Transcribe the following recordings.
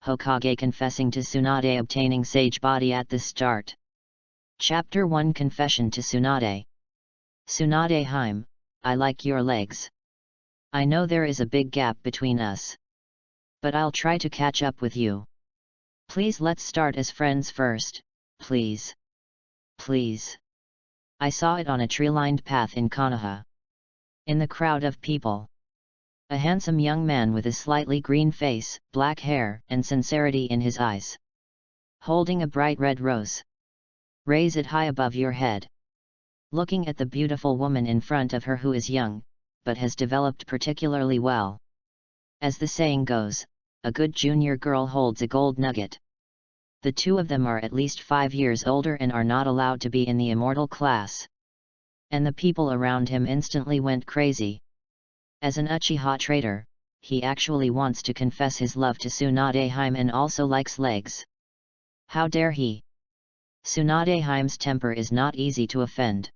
Hokage confessing to Tsunade obtaining sage body at the start. Chapter 1 Confession to Tsunade. Tsunade Hime, I like your legs. I know there is a big gap between us. But I'll try to catch up with you. Please let's start as friends first, please. Please. I saw it on a tree-lined path in Konoha. In the crowd of people. A handsome young man with a slightly green face, black hair, and sincerity in his eyes. Holding a bright red rose. Raise it high above your head. Looking at the beautiful woman in front of her who is young, but has developed particularly well. As the saying goes, a good junior girl holds a gold nugget. The two of them are at least 5 years older and are not allowed to be in the immortal class. And the people around him instantly went crazy. As an Uchiha traitor, he actually wants to confess his love to Tsunade Hime and also likes legs. How dare he? Tsunade Hime's temper is not easy to offend.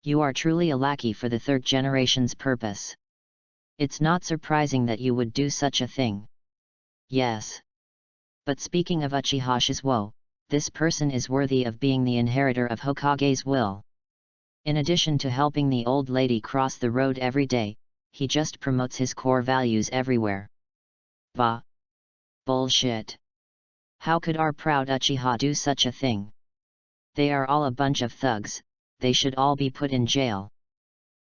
You are truly a lackey for the third generation's purpose. It's not surprising that you would do such a thing. Yes. But speaking of Uchiha Shizuo, this person is worthy of being the inheritor of Hokage's will. In addition to helping the old lady cross the road every day, he just promotes his core values everywhere. Bah! Bullshit! How could our proud Uchiha do such a thing? They are all a bunch of thugs, they should all be put in jail.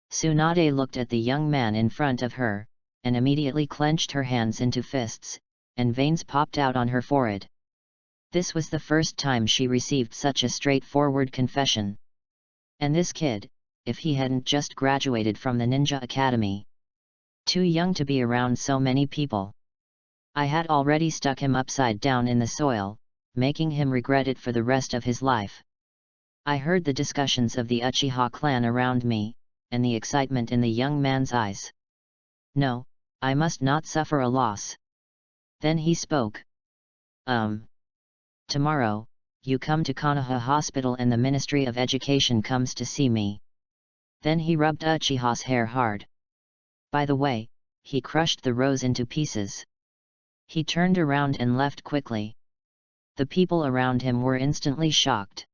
Tsunade looked at the young man in front of her, and immediately clenched her hands into fists, and veins popped out on her forehead. This was the first time she received such a straightforward confession. And this kid, if he hadn't just graduated from the ninja academy. Too young to be around so many people. I had already stuck him upside down in the soil, making him regret it for the rest of his life. I heard the discussions of the Uchiha clan around me, and the excitement in the young man's eyes. No, I must not suffer a loss. Then he spoke. Tomorrow, you come to Konoha Hospital and the Ministry of Education comes to see me. Then he rubbed Uchiha's hair hard. By the way, he crushed the rose into pieces. He turned around and left quickly. The people around him were instantly shocked.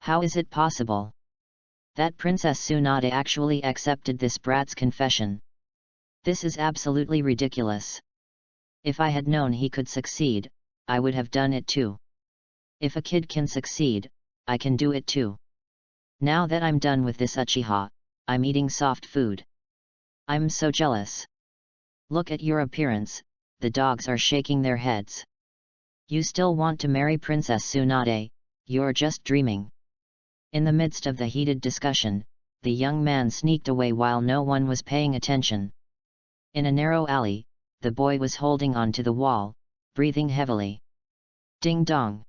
How is it possible that Princess Tsunade actually accepted this brat's confession? This is absolutely ridiculous. If I had known he could succeed, I would have done it too. If a kid can succeed, I can do it too. Now that I'm done with this Uchiha, I'm eating soft food. I'm so jealous. Look at your appearance, the dogs are shaking their heads. You still want to marry Princess Tsunade, you're just dreaming. In the midst of the heated discussion, the young man sneaked away while no one was paying attention. In a narrow alley, the boy was holding on to the wall, breathing heavily. Ding dong!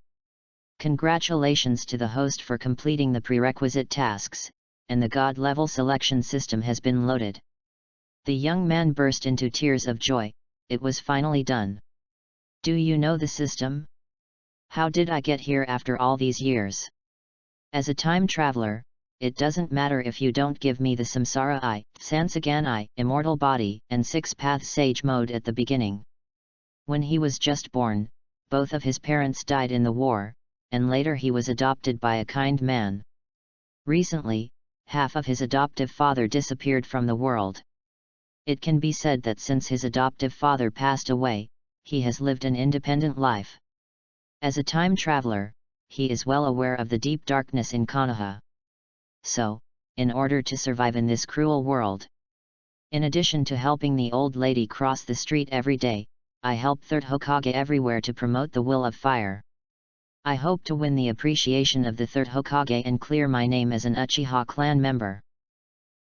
Congratulations to the host for completing the prerequisite tasks, and the God-level selection system has been loaded. The young man burst into tears of joy, it was finally done. Do you know the system? How did I get here after all these years? As a time traveler, it doesn't matter if you don't give me the Samsara Eye, Sansagan Eye, Immortal Body, and 6-Path Sage Mode at the beginning. When he was just born, both of his parents died in the war, and later he was adopted by a kind man. Recently, half of his adoptive father disappeared from the world. It can be said that since his adoptive father passed away, he has lived an independent life. As a time traveler, he is well aware of the deep darkness in Konoha. So, in order to survive in this cruel world, in addition to helping the old lady cross the street every day, I help third Hokage everywhere to promote the will of fire. I hope to win the appreciation of the third Hokage and clear my name as an Uchiha clan member.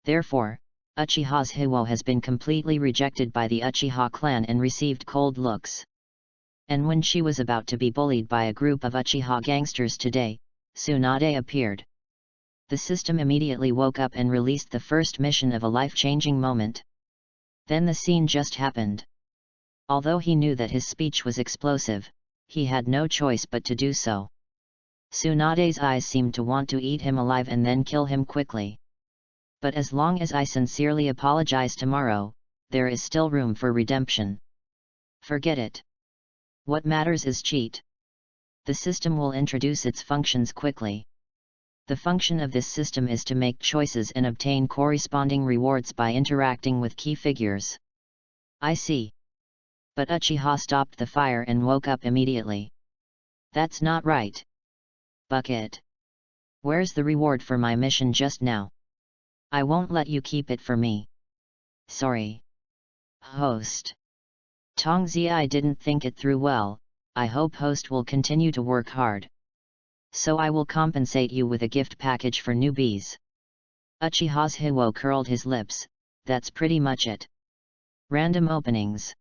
Therefore, Uchiha's Hiwo has been completely rejected by the Uchiha clan and received cold looks. And when she was about to be bullied by a group of Uchiha gangsters today, Tsunade appeared. The system immediately woke up and released the first mission of a life-changing moment. Then the scene just happened. Although he knew that his speech was explosive, he had no choice but to do so. Tsunade's eyes seemed to want to eat him alive and then kill him quickly. But as long as I sincerely apologize tomorrow, there is still room for redemption. Forget it. What matters is cheat. The system will introduce its functions quickly. The function of this system is to make choices and obtain corresponding rewards by interacting with key figures. I see. But Uchiha stopped the fire and woke up immediately. That's not right. Bucket. Where's the reward for my mission just now? I won't let you keep it for me. Sorry. Host. Tongzi, I didn't think it through well. I hope host will continue to work hard. So I will compensate you with a gift package for newbies. Uchiha's Hiwo curled his lips. That's pretty much it. Random openings.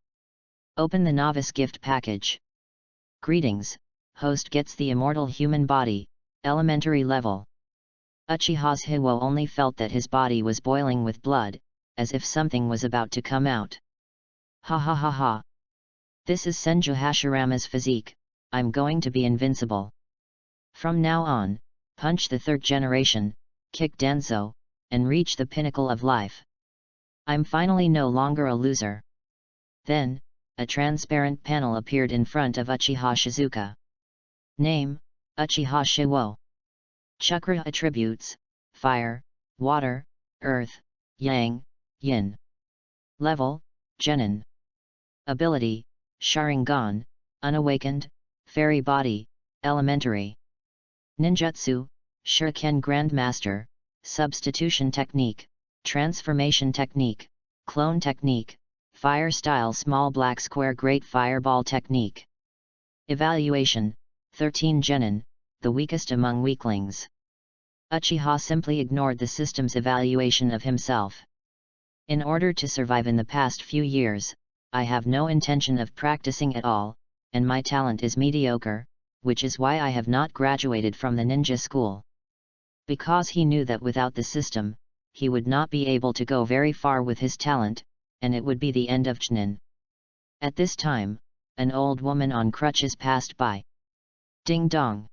Open the novice gift package. Greetings, host gets the immortal human body, elementary level. Uchiha's Hiwo only felt that his body was boiling with blood, as if something was about to come out. Ha ha ha ha. This is Senju Hashirama's physique, I'm going to be invincible. From now on, punch the third generation, kick Danzo, and reach the pinnacle of life. I'm finally no longer a loser. Then, a transparent panel appeared in front of Uchiha Shizuka. Name, Uchiha Shiwo. Chakra attributes, Fire, Water, Earth, Yang, Yin. Level, Genin. Ability, Sharingan, Unawakened, Fairy Body, Elementary. Ninjutsu, Shuriken Grandmaster, Substitution Technique, Transformation Technique, Clone Technique, Fire Style Small Black Square Great Fireball Technique. Evaluation, 13 Genin, the weakest among weaklings. Uchiha simply ignored the system's evaluation of himself. In order to survive in the past few years, I have no intention of practicing at all, and my talent is mediocre, which is why I have not graduated from the ninja school. Because he knew that without the system, he would not be able to go very far with his talent, and it would be the end of Chunin. At this time, an old woman on crutches passed by. Ding dong.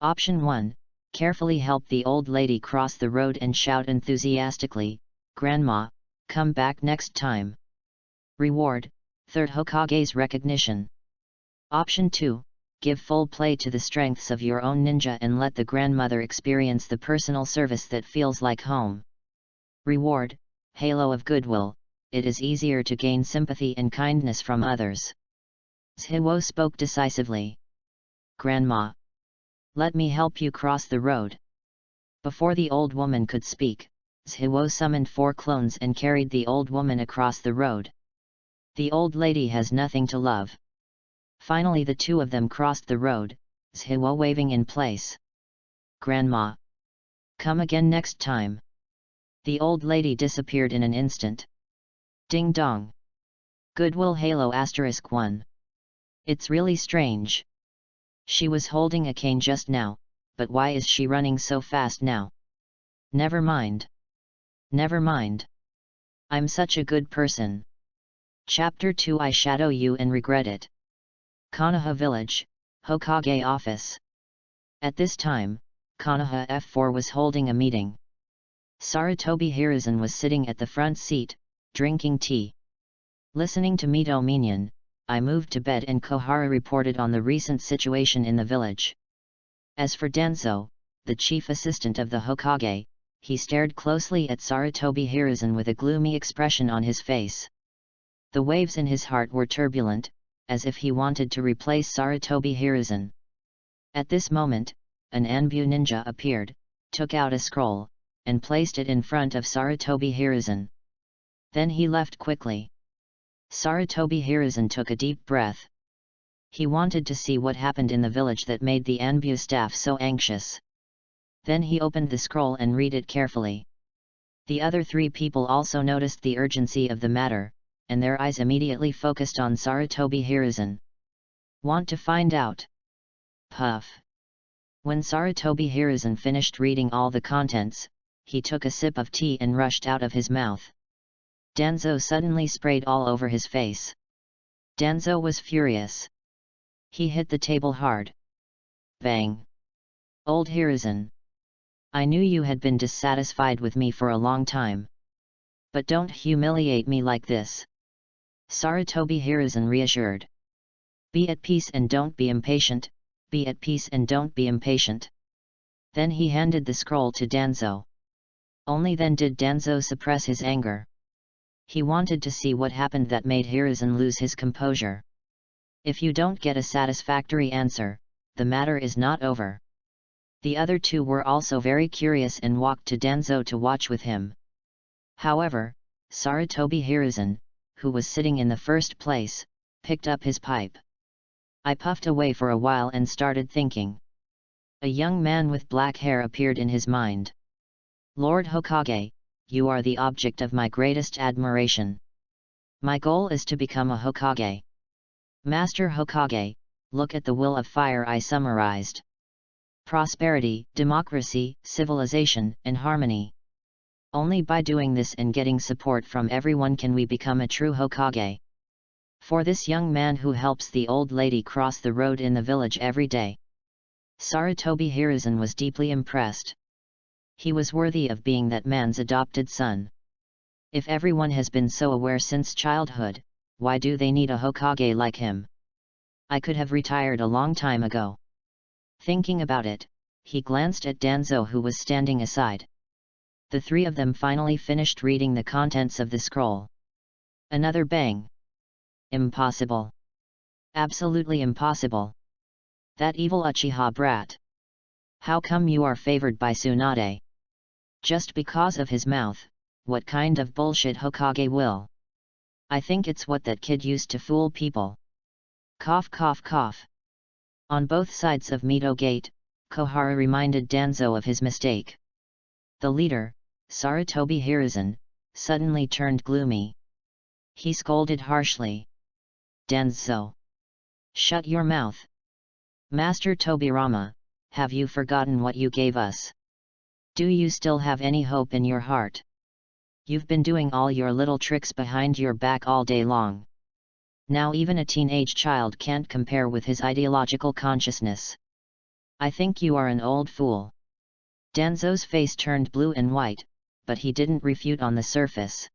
Option 1, carefully help the old lady cross the road and shout enthusiastically, Grandma, come back next time. Reward, third Hokage's recognition. Option 2, give full play to the strengths of your own ninja and let the grandmother experience the personal service that feels like home. Reward, halo of goodwill, it is easier to gain sympathy and kindness from others. Zhiwo spoke decisively. Grandma. Let me help you cross the road. Before the old woman could speak, Zhiwo summoned 4 clones and carried the old woman across the road. The old lady has nothing to love. Finally the two of them crossed the road, Zhiwo waving in place. Grandma. Come again next time. The old lady disappeared in an instant. Ding dong. Goodwill Halo *1. It's really strange. She was holding a cane just now, but why is she running so fast now? Never mind. Never mind. I'm such a good person. Chapter 2 I shadow you and regret it. Konoha Village, Hokage Office. At this time, Konoha F4 was holding a meeting. Sarutobi Hiruzen was sitting at the front seat, drinking tea. Listening to Mito Minion, I moved to bed and Kohara reported on the recent situation in the village. As for Danzo, the chief assistant of the Hokage, he stared closely at Sarutobi Hiruzen with a gloomy expression on his face. The waves in his heart were turbulent, as if he wanted to replace Sarutobi Hiruzen. At this moment, an Anbu ninja appeared, took out a scroll, and placed it in front of Sarutobi Hiruzen. Then he left quickly. Sarutobi Hiruzen took a deep breath. He wanted to see what happened in the village that made the Anbu staff so anxious. Then he opened the scroll and read it carefully. The other 3 people also noticed the urgency of the matter, and their eyes immediately focused on Sarutobi Hiruzen. Want to find out? Puff. When Sarutobi Hiruzen finished reading all the contents, he took a sip of tea and rushed out of his mouth. Danzo suddenly sprayed all over his face. Danzo was furious. He hit the table hard. Bang! Old Hiruzen. I knew you had been dissatisfied with me for a long time. But don't humiliate me like this. Sarutobi Hiruzen reassured. Be at peace and don't be impatient, be at peace and don't be impatient. Then he handed the scroll to Danzo. Only then did Danzo suppress his anger. He wanted to see what happened that made Hiruzen lose his composure. If you don't get a satisfactory answer, the matter is not over. The other two were also very curious and walked to Danzo to watch with him. However, Sarutobi Hiruzen, who was sitting in the first place, picked up his pipe. I puffed away for a while and started thinking. A young man with black hair appeared in his mind. Lord Hokage, you are the object of my greatest admiration. My goal is to become a Hokage. Master Hokage, look at the will of fire I summarized. Prosperity, democracy, civilization, and harmony. Only by doing this and getting support from everyone can we become a true Hokage. For this young man who helps the old lady cross the road in the village every day. Sarutobi Hiruzen was deeply impressed. He was worthy of being that man's adopted son. If everyone has been so aware since childhood, why do they need a Hokage like him? I could have retired a long time ago. Thinking about it, he glanced at Danzo who was standing aside. The three of them finally finished reading the contents of the scroll. Another bang. Impossible. Absolutely impossible. That evil Uchiha brat. How come you are favored by Tsunade? Just because of his mouth, what kind of bullshit Hokage will? I think it's what that kid used to fool people. Cough cough cough. On both sides of Mito Gate, Koharu reminded Danzo of his mistake. The leader, Sarutobi Hiruzen, suddenly turned gloomy. He scolded harshly. Danzo! Shut your mouth! Master Tobirama, have you forgotten what you gave us? Do you still have any hope in your heart? You've been doing all your little tricks behind your back all day long. Now even a teenage child can't compare with his ideological consciousness. I think you are an old fool. Danzo's face turned blue and white, but he didn't refute on the surface.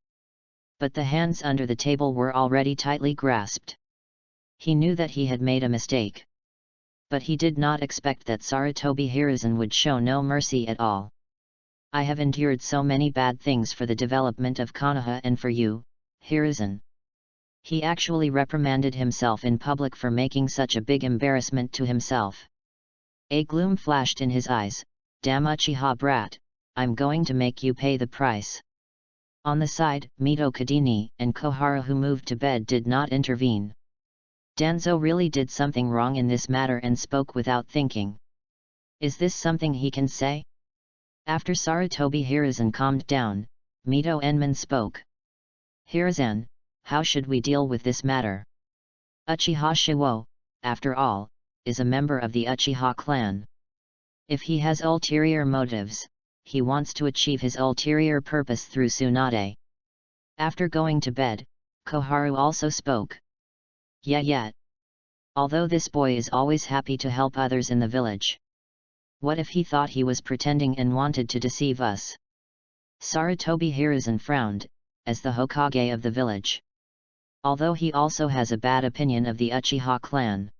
But the hands under the table were already tightly grasped. He knew that he had made a mistake. But he did not expect that Sarutobi Hiruzen would show no mercy at all. I have endured so many bad things for the development of Konoha and for you, Hiruzen. He actually reprimanded himself in public for making such a big embarrassment to himself. A gloom flashed in his eyes. Damn Uchiha brat, I'm going to make you pay the price. On the side, Mito Kadini and Koharu who moved to bed did not intervene. Danzo really did something wrong in this matter and spoke without thinking. Is this something he can say? After Sarutobi Hiruzen calmed down, Mito Enman spoke. Hiruzen, how should we deal with this matter? Uchiha Shiwo, after all, is a member of the Uchiha clan. If he has ulterior motives, he wants to achieve his ulterior purpose through Tsunade. After going to bed, Koharu also spoke. Yeah. Although this boy is always happy to help others in the village. What if he thought he was pretending and wanted to deceive us? Sarutobi Hiruzen frowned, as the Hokage of the village. Although he also has a bad opinion of the Uchiha clan.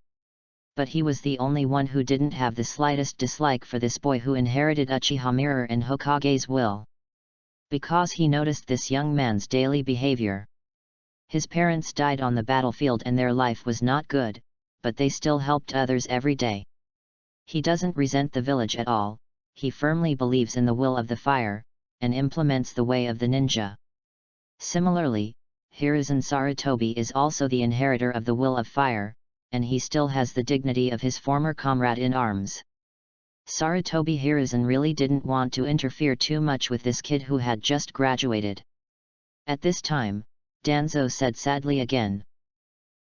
But he was the only one who didn't have the slightest dislike for this boy who inherited Uchiha Mirror and Hokage's will. Because he noticed this young man's daily behavior. His parents died on the battlefield and their life was not good, but they still helped others every day. He doesn't resent the village at all, he firmly believes in the will of the fire, and implements the way of the ninja. Similarly, Hiruzen Sarutobi is also the inheritor of the will of fire, and he still has the dignity of his former comrade in arms. Sarutobi Hiruzen really didn't want to interfere too much with this kid who had just graduated. At this time, Danzo said sadly again.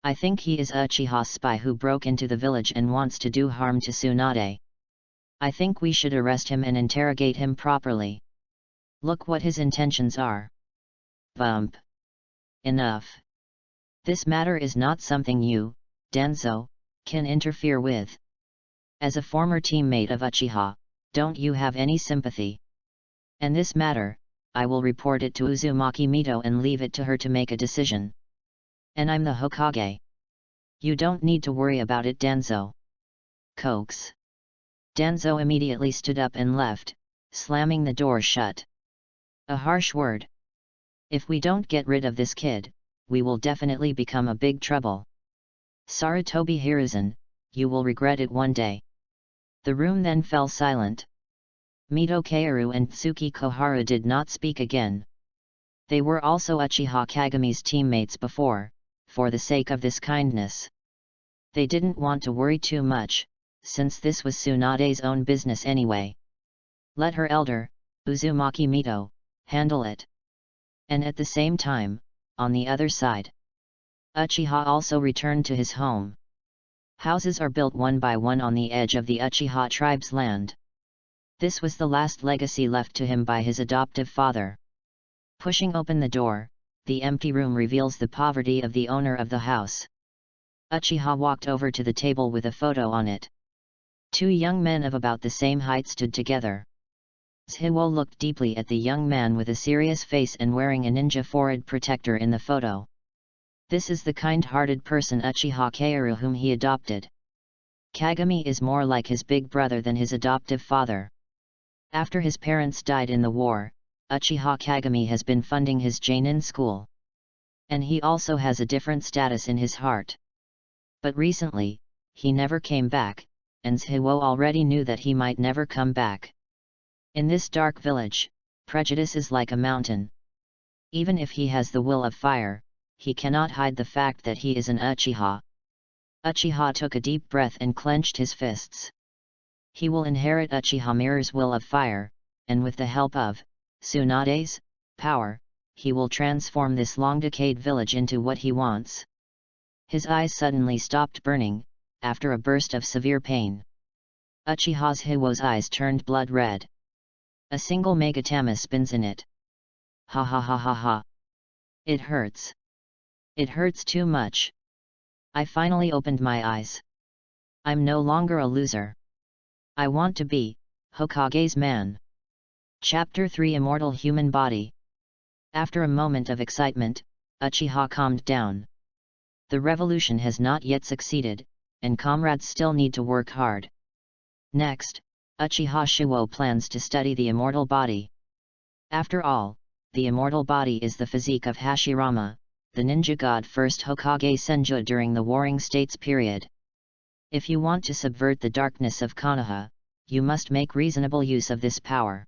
I think he is Uchiha's spy who broke into the village and wants to do harm to Tsunade. I think we should arrest him and interrogate him properly. Look what his intentions are. Bump. Enough. This matter is not something you, Danzo, can interfere with. As a former teammate of Uchiha, don't you have any sympathy? And this matter, I will report it to Uzumaki Mito and leave it to her to make a decision. And I'm the Hokage. You don't need to worry about it, Danzo. Coax. Danzo immediately stood up and left, slamming the door shut. A harsh word. If we don't get rid of this kid, we will definitely become a big trouble. Sarutobi Hiruzen, you will regret it one day. The room then fell silent. Mito Kaoru and Tsuki Koharu did not speak again. They were also Uchiha Kagami's teammates before, for the sake of this kindness. They didn't want to worry too much, since this was Tsunade's own business anyway. Let her elder, Uzumaki Mito, handle it. And at the same time, on the other side, Uchiha also returned to his home. Houses are built one by one on the edge of the Uchiha tribe's land. This was the last legacy left to him by his adoptive father. Pushing open the door, the empty room reveals the poverty of the owner of the house. Uchiha walked over to the table with a photo on it. Two young men of about the same height stood together. Shiwo looked deeply at the young man with a serious face and wearing a ninja forehead protector in the photo. This is the kind-hearted person Uchiha Kaoru whom he adopted. Kagami is more like his big brother than his adoptive father. After his parents died in the war, Uchiha Kagami has been funding his Jonin school. And he also has a different status in his heart. But recently, he never came back, and Shiwo already knew that he might never come back. In this dark village, prejudice is like a mountain. Even if he has the will of fire, he cannot hide the fact that he is an Uchiha. Uchiha took a deep breath and clenched his fists. He will inherit Uchiha Mirror's will of fire, and with the help of Tsunade's power, he will transform this long-decayed village into what he wants. His eyes suddenly stopped burning, after a burst of severe pain. Uchiha Shiwo's eyes turned blood red. A single Megatama spins in it. Ha ha ha ha ha. It hurts. It hurts too much. I finally opened my eyes. I'm no longer a loser. I want to be Hokage's man. Chapter 3 Immortal Human Body. After a moment of excitement, Uchiha calmed down. The revolution has not yet succeeded, and comrades still need to work hard. Next, Uchiha Shiwo plans to study the immortal body. After all, the immortal body is the physique of Hashirama, the ninja god first Hokage Senju during the Warring States period. If you want to subvert the darkness of Konoha, you must make reasonable use of this power.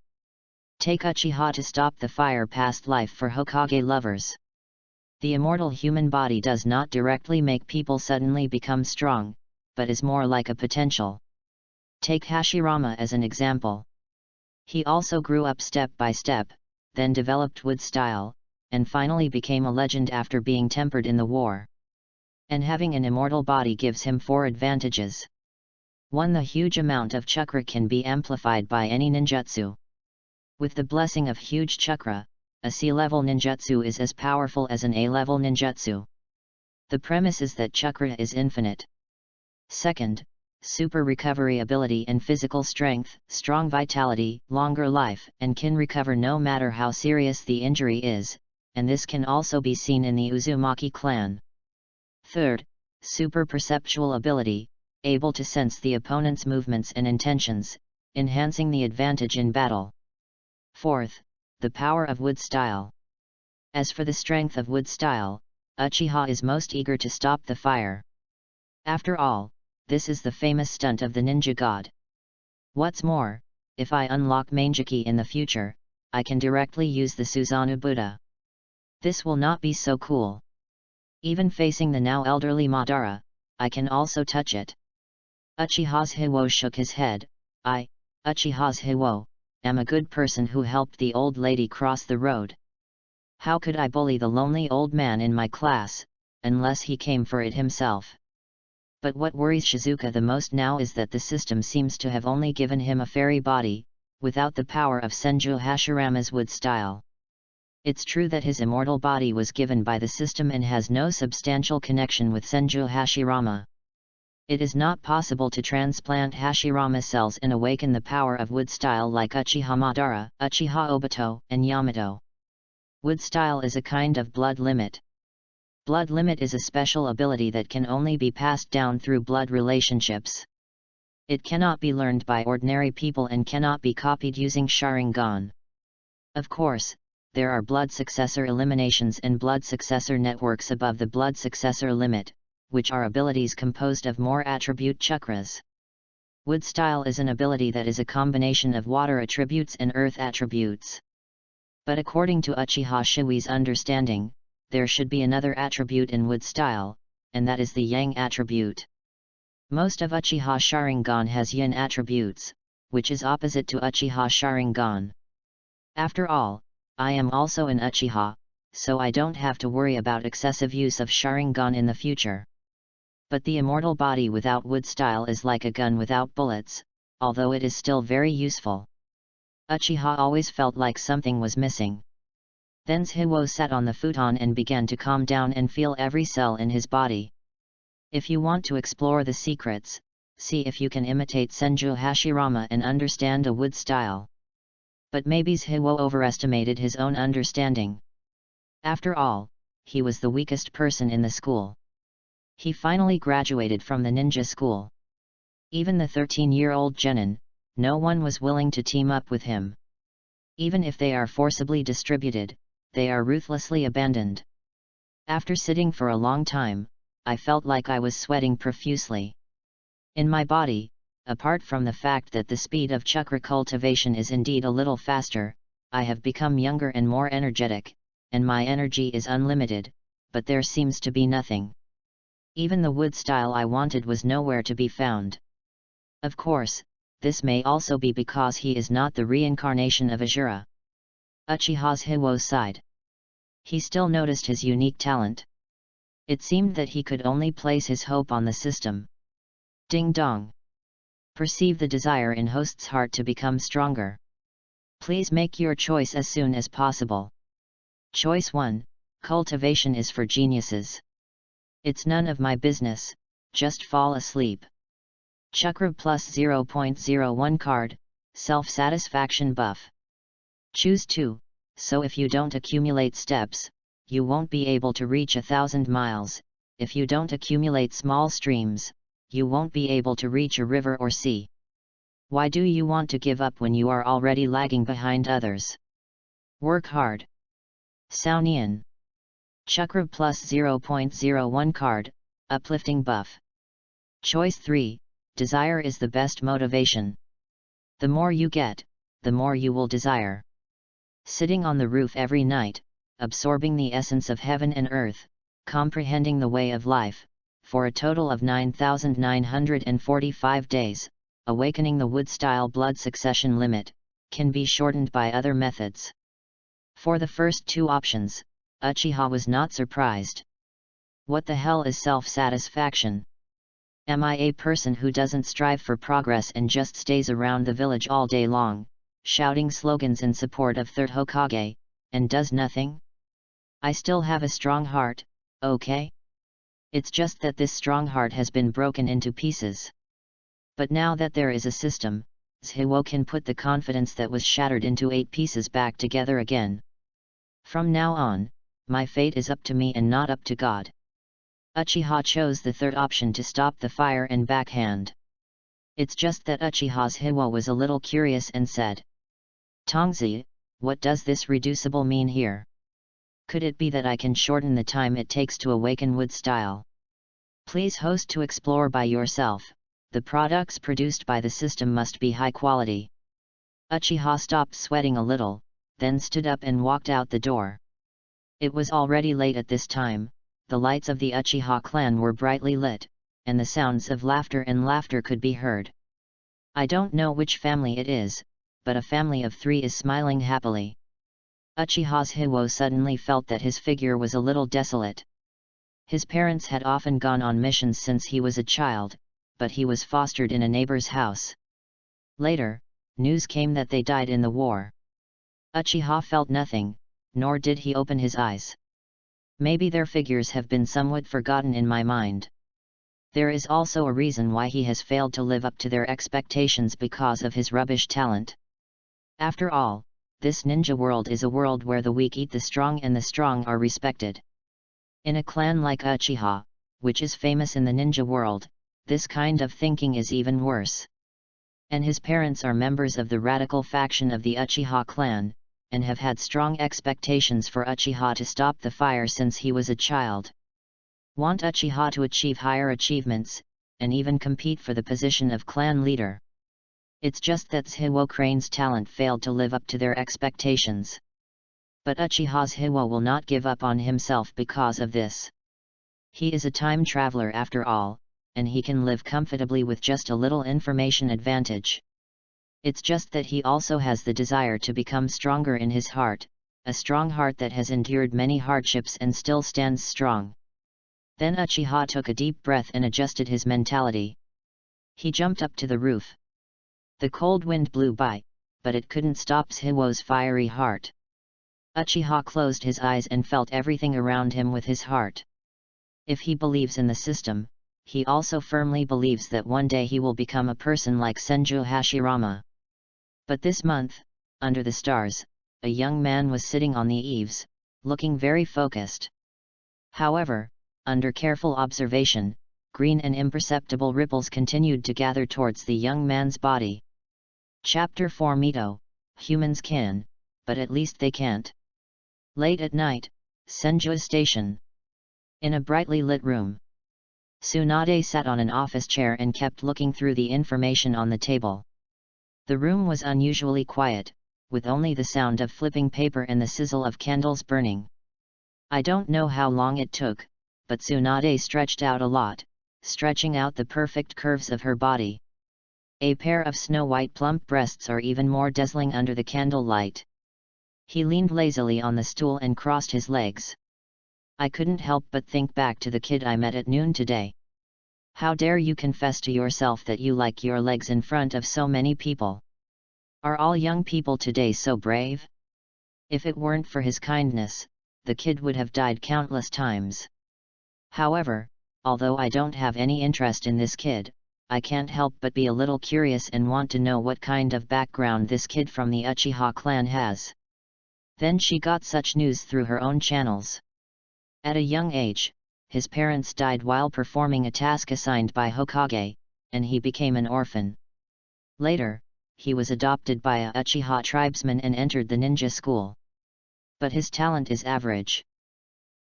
Take Uchiha to stop the fire past life for Hokage lovers. The immortal human body does not directly make people suddenly become strong, but is more like a potential. Take Hashirama as an example. He also grew up step by step, then developed wood style, and finally became a legend after being tempered in the war. And having an immortal body gives him 4 advantages. 1. The huge amount of chakra can be amplified by any ninjutsu. With the blessing of huge chakra, a C-level ninjutsu is as powerful as an A-level ninjutsu. The premise is that chakra is infinite. 2. Super recovery ability and physical strength, strong vitality, longer life, and can recover no matter how serious the injury is, and this can also be seen in the Uzumaki clan. 3. Super perceptual ability, able to sense the opponent's movements and intentions, enhancing the advantage in battle. 4. The power of wood style. As for the strength of wood style, Uchiha is most eager to stop the fire. After all, this is the famous stunt of the ninja god. What's more, if I unlock Manjiki in the future, I can directly use the Susanoo Buddha. This will not be so cool. Even facing the now elderly Madara, I can also touch it. Uchiha Shiwo shook his head. I, Uchiha Shiwo, am a good person who helped the old lady cross the road. How could I bully the lonely old man in my class, unless he came for it himself? But what worries Shizuka the most now is that the system seems to have only given him a fairy body, without the power of Senju Hashirama's wood style. It's true that his immortal body was given by the system and has no substantial connection with Senju Hashirama. It is not possible to transplant Hashirama cells and awaken the power of wood style like Uchiha Madara, Uchiha Obito, and Yamato. Wood style is a kind of blood limit. Blood limit is a special ability that can only be passed down through blood relationships. It cannot be learned by ordinary people and cannot be copied using Sharingan. Of course, there are blood successor eliminations and blood successor networks above the blood successor limit, which are abilities composed of more attribute chakras. Wood style is an ability that is a combination of water attributes and earth attributes. But according to Uchiha Shiwi's understanding, there should be another attribute in wood style, and that is the yang attribute. Most of Uchiha Sharingan has yin attributes, which is opposite to Uchiha Sharingan. After all, I am also an Uchiha, so I don't have to worry about excessive use of Sharingan in the future. But the immortal body without wood style is like a gun without bullets, although it is still very useful. Uchiha always felt like something was missing. Then Shiwo sat on the futon and began to calm down and feel every cell in his body. If you want to explore the secrets, see if you can imitate Senju Hashirama and understand a wood style. But maybe Shiwo overestimated his own understanding. After all, he was the weakest person in the school. He finally graduated from the ninja school. Even the 13-year-old genin, no one was willing to team up with him. Even if they are forcibly distributed, they are ruthlessly abandoned. After sitting for a long time, I felt like I was sweating profusely. In my body, apart from the fact that the speed of chakra cultivation is indeed a little faster, I have become younger and more energetic, and my energy is unlimited, but there seems to be nothing. Even the wood style I wanted was nowhere to be found. Of course, this may also be because he is not the reincarnation of Ajura. Uchiha Shiwo sighed. He still noticed his unique talent. It seemed that he could only place his hope on the system. Ding dong. Perceive the desire in host's heart to become stronger. Please make your choice as soon as possible. Choice 1, cultivation is for geniuses. It's none of my business, just fall asleep. Chakra plus 0.01 card, self-satisfaction buff. Choose 2, so if you don't accumulate steps, you won't be able to reach 1,000 miles, if you don't accumulate small streams, you won't be able to reach a river or sea. Why do you want to give up when you are already lagging behind others? Work hard. Saunian. Chakra plus 0.01 card, uplifting buff. Choice 3, desire is the best motivation. The more you get, the more you will desire. Sitting on the roof every night, absorbing the essence of heaven and earth, comprehending the way of life, for a total of 9,945 days, awakening the wood-style blood succession limit, can be shortened by other methods. For the first 2 options, Uchiha was not surprised. What the hell is self-satisfaction? Am I a person who doesn't strive for progress and just stays around the village all day long, shouting slogans in support of third Hokage, and does nothing? I still have a strong heart, okay? It's just that this strong heart has been broken into pieces. But now that there is a system, Shiwo can put the confidence that was shattered into 8 pieces back together again. From now on, my fate is up to me and not up to God. Uchiha chose the third option to stop the fire and backhand. It's just that Uchiha's Shiwo was a little curious and said, Tongzi, what does this reducible mean here? Could it be that I can shorten the time it takes to awaken wood style? Please host to explore by yourself, the products produced by the system must be high quality. Uchiha stopped sweating a little, then stood up and walked out the door. It was already late at this time, the lights of the Uchiha clan were brightly lit, and the sounds of laughter could be heard. I don't know which family it is, but a family of 3 is smiling happily. Uchiha's Shiwo suddenly felt that his figure was a little desolate. His parents had often gone on missions since he was a child, but he was fostered in a neighbor's house. Later, news came that they died in the war. Uchiha felt nothing, nor did he open his eyes. Maybe their figures have been somewhat forgotten in my mind. There is also a reason why he has failed to live up to their expectations because of his rubbish talent. After all, this ninja world is a world where the weak eat the strong and the strong are respected. In a clan like Uchiha, which is famous in the ninja world, this kind of thinking is even worse. And his parents are members of the radical faction of the Uchiha clan, and have had strong expectations for Uchiha to stop the fire since he was a child. Want Uchiha to achieve higher achievements, and even compete for the position of clan leader. It's just that Hiwo Crane's talent failed to live up to their expectations. But Uchiha's Hiwo will not give up on himself because of this. He is a time traveler after all, and he can live comfortably with just a little information advantage. It's just that he also has the desire to become stronger in his heart, a strong heart that has endured many hardships and still stands strong. Then Uchiha took a deep breath and adjusted his mentality. He jumped up to the roof. The cold wind blew by, but it couldn't stop Hiwo's fiery heart. Uchiha closed his eyes and felt everything around him with his heart. If he believes in the system, he also firmly believes that one day he will become a person like Senju Hashirama. But this month, under the stars, a young man was sitting on the eaves, looking very focused. However, under careful observation, green and imperceptible ripples continued to gather towards the young man's body. Chapter 4 Mito, humans can, but at least they can't. Late at night, Senju's station. In a brightly lit room, Tsunade sat on an office chair and kept looking through the information on the table. The room was unusually quiet, with only the sound of flipping paper and the sizzle of candles burning. I don't know how long it took, but Tsunade stretched out a lot, stretching out the perfect curves of her body. A pair of snow-white plump breasts are even more dazzling under the candlelight. He leaned lazily on the stool and crossed his legs. I couldn't help but think back to the kid I met at noon today. How dare you confess to yourself that you like your legs in front of so many people? Are all young people today so brave? If it weren't for his kindness, the kid would have died countless times. However, although I don't have any interest in this kid, I can't help but be a little curious and want to know what kind of background this kid from the Uchiha clan has. Then she got such news through her own channels. At a young age, his parents died while performing a task assigned by Hokage, and he became an orphan. Later, he was adopted by a Uchiha tribesman and entered the ninja school. But his talent is average.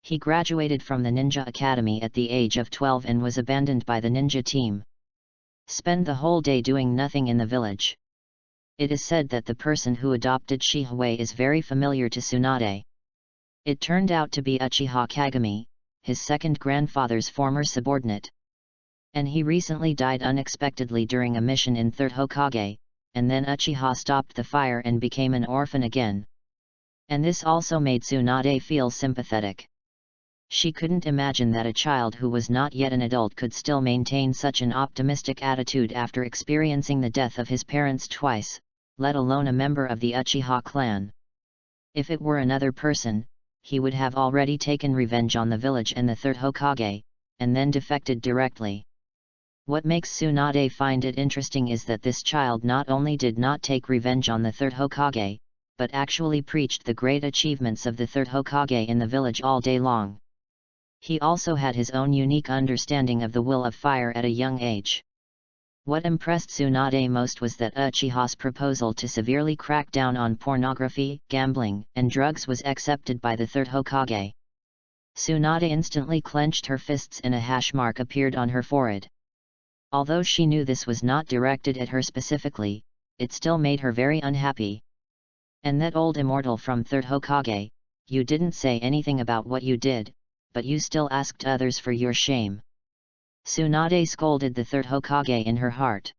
He graduated from the Ninja Academy at the age of 12 and was abandoned by the ninja team. Spend the whole day doing nothing in the village. It is said that the person who adopted Shihue is very familiar to Tsunade. It turned out to be Uchiha Kagami, his second grandfather's former subordinate. And he recently died unexpectedly during a mission in 3rd Hokage, and then Uchiha stopped the fire and became an orphan again. And this also made Tsunade feel sympathetic. She couldn't imagine that a child who was not yet an adult could still maintain such an optimistic attitude after experiencing the death of his parents twice, let alone a member of the Uchiha clan. If it were another person, he would have already taken revenge on the village and the 3rd Hokage, and then defected directly. What makes Tsunade find it interesting is that this child not only did not take revenge on the 3rd Hokage, but actually preached the great achievements of the 3rd Hokage in the village all day long. He also had his own unique understanding of the will of fire at a young age. What impressed Tsunade most was that Uchiha's proposal to severely crack down on pornography, gambling, and drugs was accepted by the 3rd Hokage. Tsunade instantly clenched her fists and a hash mark appeared on her forehead. Although she knew this was not directed at her specifically, it still made her very unhappy. And that old immortal from 3rd Hokage, you didn't say anything about what you did, but you still asked others for your shame. Tsunade scolded the 3rd Hokage in her heart.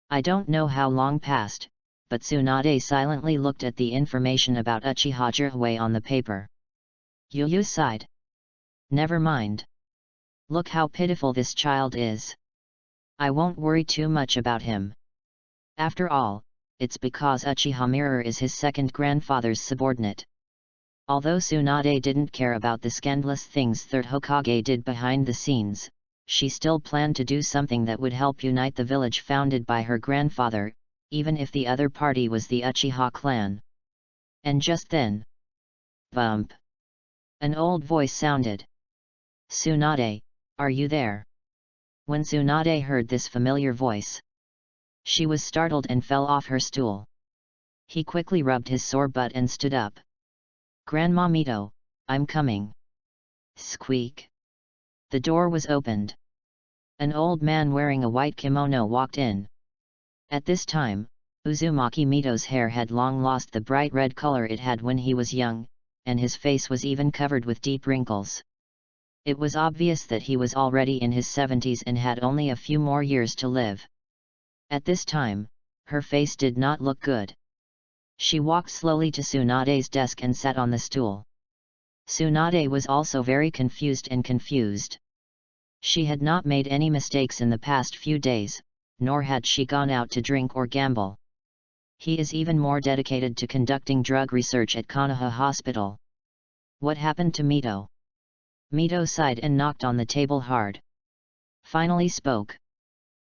I don't know how long passed, but Tsunade silently looked at the information about Uchiha Jiraiya on the paper. Yu sighed. Never mind. Look how pitiful this child is. I won't worry too much about him. After all, it's because Uchiha Mirror is his second grandfather's subordinate. Although Tsunade didn't care about the scandalous things 3rd Hokage did behind the scenes, she still planned to do something that would help unite the village founded by her grandfather, even if the other party was the Uchiha clan. And just then, bump! An old voice sounded. Tsunade, are you there? When Tsunade heard this familiar voice, she was startled and fell off her stool. He quickly rubbed his sore butt and stood up. Grandma Mito, I'm coming. Squeak. The door was opened. An old man wearing a white kimono walked in. At this time, Uzumaki Mito's hair had long lost the bright red color it had when he was young, and his face was even covered with deep wrinkles. It was obvious that he was already in his 70s and had only a few more years to live. At this time, her face did not look good. She walked slowly to Tsunade's desk and sat on the stool. Tsunade was also very confused. She had not made any mistakes in the past few days, nor had she gone out to drink or gamble. He is even more dedicated to conducting drug research at Konoha Hospital. What happened to Mito? Mito sighed and knocked on the table hard. Finally spoke.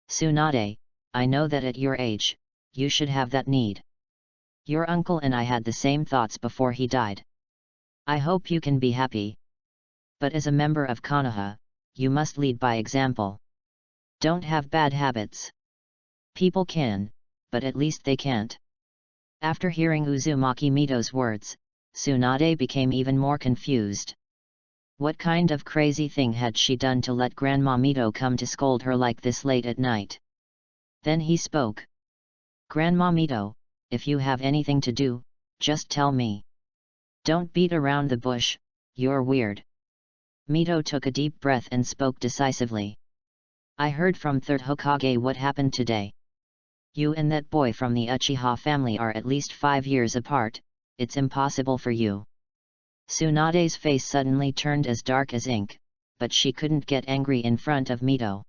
Tsunade, I know that at your age, you should have that need. Your uncle and I had the same thoughts before he died. I hope you can be happy. But as a member of Konoha, you must lead by example. Don't have bad habits. People can, but at least they can't. After hearing Uzumaki Mito's words, Tsunade became even more confused. What kind of crazy thing had she done to let Grandma Mito come to scold her like this late at night? Then he spoke. Grandma Mito, if you have anything to do, just tell me. Don't beat around the bush, you're weird. Mito took a deep breath and spoke decisively. I heard from Third Hokage what happened today. You and that boy from the Uchiha family are at least 5 years apart, it's impossible for you. Tsunade's face suddenly turned as dark as ink, but she couldn't get angry in front of Mito.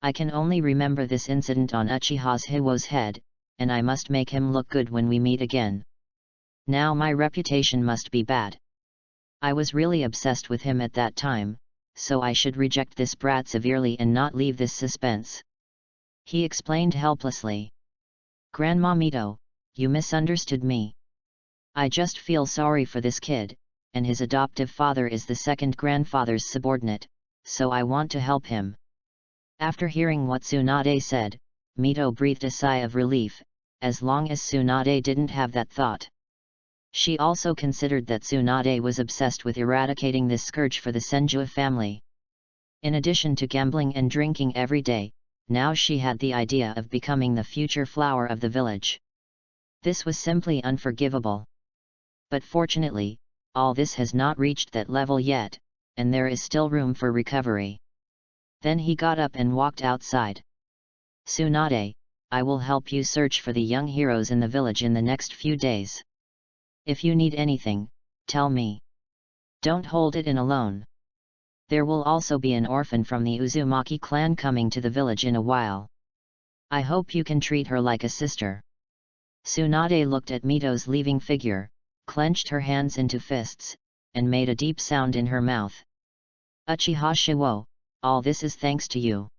I can only remember this incident on Uchiha's Hiwo's head, and I must make him look good when we meet again. Now my reputation must be bad. I was really obsessed with him at that time, so I should reject this brat severely and not leave this suspense. He explained helplessly. Grandma Mito, you misunderstood me. I just feel sorry for this kid, and his adoptive father is the second grandfather's subordinate, so I want to help him. After hearing what Tsunade said, Mito breathed a sigh of relief, as long as Tsunade didn't have that thought. She also considered that Tsunade was obsessed with eradicating this scourge for the Senju family. In addition to gambling and drinking every day, now she had the idea of becoming the future flower of the village. This was simply unforgivable. But fortunately, all this has not reached that level yet, and there is still room for recovery. Then he got up and walked outside. Tsunade, I will help you search for the young heroes in the village in the next few days. If you need anything, tell me. Don't hold it in alone. There will also be an orphan from the Uzumaki clan coming to the village in a while. I hope you can treat her like a sister. Tsunade looked at Mito's leaving figure, clenched her hands into fists, and made a deep sound in her mouth. Uchiha Shiwo, all this is thanks to you.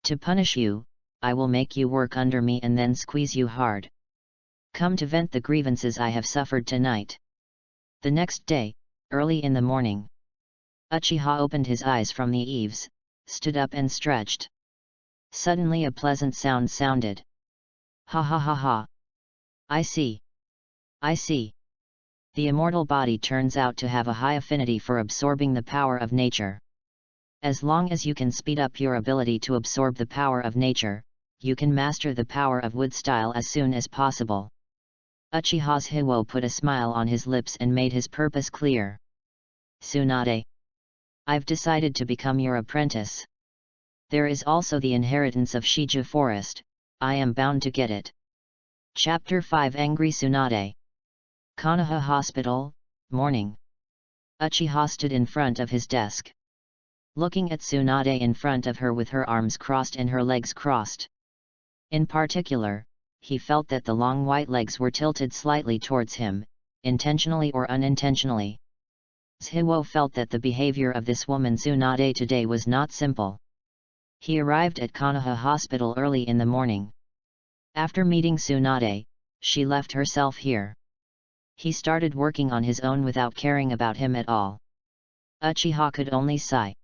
To punish you, I will make you work under me and then squeeze you hard. Come to vent the grievances I have suffered tonight. The next day, early in the morning, Uchiha opened his eyes from the eaves, stood up and stretched. Suddenly a pleasant sound sounded. Ha ha ha ha. I see. I see. The immortal body turns out to have a high affinity for absorbing the power of nature. As long as you can speed up your ability to absorb the power of nature, you can master the power of wood style as soon as possible. Uchiha's Hiwo put a smile on his lips and made his purpose clear. Tsunade, I've decided to become your apprentice. There is also the inheritance of Shiju Forest, I am bound to get it. Chapter 5 Angry Tsunade. Konoha Hospital, morning. Uchiha stood in front of his desk, looking at Tsunade in front of her with her arms crossed and her legs crossed. In particular, he felt that the long white legs were tilted slightly towards him, intentionally or unintentionally. Hiwo felt that the behavior of this woman Tsunade today was not simple. He arrived at Konoha Hospital early in the morning. After meeting Tsunade, she left herself here. He started working on his own without caring about him at all. Uchiha could only sigh.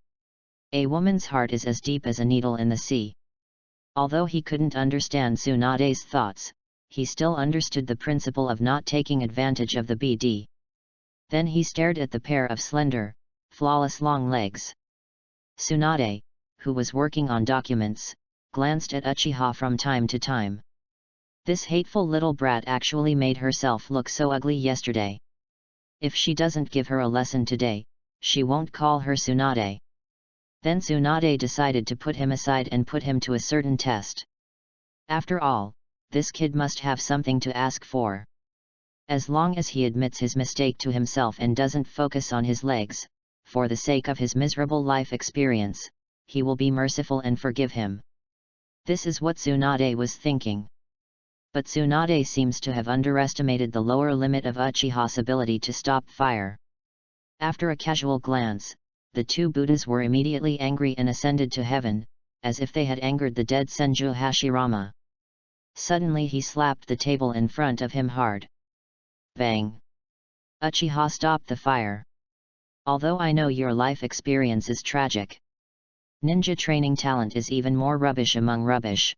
A woman's heart is as deep as a needle in the sea. Although he couldn't understand Tsunade's thoughts, he still understood the principle of not taking advantage of the BD. Then he stared at the pair of slender, flawless long legs. Tsunade, who was working on documents, glanced at Uchiha from time to time. This hateful little brat actually made herself look so ugly yesterday. If she doesn't give her a lesson today, she won't call her Tsunade. Then Tsunade decided to put him aside and put him to a certain test. After all, this kid must have something to ask for. As long as he admits his mistake to himself and doesn't focus on his legs, for the sake of his miserable life experience, he will be merciful and forgive him. This is what Tsunade was thinking. But Tsunade seems to have underestimated the lower limit of Uchiha's ability to stop fire. After a casual glance, the two Buddhas were immediately angry and ascended to heaven, as if they had angered the dead Senju Hashirama. Suddenly he slapped the table in front of him hard. Bang! Uchiha stopped the fire. Although I know your life experience is tragic. Ninja training talent is even more rubbish among rubbish.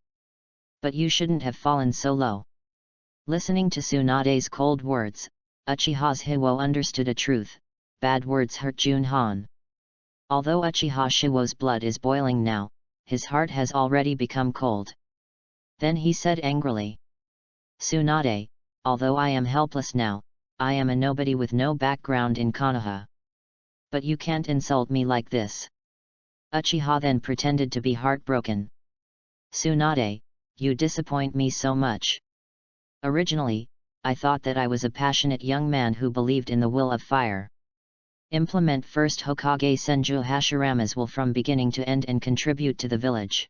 But you shouldn't have fallen so low. Listening to Tsunade's cold words, Uchiha's Hiwo understood a truth: bad words hurt Junhan. Although Uchiha Shiwo's blood is boiling now, his heart has already become cold. Then he said angrily, Tsunade, although I am helpless now, I am a nobody with no background in Konoha. But you can't insult me like this. Uchiha then pretended to be heartbroken. Tsunade, you disappoint me so much. Originally, I thought that I was a passionate young man who believed in the will of fire. Implement first Hokage Senju Hashirama's will from beginning to end and contribute to the village.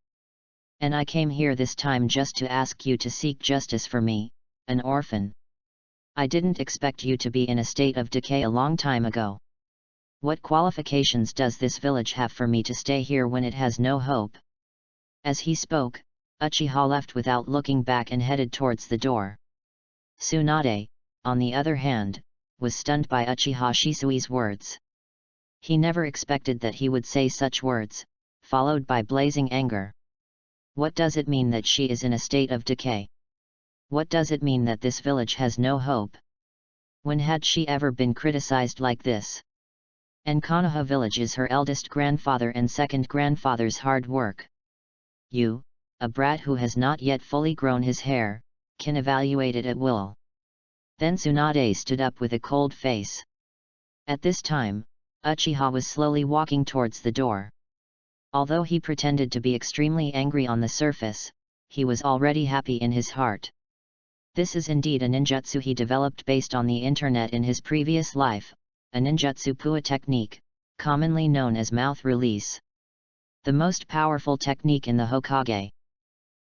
And I came here this time just to ask you to seek justice for me, an orphan. I didn't expect you to be in a state of decay a long time ago. What qualifications does this village have for me to stay here when it has no hope? As he spoke, Uchiha left without looking back and headed towards the door. Tsunade, on the other hand, was stunned by Uchiha Shisui's words. He never expected that he would say such words, followed by blazing anger. What does it mean that she is in a state of decay? What does it mean that this village has no hope? When had she ever been criticized like this? And Konoha village is her eldest grandfather and second grandfather's hard work. You, a brat who has not yet fully grown his hair, can evaluate it at will. Then Tsunade stood up with a cold face. At this time, Uchiha was slowly walking towards the door. Although he pretended to be extremely angry on the surface, he was already happy in his heart. This is indeed a ninjutsu he developed based on the internet in his previous life, a ninjutsu pua technique, commonly known as mouth release. The most powerful technique in the Hokage.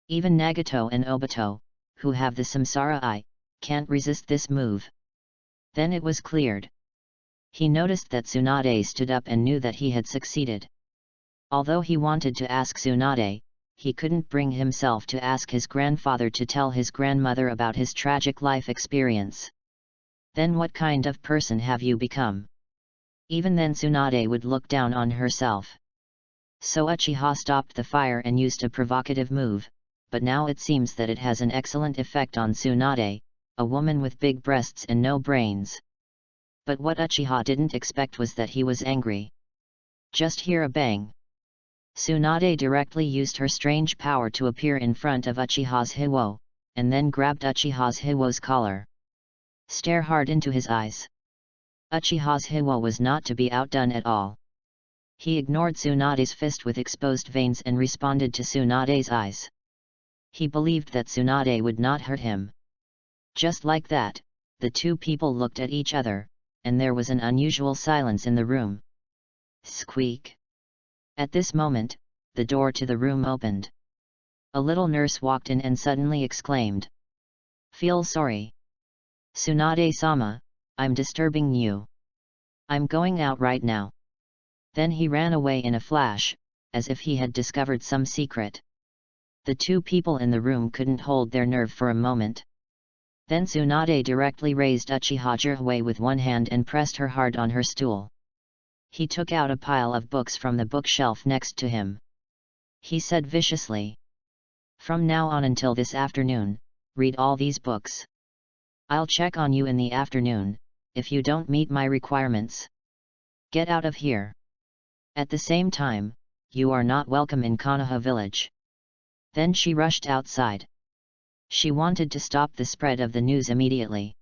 Even Nagato and Obito, who have the Samsara Eye, can't resist this move. Then it was cleared. He noticed that Tsunade stood up and knew that he had succeeded. Although he wanted to ask Tsunade, he couldn't bring himself to ask his grandfather to tell his grandmother about his tragic life experience. Then what kind of person have you become? Even then Tsunade would look down on herself. So Uchiha stopped the fire and used a provocative move, but now it seems that it has an excellent effect on Tsunade, a woman with big breasts and no brains. But what Uchiha didn't expect was that he was angry. Just hear a bang. Tsunade directly used her strange power to appear in front of Uchiha's Hiwo, and then grabbed Uchiha's Hiwo's collar. Stare hard into his eyes. Uchiha's Hiwo was not to be outdone at all. He ignored Tsunade's fist with exposed veins and responded to Tsunade's eyes. He believed that Tsunade would not hurt him. Just like that, the two people looked at each other, and there was an unusual silence in the room. Squeak! At this moment, the door to the room opened. A little nurse walked in and suddenly exclaimed, "Feel sorry. Tsunade-sama, I'm disturbing you. I'm going out right now." Then he ran away in a flash, as if he had discovered some secret. The two people in the room couldn't hold their nerve for a moment. Then Tsunade directly raised Uchiha Jiraiya with one hand and pressed her hard on her stool. He took out a pile of books from the bookshelf next to him. He said viciously. "From now on until this afternoon, read all these books. I'll check on you in the afternoon, if you don't meet my requirements. Get out of here. At the same time, you are not welcome in Konoha village." Then she rushed outside. She wanted to stop the spread of the news immediately.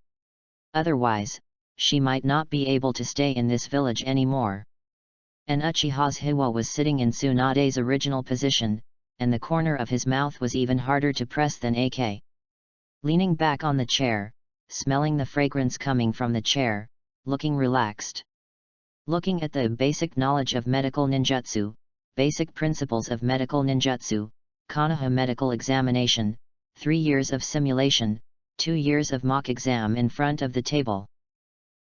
Otherwise, she might not be able to stay in this village anymore. And Uchiha's Hiwa was sitting in Tsunade's original position, and the corner of his mouth was even harder to press than AK. Leaning back on the chair, smelling the fragrance coming from the chair, looking relaxed. Looking at the basic knowledge of medical ninjutsu, basic principles of medical ninjutsu, Konoha medical examination, 3 years of simulation, 2 years of mock exam in front of the table.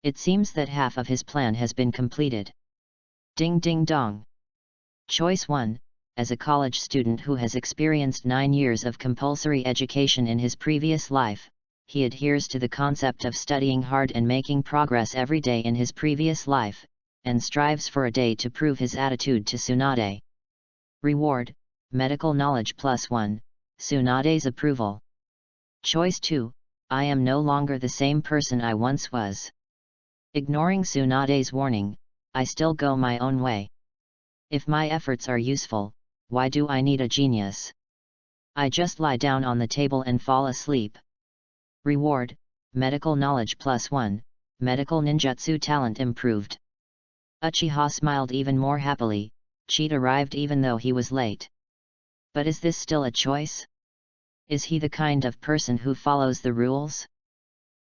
It seems that half of his plan has been completed. Ding ding dong. Choice 1, as a college student who has experienced 9 years of compulsory education in his previous life, he adheres to the concept of studying hard and making progress every day in his previous life, and strives for a day to prove his attitude to Tsunade. Reward, medical knowledge +1, Tsunade's approval. Choice 2, I am no longer the same person I once was. Ignoring Tsunade's warning, I still go my own way. If my efforts are useful, why do I need a genius? I just lie down on the table and fall asleep. Reward, medical knowledge +1, medical ninjutsu talent improved. Uchiha smiled even more happily. Cheat arrived even though he was late. But is this still a choice? Is he the kind of person who follows the rules?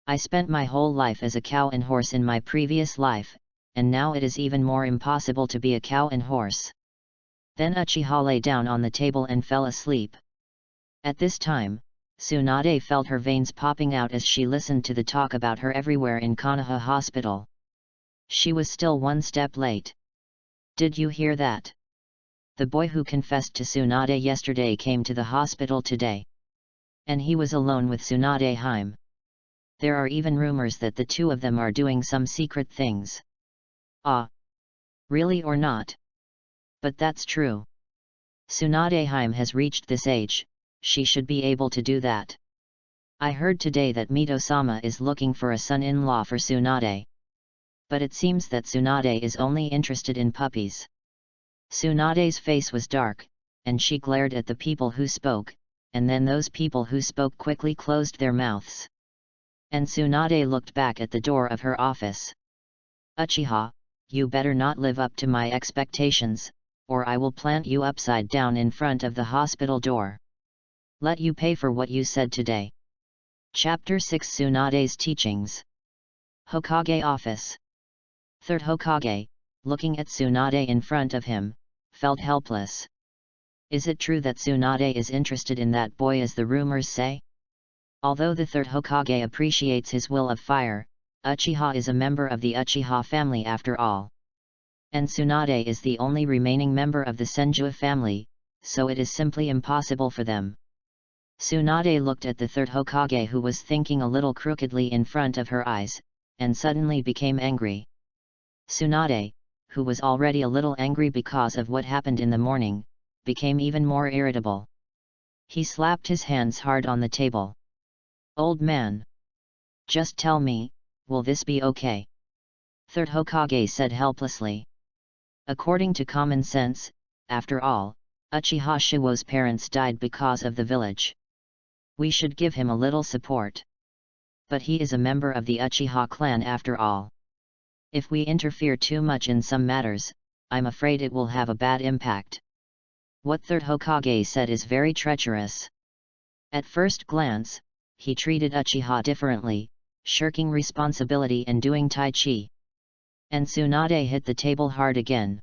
I spent my whole life as a cow and horse in my previous life, and now it is even more impossible to be a cow and horse. Then Uchiha lay down on the table and fell asleep. At this time, Tsunade felt her veins popping out as she listened to the talk about her everywhere in Konoha Hospital. She was still 1 step late. Did you hear that? The boy who confessed to Tsunade yesterday came to the hospital today. And he was alone with Tsunade Hime. There are even rumors that the two of them are doing some secret things. Ah! Really or not? But that's true. Tsunade Hime has reached this age, she should be able to do that. I heard today that Mito-sama is looking for a son-in-law for Tsunade. But it seems that Tsunade is only interested in puppies. Tsunade's face was dark, and she glared at the people who spoke, and then those people who spoke quickly closed their mouths. And Tsunade looked back at the door of her office. Uchiha, you better not live up to my expectations, or I will plant you upside down in front of the hospital door. Let you pay for what you said today. Chapter 6 Tsunade's Teachings. Hokage Office. Third Hokage, looking at Tsunade in front of him, felt helpless. Is it true that Tsunade is interested in that boy as the rumors say? Although the third Hokage appreciates his will of fire, Uchiha is a member of the Uchiha family after all. And Tsunade is the only remaining member of the Senju family, so it is simply impossible for them. Tsunade looked at the third Hokage who was thinking a little crookedly in front of her eyes, and suddenly became angry. Tsunade, who was already a little angry because of what happened in the morning, became even more irritable. He slapped his hands hard on the table. Old man! Just tell me, will this be okay? Third Hokage said helplessly. According to common sense, after all, Uchiha Shiwo's parents died because of the village. We should give him a little support. But he is a member of the Uchiha clan after all. If we interfere too much in some matters, I'm afraid it will have a bad impact. What Third Hokage said is very treacherous. At first glance, he treated Uchiha differently, shirking responsibility and doing tai chi. And Tsunade hit the table hard again.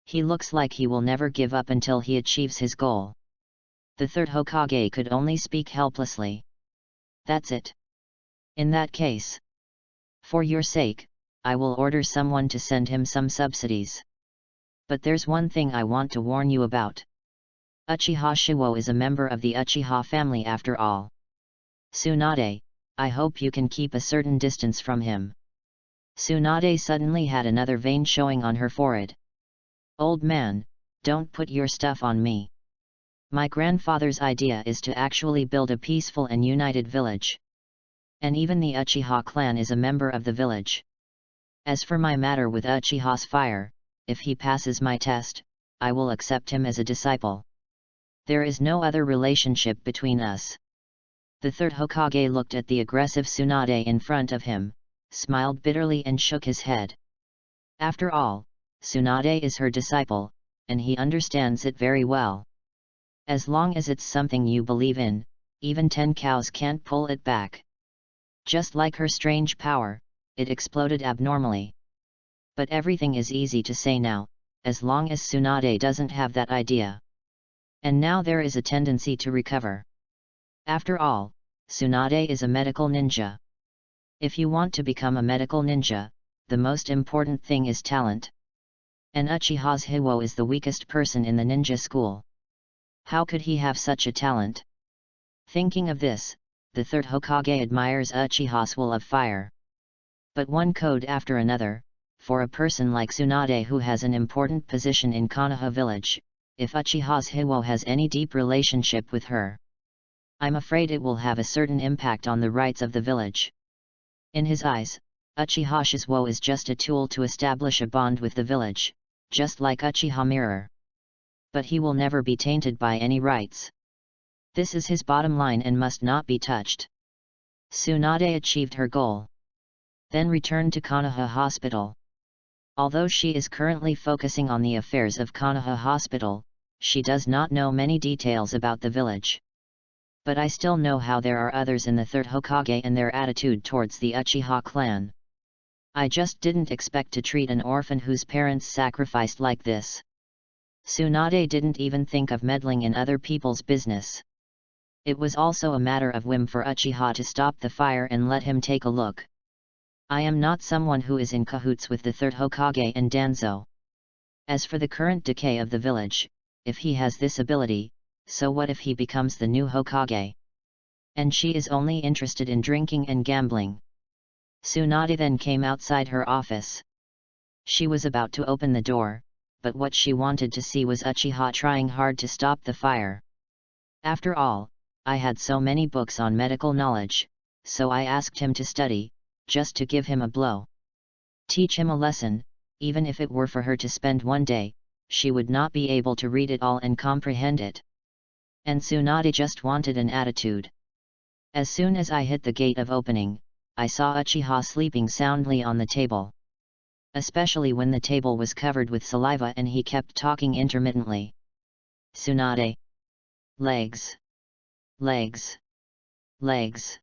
He looks like he will never give up until he achieves his goal. The third Hokage could only speak helplessly. That's it. In that case, for your sake, I will order someone to send him some subsidies. But there's one thing I want to warn you about. Uchiha Shiwo is a member of the Uchiha family after all. Tsunade, I hope you can keep a certain distance from him. Tsunade suddenly had another vein showing on her forehead. Old man, don't put your stuff on me. My grandfather's idea is to actually build a peaceful and united village. And even the Uchiha clan is a member of the village. As for my matter with Uchiha's fire, if he passes my test, I will accept him as a disciple. There is no other relationship between us. The third Hokage looked at the aggressive Tsunade in front of him, smiled bitterly and shook his head. After all, Tsunade is her disciple, and he understands it very well. As long as it's something you believe in, even 10 cows can't pull it back. Just like her strange power, it exploded abnormally. But everything is easy to say now, as long as Tsunade doesn't have that idea. And now there is a tendency to recover. After all, Tsunade is a medical ninja. If you want to become a medical ninja, the most important thing is talent. And Uchiha's Hiwo is the weakest person in the ninja school. How could he have such a talent? Thinking of this, the third Hokage admires Uchiha's will of fire. But one code after another, for a person like Tsunade who has an important position in Konoha village, if Uchiha's Hiwo has any deep relationship with her, I'm afraid it will have a certain impact on the rights of the village. In his eyes, Uchiha's Wo is just a tool to establish a bond with the village, just like Uchiha Mirror. But he will never be tainted by any rights. This is his bottom line and must not be touched. Tsunade achieved her goal. Then returned to Konoha Hospital. Although she is currently focusing on the affairs of Konoha Hospital, she does not know many details about the village. But I still know how there are others in the third Hokage and their attitude towards the Uchiha clan. I just didn't expect to treat an orphan whose parents sacrificed like this. Tsunade didn't even think of meddling in other people's business. It was also a matter of whim for Uchiha to stop the fire and let him take a look. I am not someone who is in cahoots with the third Hokage and Danzo. As for the current decay of the village, if he has this ability, so what if he becomes the new Hokage? And she is only interested in drinking and gambling. Tsunade then came outside her office. She was about to open the door, but what she wanted to see was Uchiha trying hard to stop the fire. After all, I had so many books on medical knowledge, so I asked him to study, just to give him a blow. Teach him a lesson, even if it were for her to spend one day, she would not be able to read it all and comprehend it. And Tsunade just wanted an attitude. As soon as I hit the gate of opening, I saw Uchiha sleeping soundly on the table. Especially when the table was covered with saliva and he kept talking intermittently. Tsunade. Legs. Legs. Legs.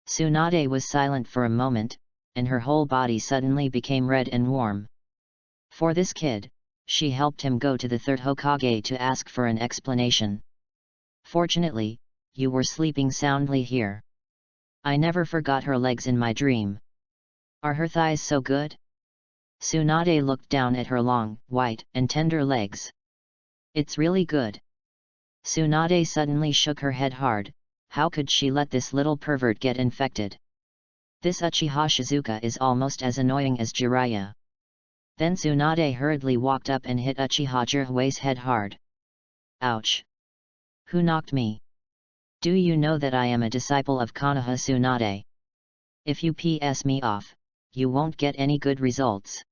Tsunade was silent for a moment, and her whole body suddenly became red and warm. For this kid, she helped him go to the third Hokage to ask for an explanation. Fortunately, you were sleeping soundly here. I never forgot her legs in my dream. Are her thighs so good? Tsunade looked down at her long, white, and tender legs. It's really good. Tsunade suddenly shook her head hard. How could she let this little pervert get infected? This Uchiha Shizuka is almost as annoying as Jiraiya. Then Tsunade hurriedly walked up and hit Uchiha Jirui's head hard. Ouch! Who knocked me? Do you know that I am a disciple of Konoha Tsunade? If you piss me off, you won't get any good results.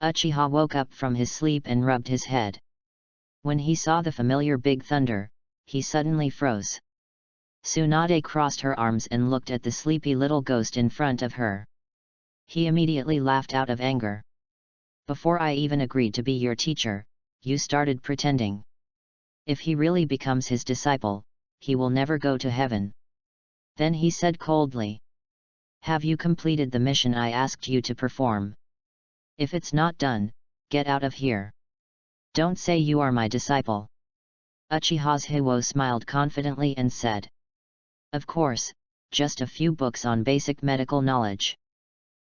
Uchiha woke up from his sleep and rubbed his head. When he saw the familiar Big Thunder, he suddenly froze. Tsunade crossed her arms and looked at the sleepy little ghost in front of her. He immediately laughed out of anger. Before I even agreed to be your teacher, you started pretending. If he really becomes his disciple, he will never go to heaven. Then he said coldly. Have you completed the mission I asked you to perform? If it's not done, get out of here. Don't say you are my disciple. Uchiha's Hiwo smiled confidently and said. Of course, just a few books on basic medical knowledge.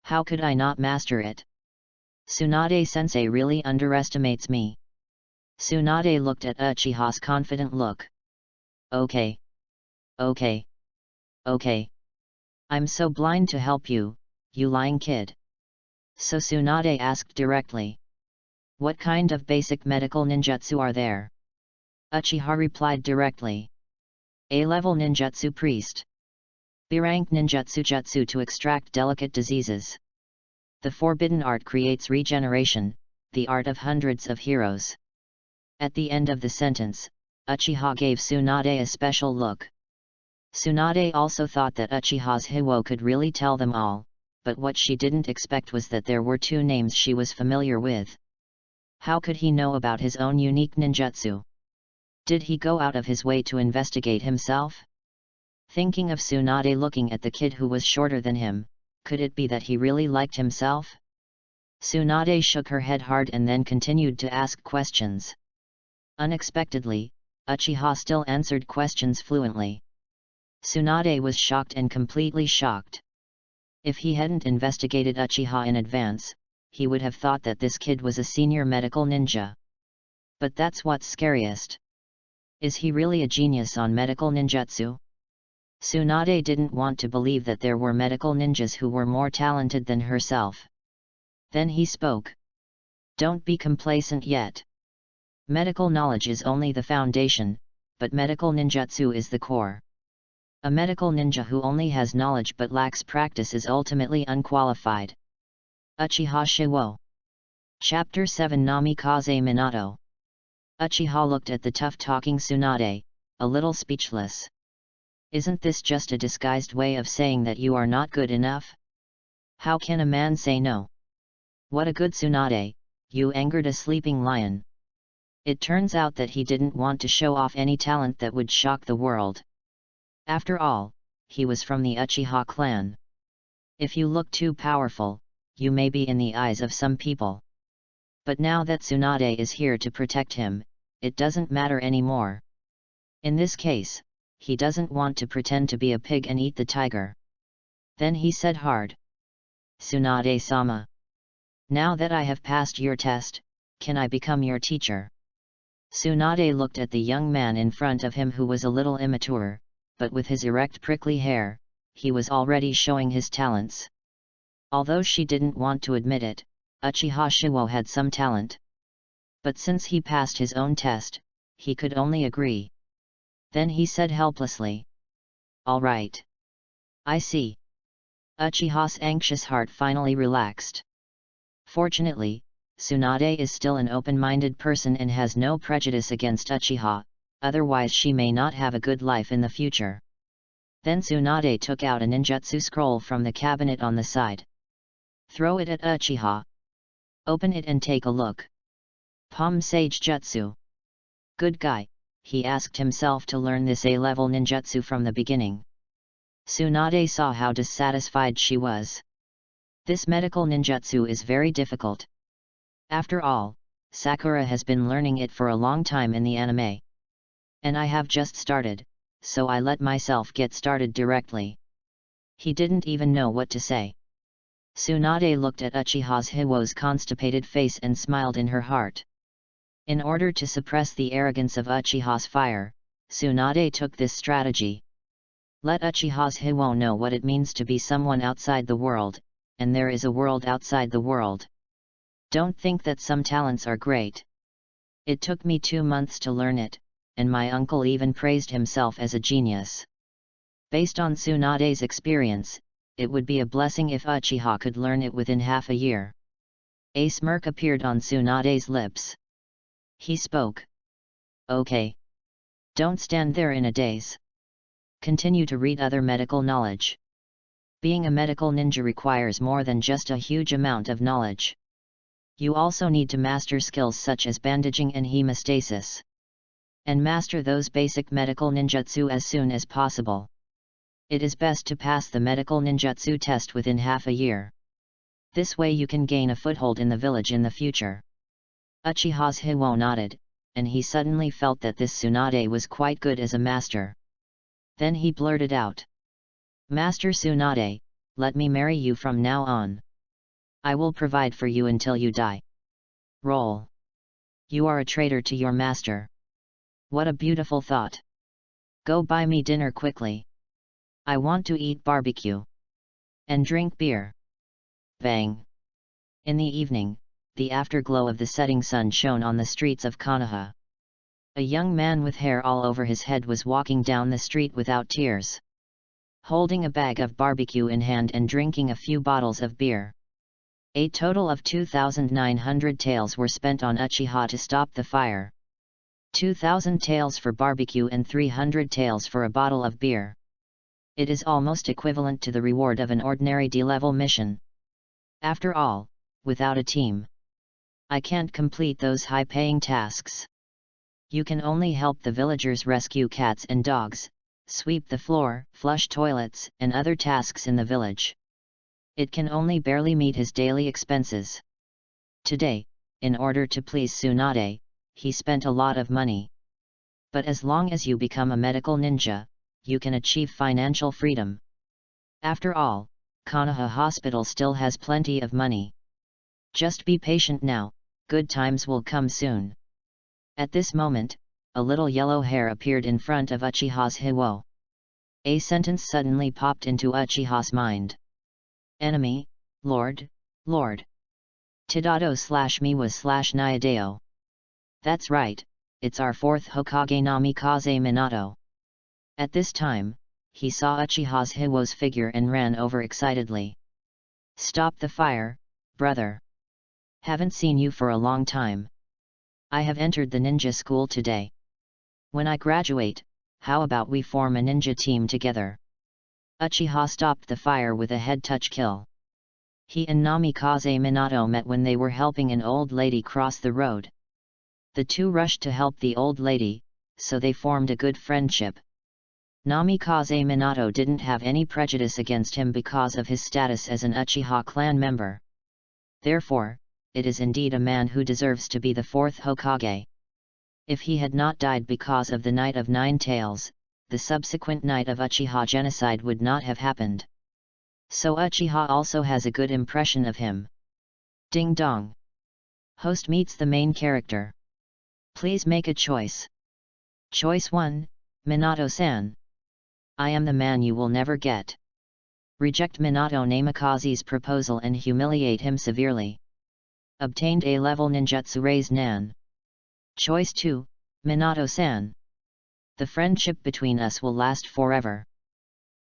How could I not master it? Tsunade-sensei really underestimates me. Tsunade looked at Uchiha's confident look. Okay. Okay. Okay. I'm so blind to help you, you lying kid. So Tsunade asked directly. What kind of basic medical ninjutsu are there? Uchiha replied directly. A-level ninjutsu priest. B-rank ninjutsu jutsu to extract delicate diseases. The forbidden art creates regeneration, the art of hundreds of heroes. At the end of the sentence, Uchiha gave Tsunade a special look. Tsunade also thought that Uchiha's Hiwo could really tell them all, but what she didn't expect was that there were two names she was familiar with. How could he know about his own unique ninjutsu? Did he go out of his way to investigate himself? Thinking of Tsunade looking at the kid who was shorter than him, could it be that he really liked himself? Tsunade shook her head hard and then continued to ask questions. Unexpectedly, Uchiha still answered questions fluently. Tsunade was shocked and completely shocked. If he hadn't investigated Uchiha in advance, he would have thought that this kid was a senior medical ninja. But that's what's scariest. Is he really a genius on medical ninjutsu? Tsunade didn't want to believe that there were medical ninjas who were more talented than herself. Then he spoke. Don't be complacent yet. Medical knowledge is only the foundation, but medical ninjutsu is the core. A medical ninja who only has knowledge but lacks practice is ultimately unqualified. Uchiha Shiwo. Chapter 7 Namikaze Minato. Uchiha looked at the tough-talking Tsunade, a little speechless. Isn't this just a disguised way of saying that you are not good enough? How can a man say no? What a good Tsunade, you angered a sleeping lion. It turns out that he didn't want to show off any talent that would shock the world. After all, he was from the Uchiha clan. If you look too powerful, you may be in the eyes of some people. But now that Tsunade is here to protect him, it doesn't matter anymore. In this case, he doesn't want to pretend to be a pig and eat the tiger. Then he said hard. Tsunade-sama. Now that I have passed your test, can I become your teacher? Tsunade looked at the young man in front of him who was a little immature, but with his erect prickly hair, he was already showing his talents. Although she didn't want to admit it, Uchiha Shiwo had some talent. But since he passed his own test, he could only agree. Then he said helplessly. All right. I see. Uchiha's anxious heart finally relaxed. Fortunately, Tsunade is still an open-minded person and has no prejudice against Uchiha, otherwise she may not have a good life in the future. Then Tsunade took out a ninjutsu scroll from the cabinet on the side. Throw it at Uchiha. Open it and take a look. Palm Sage Jutsu. Good guy, he asked himself to learn this A-level ninjutsu from the beginning. Tsunade saw how dissatisfied she was. This medical ninjutsu is very difficult. After all, Sakura has been learning it for a long time in the anime. And I have just started, so I let myself get started directly. He didn't even know what to say. Tsunade looked at Uchiha's Hiwo's constipated face and smiled in her heart. In order to suppress the arrogance of Uchiha's fire, Tsunade took this strategy. Let Uchiha's Hiwo know what it means to be someone outside the world, and there is a world outside the world. Don't think that some talents are great. It took me 2 months to learn it, and my uncle even praised himself as a genius. Based on Tsunade's experience, it would be a blessing if Uchiha could learn it within half a year. A smirk appeared on Tsunade's lips. He spoke. Okay. Don't stand there in a daze. Continue to read other medical knowledge. Being a medical ninja requires more than just a huge amount of knowledge. You also need to master skills such as bandaging and hemostasis. And master those basic medical ninjutsu as soon as possible. It is best to pass the medical ninjutsu test within half a year. This way you can gain a foothold in the village in the future. Uchiha's Hiwo nodded, and he suddenly felt that this Tsunade was quite good as a master. Then he blurted out. Master Tsunade, let me marry you from now on. I will provide for you until you die. Roll. You are a traitor to your master. What a beautiful thought. Go buy me dinner quickly. I want to eat barbecue. And drink beer. Bang. In the evening, the afterglow of the setting sun shone on the streets of Konoha. A young man with hair all over his head was walking down the street without tears, holding a bag of barbecue in hand and drinking a few bottles of beer. A total of 2,900 taels were spent on Uchiha to stop the fire. 2,000 taels for barbecue and 300 taels for a bottle of beer. It is almost equivalent to the reward of an ordinary D-level mission. After all, without a team, I can't complete those high-paying tasks. You can only help the villagers rescue cats and dogs, sweep the floor, flush toilets, and other tasks in the village. It can only barely meet his daily expenses. Today, in order to please Tsunade, he spent a lot of money. But as long as you become a medical ninja, you can achieve financial freedom. After all, Konoha Hospital still has plenty of money. Just be patient now, good times will come soon. At this moment, a little yellow hair appeared in front of Uchiha's Hiwo. A sentence suddenly popped into Uchiha's mind. Enemy, Lord, Lord. Tadado/Miwa/Nyadeo. That's right, it's our fourth Hokage Namikaze Minato. At this time, he saw Uchiha's Hiwo's figure and ran over excitedly. Stop the fire, brother. Haven't seen you for a long time. I have entered the ninja school today. When I graduate, how about we form a ninja team together? Uchiha stopped the fire with a head touch kill. He and Namikaze Minato met when they were helping an old lady cross the road. The two rushed to help the old lady, so they formed a good friendship. Namikaze Minato didn't have any prejudice against him because of his status as an Uchiha clan member. Therefore, it is indeed a man who deserves to be the fourth Hokage. If he had not died because of the Night of Nine Tails, the subsequent Night of Uchiha genocide would not have happened. So Uchiha also has a good impression of him. Ding dong. Host meets the main character. Please make a choice. Choice 1, Minato-san. I am the man you will never get. Reject Minato Namikaze's proposal and humiliate him severely. Obtained A-level ninjutsu raise Nan. Choice 2, Minato-san. The friendship between us will last forever.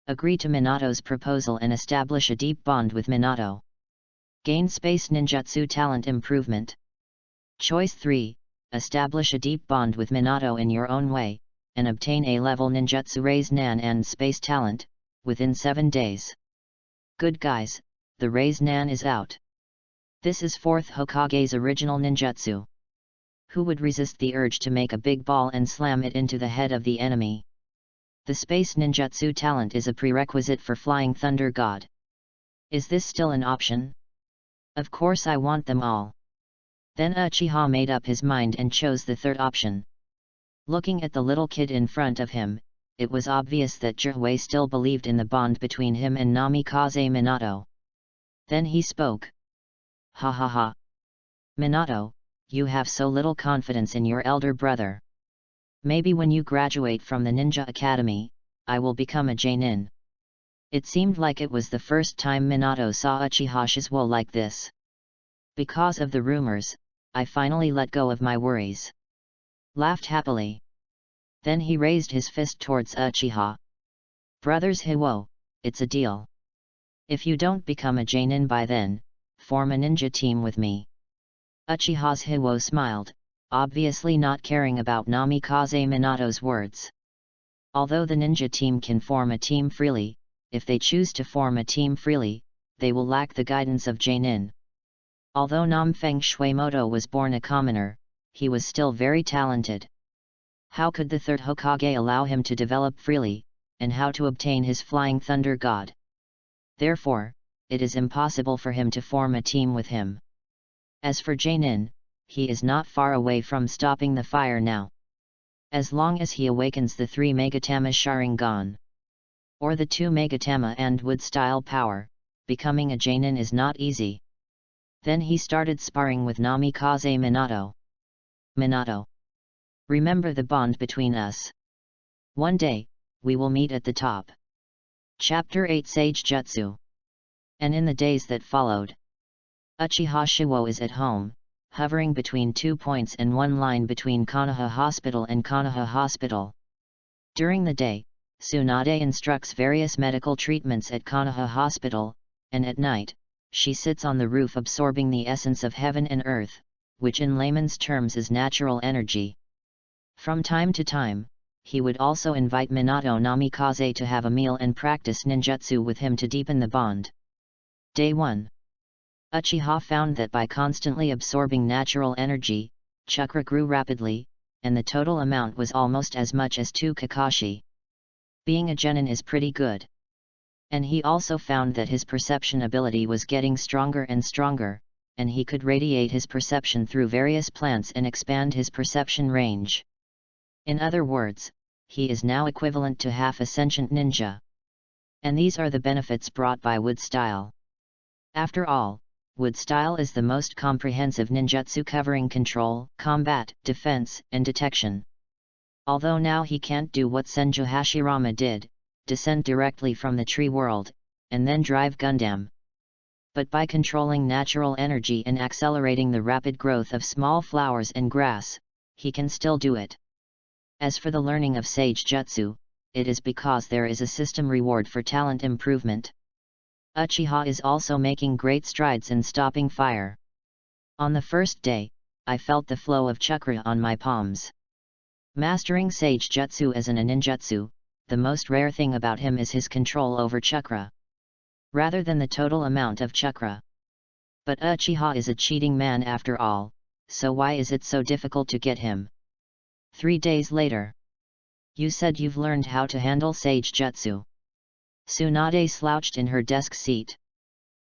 Agree to Minato's proposal and establish a deep bond with Minato. Gain space ninjutsu talent improvement. Choice 3, establish a deep bond with Minato in your own way, and obtain A-level ninjutsu raise Nan and space talent, within 7 days. Good guys, the raise Nan is out. This is 4th Hokage's original ninjutsu. Who would resist the urge to make a big ball and slam it into the head of the enemy? The space ninjutsu talent is a prerequisite for Flying Thunder God. Is this still an option? Of course I want them all. Then Uchiha made up his mind and chose the third option. Looking at the little kid in front of him, it was obvious that Jiraiya still believed in the bond between him and Namikaze Minato. Then he spoke. Ha ha ha. Minato, you have so little confidence in your elder brother. Maybe when you graduate from the Ninja Academy, I will become a Jonin. It seemed like it was the first time Minato saw Uchiha Shizuo like this. Because of the rumors, I finally let go of my worries. Laughed happily. Then he raised his fist towards Uchiha. Brothers Hiwo, it's a deal. If you don't become a Jonin by then, form a ninja team with me. Uchiha's Hiwo smiled, obviously not caring about Namikaze Minato's words. Although the ninja team can form a team freely, if they choose to form a team freely, they will lack the guidance of Jonin. Although Namfeng Shueimoto was born a commoner, he was still very talented. How could the third Hokage allow him to develop freely, and how to obtain his Flying Thunder God? Therefore, it is impossible for him to form a team with him. As for Jonin, he is not far away from stopping the fire now. As long as he awakens the 3 Megatama Sharingan, or the 2 Megatama and Wood-style power, becoming a Jonin is not easy. Then he started sparring with Namikaze Minato. Minato. Remember the bond between us. One day, we will meet at the top. Chapter 8 Sage Jutsu. And in the days that followed, Uchiha Shiwo is at home, hovering between 2 points and one line between Konoha Hospital and Konoha Hospital. During the day, Tsunade instructs various medical treatments at Konoha Hospital, and at night, she sits on the roof absorbing the essence of heaven and earth, which in layman's terms is natural energy. From time to time, he would also invite Minato Namikaze to have a meal and practice ninjutsu with him to deepen the bond. Day 1. Uchiha found that by constantly absorbing natural energy, chakra grew rapidly, and the total amount was almost as much as 2 Kakashi. Being a genin is pretty good. And he also found that his perception ability was getting stronger and stronger, and he could radiate his perception through various plants and expand his perception range. In other words, he is now equivalent to half a sentient ninja. And these are the benefits brought by wood style. After all, wood style is the most comprehensive ninjutsu covering control, combat, defense, and detection. Although now he can't do what Senju Hashirama did, descend directly from the tree world, and then drive Gundam. But by controlling natural energy and accelerating the rapid growth of small flowers and grass, he can still do it. As for the learning of Sage Jutsu, it is because there is a system reward for talent improvement. Uchiha is also making great strides in stopping fire. On the first day, I felt the flow of chakra on my palms. Mastering Sage Jutsu as an ninjutsu, the most rare thing about him is his control over chakra, rather than the total amount of chakra. But Uchiha is a cheating man after all, so why is it so difficult to get him? 3 days later. You said you've learned how to handle Sage Jutsu. Tsunade slouched in her desk seat.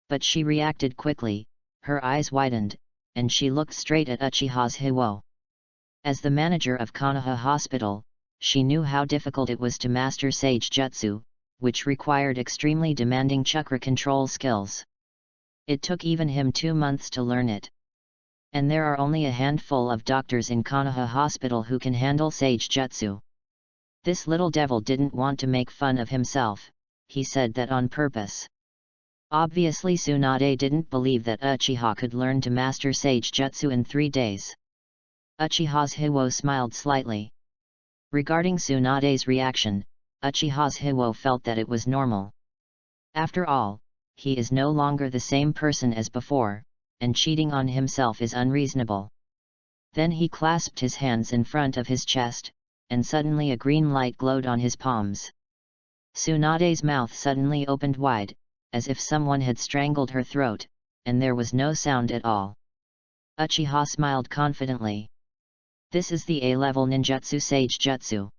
But she reacted quickly, her eyes widened, and she looked straight at Uchiha's Hiwo. As the manager of Konoha Hospital, she knew how difficult it was to master Sage Jutsu, which required extremely demanding chakra control skills. It took even him 2 months to learn it. And there are only a handful of doctors in Konoha Hospital who can handle Sage Jutsu. This little devil didn't want to make fun of himself, he said that on purpose. Obviously Tsunade didn't believe that Uchiha could learn to master Sage Jutsu in 3 days. Uchiha's Hiwo smiled slightly. Regarding Tsunade's reaction, Uchiha's Hiwo felt that it was normal. After all, he is no longer the same person as before, and cheating on himself is unreasonable. Then he clasped his hands in front of his chest, and suddenly a green light glowed on his palms. Tsunade's mouth suddenly opened wide, as if someone had strangled her throat, and there was no sound at all. Uchiha smiled confidently. This is the A-level ninjutsu Sage Jutsu.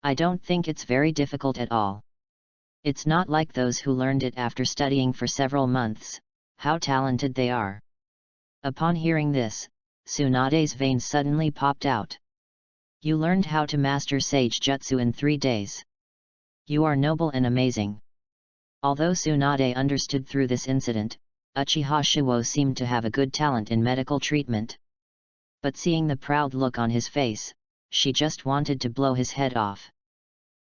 I don't think it's very difficult at all. It's not like those who learned it after studying for several months. How talented they are. Upon hearing this, Tsunade's veins suddenly popped out. You learned how to master Sage Jutsu in 3 days. You are noble and amazing. Although Tsunade understood through this incident, Uchiha Shiwo seemed to have a good talent in medical treatment. But seeing the proud look on his face, she just wanted to blow his head off.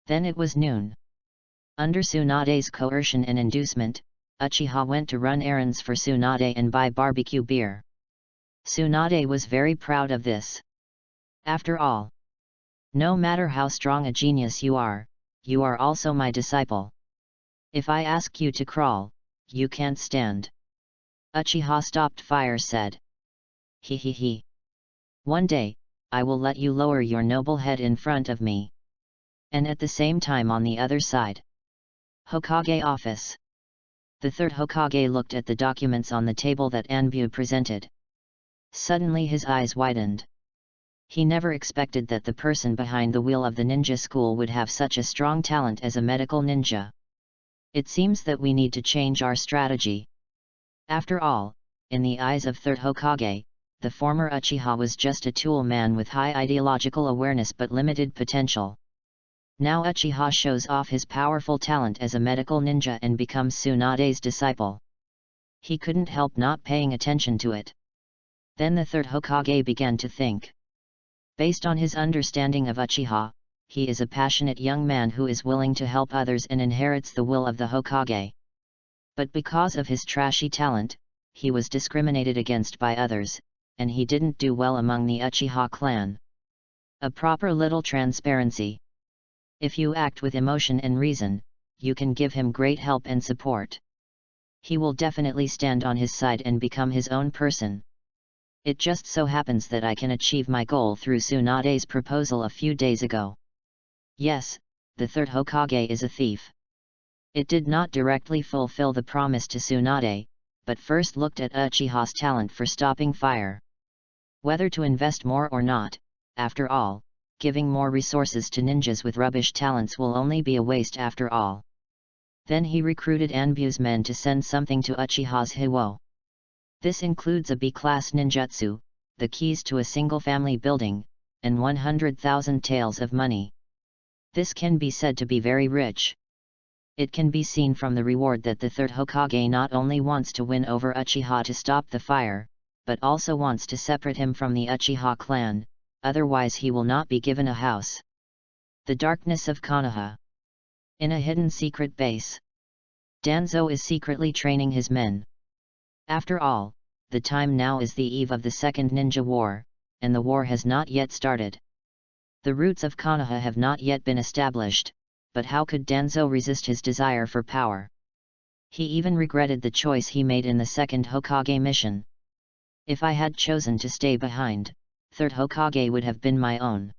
Then it was noon. Under Tsunade's coercion and inducement, Uchiha went to run errands for Tsunade and buy barbecue beer. Tsunade was very proud of this. After all, no matter how strong a genius you are also my disciple. If I ask you to crawl, you can't stand. Uchiha stopped fire said. He he he. One day, I will let you lower your noble head in front of me. And at the same time on the other side. Hokage office. The third Hokage looked at the documents on the table that Anbu presented. Suddenly his eyes widened. He never expected that the person behind the wheel of the ninja school would have such a strong talent as a medical ninja. It seems that we need to change our strategy. After all, in the eyes of third Hokage, the former Uchiha was just a tool man with high ideological awareness but limited potential. Now Uchiha shows off his powerful talent as a medical ninja and becomes Tsunade's disciple. He couldn't help not paying attention to it. Then the third Hokage began to think. Based on his understanding of Uchiha, he is a passionate young man who is willing to help others and inherits the will of the Hokage. But because of his trashy talent, he was discriminated against by others, and he didn't do well among the Uchiha clan. A proper little transparency. If you act with emotion and reason, you can give him great help and support. He will definitely stand on his side and become his own person. It just so happens that I can achieve my goal through Tsunade's proposal a few days ago. Yes, the third Hokage is a thief. It did not directly fulfill the promise to Tsunade, but first looked at Uchiha's talent for stopping fire. Whether to invest more or not, after all, giving more resources to ninjas with rubbish talents will only be a waste after all. Then he recruited Anbu's men to send something to Uchiha's Hiwo. This includes a B-class ninjutsu, the keys to a single-family building, and 100,000 taels of money. This can be said to be very rich. It can be seen from the reward that the third Hokage not only wants to win over Uchiha to stop the fire, but also wants to separate him from the Uchiha clan, otherwise he will not be given a house. The darkness of Konoha. In a hidden secret base, Danzo is secretly training his men. After all, the time now is the eve of the Second Ninja War, and the war has not yet started. The roots of Konoha have not yet been established, but how could Danzo resist his desire for power? He even regretted the choice he made in the second Hokage mission. If I had chosen to stay behind, third Hokage would have been my own.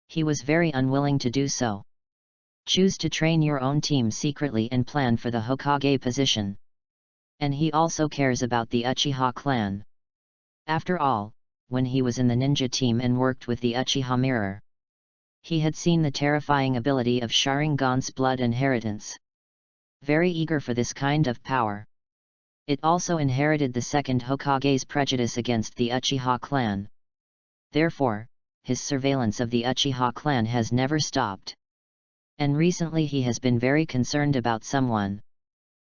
He was very unwilling to do so. Choose to train your own team secretly and plan for the Hokage position. And he also cares about the Uchiha clan. After all, when he was in the ninja team and worked with the Uchiha mirror, he had seen the terrifying ability of Sharingan's blood inheritance. Very eager for this kind of power. It also inherited the second Hokage's prejudice against the Uchiha clan. Therefore, his surveillance of the Uchiha clan has never stopped. And recently he has been very concerned about someone.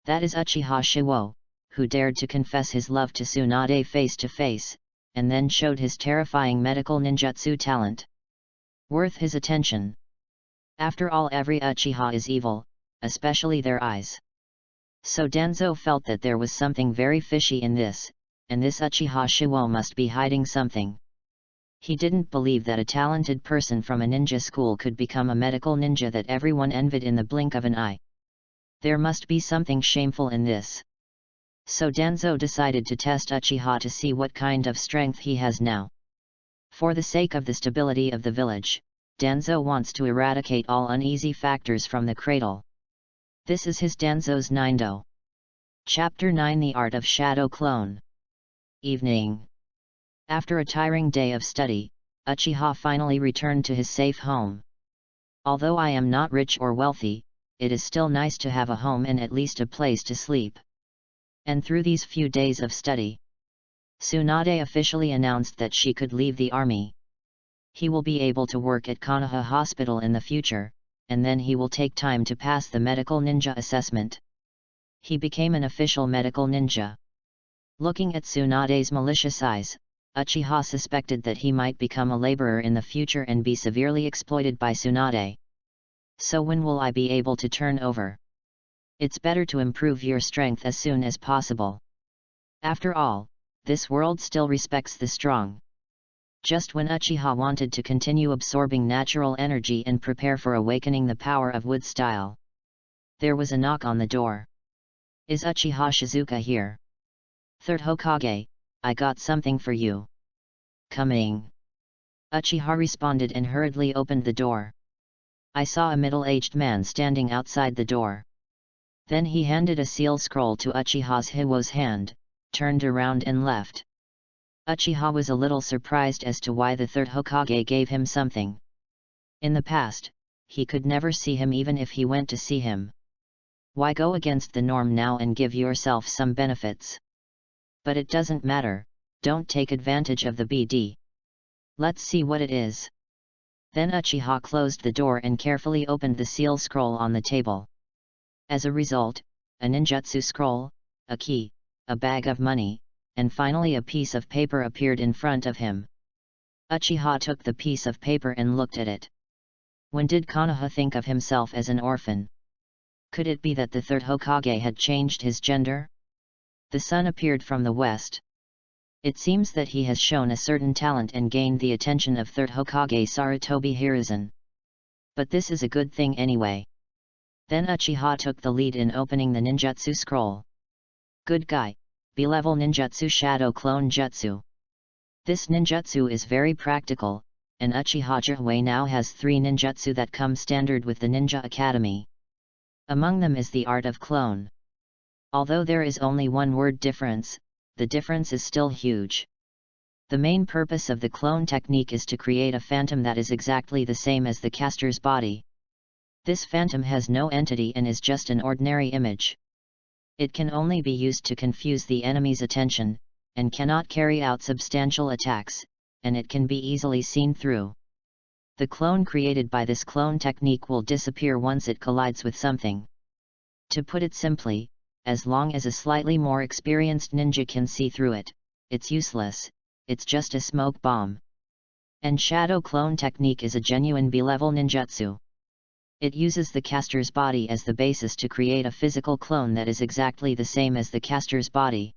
That is Uchiha Shiwo, who dared to confess his love to Tsunade face to face, and then showed his terrifying medical ninjutsu talent. Worth his attention. After all, every Uchiha is evil, especially their eyes. So Danzo felt that there was something very fishy in this, and this Uchiha Shiwo must be hiding something. He didn't believe that a talented person from a ninja school could become a medical ninja that everyone envied in the blink of an eye. There must be something shameful in this. So Danzo decided to test Uchiha to see what kind of strength he has now. For the sake of the stability of the village, Danzo wants to eradicate all uneasy factors from the cradle. This is his Danzo's Nindo. Chapter 9: The Art of Shadow Clone. Evening. After a tiring day of study, Uchiha finally returned to his safe home. Although I am not rich or wealthy, it is still nice to have a home and at least a place to sleep. And through these few days of study, Tsunade officially announced that she could leave the army. He will be able to work at Konoha Hospital in the future, and then he will take time to pass the medical ninja assessment. He became an official medical ninja. Looking at Tsunade's malicious eyes, Uchiha suspected that he might become a laborer in the future and be severely exploited by Tsunade. So when will I be able to turn over? It's better to improve your strength as soon as possible. After all, this world still respects the strong. Just when Uchiha wanted to continue absorbing natural energy and prepare for awakening the power of wood style, there was a knock on the door. Is Uchiha Shizuka here? Third Hokage, I got something for you. Coming. Uchiha responded and hurriedly opened the door. I saw a middle-aged man standing outside the door. Then he handed a seal scroll to Uchiha's Hiwo's hand, turned around and left. Uchiha was a little surprised as to why the third Hokage gave him something. In the past, he could never see him even if he went to see him. Why go against the norm now and give yourself some benefits? But it doesn't matter, don't take advantage of the BD. Let's see what it is. Then Uchiha closed the door and carefully opened the seal scroll on the table. As a result, a ninjutsu scroll, a key, a bag of money, and finally a piece of paper appeared in front of him. Uchiha took the piece of paper and looked at it. When did Konoha think of himself as an orphan? Could it be that the third Hokage had changed his gender? The sun appeared from the west. It seems that he has shown a certain talent and gained the attention of 3rd Hokage Sarutobi Hiruzen. But this is a good thing anyway. Then Uchiha took the lead in opening the ninjutsu scroll. Good guy, B-level ninjutsu shadow clone jutsu. This ninjutsu is very practical, and Uchiha Jiraiya now has 3 ninjutsu that come standard with the Ninja Academy. Among them is the art of clone. Although there is only one word difference, the difference is still huge. The main purpose of the clone technique is to create a phantom that is exactly the same as the caster's body. This phantom has no entity and is just an ordinary image. It can only be used to confuse the enemy's attention, and cannot carry out substantial attacks, and it can be easily seen through. The clone created by this clone technique will disappear once it collides with something. To put it simply, as long as a slightly more experienced ninja can see through it, it's useless, it's just a smoke bomb. And shadow clone technique is a genuine B-level ninjutsu. It uses the caster's body as the basis to create a physical clone that is exactly the same as the caster's body.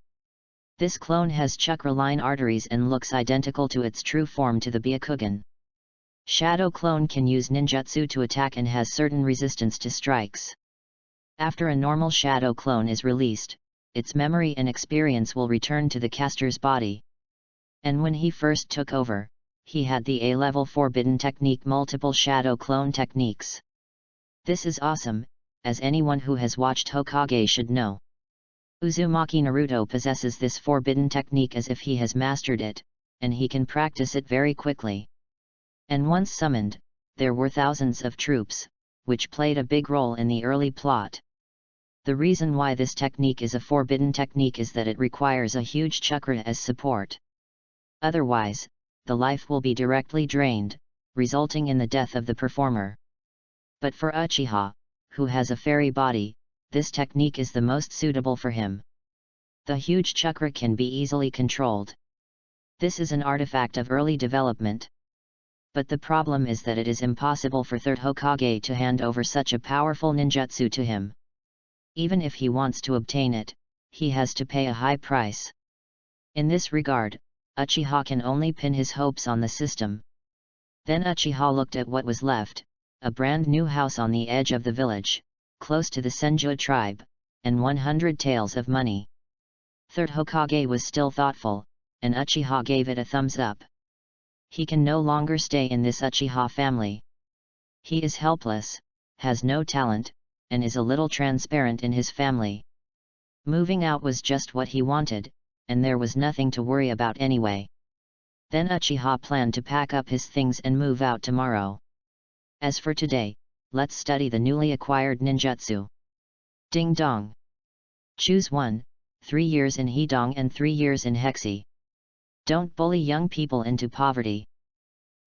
This clone has chakra-line arteries and looks identical to its true form to the Byakugan. Shadow clone can use ninjutsu to attack and has certain resistance to strikes. After a normal shadow clone is released, its memory and experience will return to the caster's body. And when he first took over, he had the A-level forbidden technique, multiple shadow clone techniques. This is awesome, as anyone who has watched Hokage should know. Uzumaki Naruto possesses this forbidden technique as if he has mastered it, and he can practice it very quickly. And once summoned, there were thousands of troops, which played a big role in the early plot. The reason why this technique is a forbidden technique is that it requires a huge chakra as support. Otherwise, the life will be directly drained, resulting in the death of the performer. But for Uchiha, who has a fairy body, this technique is the most suitable for him. The huge chakra can be easily controlled. This is an artifact of early development. But the problem is that it is impossible for 3rd Hokage to hand over such a powerful ninjutsu to him. Even if he wants to obtain it, he has to pay a high price. In this regard, Uchiha can only pin his hopes on the system. Then Uchiha looked at what was left, a brand new house on the edge of the village, close to the Senju tribe, and 100 taels of money. 3rd Hokage was still thoughtful, and Uchiha gave it a thumbs up. He can no longer stay in this Uchiha family. He is helpless, has no talent, and is a little transparent in his family. Moving out was just what he wanted, and there was nothing to worry about anyway. Then Uchiha planned to pack up his things and move out tomorrow. As for today, let's study the newly acquired ninjutsu. Ding dong. Choose one, 3 years in Hidong and 3 years in Hexi. Don't bully young people into poverty.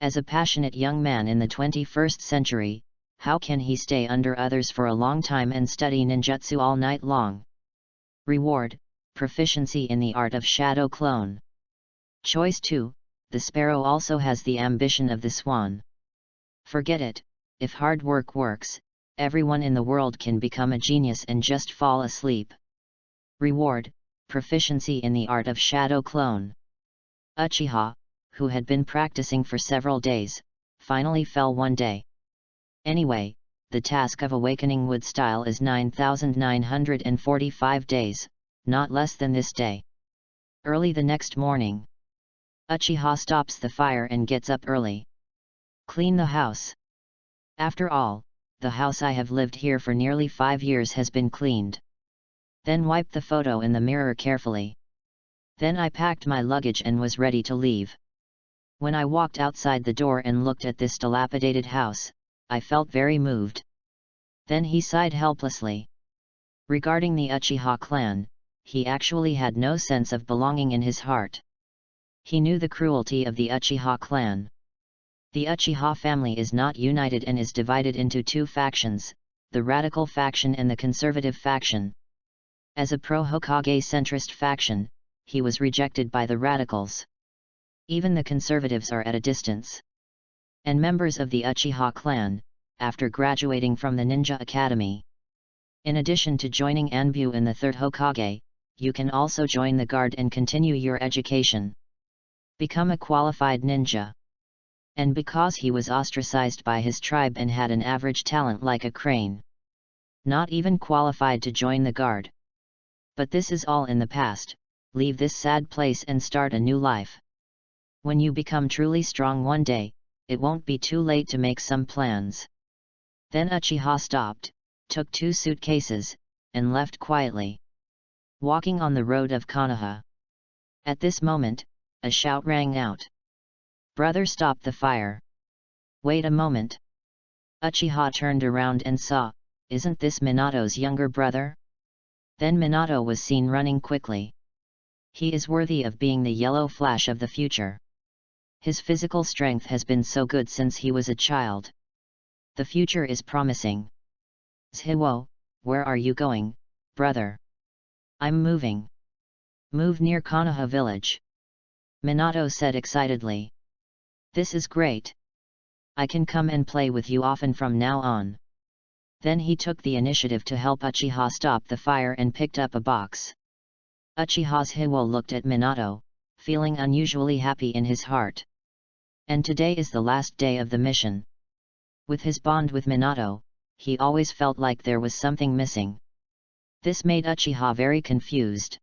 As a passionate young man in the 21st century, how can he stay under others for a long time and study ninjutsu all night long? Reward: proficiency in the art of shadow clone. Choice 2, the sparrow also has the ambition of the swan. Forget it, if hard work works, everyone in the world can become a genius and just fall asleep. Reward: proficiency in the art of shadow clone. Uchiha, who had been practicing for several days, finally fell one day. Anyway, the task of awakening wood style is 9,945 days, not less than this day. Early the next morning, Uchiha stops the fire and gets up early. Clean the house. After all, the house I have lived here for nearly 5 years has been cleaned. Then wipe the photo in the mirror carefully. Then I packed my luggage and was ready to leave. When I walked outside the door and looked at this dilapidated house, I felt very moved. Then he sighed helplessly. Regarding the Uchiha clan, he actually had no sense of belonging in his heart. He knew the cruelty of the Uchiha clan. The Uchiha family is not united and is divided into 2 factions, the radical faction and the conservative faction. As a pro-Hokage centrist faction, he was rejected by the radicals. Even the conservatives are at a distance. And members of the Uchiha clan, after graduating from the Ninja Academy. In addition to joining Anbu in the 3rd Hokage, you can also join the guard and continue your education. Become a qualified ninja. And because he was ostracized by his tribe and had an average talent like a crane. Not even qualified to join the guard. But this is all in the past, leave this sad place and start a new life. When you become truly strong one day, it won't be too late to make some plans. Then Uchiha stopped, took 2 suitcases, and left quietly. Walking on the road of Konoha. At this moment, a shout rang out. "Brother, stop the fire!" "Wait a moment." Uchiha turned around and saw, "Isn't this Minato's younger brother?" Then Minato was seen running quickly. He is worthy of being the yellow flash of the future. His physical strength has been so good since he was a child. The future is promising. "Zhiwo, where are you going, brother?" "I'm moving." "Move near Konoha village." Minato said excitedly. "This is great. I can come and play with you often from now on." Then he took the initiative to help Uchiha stop the fire and picked up a box. Uchiha's Zhiwo looked at Minato, feeling unusually happy in his heart. And today is the last day of the mission. With his bond with Minato, he always felt like there was something missing. This made Uchiha very confused.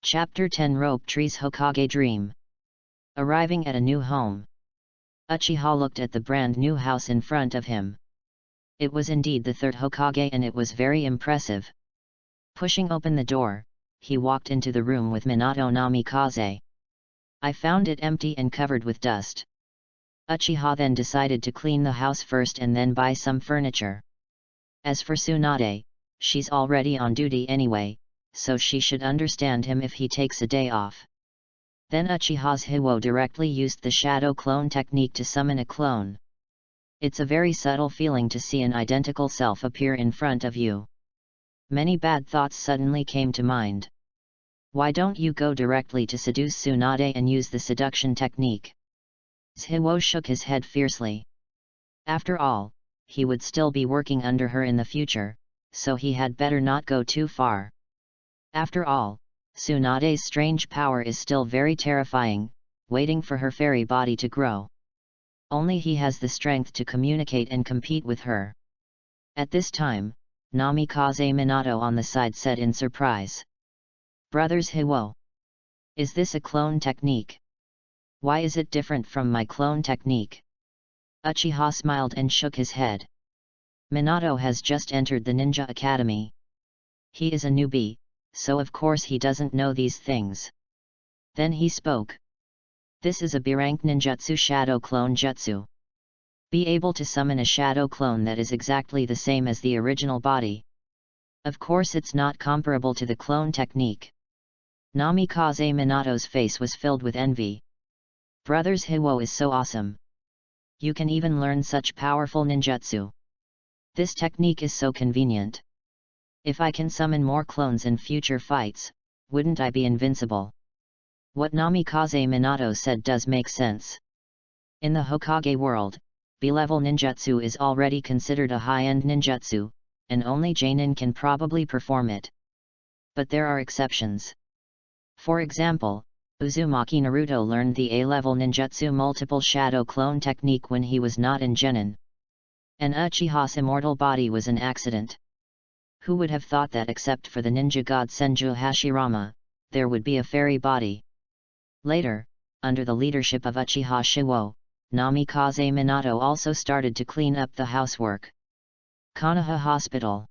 Chapter 10 Rope Tree's Hokage Dream. Arriving at a new home. Uchiha looked at the brand new house in front of him. It was indeed the 3rd Hokage and it was very impressive. Pushing open the door, he walked into the room with Minato Namikaze. "I found it empty and covered with dust." Uchiha then decided to clean the house first and then buy some furniture. As for Tsunade, she's already on duty anyway, so she should understand him if he takes a day off. Then Uchiha's Zhiwo directly used the shadow clone technique to summon a clone. It's a very subtle feeling to see an identical self appear in front of you. Many bad thoughts suddenly came to mind. Why don't you go directly to seduce Tsunade and use the seduction technique? Zhiwo shook his head fiercely. After all, he would still be working under her in the future, so he had better not go too far. After all, Tsunade's strange power is still very terrifying, waiting for her fairy body to grow. Only he has the strength to communicate and compete with her. At this time, Namikaze Minato on the side said in surprise. "Brothers Zhiwo. Is this a clone technique? Why is it different from my clone technique?" Uchiha smiled and shook his head. Minato has just entered the Ninja Academy. He is a newbie, so of course he doesn't know these things. Then he spoke. "This is a B-rank ninjutsu shadow clone jutsu. Be able to summon a shadow clone that is exactly the same as the original body. Of course it's not comparable to the clone technique." Namikaze Minato's face was filled with envy. "Brothers Zhiwo is so awesome. You can even learn such powerful ninjutsu. This technique is so convenient. If I can summon more clones in future fights, wouldn't I be invincible?" What Namikaze Minato said does make sense. In the Hokage world, B-level ninjutsu is already considered a high-end ninjutsu, and only Jonin can probably perform it. But there are exceptions. For example, Uzumaki Naruto learned the A-level ninjutsu multiple shadow clone technique when he was not in Genin. And Uchiha's immortal body was an accident. Who would have thought that except for the ninja god Senju Hashirama, there would be a fairy body? Later, under the leadership of Uchiha Zhiwo, Namikaze Minato also started to clean up the housework. Konoha Hospital.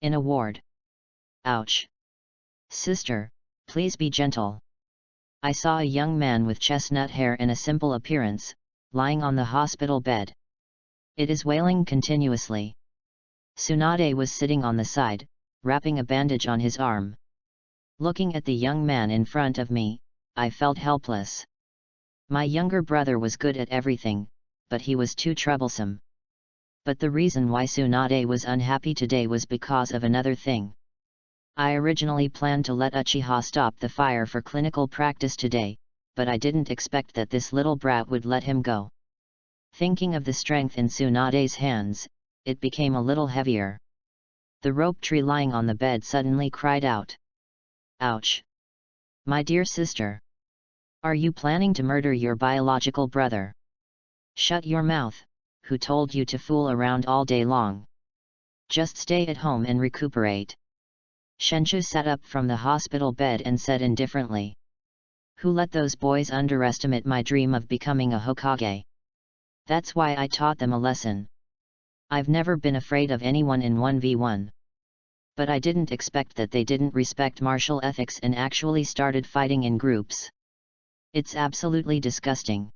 In a ward. "Ouch. Sister, please be gentle." I saw a young man with chestnut hair and a simple appearance, lying on the hospital bed. It is wailing continuously. Tsunade was sitting on the side, wrapping a bandage on his arm. Looking at the young man in front of me, I felt helpless. My younger brother was good at everything, but he was too troublesome. But the reason why Tsunade was unhappy today was because of another thing. I originally planned to let Uchiha stop the fire for clinical practice today, but I didn't expect that this little brat would let him go. Thinking of the strength in Tsunade's hands, it became a little heavier. The rope tree lying on the bed suddenly cried out. Ouch! My dear sister! Are you planning to murder your biological brother? Shut your mouth, who told you to fool around all day long? Just stay at home and recuperate. Shenchu sat up from the hospital bed and said indifferently. Who let those boys underestimate my dream of becoming a Hokage? That's why I taught them a lesson. I've never been afraid of anyone in 1v1. But I didn't expect that they didn't respect martial ethics and actually started fighting in groups. It's absolutely disgusting.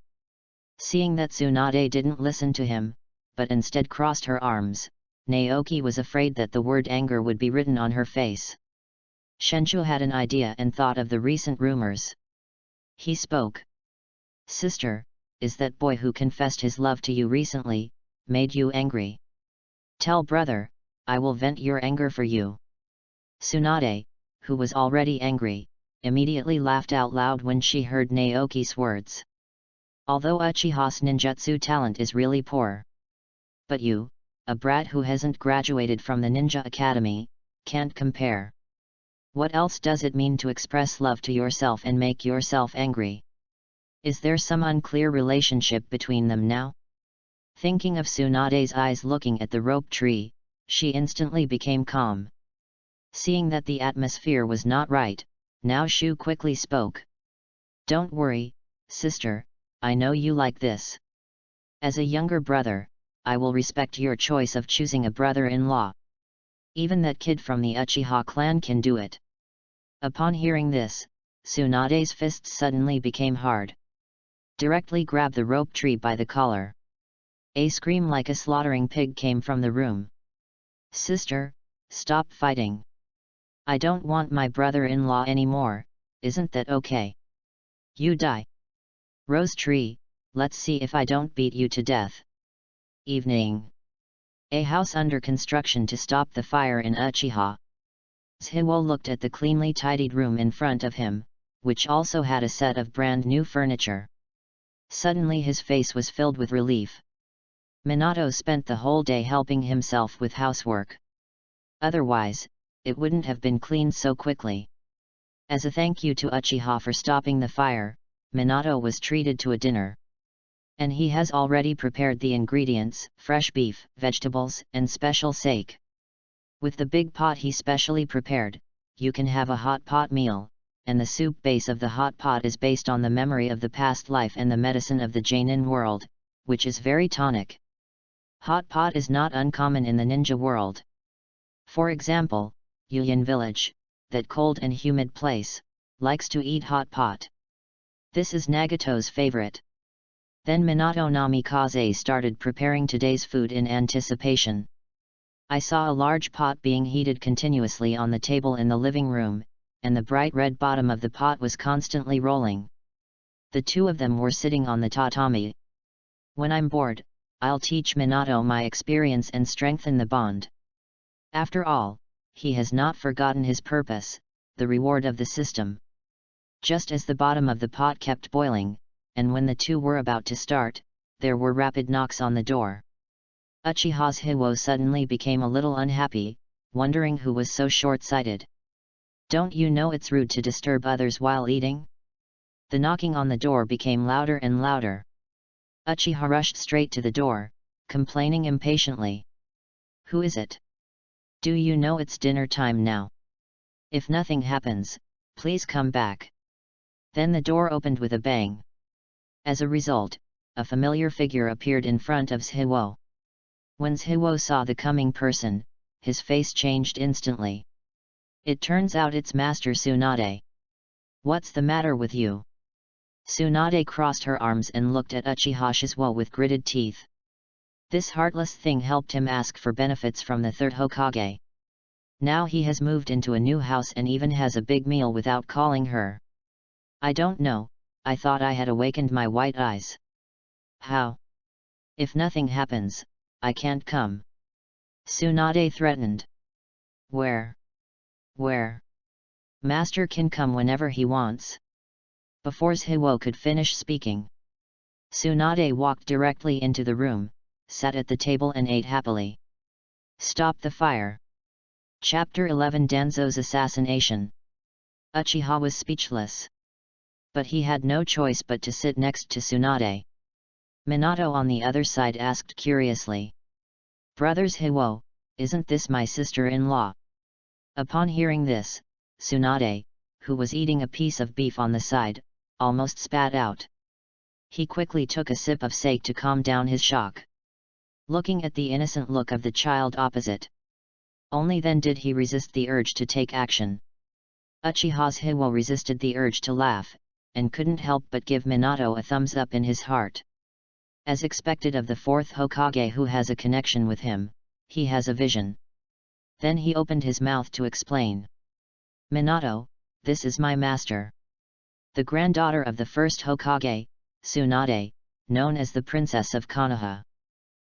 Seeing that Tsunade didn't listen to him, but instead crossed her arms, Naoki was afraid that the word anger would be written on her face. Shenchu had an idea and thought of the recent rumors. He spoke. Sister, is that boy who confessed his love to you recently, made you angry? Tell brother, I will vent your anger for you. Tsunade, who was already angry, immediately laughed out loud when she heard Naoki's words. Although Uchiha's ninjutsu talent is really poor. But you, a brat who hasn't graduated from the ninja academy, can't compare. What else does it mean to express love to yourself and make yourself angry? Is there some unclear relationship between them now? Thinking of Tsunade's eyes looking at the rope tree, she instantly became calm. Seeing that the atmosphere was not right, now Shu quickly spoke. Don't worry, sister, I know you like this. As a younger brother, I will respect your choice of choosing a brother-in-law. Even that kid from the Uchiha clan can do it. Upon hearing this, Tsunade's fists suddenly became hard. Directly grabbed the rope tree by the collar. A scream like a slaughtering pig came from the room. Sister, stop fighting. I don't want my brother-in-law anymore, isn't that okay? You die. Rose tree, let's see if I don't beat you to death. Evening. A house under construction to stop the fire in Uchiha. Shiho looked at the cleanly tidied room in front of him, which also had a set of brand new furniture. Suddenly his face was filled with relief. Minato spent the whole day helping himself with housework. Otherwise, it wouldn't have been cleaned so quickly. As a thank you to Uchiha for stopping the fire, Minato was treated to a dinner. And he has already prepared the ingredients: fresh beef, vegetables, and special sake. With the big pot he specially prepared, you can have a hot pot meal, and the soup base of the hot pot is based on the memory of the past life and the medicine of the Jainin world, which is very tonic. Hot pot is not uncommon in the ninja world. For example, Yuyan village, that cold and humid place, likes to eat hot pot. This is Nagato's favorite. Then Minato Namikaze started preparing today's food in anticipation. I saw a large pot being heated continuously on the table in the living room, and the bright red bottom of the pot was constantly rolling. The two of them were sitting on the tatami. When I'm bored, I'll teach Minato my experience and strengthen the bond. After all, he has not forgotten his purpose, the reward of the system. Just as the bottom of the pot kept boiling, and when the two were about to start, there were rapid knocks on the door. Uchiha's Hiwo suddenly became a little unhappy, wondering who was so short-sighted. Don't you know it's rude to disturb others while eating? The knocking on the door became louder and louder. Uchiha rushed straight to the door, complaining impatiently. Who is it? Do you know it's dinner time now? If nothing happens, please come back. Then the door opened with a bang. As a result, a familiar figure appeared in front of Shiho. When Shiho saw the coming person, his face changed instantly. It turns out it's Master Tsunade. What's the matter with you? Tsunade crossed her arms and looked at Uchiha Shizuo with gritted teeth. This heartless thing helped him ask for benefits from the third Hokage. Now he has moved into a new house and even has a big meal without calling her. I don't know, I thought I had awakened my white eyes. How? If nothing happens, I can't come. Tsunade threatened. Where? Master can come whenever he wants. Before Shiho could finish speaking, Tsunade walked directly into the room, sat at the table and ate happily. Stop the fire. Chapter 11 Danzo's Assassination. Uchiha was speechless. But he had no choice but to sit next to Tsunade. Minato on the other side asked curiously. "Brothers Hiwo, isn't this my sister-in-law?" Upon hearing this, Tsunade, who was eating a piece of beef on the side, almost spat out. He quickly took a sip of sake to calm down his shock. Looking at the innocent look of the child opposite. Only then did he resist the urge to take action. Uchiha's Hiwo resisted the urge to laugh, and couldn't help but give Minato a thumbs up in his heart. As expected of the fourth Hokage who has a connection with him, he has a vision. Then he opened his mouth to explain. "Minato, this is my master. The granddaughter of the first Hokage, Tsunade, known as the Princess of Konoha."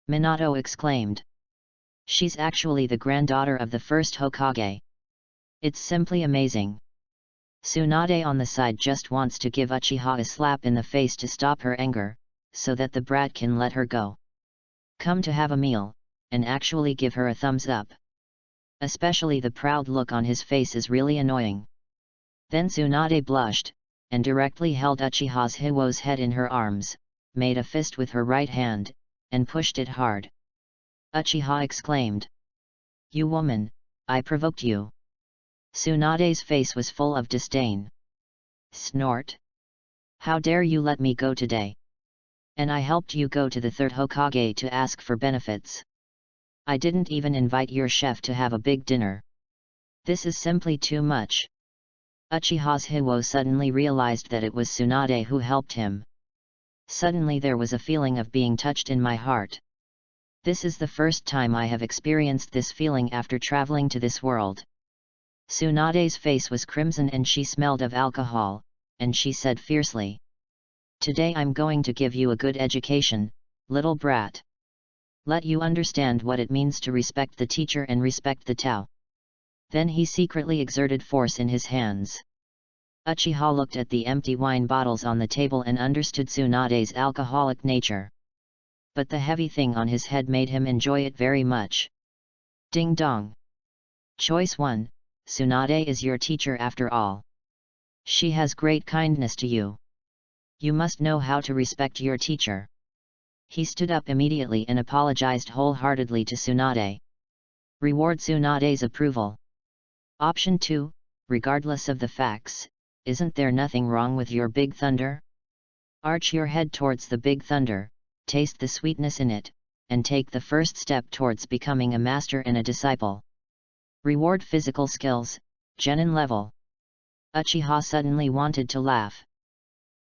Minato exclaimed. "She's actually the granddaughter of the first Hokage. It's simply amazing." Tsunade on the side just wants to give Uchiha a slap in the face to stop her anger, so that the brat can let her go. Come to have a meal, and actually give her a thumbs up. Especially the proud look on his face is really annoying. Then Tsunade blushed, and directly held Uchiha's Hiwo's head in her arms, made a fist with her right hand, and pushed it hard. Uchiha exclaimed. "You woman, I provoked you." Tsunade's face was full of disdain. Snort. "How dare you let me go today? And I helped you go to the third Hokage to ask for benefits. I didn't even invite your chef to have a big dinner. This is simply too much." Uchiha's Hiwo suddenly realized that it was Tsunade who helped him. "Suddenly there was a feeling of being touched in my heart. This is the first time I have experienced this feeling after traveling to this world." Tsunade's face was crimson and she smelled of alcohol, and she said fiercely. "Today I'm going to give you a good education, little brat. Let you understand what it means to respect the teacher and respect the Tao." Then he secretly exerted force in his hands. Uchiha looked at the empty wine bottles on the table and understood Tsunade's alcoholic nature. But the heavy thing on his head made him enjoy it very much. Ding dong. Choice 1, Tsunade is your teacher after all. She has great kindness to you. You must know how to respect your teacher. He stood up immediately and apologized wholeheartedly to Tsunade. Reward Tsunade's approval. Option 2, regardless of the facts, isn't there nothing wrong with your big thunder? Arch your head towards the big thunder, taste the sweetness in it, and take the first step towards becoming a master and a disciple. Reward physical skills, genin level. Uchiha suddenly wanted to laugh.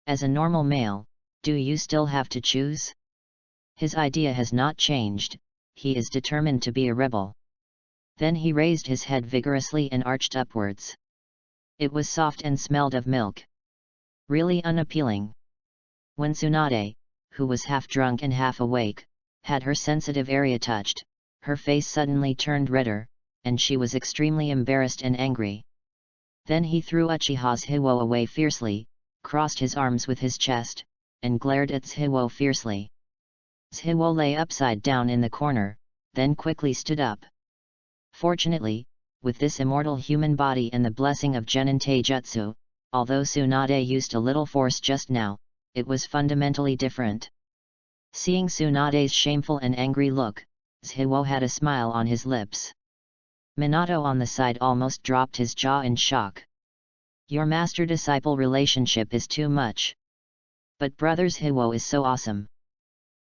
As a normal male, do you still have to choose? His idea has not changed, he is determined to be a rebel. Then he raised his head vigorously and arched upwards. It was soft and smelled of milk. Really unappealing. When Tsunade, who was half drunk and half awake, had her sensitive area touched, her face suddenly turned redder, and she was extremely embarrassed and angry. Then he threw Uchiha's Hiwo away fiercely, crossed his arms with his chest, and glared at Hiwo fiercely. Hiwo lay upside down in the corner, then quickly stood up. Fortunately, with this immortal human body and the blessing of Genin Taijutsu, although Tsunade used a little force just now, it was fundamentally different. Seeing Tsunade's shameful and angry look, Hiwo had a smile on his lips. Minato on the side almost dropped his jaw in shock. Your master-disciple relationship is too much. But brothers Hiwo is so awesome.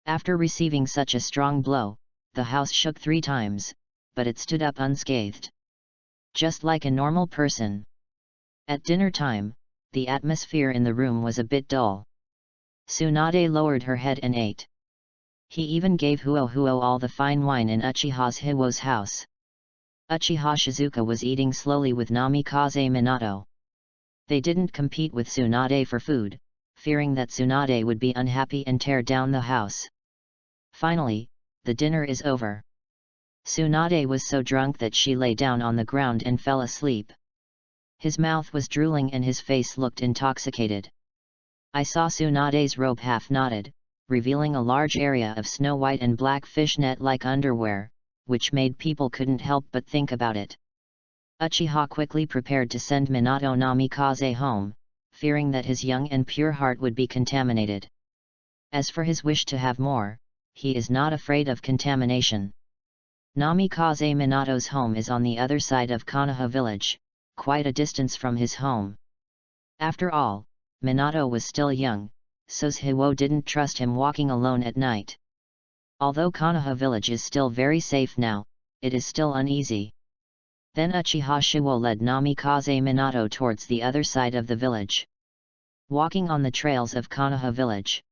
After receiving such a strong blow, the house shook 3 times, but it stood up unscathed. Just like a normal person. At dinner time, the atmosphere in the room was a bit dull. Tsunade lowered her head and ate. He even gave Huo all the fine wine in Uchiha's Hiwo's house. Uchiha Shizuka was eating slowly with Namikaze Minato. They didn't compete with Tsunade for food, fearing that Tsunade would be unhappy and tear down the house. Finally, the dinner is over. Tsunade was so drunk that she lay down on the ground and fell asleep. His mouth was drooling and his face looked intoxicated. I saw Tsunade's robe half knotted, revealing a large area of snow-white and black fishnet-like underwear, which made people couldn't help but think about it. Uchiha quickly prepared to send Minato Namikaze home, fearing that his young and pure heart would be contaminated. As for his wish to have more, he is not afraid of contamination. Namikaze Minato's home is on the other side of Konoha village, quite a distance from his home. After all, Minato was still young, so Hiwo didn't trust him walking alone at night. Although Konoha village is still very safe now, it is still uneasy. Then Uchiha Shiwo led Namikaze Minato towards the other side of the village. Walking on the trails of Konoha village.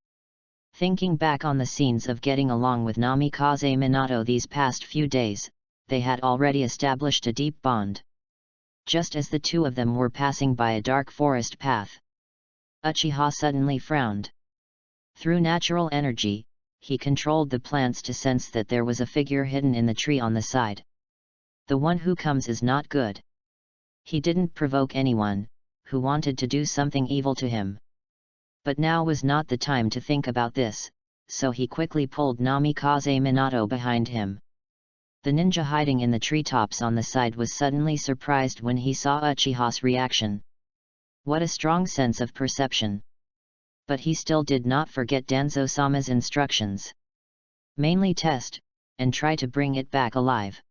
Thinking back on the scenes of getting along with Namikaze Minato these past few days, they had already established a deep bond. Just as the two of them were passing by a dark forest path, Uchiha suddenly frowned. Through natural energy, he controlled the plants to sense that there was a figure hidden in the tree on the side. The one who comes is not good. He didn't provoke anyone who wanted to do something evil to him. But now was not the time to think about this, so he quickly pulled Namikaze Minato behind him. The ninja hiding in the treetops on the side was suddenly surprised when he saw Uchiha's reaction. What a strong sense of perception! But he still did not forget Danzo-sama's instructions. Mainly test, and try to bring it back alive.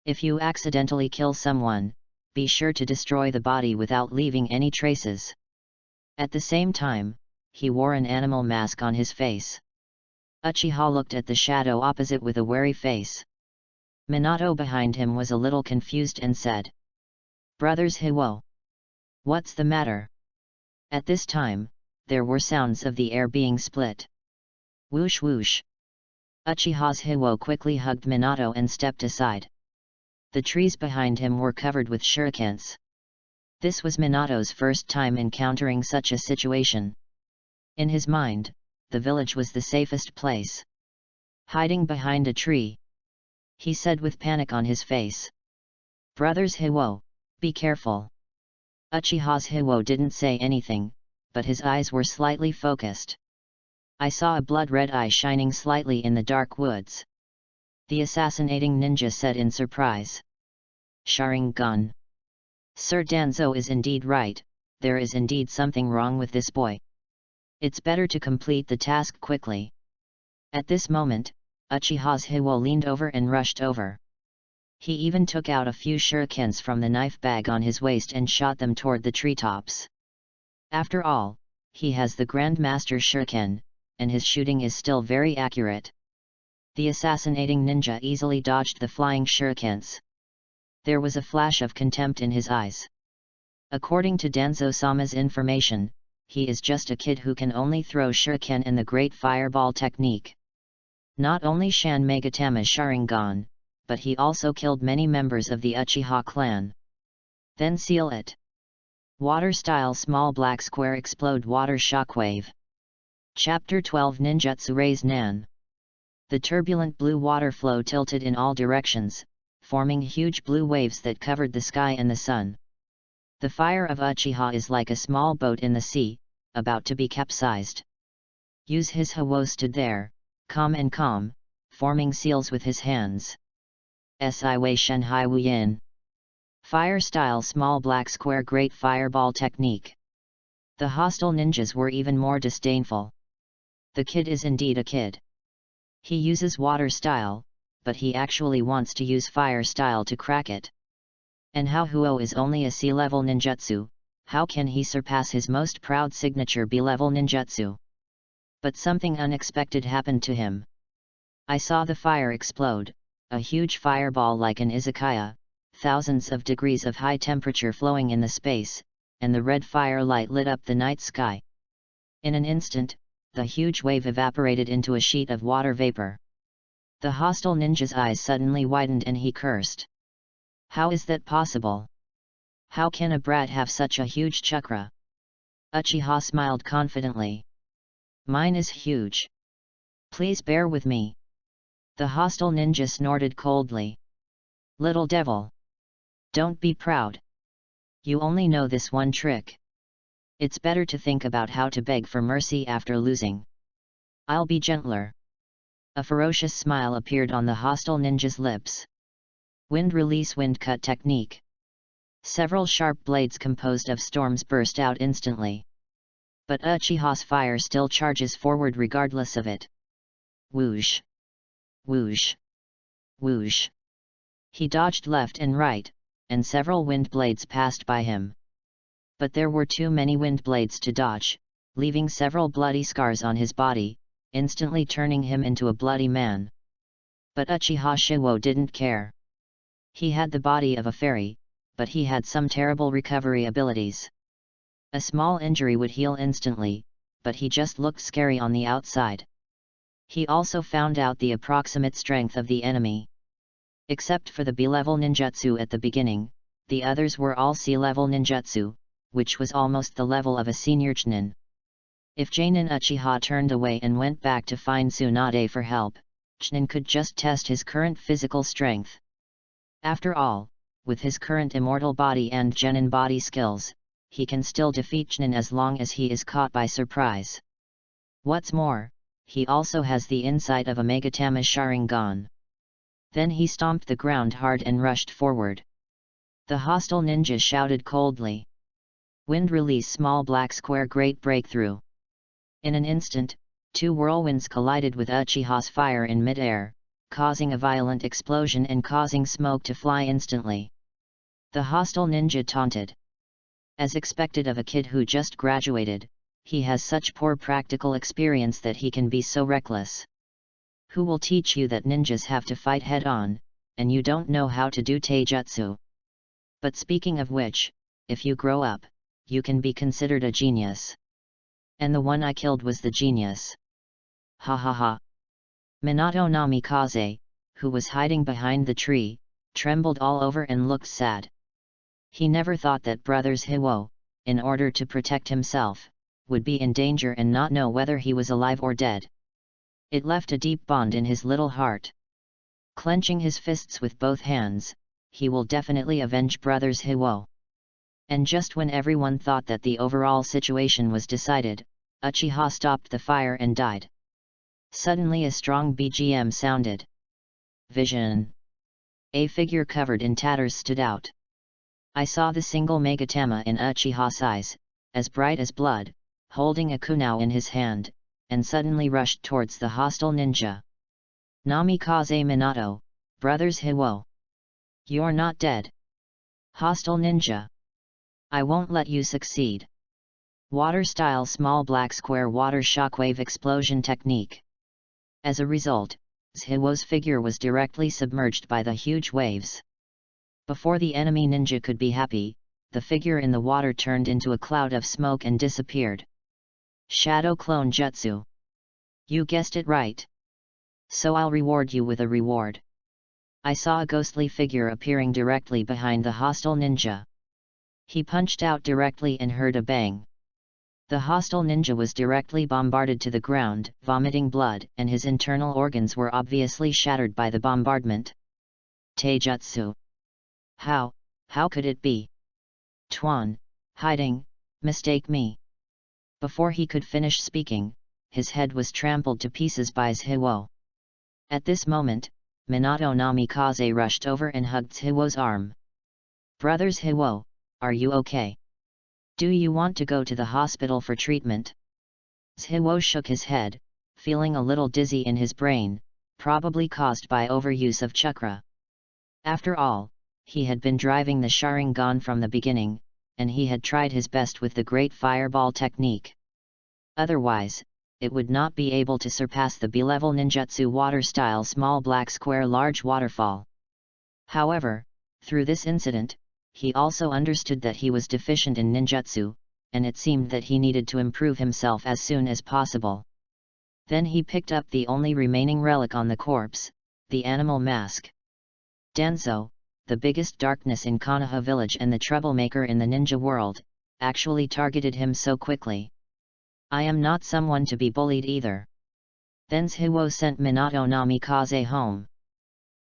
If you accidentally kill someone, be sure to destroy the body without leaving any traces. At the same time, he wore an animal mask on his face. Uchiha looked at the shadow opposite with a wary face. Minato behind him was a little confused and said, "Brothers Hiwo. What's the matter?" At this time, there were sounds of the air being split. Whoosh whoosh. Uchiha's Hiwo quickly hugged Minato and stepped aside. The trees behind him were covered with shurikens. This was Minato's first time encountering such a situation. In his mind, the village was the safest place. Hiding behind a tree, he said with panic on his face. "Brothers Hiwo, be careful." Uchiha's Hiwo didn't say anything, but his eyes were slightly focused. "I saw a blood-red eye shining slightly in the dark woods," the assassinating ninja said in surprise. Sharingan. Sir Danzo is indeed right, there is indeed something wrong with this boy. It's better to complete the task quickly. At this moment, Uchiha's Hiwo leaned over and rushed over. He even took out a few shurikens from the knife bag on his waist and shot them toward the treetops. After all, he has the Grand Master Shuriken, and his shooting is still very accurate. The assassinating ninja easily dodged the flying shurikens. There was a flash of contempt in his eyes. According to Danzo-sama's information, he is just a kid who can only throw shuriken and the Great Fireball technique. Not only Shan Megatama's Sharingan, but he also killed many members of the Uchiha clan. Then seal it. Water-style small black square explode water shockwave. Chapter 12 Ninjutsu Raise Nan. The turbulent blue water flow tilted in all directions, forming huge blue waves that covered the sky and the sun. The fire of Uchiha is like a small boat in the sea, about to be capsized. Use his Hiwo stood there, calm, forming seals with his hands. Si Wei Shen Hai Wu Yin. Fire style small black square great fireball technique. The hostile ninjas were even more disdainful. The kid is indeed a kid. He uses water style, but he actually wants to use fire style to crack it. And how Huo is only a C-level ninjutsu, how can he surpass his most proud signature B-level ninjutsu? But something unexpected happened to him. I saw the fire explode, a huge fireball like an izakaya, thousands of degrees of high temperature flowing in the space, and the red firelight lit up the night sky. In an instant, the huge wave evaporated into a sheet of water vapor. The hostile ninja's eyes suddenly widened and he cursed. How is that possible? How can a brat have such a huge chakra? Uchiha smiled confidently. Mine is huge. Please bear with me. The hostile ninja snorted coldly. Little devil. Don't be proud. You only know this one trick. It's better to think about how to beg for mercy after losing. I'll be gentler. A ferocious smile appeared on the hostile ninja's lips. Wind release wind cut technique. Several sharp blades composed of storms burst out instantly. But Uchiha's fire still charges forward regardless of it. Whoosh! Whoosh! Whoosh! He dodged left and right, and several wind blades passed by him. But there were too many wind blades to dodge, leaving several bloody scars on his body, instantly turning him into a bloody man. But Uchiha Shiwo didn't care. He had the body of a fairy, but he had some terrible recovery abilities. A small injury would heal instantly, but he just looked scary on the outside. He also found out the approximate strength of the enemy. Except for the B-level ninjutsu at the beginning, the others were all C-level ninjutsu, which was almost the level of a senior chunin. If Jainin Uchiha turned away and went back to find Tsunade for help, chunin could just test his current physical strength. After all, with his current immortal body and genin body skills, he can still defeat chunin as long as he is caught by surprise. What's more, he also has the insight of a Megatama Sharingan. Then he stomped the ground hard and rushed forward. The hostile ninja shouted coldly. Wind release small black square great breakthrough. In an instant, two whirlwinds collided with Uchiha's fire in mid-air, causing a violent explosion and causing smoke to fly instantly. The hostile ninja taunted. As expected of a kid who just graduated, he has such poor practical experience that he can be so reckless. Who will teach you that ninjas have to fight head-on, and you don't know how to do taijutsu? But speaking of which, if you grow up, you can be considered a genius. And the one I killed was the genius. Ha ha ha. Minato Namikaze, who was hiding behind the tree, trembled all over and looked sad. He never thought that Brothers Hiwo, in order to protect himself, would be in danger and not know whether he was alive or dead. It left a deep bond in his little heart. Clenching his fists with both hands, he will definitely avenge Brothers Hiwo. And just when everyone thought that the overall situation was decided, Uchiha stopped the fire and died. Suddenly a strong BGM sounded. Vision. A figure covered in tatters stood out. I saw the single Megatama in Uchiha's eyes, as bright as blood, holding a kunao in his hand, and suddenly rushed towards the hostile ninja. Namikaze Minato, Brothers Hiwo. You're not dead. Hostile ninja. I won't let you succeed. Water-style small black square water shockwave explosion technique. As a result, Hiwo's figure was directly submerged by the huge waves. Before the enemy ninja could be happy, the figure in the water turned into a cloud of smoke and disappeared. Shadow Clone Jutsu. You guessed it right. So I'll reward you with a reward. I saw a ghostly figure appearing directly behind the hostile ninja. He punched out directly and heard a bang. The hostile ninja was directly bombarded to the ground, vomiting blood, and his internal organs were obviously shattered by the bombardment. Taijutsu. How could it be? Tuan, hiding, mistake me. Before he could finish speaking, his head was trampled to pieces by Hiwo. At this moment, Minato Namikaze rushed over and hugged Hiwo's arm. Brothers Hiwo, are you okay? Do you want to go to the hospital for treatment? Hiwo shook his head, feeling a little dizzy in his brain, probably caused by overuse of chakra. After all, he had been driving the Sharingan from the beginning, and he had tried his best with the Great Fireball technique. Otherwise, it would not be able to surpass the B-level ninjutsu water-style small black square large waterfall. However, through this incident, he also understood that he was deficient in ninjutsu, and it seemed that he needed to improve himself as soon as possible. Then he picked up the only remaining relic on the corpse, the animal mask. Danzo, the biggest darkness in Konoha village and the troublemaker in the ninja world, actually targeted him so quickly. I am not someone to be bullied either. Then Hiwo sent Minato Namikaze home.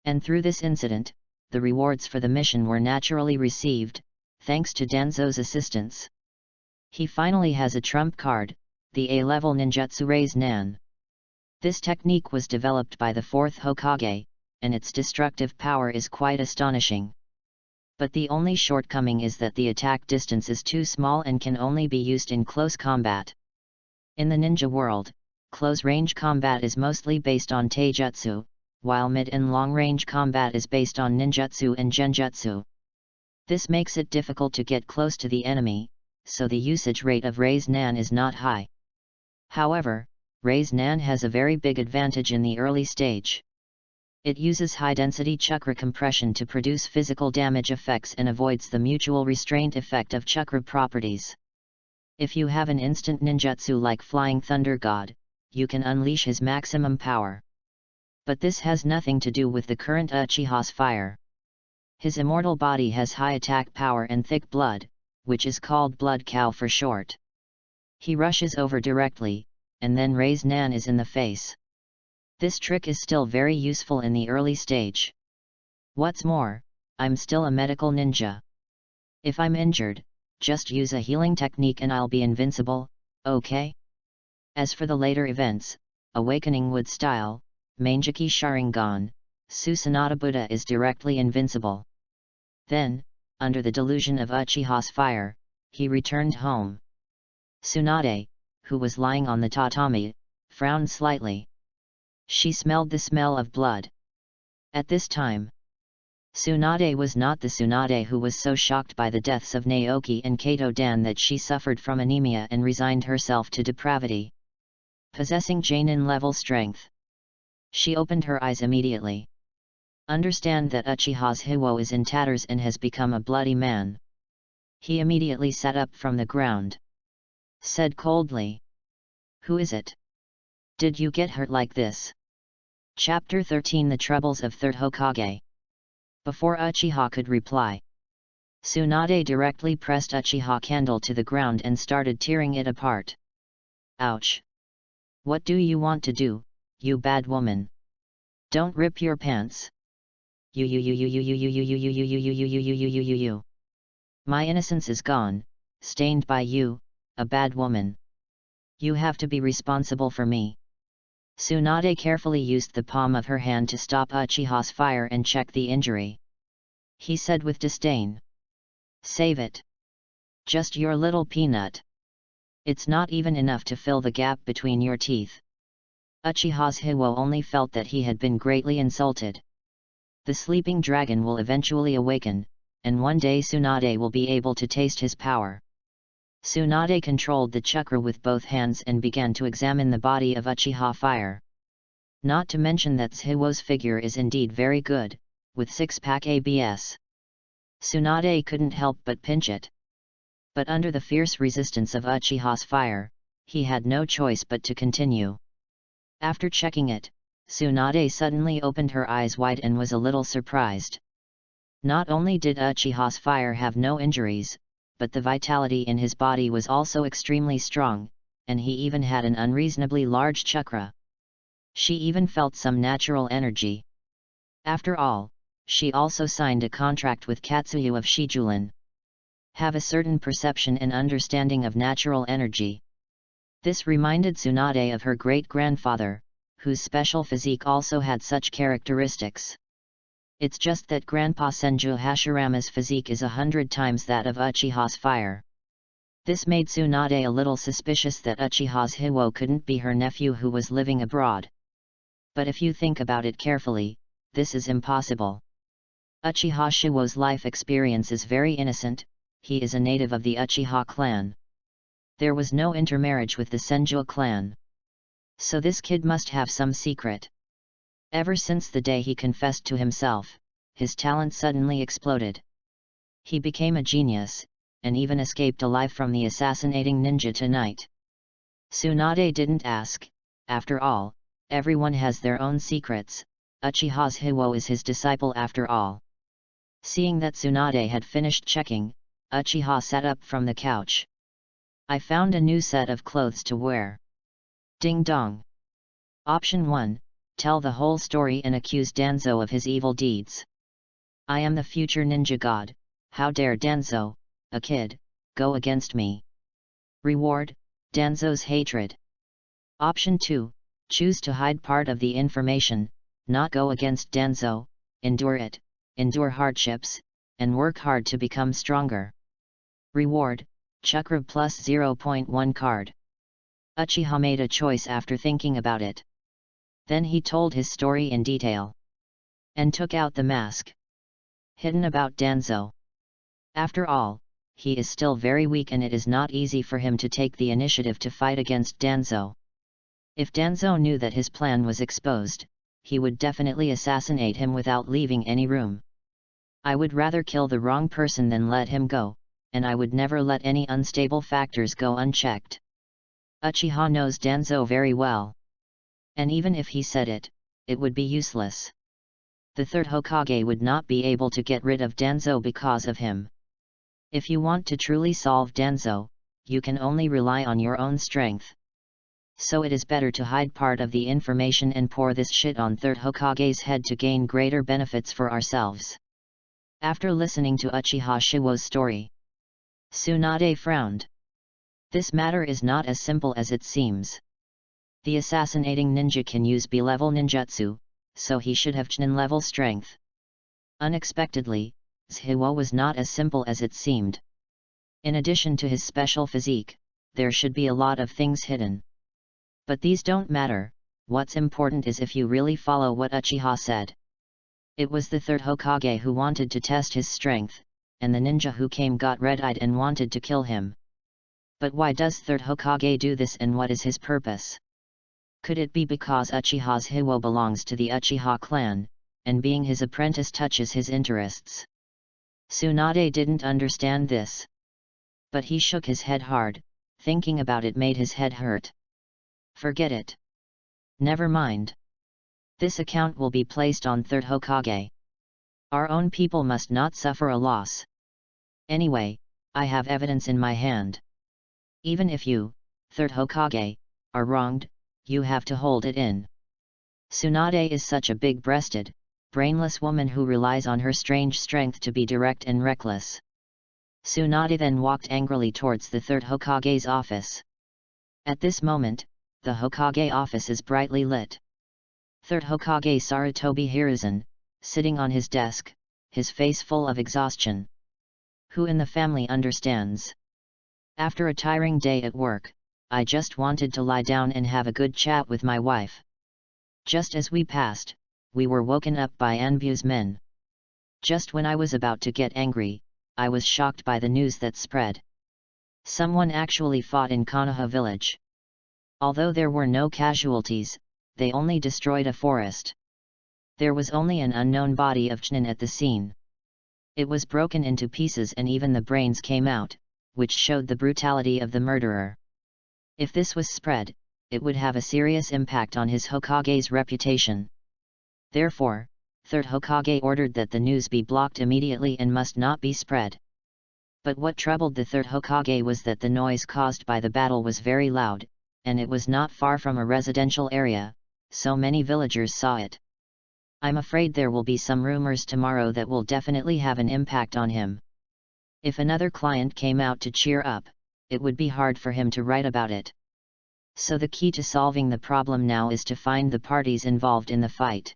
And through this incident, the rewards for the mission were naturally received, thanks to Danzo's assistance. He finally has a trump card, the A-level ninjutsu Raise Nan. This technique was developed by the 4th Hokage, and its destructive power is quite astonishing. but the only shortcoming is that the attack distance is too small and can only be used in close combat. In the ninja world, close-range combat is mostly based on taijutsu, while mid- and long-range combat is based on ninjutsu and genjutsu. This makes it difficult to get close to the enemy, so the usage rate of Raise Nan is not high. However, Raise Nan has a very big advantage in the early stage. It uses high-density chakra compression to produce physical damage effects and avoids the mutual restraint effect of chakra properties. If you have an instant ninjutsu like Flying Thunder God, you can unleash his maximum power. But this has nothing to do with the current Uchiha's fire. His immortal body has high attack power and thick blood, which is called blood cow for short. He rushes over directly, and then Raise Nan is in the face. This trick is still very useful in the early stage. What's more, I'm still a medical ninja. If I'm injured, just use a healing technique and I'll be invincible, okay? As for the later events, Awakening Wood Style, Mangeki Sharingan, Susanoo Buddha is directly invincible. Then, under the delusion of Uchiha's fire, he returned home. Tsunade, who was lying on the tatami, frowned slightly. She smelled the smell of blood. At this time, Tsunade was not the Tsunade who was so shocked by the deaths of Naoki and Kato Dan that she suffered from anemia and resigned herself to depravity. Possessing Janin level strength, she opened her eyes immediately. Understand that Uchiha's Hiwo is in tatters and has become a bloody man. He immediately sat up from the ground. Said coldly, "Who is it? Did you get hurt like this?" Chapter 13 The Troubles of Third Hokage. Before Uchiha could reply, Tsunade directly pressed Uchiha candle to the ground and started tearing it apart. Ouch! What do you want to do, you bad woman? Don't rip your pants. You. My innocence is gone, stained by you, a bad woman. You have to be responsible for me. Tsunade carefully used the palm of her hand to stop Uchiha's fire and check the injury. He said with disdain, "Save it. Just your little peanut. It's not even enough to fill the gap between your teeth." Uchiha's Hiwo only felt that he had been greatly insulted. The sleeping dragon will eventually awaken, and one day Tsunade will be able to taste his power. Tsunade controlled the chakra with both hands and began to examine the body of Uchiha Fire. Not to mention that Hiwo's figure is indeed very good, with six-pack abs. Tsunade couldn't help but pinch it. But under the fierce resistance of Uchiha's fire, he had no choice but to continue. After checking it, Tsunade suddenly opened her eyes wide and was a little surprised. Not only did Uchiha's fire have no injuries, but the vitality in his body was also extremely strong, and he even had an unreasonably large chakra. She even felt some natural energy. After all, she also signed a contract with Katsuyu of Shijulan. Have a certain perception and understanding of natural energy. This reminded Tsunade of her great-grandfather, whose special physique also had such characteristics. It's just that Grandpa Senju Hashirama's physique is 100 times that of Uchiha's fire. This made Tsunade a little suspicious that Uchiha's Hiwo couldn't be her nephew who was living abroad. But if you think about it carefully, this is impossible. Uchiha Shiwo's life experience is very innocent. He is a native of the Uchiha clan. There was no intermarriage with the Senju clan. So this kid must have some secret. Ever since the day he confessed to himself, his talent suddenly exploded. He became a genius, and even escaped alive from the assassinating ninja tonight. Tsunade didn't ask. After all, everyone has their own secrets. Uchiha's Hiwo is his disciple after all. Seeing that Tsunade had finished checking, Uchiha sat up from the couch. I found a new set of clothes to wear. Ding dong. Option 1. Tell the whole story and accuse Danzo of his evil deeds. I am the future ninja god, how dare Danzo, a kid, go against me. Reward, Danzo's hatred. Option 2. Choose to hide part of the information, not go against Danzo, endure it, endure hardships, and work hard to become stronger. Reward, Chakra plus 0.1 card. Uchiha made a choice after thinking about it. Then he told his story in detail. And took out the mask. Hidden about Danzo. After all, he is still very weak and it is not easy for him to take the initiative to fight against Danzo. If Danzo knew that his plan was exposed, he would definitely assassinate him without leaving any room. I would rather kill the wrong person than let him go, and I would never let any unstable factors go unchecked. Uchiha knows Danzo very well. And even if he said it, it would be useless. The third Hokage would not be able to get rid of Danzo because of him. If you want to truly solve Danzo, you can only rely on your own strength. So it is better to hide part of the information and pour this shit on third Hokage's head to gain greater benefits for ourselves. After listening to Uchiha Shiwo's story, Tsunade frowned. This matter is not as simple as it seems. The assassinating ninja can use B-level ninjutsu, so he should have Chunin level strength. Unexpectedly, Shiwo was not as simple as it seemed. In addition to his special physique, there should be a lot of things hidden. But these don't matter, what's important is if you really follow what Uchiha said. It was the third Hokage who wanted to test his strength, and the ninja who came got red-eyed and wanted to kill him. But why does third Hokage do this and what is his purpose? Could it be because Uchiha's Shiwo belongs to the Uchiha clan, and being his apprentice touches his interests? Tsunade didn't understand this. But he shook his head hard, thinking about it made his head hurt. Forget it. Never mind. This account will be placed on third Hokage. Our own people must not suffer a loss. Anyway, I have evidence in my hand. Even if you, third Hokage, are wronged, you have to hold it in. Tsunade is such a big-breasted, brainless woman who relies on her strange strength to be direct and reckless. Tsunade then walked angrily towards the third Hokage's office. At this moment, the Hokage office is brightly lit. Third Hokage Sarutobi Hiruzen, sitting on his desk, his face full of exhaustion. Who in the family understands? After a tiring day at work, I just wanted to lie down and have a good chat with my wife. Just as we passed, we were woken up by Anbu's men. Just when I was about to get angry, I was shocked by the news that spread. Someone actually fought in Konoha village. Although there were no casualties, they only destroyed a forest. There was only an unknown body of Chunin at the scene. It was broken into pieces and even the brains came out, which showed the brutality of the murderer. If this was spread, it would have a serious impact on his Hokage's reputation. Therefore, third Hokage ordered that the news be blocked immediately and must not be spread. But what troubled the third Hokage was that the noise caused by the battle was very loud, and it was not far from a residential area, so many villagers saw it. I'm afraid there will be some rumors tomorrow that will definitely have an impact on him. If another client came out to cheer up, it would be hard for him to write about it. So the key to solving the problem now is to find the parties involved in the fight.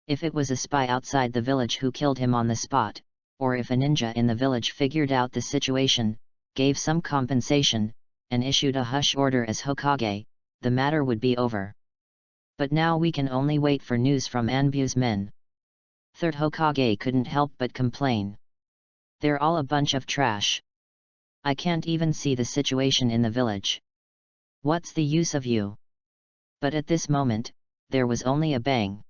If it was a spy outside the village who killed him on the spot, or if a ninja in the village figured out the situation, gave some compensation, and issued a hush order as Hokage, the matter would be over. But now we can only wait for news from Anbu's men. Third Hokage couldn't help but complain. They're all a bunch of trash. I can't even see the situation in the village. What's the use of you? But at this moment, there was only a bang.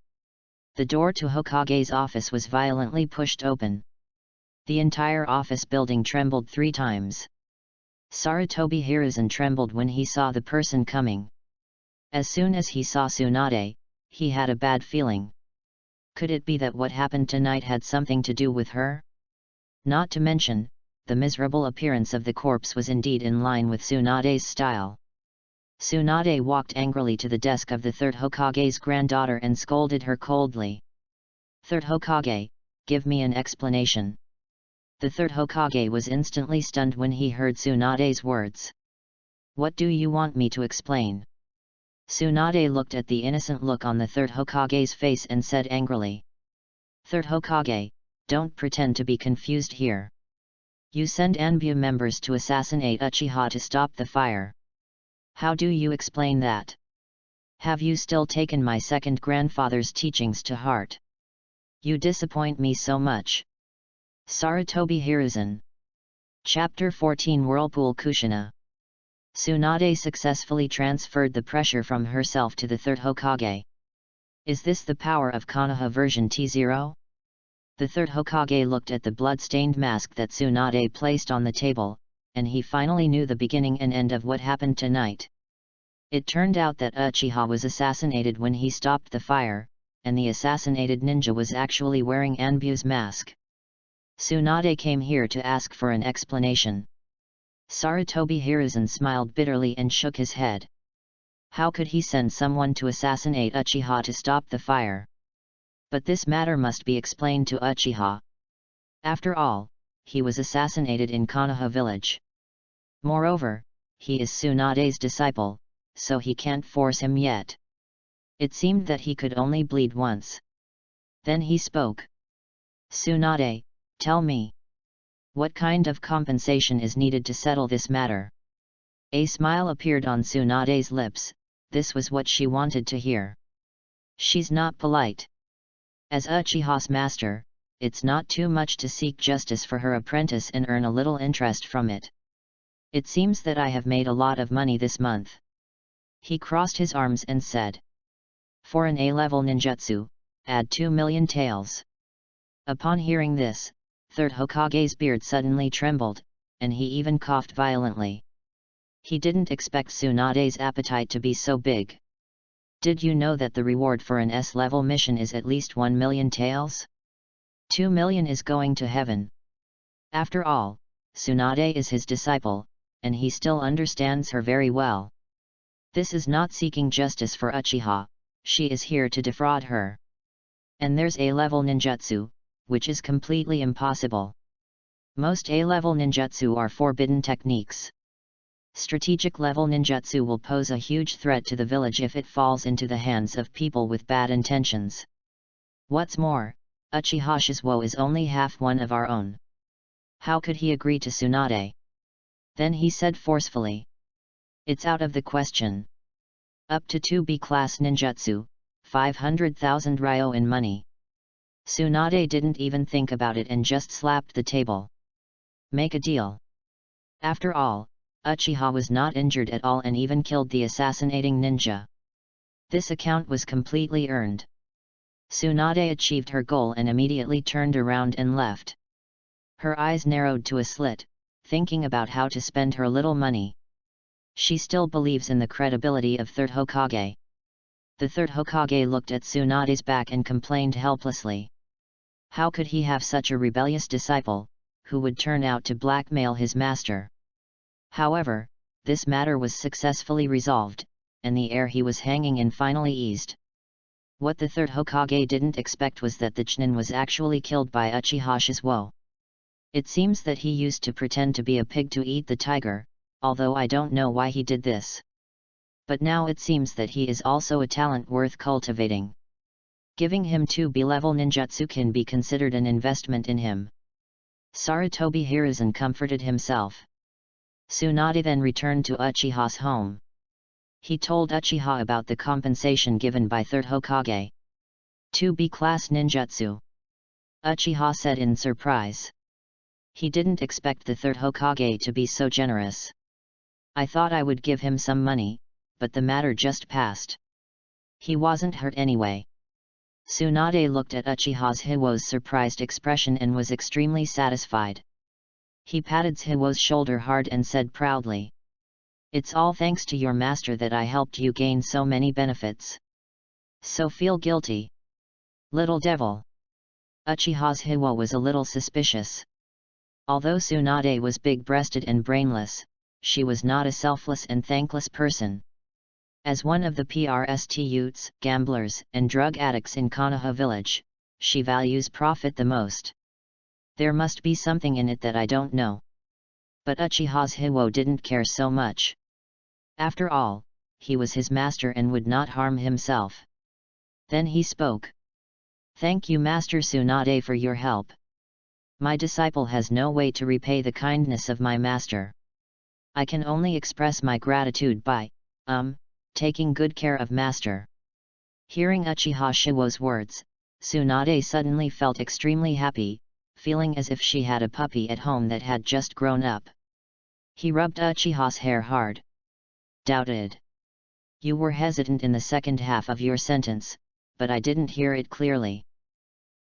The door to Hokage's office was violently pushed open. The entire office building trembled 3 times. Sarutobi Hiruzen trembled when he saw the person coming. As soon as he saw Tsunade, he had a bad feeling. Could it be that what happened tonight had something to do with her? Not to mention, the miserable appearance of the corpse was indeed in line with Tsunade's style. Tsunade walked angrily to the desk of the third Hokage's granddaughter and scolded her coldly. Third Hokage, give me an explanation. The third Hokage was instantly stunned when he heard Tsunade's words. What do you want me to explain? Tsunade looked at the innocent look on the third Hokage's face and said angrily. Third Hokage, don't pretend to be confused here. You send Anbu members to assassinate Uchiha to stop the fire. How do you explain that? Have you still taken my second grandfather's teachings to heart? You disappoint me so much. Sarutobi Hiruzen. Chapter 14 Whirlpool Kushina. Tsunade successfully transferred the pressure from herself to the third Hokage. Is this the power of Konoha version T0? The third Hokage looked at the blood-stained mask that Tsunade placed on the table, and he finally knew the beginning and end of what happened tonight. It turned out that Uchiha was assassinated when he stopped the fire, and the assassinated ninja was actually wearing Anbu's mask. Tsunade came here to ask for an explanation. Sarutobi Hiruzen smiled bitterly and shook his head. How could he send someone to assassinate Uchiha to stop the fire? But this matter must be explained to Uchiha. After all, he was assassinated in Konoha village. Moreover, he is Tsunade's disciple, so he can't force him yet. It seemed that he could only bleed once. Then he spoke. Tsunade, tell me. What kind of compensation is needed to settle this matter? A smile appeared on Tsunade's lips. This was what she wanted to hear. She's not polite. As Uchiha's master, it's not too much to seek justice for her apprentice and earn a little interest from it. It seems that I have made a lot of money this month. He crossed his arms and said. For an A-level ninjutsu, add 2 million taels. Upon hearing this, third Hokage's beard suddenly trembled, and he even coughed violently. He didn't expect Tsunade's appetite to be so big. Did you know that the reward for an S-level mission is at least 1 million taels? 2 million is going to heaven. After all, Tsunade is his disciple, and he still understands her very well. This is not seeking justice for Uchiha, she is here to defraud her. And there's A-level ninjutsu, which is completely impossible. Most A-level ninjutsu are forbidden techniques. Strategic level ninjutsu will pose a huge threat to the village if it falls into the hands of people with bad intentions. What's more, Uchiha Shizuo is only half one of our own. How could he agree to Tsunade? Then he said forcefully. It's out of the question. Up to 2B class ninjutsu, 500,000 ryo in money. Tsunade didn't even think about it and just slapped the table. Make a deal. After all, Uchiha was not injured at all and even killed the assassinating ninja. This account was completely earned. Tsunade achieved her goal and immediately turned around and left. Her eyes narrowed to a slit, thinking about how to spend her little money. She still believes in the credibility of third Hokage. The third Hokage looked at Tsunade's back and complained helplessly. How could he have such a rebellious disciple, who would turn out to blackmail his master? However, this matter was successfully resolved, and the air he was hanging in finally eased. What the third Hokage didn't expect was that the Chunin was actually killed by Uchiha Shizuo. It seems that he used to pretend to be a pig to eat the tiger, although I don't know why he did this. But now it seems that he is also a talent worth cultivating. Giving him 2B level ninjutsu can be considered an investment in him. Sarutobi Hiruzen comforted himself. Tsunade then returned to Uchiha's home. He told Uchiha about the compensation given by third Hokage. 2B class ninjutsu. Uchiha said in surprise. He didn't expect the third Hokage to be so generous. I thought I would give him some money, but the matter just passed. He wasn't hurt anyway. Tsunade looked at Uchiha Hiwo's surprised expression and was extremely satisfied. He patted Hiwo's shoulder hard and said proudly. It's all thanks to your master that I helped you gain so many benefits. So feel guilty. Little devil. Uchiha Hiwo was a little suspicious. Although Tsunade was big-breasted and brainless, she was not a selfless and thankless person. As one of the PRST youths, gamblers, and drug addicts in Konoha village, she values profit the most. There must be something in it that I don't know. But Uchiha Hiwo didn't care so much. After all, he was his master and would not harm himself. Then he spoke. Thank you Master Tsunade for your help, My disciple has no way to repay the kindness of my master. I can only express my gratitude by, taking good care of master. Hearing Uchiha Shiwo's words, Tsunade suddenly felt extremely happy, feeling as if she had a puppy at home that had just grown up. He rubbed Uchiha's hair hard. Doubted. You were hesitant in the second half of your sentence, but I didn't hear it clearly.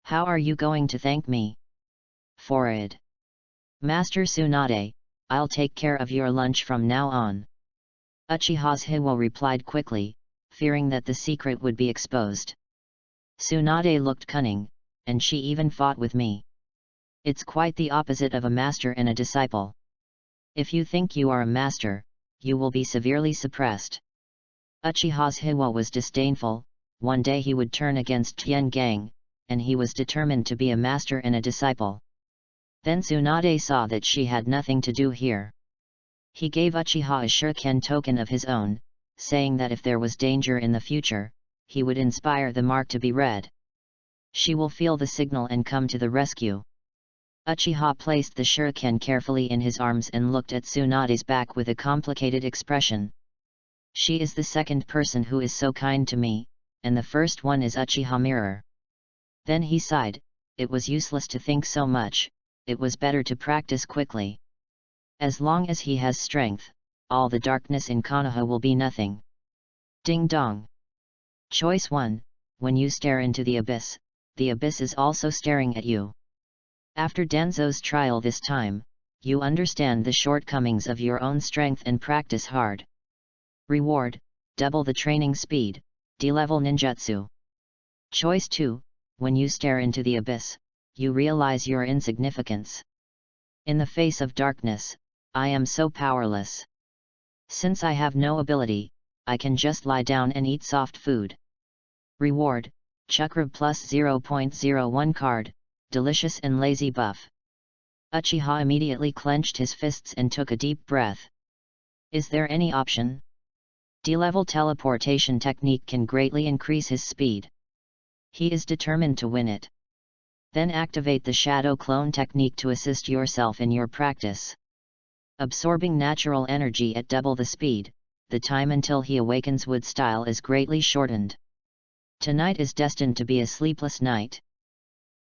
How are you going to thank me? For it. Master Tsunade, I'll take care of your lunch from now on. Uchiha's Hiwo replied quickly, fearing that the secret would be exposed. Tsunade looked cunning, and she even fought with me. It's quite the opposite of a master and a disciple. If you think you are a master, you will be severely suppressed. Uchiha's Hiwo was disdainful. One day he would turn against Tien Gang, and he was determined to be a master and a disciple. Then Tsunade saw that she had nothing to do here. He gave Uchiha a shuriken token of his own, saying that if there was danger in the future, he would inspire the mark to be read. She will feel the signal and come to the rescue. Uchiha placed the shuriken carefully in his arms and looked at Tsunade's back with a complicated expression. She is the second person who is so kind to me, and the first one is Uchiha Mirror. Then he sighed. It was useless to think so much, it was better to practice quickly. As long as he has strength, all the darkness in Konoha will be nothing. Ding dong. Choice 1, when you stare into the abyss is also staring at you. After Denzo's trial this time, you understand the shortcomings of your own strength and practice hard. Reward, double the training speed, D-level ninjutsu. Choice 2, when you stare into the abyss, you realize your insignificance. In the face of darkness, I am so powerless. Since I have no ability, I can just lie down and eat soft food. Reward, Chakra plus 0.01 card, delicious and lazy buff. Uchiha immediately clenched his fists and took a deep breath. Is there any option? D-level teleportation technique can greatly increase his speed. He is determined to win it. Then activate the shadow clone technique to assist yourself in your practice. Absorbing natural energy at double the speed, the time until he awakens wood style is greatly shortened. Tonight is destined to be a sleepless night.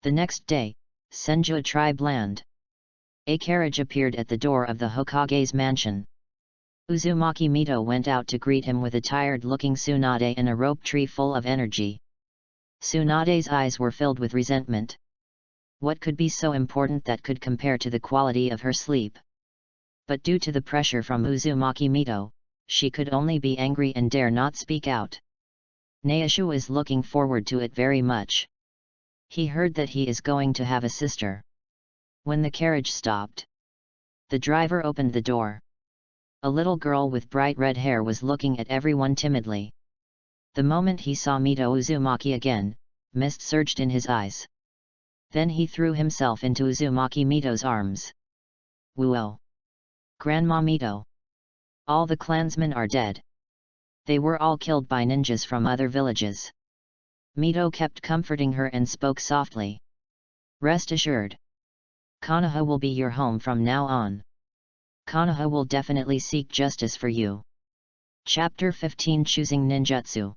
The next day, Senju tribe land. A carriage appeared at the door of the Hokage's mansion. Uzumaki Mito went out to greet him with a tired-looking Tsunade and a rope tree full of energy. Tsunade's eyes were filled with resentment. What could be so important that could compare to the quality of her sleep? But due to the pressure from Uzumaki Mito, she could only be angry and dare not speak out. Naishu is looking forward to it very much. He heard that he is going to have a sister. When the carriage stopped, the driver opened the door. A little girl with bright red hair was looking at everyone timidly. The moment he saw Mito Uzumaki again, mist surged in his eyes. Then he threw himself into Uzumaki Mito's arms. Whoa! Grandma Mito! All the clansmen are dead. They were all killed by ninjas from other villages. Mito kept comforting her and spoke softly. Rest assured. Konoha will be your home from now on. Konoha will definitely seek justice for you. Chapter 15 Choosing Ninjutsu.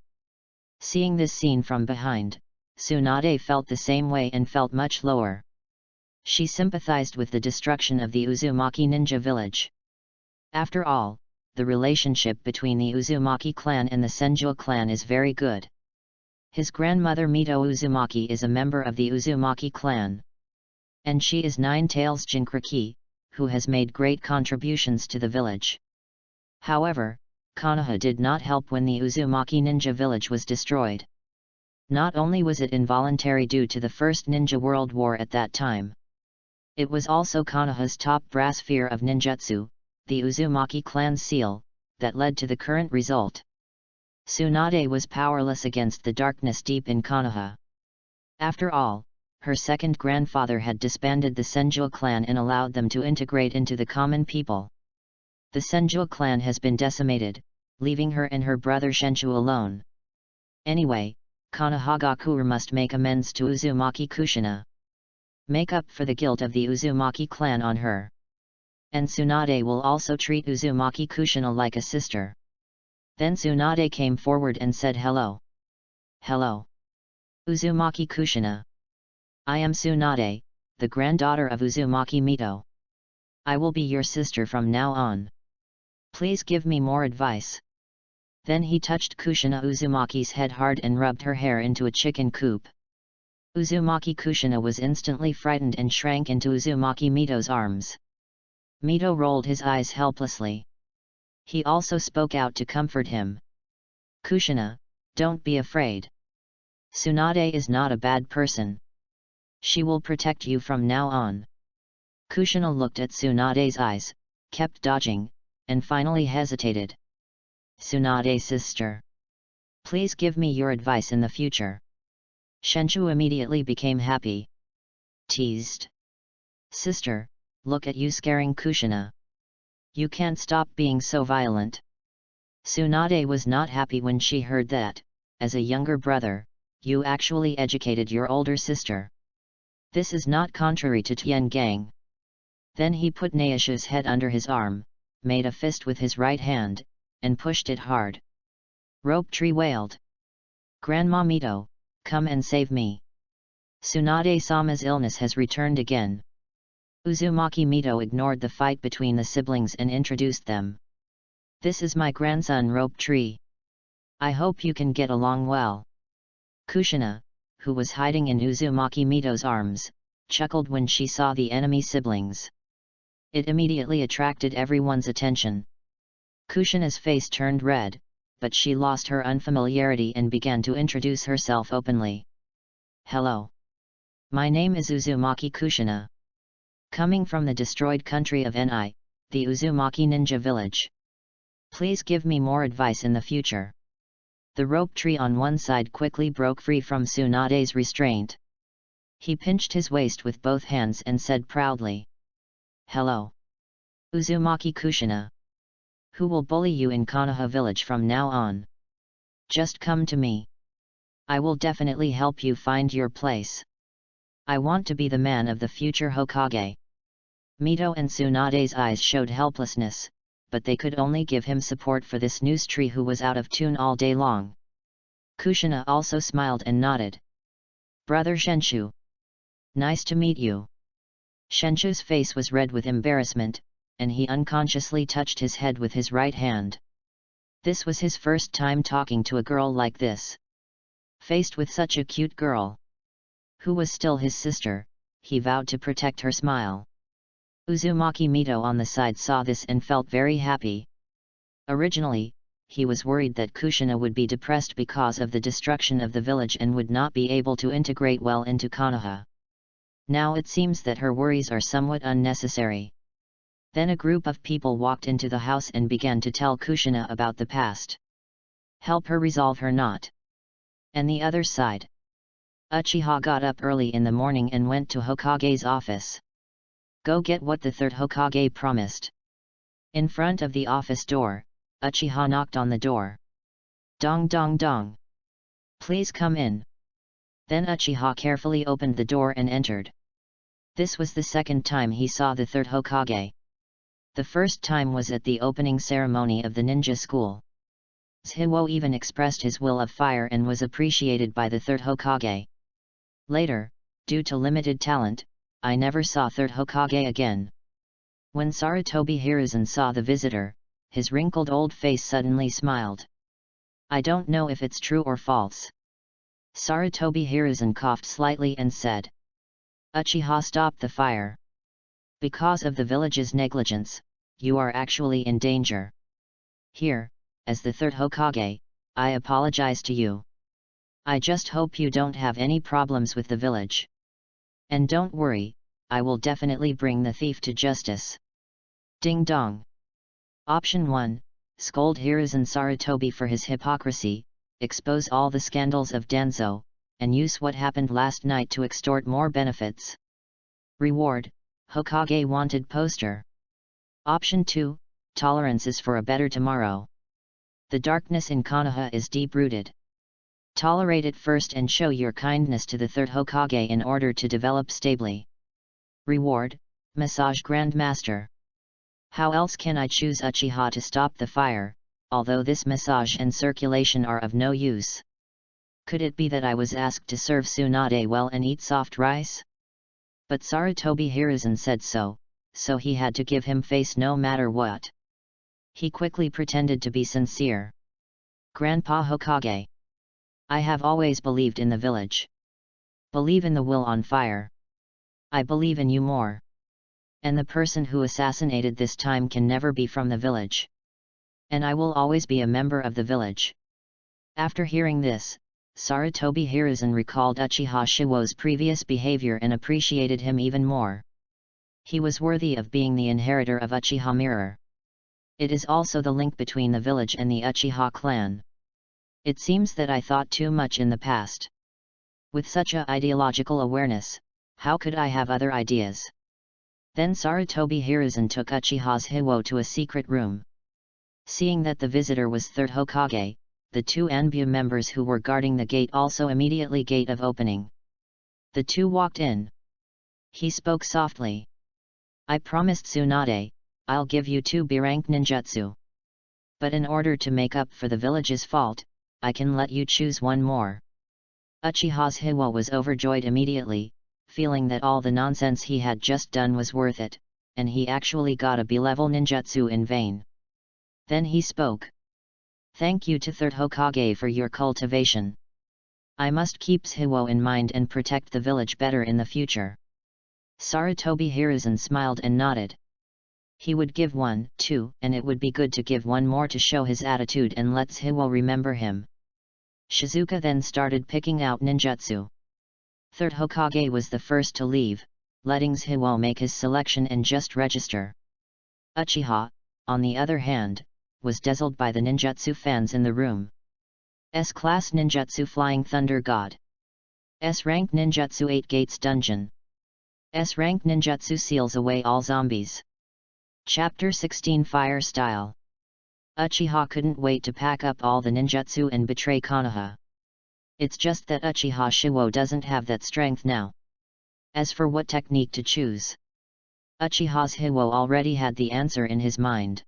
Seeing this scene from behind, Tsunade felt the same way and felt much lower. She sympathized with the destruction of the Uzumaki ninja village. After all, the relationship between the Uzumaki clan and the Senju clan is very good. His grandmother Mito Uzumaki is a member of the Uzumaki clan. And she is Nine-Tails Jinkraki, who has made great contributions to the village. However, Konoha did not help when the Uzumaki ninja village was destroyed. Not only was it involuntary due to the First Ninja World War at that time. It was also Konoha's top brass fear of ninjutsu, the Uzumaki clan's seal, that led to the current result. Tsunade was powerless against the darkness deep in Konoha. After all, her second grandfather had disbanded the Senju clan and allowed them to integrate into the common people. The Senju clan has been decimated, leaving her and her brother Shenshu alone. Anyway, Konohagakure must make amends to Uzumaki Kushina. make up for the guilt of the Uzumaki clan on her. And Tsunade will also treat Uzumaki Kushina like a sister. Then Tsunade came forward and said hello. Hello. Uzumaki Kushina. I am Tsunade, the granddaughter of Uzumaki Mito. I will be your sister from now on. Please give me more advice. Then he touched Kushina Uzumaki's head hard and rubbed her hair into a chicken coop. Uzumaki Kushina was instantly frightened and shrank into Uzumaki Mito's arms. Mito rolled his eyes helplessly. He also spoke out to comfort him. Kushina, don't be afraid. Tsunade is not a bad person. She will protect you from now on. Kushina looked at Tsunade's eyes, kept dodging, and finally hesitated. Tsunade sister. Please give me your advice in the future. Shenshu immediately became happy. Teased. Sister, look at you scaring Kushina. You can't stop being so violent. Tsunade was not happy when she heard that, as a younger brother, you actually educated your older sister. This is not contrary to Tien Gang. Then he put Naisha's head under his arm, made a fist with his right hand, and pushed it hard. Rope Tree wailed. Grandma Mito, come and save me. Tsunade-sama's illness has returned again. Uzumaki Mito ignored the fight between the siblings and introduced them. This is my grandson Rope Tree. I hope you can get along well. Kushina, who was hiding in Uzumaki Mito's arms, chuckled when she saw the enemy siblings. It immediately attracted everyone's attention. Kushina's face turned red, but she lost her unfamiliarity and began to introduce herself openly. Hello. My name is Uzumaki Kushina. Coming from the destroyed country of Ni, the Uzumaki ninja village. Please give me more advice in the future. The rope tree on one side quickly broke free from Tsunade's restraint. He pinched his waist with both hands and said proudly. Hello. Uzumaki Kushina. Who will bully you in Konoha village from now on? Just come to me. I will definitely help you find your place. I want to be the man of the future Hokage. Mito and Tsunade's eyes showed helplessness, but they could only give him support for this news tree who was out of tune all day long. Kushina also smiled and nodded. Brother Shenshu. Nice to meet you. Shenshu's face was red with embarrassment, and he unconsciously touched his head with his right hand. This was his first time talking to a girl like this. Faced with such a cute girl, who was still his sister, he vowed to protect her smile. Uzumaki Mito on the side saw this and felt very happy. Originally, he was worried that Kushina would be depressed because of the destruction of the village and would not be able to integrate well into Konoha. Now it seems that her worries are somewhat unnecessary. Then a group of people walked into the house and began to tell Kushina about the past. Help her resolve her knot. And the other side. Uchiha got up early in the morning and went to Hokage's office. Go get what the third Hokage promised. In front of the office door, Uchiha knocked on the door. Dong dong dong. Please come in. Then Uchiha carefully opened the door and entered. This was the second time he saw the third Hokage. The first time was at the opening ceremony of the ninja school. Zhiwo even expressed his will of fire and was appreciated by the third Hokage. Later, due to limited talent, I never saw third Hokage again. When Sarutobi Hiruzen saw the visitor, his wrinkled old face suddenly smiled. I don't know if it's true or false. Sarutobi Hiruzen coughed slightly and said. Uchiha, stop the fire. Because of the village's negligence, you are actually in danger. Here, as the third Hokage, I apologize to you. I just hope you don't have any problems with the village. And don't worry, I will definitely bring the thief to justice. Ding dong. Option 1, scold Hiruzen Sarutobi for his hypocrisy, expose all the scandals of Danzo, and use what happened last night to extort more benefits. Reward, Hokage wanted poster. Option 2, tolerances for a better tomorrow. The darkness in Konoha is deep-rooted. Tolerate it first and show your kindness to the third Hokage in order to develop stably. Reward, Massage Grandmaster. How else can I choose Uchiha to stop the fire, although this massage and circulation are of no use? Could it be that I was asked to serve Tsunade well and eat soft rice? But Sarutobi Hiruzen said so, so he had to give him face no matter what. He quickly pretended to be sincere. Grandpa Hokage. I have always believed in the village. Believe in the will on fire. I believe in you more. And the person who assassinated this time can never be from the village. And I will always be a member of the village. After hearing this, Sarutobi Hiruzen recalled Uchiha Shiwo's previous behavior and appreciated him even more. He was worthy of being the inheritor of Uchiha Mirror. It is also the link between the village and the Uchiha clan. It seems that I thought too much in the past. With such a ideological awareness, how could I have other ideas? Then Sarutobi Hiruzen took Uchiha's Hiwo to a secret room. Seeing that the visitor was third Hokage, the two Anbu members who were guarding the gate also immediately gate of opening. The two walked in. He spoke softly. I promised Tsunade, I'll give you 2 B-rank ninjutsu. But in order to make up for the village's fault, I can let you choose one more. Uchiha's Hiwo was overjoyed immediately, feeling that all the nonsense he had just done was worth it, and he actually got a B-level ninjutsu in vain. Then he spoke. Thank you to third Hokage for your cultivation. I must keep Hiwo in mind and protect the village better in the future. Sarutobi Hiruzen smiled and nodded. He would give 1, 2, and it would be good to give 1 more to show his attitude and lets Hiwo remember him. Shizuka then started picking out ninjutsu. Third Hokage was the first to leave, letting Hiwo make his selection and just register. Uchiha, on the other hand, was dazzled by the ninjutsu fans in the room. S-Class Ninjutsu Flying Thunder God. S-Rank Ninjutsu 8 Gates Dungeon. S-Rank Ninjutsu Seals Away All Zombies. Chapter 16 Fire Style. Uchiha couldn't wait to pack up all the ninjutsu and betray Konoha. It's just that Uchiha Shiwo doesn't have that strength now. As for what technique to choose, Uchiha's Hiwo already had the answer in his mind.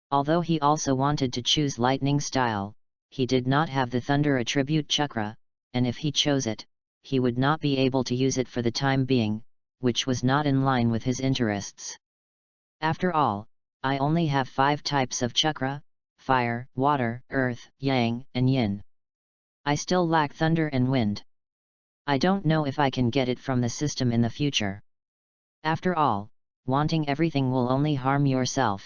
Although he also wanted to choose lightning style, he did not have the thunder attribute chakra, and if he chose it, he would not be able to use it for the time being, which was not in line with his interests. After all, I only have 5 types of chakra: fire, water, earth, yang, and yin. I still lack thunder and wind. I don't know if I can get it from the system in the future. After all, wanting everything will only harm yourself.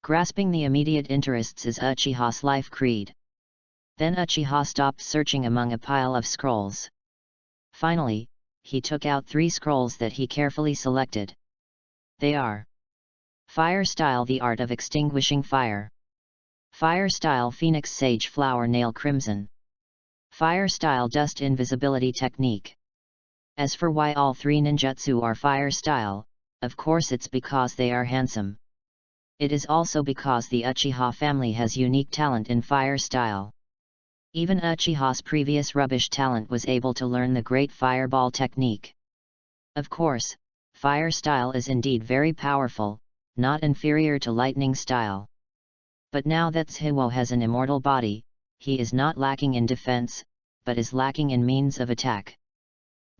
Grasping the immediate interests is Uchiha's life creed. Then Uchiha stopped searching among a pile of scrolls. Finally, he took out 3 scrolls that he carefully selected. They are: Fire Style, the Art of Extinguishing Fire. Fire Style, Phoenix Sage Flower Nail Crimson. Fire Style, Dust Invisibility Technique. As for why all 3 ninjutsu are fire style, of course it's because they are handsome. It is also because the Uchiha family has unique talent in fire style. Even Uchiha's previous rubbish talent was able to learn the great fireball technique. Of course, fire style is indeed very powerful, not inferior to lightning style. But now that Hiwo has an immortal body, he is not lacking in defense, but is lacking in means of attack.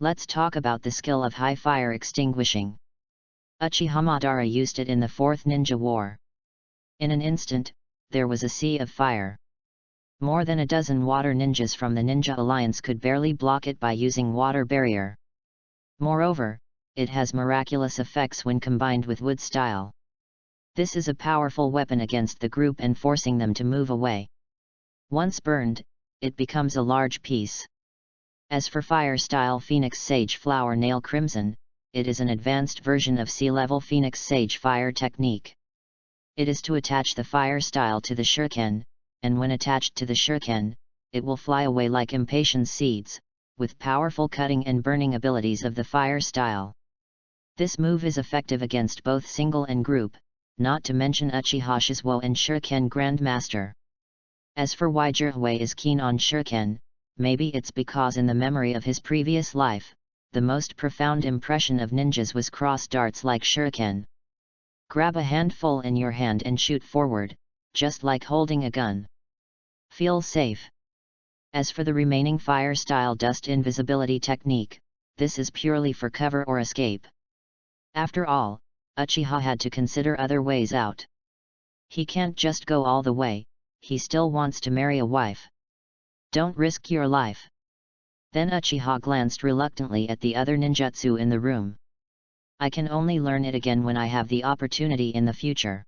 Let's talk about the skill of high fire extinguishing. Uchiha Madara used it in the 4th Ninja War. In an instant, there was a sea of fire. More than a dozen water ninjas from the Ninja Alliance could barely block it by using water barrier. Moreover, it has miraculous effects when combined with wood style. This is a powerful weapon against the group and forcing them to move away. Once burned, it becomes a large piece. As for fire style Phoenix Sage Flower Nail Crimson, it is an advanced version of sea-level Phoenix Sage fire technique. It is to attach the fire style to the shuriken, and when attached to the shuriken, it will fly away like impatient seeds, with powerful cutting and burning abilities of the fire style. This move is effective against both single and group, not to mention Uchiha Shizuo and Shuriken Grandmaster. As for why Jiraiya is keen on shuriken, maybe it's because in the memory of his previous life, the most profound impression of ninjas was cross darts like shuriken. Grab a handful in your hand and shoot forward, just like holding a gun. Feel safe. As for the remaining fire-style dust invisibility technique, this is purely for cover or escape. After all, Uchiha had to consider other ways out. He can't just go all the way, he still wants to marry a wife. Don't risk your life. Then Uchiha glanced reluctantly at the other ninjutsu in the room. I can only learn it again when I have the opportunity in the future.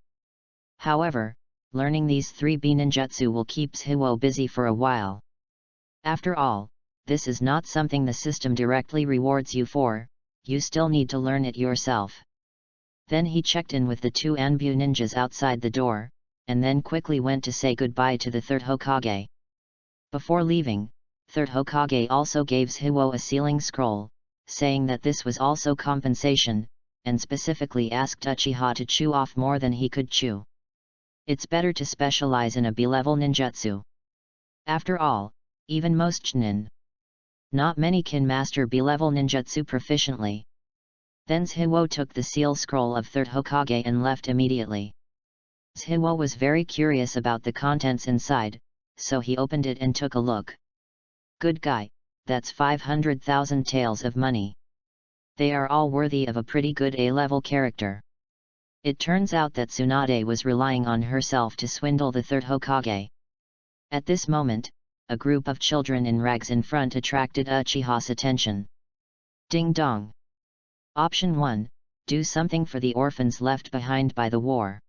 However, learning these 3B ninjutsu will keep Shiwo busy for a while. After all, this is not something the system directly rewards you for, you still need to learn it yourself. Then he checked in with the 2 Anbu ninjas outside the door, and then quickly went to say goodbye to the 3rd Hokage. Before leaving, 3rd Hokage also gave Shiwo a sealing scroll, saying that this was also compensation, and specifically asked Uchiha to chew off more than he could chew. It's better to specialize in a B-level ninjutsu. After all, even most chunin, not many can master B-level ninjutsu proficiently. Then Shiwo took the seal scroll of 3rd Hokage and left immediately. Shiwo was very curious about the contents inside, so he opened it and took a look. Good guy, that's 500,000 taels of money. They are all worthy of a pretty good A-level character. It turns out that Tsunade was relying on herself to swindle the 3rd Hokage. At this moment, a group of children in rags in front attracted Uchiha's attention. Ding dong! Option 1, do something for the orphans left behind by the war.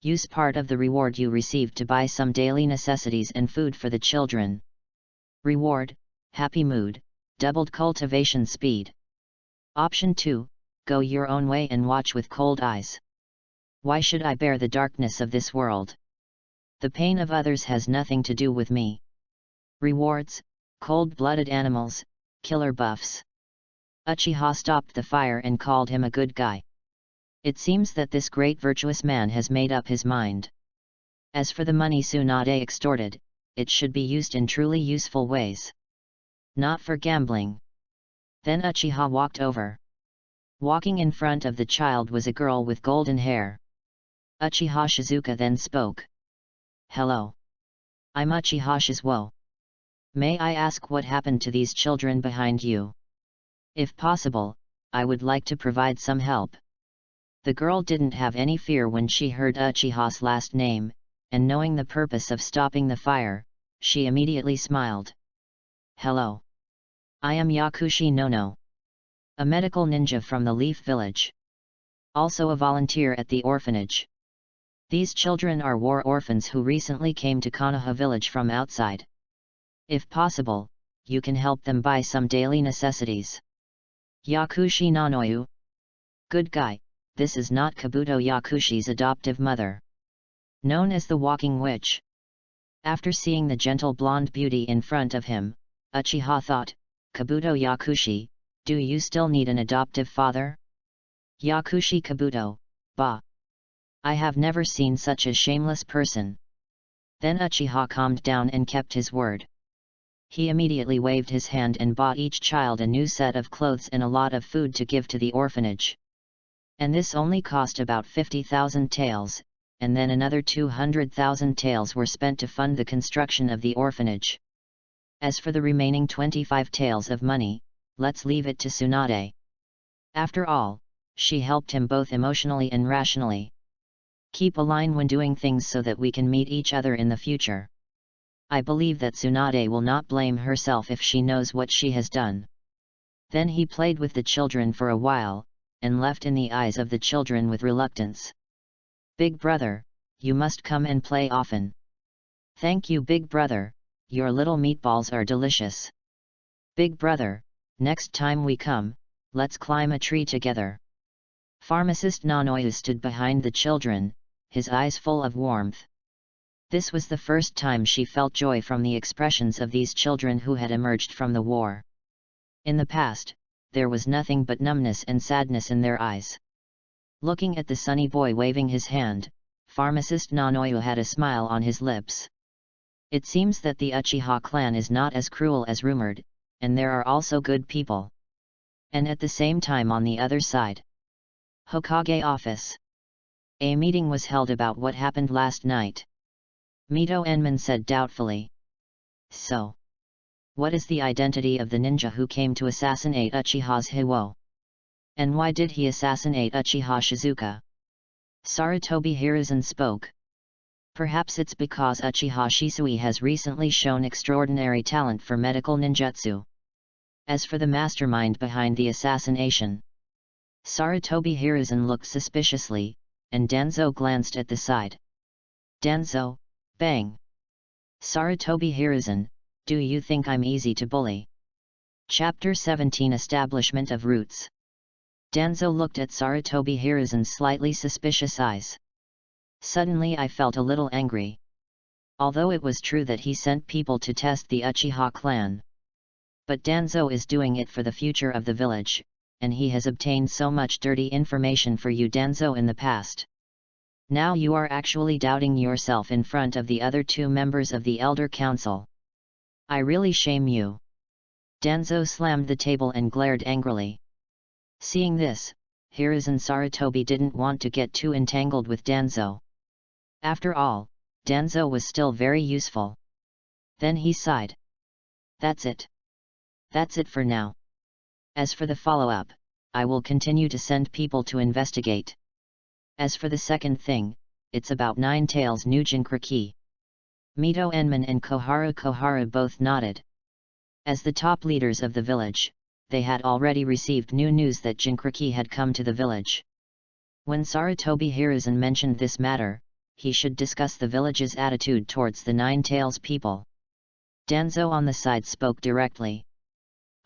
Use part of the reward you received to buy some daily necessities and food for the children. Reward, happy mood, doubled cultivation speed. Option 2, go your own way and watch with cold eyes. Why should I bear the darkness of this world? The pain of others has nothing to do with me. Rewards, cold-blooded animals, killer buffs. Uchiha stopped the fire and called him a good guy. It seems that this great virtuous man has made up his mind. As for the money Tsunade extorted, it should be used in truly useful ways. Not for gambling. Then Uchiha walked over. Walking in front of the child was a girl with golden hair. Uchiha Shizuka then spoke. Hello. I'm Uchiha Shizuo. May I ask what happened to these children behind you? If possible, I would like to provide some help. The girl didn't have any fear when she heard Uchiha's last name, and knowing the purpose of stopping the fire, she immediately smiled. Hello. I am Yakushi Nono. A medical ninja from the Leaf Village. Also a volunteer at the orphanage. These children are war orphans who recently came to Konoha village from outside. If possible, you can help them buy some daily necessities. Yakushi Nanoyu. Good guy, this is not Kabuto Yakushi's adoptive mother. Known as the Walking Witch. After seeing the gentle blonde beauty in front of him, Uchiha thought, Kabuto Yakushi, do you still need an adoptive father? Yakushi Kabuto, bah. I have never seen such a shameless person. Then Uchiha calmed down and kept his word. He immediately waved his hand and bought each child a new set of clothes and a lot of food to give to the orphanage. And this only cost about 50,000 taels, and then another 200,000 taels were spent to fund the construction of the orphanage. As for the remaining 25 taels of money, let's leave it to Tsunade. After all, she helped him both emotionally and rationally. Keep a line when doing things so that we can meet each other in the future. I believe that Tsunade will not blame herself if she knows what she has done. Then he played with the children for a while, and left in the eyes of the children with reluctance. Big brother, you must come and play often. Thank you, big brother, your little meatballs are delicious. Big brother, next time we come, let's climb a tree together. Pharmacist Nanoyu stood behind the children, his eyes full of warmth. This was the first time she felt joy from the expressions of these children who had emerged from the war. In the past, there was nothing but numbness and sadness in their eyes. Looking at the sunny boy waving his hand, Pharmacist Nanoyu had a smile on his lips. It seems that the Uchiha clan is not as cruel as rumored, and there are also good people. And at the same time on the other side. Hokage office. A meeting was held about what happened last night. Mito Enman said doubtfully. So, what is the identity of the ninja who came to assassinate Uchiha's Hiwo? And why did he assassinate Uchiha Shizuka? Sarutobi Hiruzen spoke. Perhaps it's because Uchiha Shisui has recently shown extraordinary talent for medical ninjutsu. As for the mastermind behind the assassination, Sarutobi Hiruzen looked suspiciously, and Danzo glanced at the side. Danzo, bang! Sarutobi Hiruzen, do you think I'm easy to bully? Chapter 17 Establishment of Roots. Danzo looked at Sarutobi Hiruzen's slightly suspicious eyes. Suddenly I felt a little angry. Although it was true that he sent people to test the Uchiha clan. But Danzo is doing it for the future of the village, and he has obtained so much dirty information for you Danzo in the past. Now you are actually doubting yourself in front of the other two members of the Elder Council. I really shame you. Danzo slammed the table and glared angrily. Seeing this, Hiruzen Sarutobi didn't want to get too entangled with Danzo. After all, Danzo was still very useful. Then he sighed. That's it. That's it for now. As for the follow-up, I will continue to send people to investigate. As for the second thing, it's about Nine-Tails' new Jinchuriki. Mito Enman and Koharu both nodded. As the top leaders of the village, they had already received new news that Jinchuriki had come to the village. When Sarutobi Hiruzen mentioned this matter, he should discuss the village's attitude towards the Nine-Tails people. Danzo on the side spoke directly.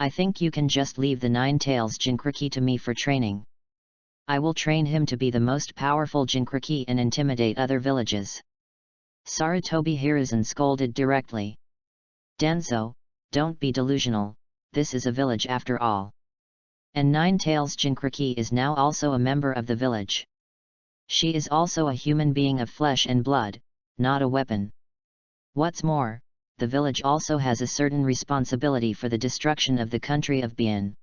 I think you can just leave the Nine-Tails Jinchuriki to me for training. I will train him to be the most powerful Jinchuriki and intimidate other villages. Sarutobi Hiruzen scolded directly. Danzo, don't be delusional, this is a village after all. And Nine-Tails Jinchuriki is now also a member of the village. She is also a human being of flesh and blood, not a weapon. What's more, the village also has a certain responsibility for the destruction of the country of Bien.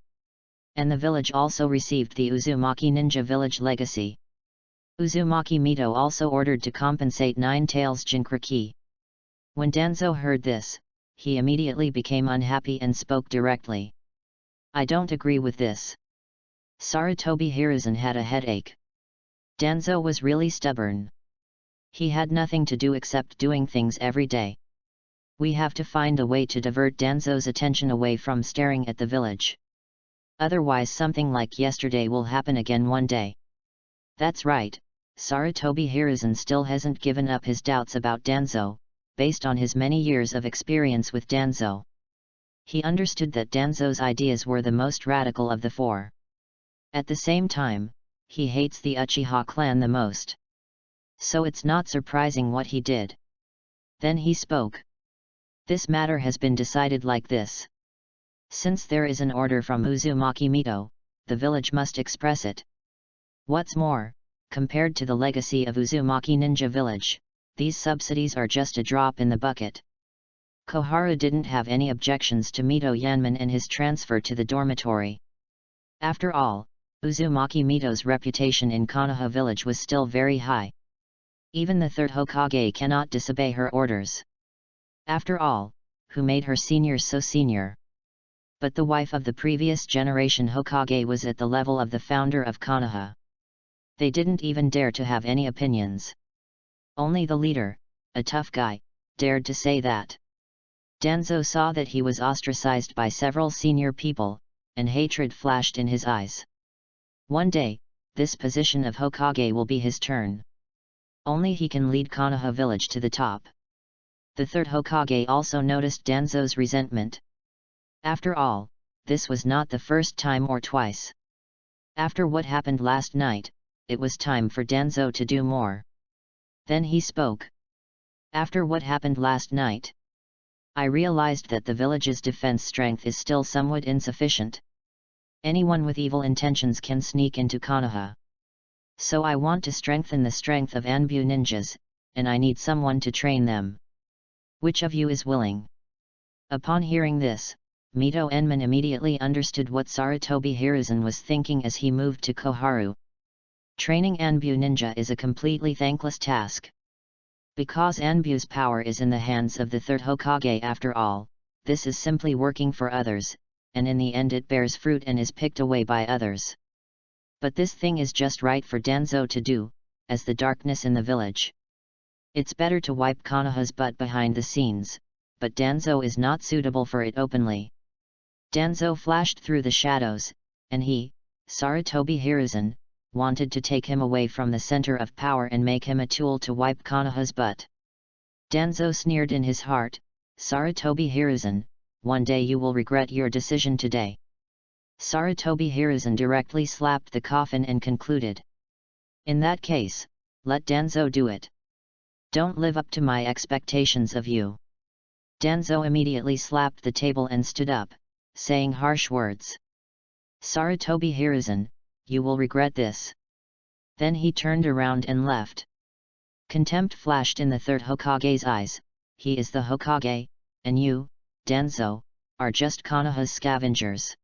And the village also received the Uzumaki Ninja Village legacy. Uzumaki Mito also ordered to compensate Nine-Tails Jinchuriki. When Danzo heard this, he immediately became unhappy and spoke directly. I don't agree with this. Sarutobi Hiruzen had a headache. Danzo was really stubborn. He had nothing to do except doing things every day. We have to find a way to divert Danzo's attention away from staring at the village. Otherwise something like yesterday will happen again one day. That's right, Sarutobi Hiruzen still hasn't given up his doubts about Danzo, based on his many years of experience with Danzo. He understood that Danzo's ideas were the most radical of the four. At the same time, he hates the Uchiha clan the most. So it's not surprising what he did. Then he spoke. This matter has been decided like this. Since there is an order from Uzumaki Mito, the village must express it. What's more, compared to the legacy of Uzumaki Ninja Village, these subsidies are just a drop in the bucket. Koharu didn't have any objections to Mito Yanman and his transfer to the dormitory. After all, Uzumaki Mito's reputation in Konoha village was still very high. Even the third Hokage cannot disobey her orders. After all, who made her senior so senior? But the wife of the previous generation Hokage was at the level of the founder of Konoha. They didn't even dare to have any opinions. Only the leader, a tough guy, dared to say that. Danzo saw that he was ostracized by several senior people, and hatred flashed in his eyes. One day, this position of Hokage will be his turn. Only he can lead Konoha village to the top. The third Hokage also noticed Danzo's resentment. After all, this was not the first time or twice. After what happened last night, it was time for Danzo to do more. Then he spoke. After what happened last night, I realized that the village's defense strength is still somewhat insufficient. Anyone with evil intentions can sneak into Konoha. So I want to strengthen the strength of Anbu ninjas, and I need someone to train them. Which of you is willing? Upon hearing this, Mito Enman immediately understood what Sarutobi Hiruzen was thinking as he moved to Koharu. Training Anbu ninja is a completely thankless task. Because Anbu's power is in the hands of the third Hokage after all, this is simply working for others, and in the end it bears fruit and is picked away by others. But this thing is just right for Danzo to do, as the darkness in the village. It's better to wipe Konoha's butt behind the scenes, but Danzo is not suitable for it openly. Danzo flashed through the shadows, and he, Sarutobi Hiruzen, wanted to take him away from the center of power and make him a tool to wipe Konoha's butt. Danzo sneered in his heart, "Sarutobi Hiruzen, one day you will regret your decision today." Sarutobi Hiruzen directly slapped the coffin and concluded, "In that case, let Danzo do it. Don't live up to my expectations of you." Danzo immediately slapped the table and stood up, saying harsh words. "Sarutobi Hiruzen, you will regret this." Then he turned around and left. Contempt flashed in the third Hokage's eyes. He is the Hokage, and you, Danzo, are just Konoha's scavengers.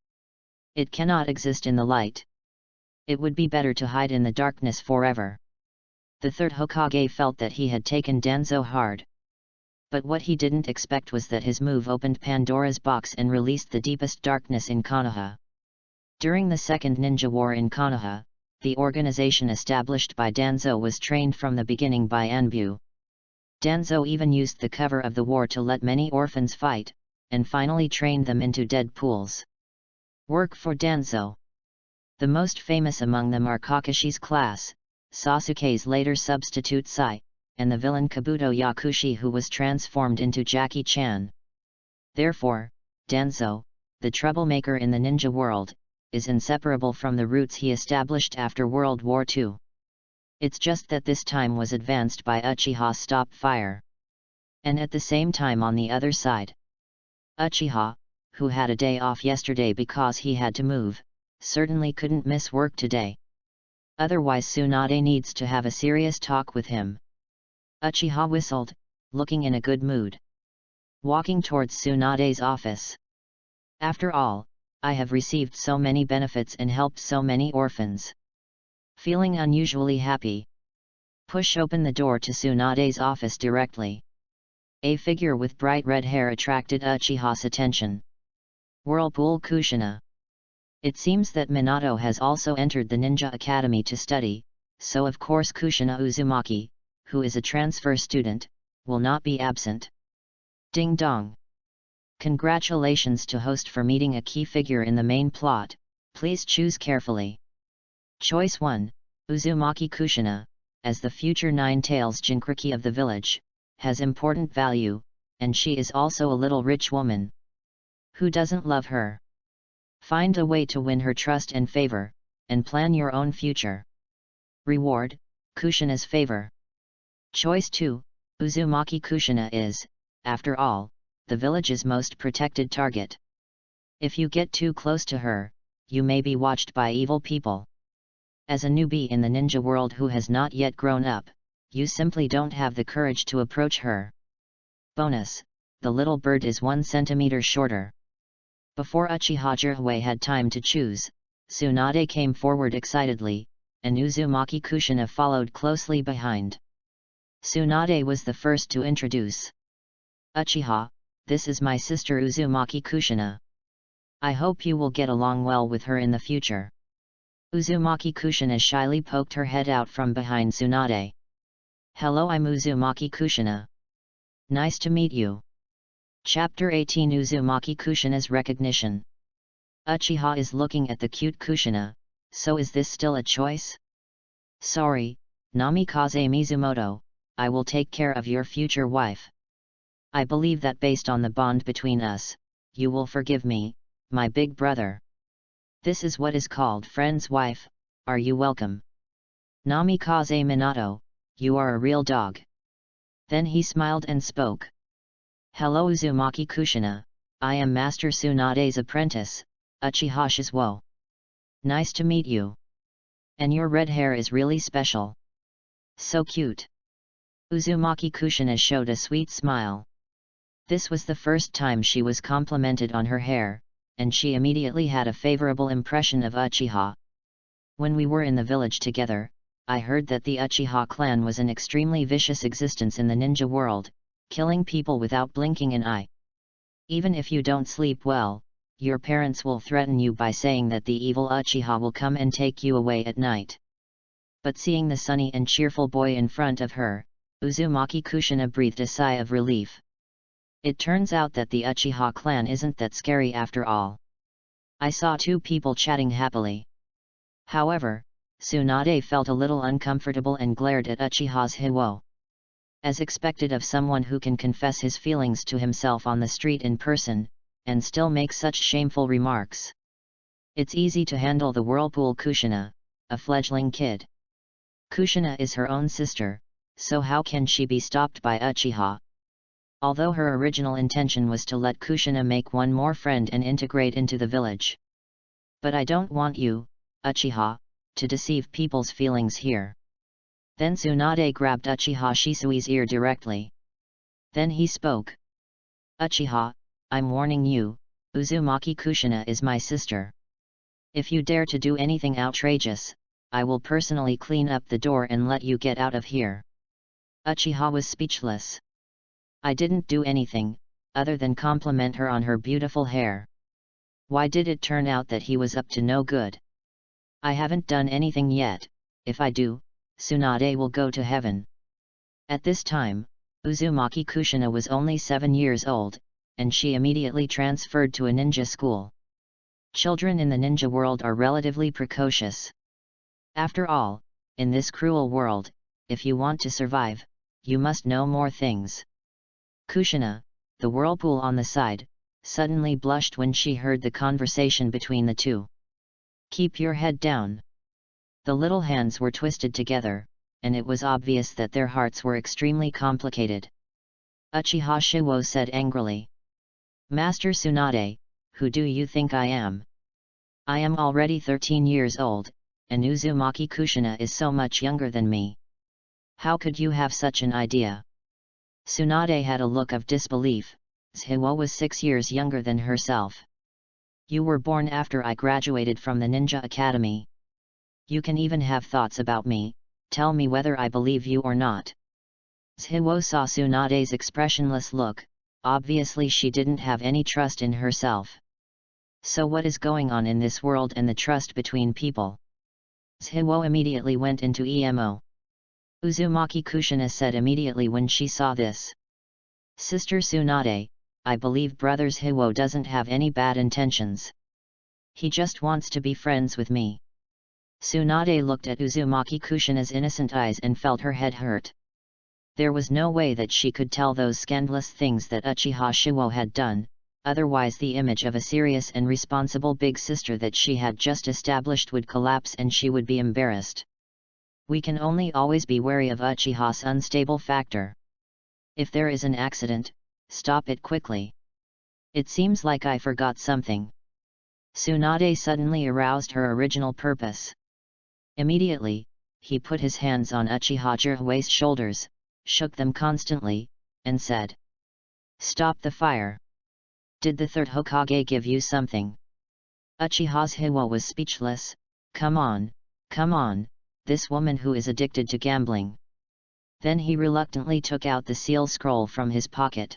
It cannot exist in the light. It would be better to hide in the darkness forever. The third Hokage felt that he had taken Danzo hard. But what he didn't expect was that his move opened Pandora's box and released the deepest darkness in Konoha. During the Second Ninja War in Konoha, the organization established by Danzo was trained from the beginning by Anbu. Danzo even used the cover of the war to let many orphans fight, and finally trained them into dead pools. Work for Danzo. The most famous among them are Kakashi's class, Sasuke's later substitute Sai, and the villain Kabuto Yakushi, who was transformed into Jackie Chan. Therefore, Danzo, the troublemaker in the ninja world, is inseparable from the roots he established after World War II. It's just that this time was advanced by Uchiha Stop Fire. And at the same time on the other side, Uchiha, who had a day off yesterday because he had to move, certainly couldn't miss work today. Otherwise Tsunade needs to have a serious talk with him. Uchiha whistled, looking in a good mood. Walking towards Tsunade's office. "After all, I have received so many benefits and helped so many orphans. Feeling unusually happy. Push open the door to Tsunade's office directly." A figure with bright red hair attracted Uchiha's attention. Whirlpool Kushina. It seems that Minato has also entered the Ninja Academy to study, so of course Kushina Uzumaki, who is a transfer student, will not be absent. Ding dong. Congratulations to host for meeting a key figure in the main plot, please choose carefully. Choice 1, Uzumaki Kushina, as the future Nine-Tails Jinchuriki of the village, has important value, and she is also a little rich woman. Who doesn't love her? Find a way to win her trust and favor, and plan your own future. Reward, Kushina's favor. Choice 2, Uzumaki Kushina is, after all, the village's most protected target. If you get too close to her, you may be watched by evil people. As a newbie in the ninja world who has not yet grown up, you simply don't have the courage to approach her. Bonus, the little bird is 1 centimeter shorter. Before Uchiha Jiraiya had time to choose, Tsunade came forward excitedly, and Uzumaki Kushina followed closely behind. Tsunade was the first to introduce. "Uchiha, this is my sister Uzumaki Kushina. I hope you will get along well with her in the future." Uzumaki Kushina shyly poked her head out from behind Tsunade. "Hello, I'm Uzumaki Kushina. Nice to meet you." Chapter 18 Uzumaki Kushina's Recognition. Uchiha is looking at the cute Kushina, so is this still a choice? "Sorry, Namikaze Mizumoto, I will take care of your future wife. I believe that based on the bond between us, you will forgive me, my big brother. This is what is called friend's wife, are you welcome?" "Namikaze Minato, you are a real dog." Then he smiled and spoke. "Hello Uzumaki Kushina, I am Master Tsunade's apprentice, Uchiha Shizuo. Nice to meet you. And your red hair is really special. So cute." Uzumaki Kushina showed a sweet smile. This was the first time she was complimented on her hair, and she immediately had a favorable impression of Uchiha. When we were in the village together, I heard that the Uchiha clan was an extremely vicious existence in the ninja world, killing people without blinking an eye. Even if you don't sleep well, your parents will threaten you by saying that the evil Uchiha will come and take you away at night. But seeing the sunny and cheerful boy in front of her, Uzumaki Kushina breathed a sigh of relief. It turns out that the Uchiha clan isn't that scary after all. I saw two people chatting happily. However, Tsunade felt a little uncomfortable and glared at Uchiha's Hiwo. As expected of someone who can confess his feelings to himself on the street in person, and still make such shameful remarks. It's easy to handle the whirlpool Kushina, a fledgling kid. Kushina is her own sister, so how can she be stopped by Uchiha? Although her original intention was to let Kushina make one more friend and integrate into the village. But I don't want you, Uchiha, to deceive people's feelings here. Then Tsunade grabbed Uchiha Shisui's ear directly. Then he spoke. Uchiha, I'm warning you, Uzumaki Kushina is my sister. If you dare to do anything outrageous, I will personally clean up the door and let you get out of here. Uchiha was speechless. I didn't do anything, other than compliment her on her beautiful hair. Why did it turn out that he was up to no good? I haven't done anything yet. If I do, Tsunade will go to heaven. At this time, Uzumaki Kushina was only 7 years old, and she immediately transferred to a ninja school. Children in the ninja world are relatively precocious. After all, in this cruel world, if you want to survive, you must know more things. Kushina, the whirlpool on the side, suddenly blushed when she heard the conversation between the two. Keep your head down. The little hands were twisted together, and it was obvious that their hearts were extremely complicated. Uchiha Shiwo said angrily. Master Tsunade, who do you think I am? I am already 13 years old, and Uzumaki Kushina is so much younger than me. How could you have such an idea? Tsunade had a look of disbelief. Shiwo was 6 years younger than herself. You were born after I graduated from the Ninja Academy. You can even have thoughts about me, tell me whether I believe you or not. Shiwo saw Tsunade's expressionless look, obviously she didn't have any trust in herself. So what is going on in this world and the trust between people? Shiwo immediately went into emo. Uzumaki Kushina said immediately when she saw this. Sister Tsunade, I believe Brothers Hiwo doesn't have any bad intentions. He just wants to be friends with me. Tsunade looked at Uzumaki Kushina's innocent eyes and felt her head hurt. There was no way that she could tell those scandalous things that Uchiha Shiwo had done, otherwise the image of a serious and responsible big sister that she had just established would collapse and she would be embarrassed. We can only always be wary of Uchiha's unstable factor. If there is an accident, stop it quickly. It seems like I forgot something. Tsunade suddenly aroused her original purpose. Immediately, he put his hands on Uchiha Jirui's shoulders, shook them constantly, and said. Stop the fire. Did the third Hokage give you something? Uchiha's Hiwo was speechless. Come on, this woman who is addicted to gambling. Then he reluctantly took out the seal scroll from his pocket.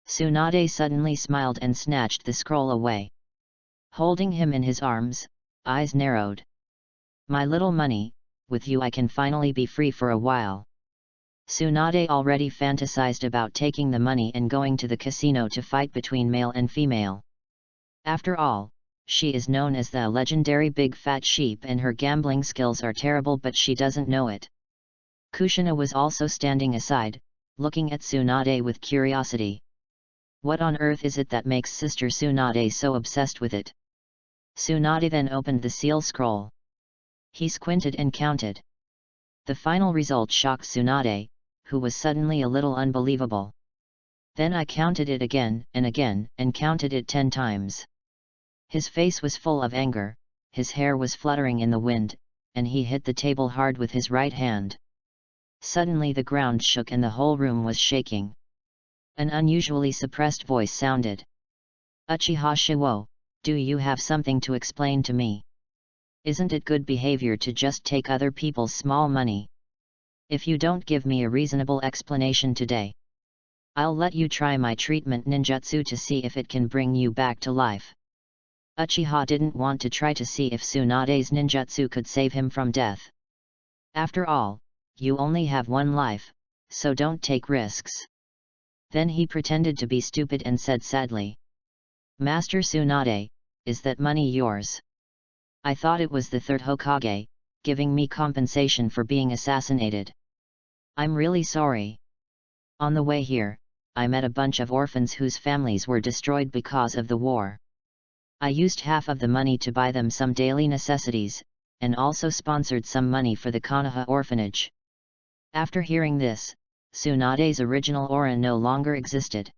Tsunade suddenly smiled and snatched the scroll away. Holding him in his arms, eyes narrowed. My little money, with you I can finally be free for a while. Tsunade already fantasized about taking the money and going to the casino to fight between male and female. After all, she is known as the legendary Big Fat Sheep and her gambling skills are terrible, but she doesn't know it. Kushina was also standing aside, looking at Tsunade with curiosity. What on earth is it that makes Sister Tsunade so obsessed with it? Tsunade then opened the seal scroll. He squinted and counted. The final result shocked Tsunade, who was suddenly a little unbelievable. Then I counted it again, and counted it 10 times. His face was full of anger, his hair was fluttering in the wind, and he hit the table hard with his right hand. Suddenly the ground shook and the whole room was shaking. An unusually suppressed voice sounded. Uchiha Shiwo, Do you have something to explain to me? Isn't it good behavior to just take other people's small money? If you don't give me a reasonable explanation today, I'll let you try my treatment ninjutsu to see if it can bring you back to life. Uchiha didn't want to try to see if Tsunade's ninjutsu could save him from death. After all, you only have one life, so don't take risks. Then he pretended to be stupid and said sadly, Master Tsunade, is that money yours? I thought it was the third Hokage, giving me compensation for being assassinated. I'm really sorry. On the way here, I met a bunch of orphans whose families were destroyed because of the war. I used half of the money to buy them some daily necessities, and also sponsored some money for the Konoha orphanage. After hearing this, Tsunade's original aura no longer existed.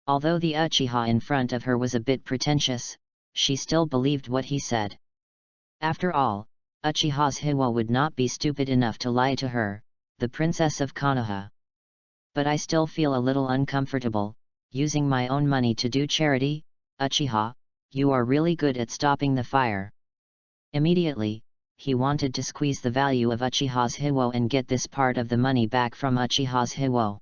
Although the Uchiha in front of her was a bit pretentious, she still believed what he said. After all, Uchiha's Hiwa would not be stupid enough to lie to her, the princess of Konoha. But I still feel a little uncomfortable, using my own money to do charity. Uchiha, you are really good at stopping the fire. Immediately, he wanted to squeeze the value of Uchiha's Hiwo and get this part of the money back from Uchiha's Hiwo.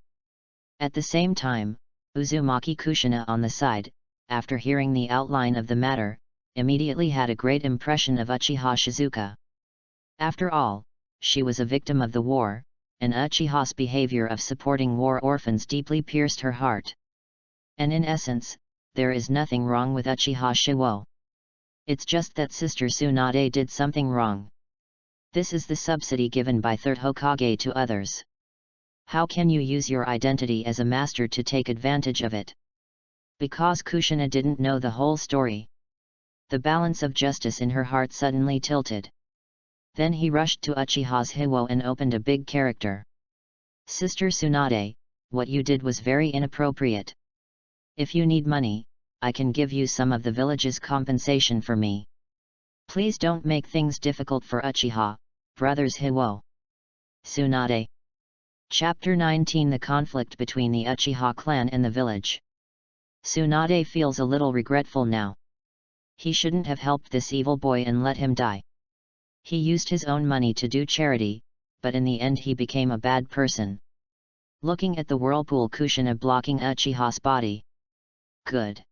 At the same time, Uzumaki Kushina on the side, after hearing the outline of the matter, immediately had a great impression of Uchiha Shizuka. After all, she was a victim of the war, and Uchiha's behavior of supporting war orphans deeply pierced her heart. And in essence, there is nothing wrong with Uchiha Shiwo. It's just that Sister Tsunade did something wrong. This is the subsidy given by third Hokage to others. How can you use your identity as a master to take advantage of it? Because Kushina didn't know the whole story. The balance of justice in her heart suddenly tilted. Then he rushed to Uchiha's Hiwo and opened a big character. Sister Tsunade, what you did was very inappropriate. If you need money, I can give you some of the village's compensation for me. Please don't make things difficult for Uchiha, brothers Hiwo. Tsunade. Chapter 19 The conflict between the Uchiha clan and the village. Tsunade feels a little regretful now. He shouldn't have helped this evil boy and let him die. He used his own money to do charity, but in the end he became a bad person. Looking at the whirlpool Kushina blocking Uchiha's body. Good.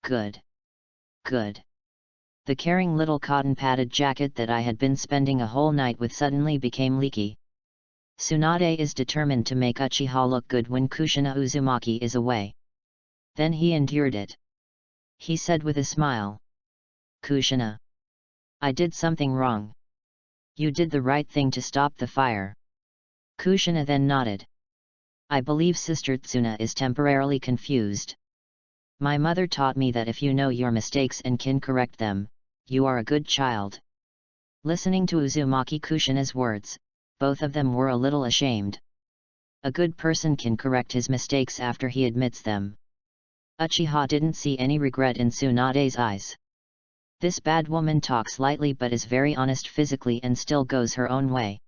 Good. Good. The caring little cotton-padded jacket that I had been spending a whole night with suddenly became leaky. Tsunade is determined to make Uchiha look good when Kushina Uzumaki is away. Then he endured it. He said with a smile. Kushina. I did something wrong. You did the right thing to stop the fire. Kushina then nodded. I believe Sister Tsuna is temporarily confused. My mother taught me that if you know your mistakes and can correct them, you are a good child. Listening to Uzumaki Kushina's words, both of them were a little ashamed. A good person can correct his mistakes after he admits them. Uchiha didn't see any regret in Tsunade's eyes. This bad woman talks lightly but is very honest physically and still goes her own way.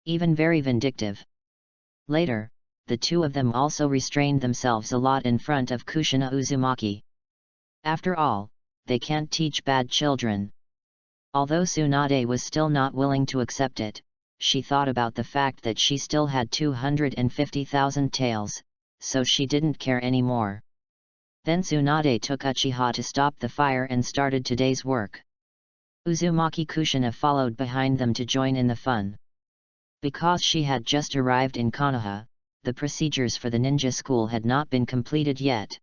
Even very vindictive. Later, the two of them also restrained themselves a lot in front of Kushina Uzumaki. After all, they can't teach bad children. Although Tsunade was still not willing to accept it, she thought about the fact that she still had 250,000 taels, so she didn't care anymore. Then Tsunade took Uchiha to stop the fire and started today's work. Uzumaki Kushina followed behind them to join in the fun. Because she had just arrived in Konoha, the procedures for the ninja school had not been completed yet.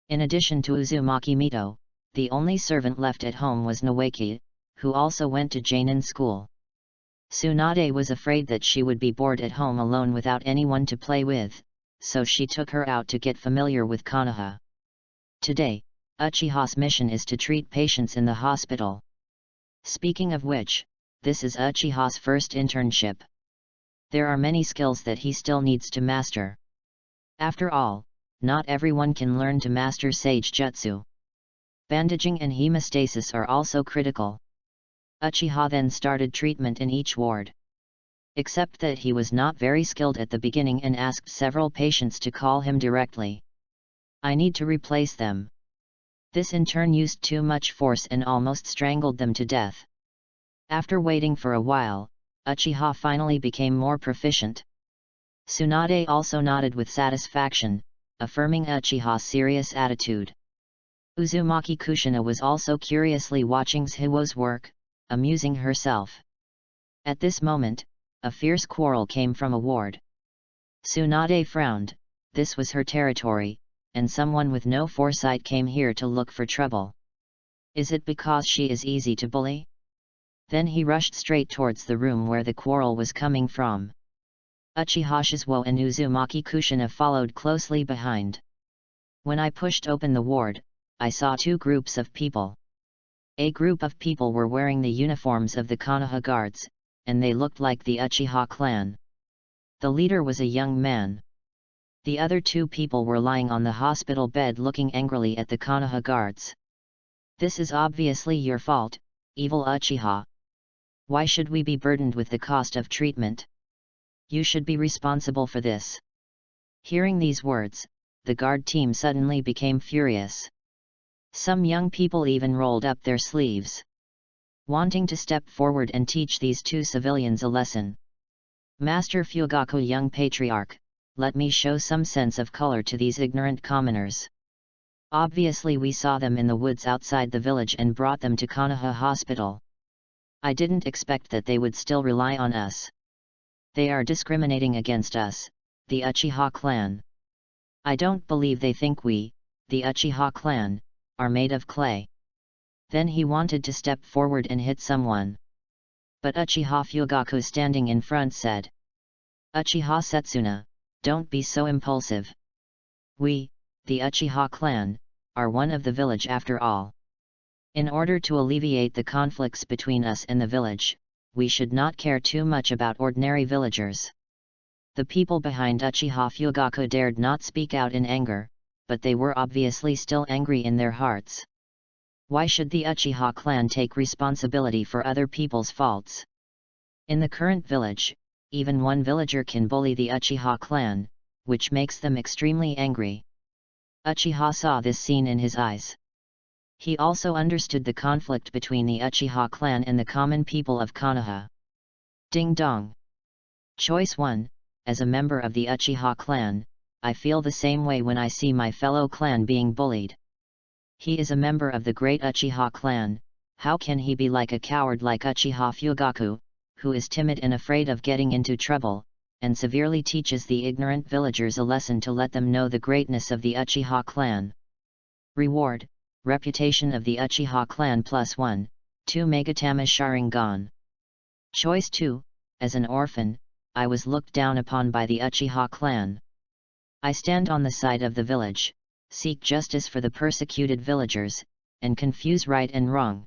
In addition to Uzumaki Mito, the only servant left at home was Noeki, who also went to Jainin school. Tsunade was afraid that she would be bored at home alone without anyone to play with, so she took her out to get familiar with Konoha. Today, Uchiha's mission is to treat patients in the hospital. Speaking of which, this is Uchiha's first internship. There are many skills that he still needs to master. After all, not everyone can learn to master Sage Jutsu. Bandaging and hemostasis are also critical. Uchiha then started treatment in each ward. Except that he was not very skilled at the beginning and asked several patients to call him directly. I need to replace them. This in turn used too much force and almost strangled them to death. After waiting for a while, Uchiha finally became more proficient. Tsunade also nodded with satisfaction, affirming Uchiha's serious attitude. Uzumaki Kushina was also curiously watching Shiho's work, amusing herself. At this moment, a fierce quarrel came from a ward. Tsunade frowned. This was her territory, and someone with no foresight came here to look for trouble. Is it because she is easy to bully? Then he rushed straight towards the room where the quarrel was coming from. Uchiha Shizuo and Uzumaki Kushina followed closely behind. When I pushed open the ward, I saw two groups of people. A group of people were wearing the uniforms of the Konoha guards, and they looked like the Uchiha clan. The leader was a young man. The other two people were lying on the hospital bed looking angrily at the Konoha guards. This is obviously your fault, evil Uchiha. Why should we be burdened with the cost of treatment? You should be responsible for this. Hearing these words, the guard team suddenly became furious. Some young people even rolled up their sleeves, wanting to step forward and teach these two civilians a lesson. Master Fugaku, young patriarch, let me show some sense of color to these ignorant commoners. Obviously we saw them in the woods outside the village and brought them to Konoha Hospital. I didn't expect that they would still rely on us. They are discriminating against us, the Uchiha clan. I don't believe they think we, the Uchiha clan, are made of clay. Then he wanted to step forward and hit someone. But Uchiha Fugaku standing in front said, Uchiha Setsuna, don't be so impulsive. We, the Uchiha clan, are one of the village after all. In order to alleviate the conflicts between us and the village, we should not care too much about ordinary villagers. The people behind Uchiha Fugaku dared not speak out in anger, but they were obviously still angry in their hearts. Why should the Uchiha clan take responsibility for other people's faults? In the current village, even one villager can bully the Uchiha clan, which makes them extremely angry. Uchiha saw this scene in his eyes. He also understood the conflict between the Uchiha clan and the common people of Konoha. Ding dong. Choice 1, as a member of the Uchiha clan, I feel the same way when I see my fellow clan being bullied. He is a member of the great Uchiha clan, how can he be like a coward like Uchiha Fugaku, who is timid and afraid of getting into trouble, and severely teaches the ignorant villagers a lesson to let them know the greatness of the Uchiha clan. Reward, reputation of the Uchiha clan +1, 2 Megatama Sharingan. Choice 2, as an orphan, I was looked down upon by the Uchiha clan. I stand on the side of the village, seek justice for the persecuted villagers, and confuse right and wrong.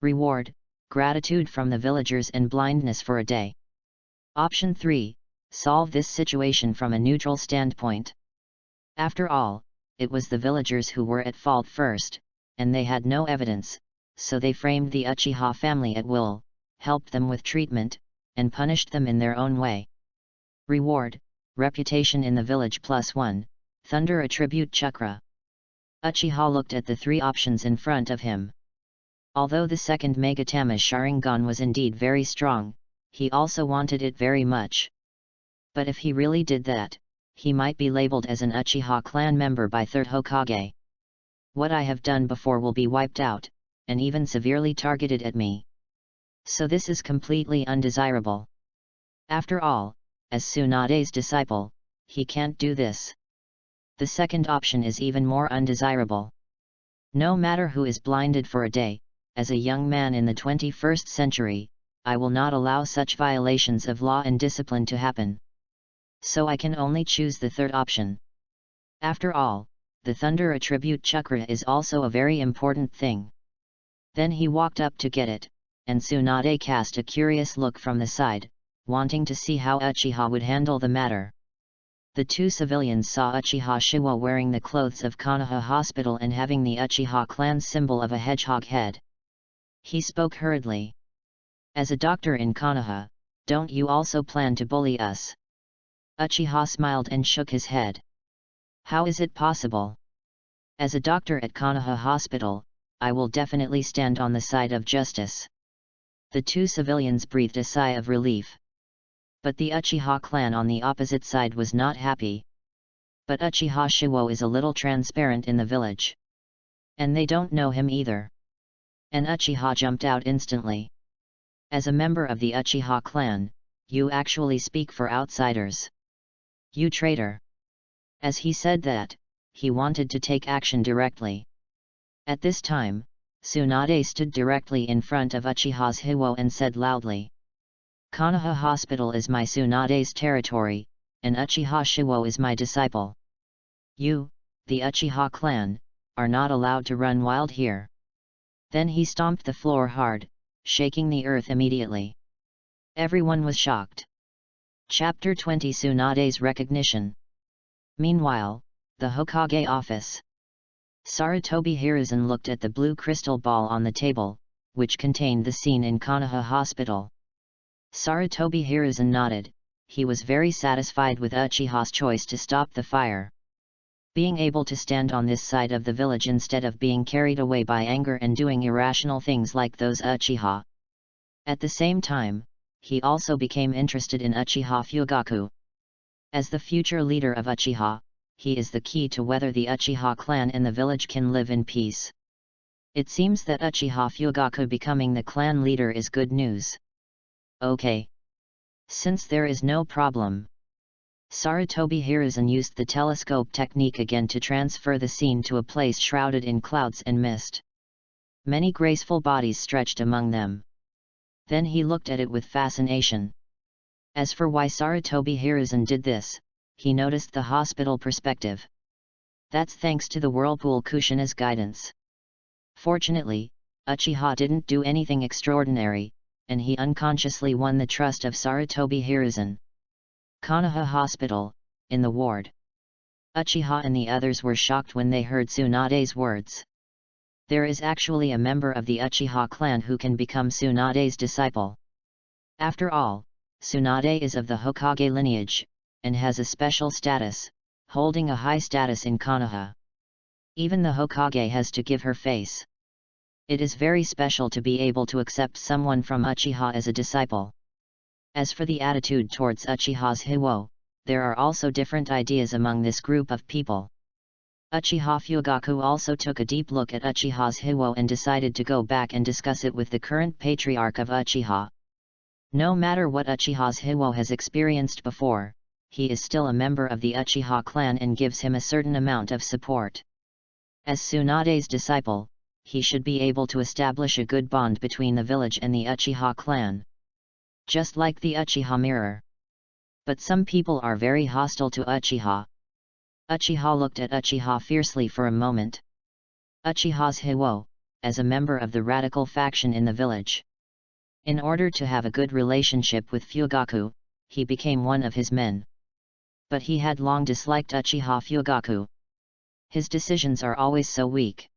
Reward, gratitude from the villagers and blindness for a day. Option 3, solve this situation from a neutral standpoint. After all, it was the villagers who were at fault first, and they had no evidence, so they framed the Uchiha family at will, helped them with treatment, and punished them in their own way. Reward, reputation in the village +1, Thunder Attribute Chakra. Uchiha looked at the three options in front of him. Although the second Megatama Sharingan was indeed very strong, he also wanted it very much. But if he really did that, he might be labeled as an Uchiha clan member by third Hokage. What I have done before will be wiped out, and even severely targeted at me. So this is completely undesirable. After all, as Tsunade's disciple, he can't do this. The second option is even more undesirable. No matter who is blinded for a day, as a young man in the 21st century, I will not allow such violations of law and discipline to happen. So I can only choose the third option. After all, the Thunder Attribute Chakra is also a very important thing. Then he walked up to get it, and Tsunade cast a curious look from the side, wanting to see how Uchiha would handle the matter. The two civilians saw Uchiha Shiwa wearing the clothes of Konoha Hospital and having the Uchiha clan's symbol of a hedgehog head. He spoke hurriedly. As a doctor in Konoha, don't you also plan to bully us? Uchiha smiled and shook his head. How is it possible? As a doctor at Konoha Hospital, I will definitely stand on the side of justice. The two civilians breathed a sigh of relief. But the Uchiha clan on the opposite side was not happy. But Uchiha Shiwo is a little transparent in the village. And they don't know him either. And Uchiha jumped out instantly. As a member of the Uchiha clan, you actually speak for outsiders. You traitor. As he said that, he wanted to take action directly. At this time, Tsunade stood directly in front of Uchiha's Hiwo and said loudly, "Konoha Hospital is my Tsunade's territory, and Uchiha Shiwo is my disciple. You, the Uchiha clan, are not allowed to run wild here." Then he stomped the floor hard, shaking the earth immediately. Everyone was shocked. Chapter 20 Tsunade's Recognition. Meanwhile, the Hokage office. Sarutobi Hiruzen looked at the blue crystal ball on the table, which contained the scene in Konoha Hospital. Sarutobi Hiruzen nodded. He was very satisfied with Uchiha's choice to stop the fire. Being able to stand on this side of the village instead of being carried away by anger and doing irrational things like those Uchiha. At the same time, he also became interested in Uchiha Fugaku. As the future leader of Uchiha, he is the key to whether the Uchiha clan and the village can live in peace. It seems that Uchiha Fugaku becoming the clan leader is good news. Okay. Since there is no problem. Sarutobi Hiruzen used the telescope technique again to transfer the scene to a place shrouded in clouds and mist. Many graceful bodies stretched among them. Then he looked at it with fascination. As for why Sarutobi Hiruzen did this, he noticed the hospital perspective. That's thanks to the Whirlpool Kushina's guidance. Fortunately, Uchiha didn't do anything extraordinary, and he unconsciously won the trust of Sarutobi Hiruzen. Konoha Hospital, in the ward. Uchiha and the others were shocked when they heard Tsunade's words. There is actually a member of the Uchiha clan who can become Tsunade's disciple. After all, Tsunade is of the Hokage lineage, and has a special status, holding a high status in Konoha. Even the Hokage has to give her face. It is very special to be able to accept someone from Uchiha as a disciple. As for the attitude towards Uchiha's Hiwo, there are also different ideas among this group of people. Uchiha Fugaku also took a deep look at Uchiha's Hiwo and decided to go back and discuss it with the current patriarch of Uchiha. No matter what Uchiha's Hiwo has experienced before, he is still a member of the Uchiha clan and gives him a certain amount of support. As Tsunade's disciple, he should be able to establish a good bond between the village and the Uchiha clan. Just like the Uchiha mirror. But some people are very hostile to Uchiha. Uchiha looked at Uchiha fiercely for a moment. Uchiha's Hiwo, as a member of the radical faction in the village. In order to have a good relationship with Fugaku, he became one of his men. But he had long disliked Uchiha Fugaku. His decisions are always so weak.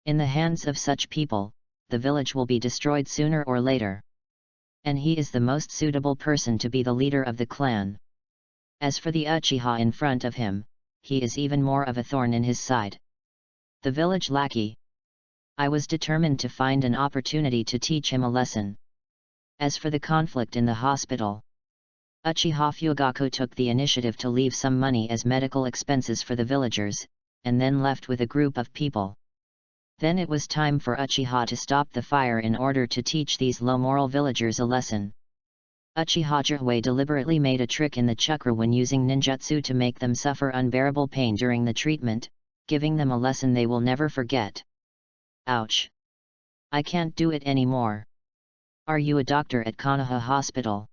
In the hands of such people, the village will be destroyed sooner or later. And he is the most suitable person to be the leader of the clan. As for the Uchiha in front of him, he is even more of a thorn in his side. The village lackey. I was determined to find an opportunity to teach him a lesson. As for the conflict in the hospital, Uchiha Fugaku took the initiative to leave some money as medical expenses for the villagers, and then left with a group of people. Then it was time for Uchiha to stop the fire in order to teach these low-moral villagers a lesson. Uchiha Jirui deliberately made a trick in the chakra when using ninjutsu to make them suffer unbearable pain during the treatment, giving them a lesson they will never forget. Ouch! I can't do it anymore. Are you a doctor at Konoha Hospital?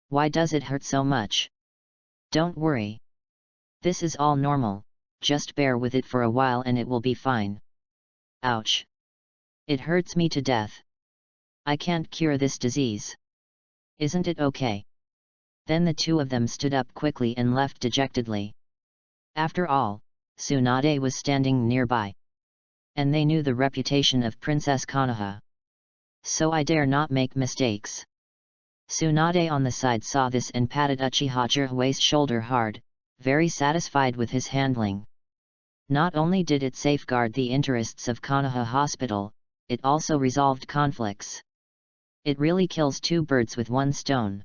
Why does it hurt so much? Don't worry. This is all normal, just bear with it for a while and it will be fine. Ouch! It hurts me to death. I can't cure this disease. Isn't it okay? Then the two of them stood up quickly and left dejectedly. After all, Tsunade was standing nearby. And they knew the reputation of Princess Konoha. So I dare not make mistakes. Tsunade on the side saw this and patted Uchiha Jirui's shoulder hard, very satisfied with his handling. Not only did it safeguard the interests of Konoha Hospital, it also resolved conflicts. It really kills two birds with one stone.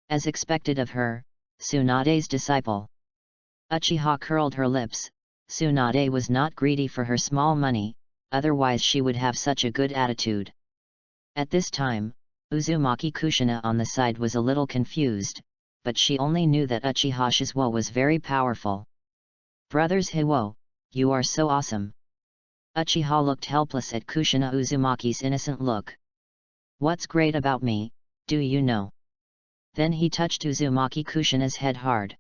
As expected of her, Tsunade's disciple. Uchiha curled her lips. Tsunade was not greedy for her small money, otherwise she would have such a good attitude. At this time, Uzumaki Kushina on the side was a little confused, but she only knew that Uchiha Shizuo was very powerful. Brothers Hiwo, you are so awesome. Uchiha looked helpless at Kushina Uzumaki's innocent look. What's great about me, do you know? Then he touched Uzumaki Kushina's head hard.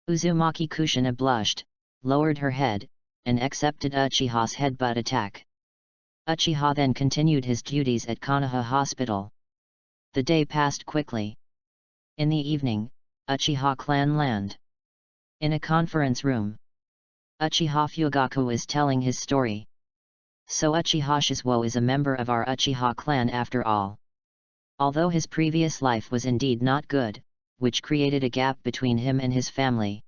Uzumaki Kushina blushed, lowered her head, and accepted Uchiha's headbutt attack. Uchiha then continued his duties at Konoha Hospital. The day passed quickly. In the evening, Uchiha clan land. In a conference room, Uchiha Fugaku is telling his story. So Uchiha Shizuo is a member of our Uchiha clan after all. Although his previous life was indeed not good, which created a gap between him and his family.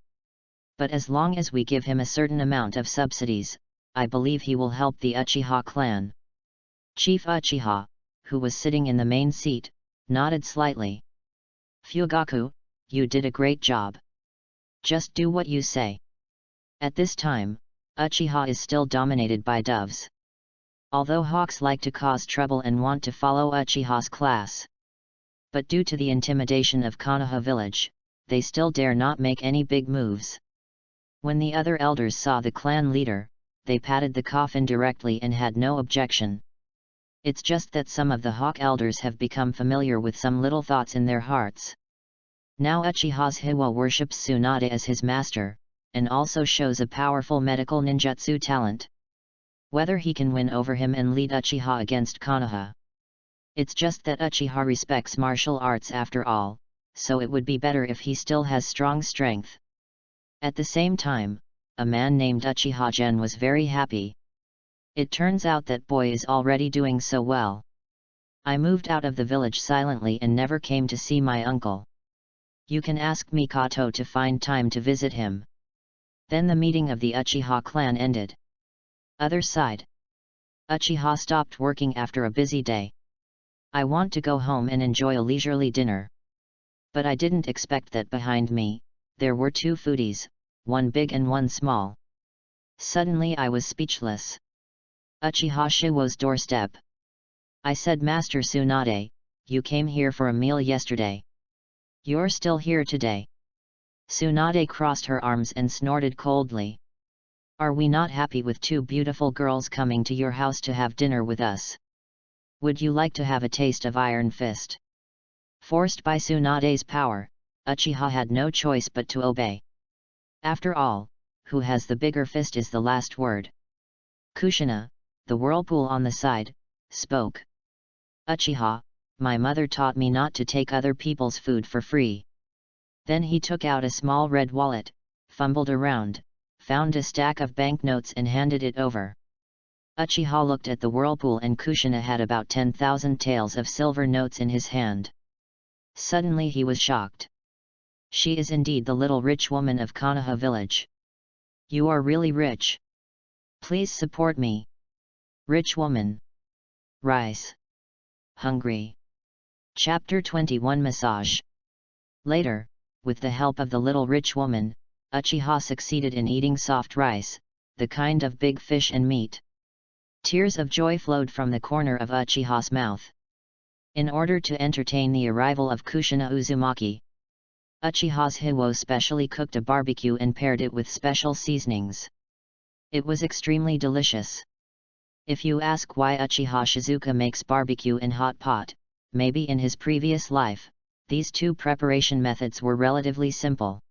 But as long as we give him a certain amount of subsidies, I believe he will help the Uchiha clan. Chief Uchiha, who was sitting in the main seat, nodded slightly. Fugaku, you did a great job. Just do what you say. At this time, Uchiha is still dominated by doves. Although hawks like to cause trouble and want to follow Uchiha's class. But due to the intimidation of Konoha village, they still dare not make any big moves. When the other elders saw the clan leader, they patted the coffin directly and had no objection. It's just that some of the hawk elders have become familiar with some little thoughts in their hearts. Now Uchiha's Hiwa worships Tsunade as his master, and also shows a powerful medical ninjutsu talent. Whether he can win over him and lead Uchiha against Konoha. It's just that Uchiha respects martial arts after all, so it would be better if he still has strong strength. At the same time, a man named Uchiha Gen was very happy. It turns out that boy is already doing so well. I moved out of the village silently and never came to see my uncle. You can ask Mikoto to find time to visit him. Then the meeting of the Uchiha clan ended. Other side. Uchiha stopped working after a busy day. I want to go home and enjoy a leisurely dinner. But I didn't expect that behind me, there were two foodies, one big and one small. Suddenly I was speechless. Uchiha Shiwo's doorstep. I said, Master Tsunade, you came here for a meal yesterday. You're still here today. Tsunade crossed her arms and snorted coldly. Are we not happy with two beautiful girls coming to your house to have dinner with us? Would you like to have a taste of Iron Fist? Forced by Tsunade's power, Uchiha had no choice but to obey. After all, who has the bigger fist is the last word. Kushina, the whirlpool on the side, spoke. Uchiha, my mother taught me not to take other people's food for free. Then he took out a small red wallet, fumbled around, found a stack of banknotes and handed it over. Uchiha looked at the whirlpool and Kushina had about 10,000 taels of silver notes in his hand. Suddenly he was shocked. She is indeed the little rich woman of Konoha village. You are really rich. Please support me. Rich woman. Rice. Hungry. Chapter 21 Massage. Later, with the help of the little rich woman, Uchiha succeeded in eating soft rice, the kind of big fish and meat. Tears of joy flowed from the corner of Uchiha's mouth. In order to entertain the arrival of Kushina Uzumaki, Uchiha's Hiwo specially cooked a barbecue and paired it with special seasonings. It was extremely delicious. If you ask why Uchiha Shizuka makes barbecue in hot pot, maybe in his previous life, these two preparation methods were relatively simple.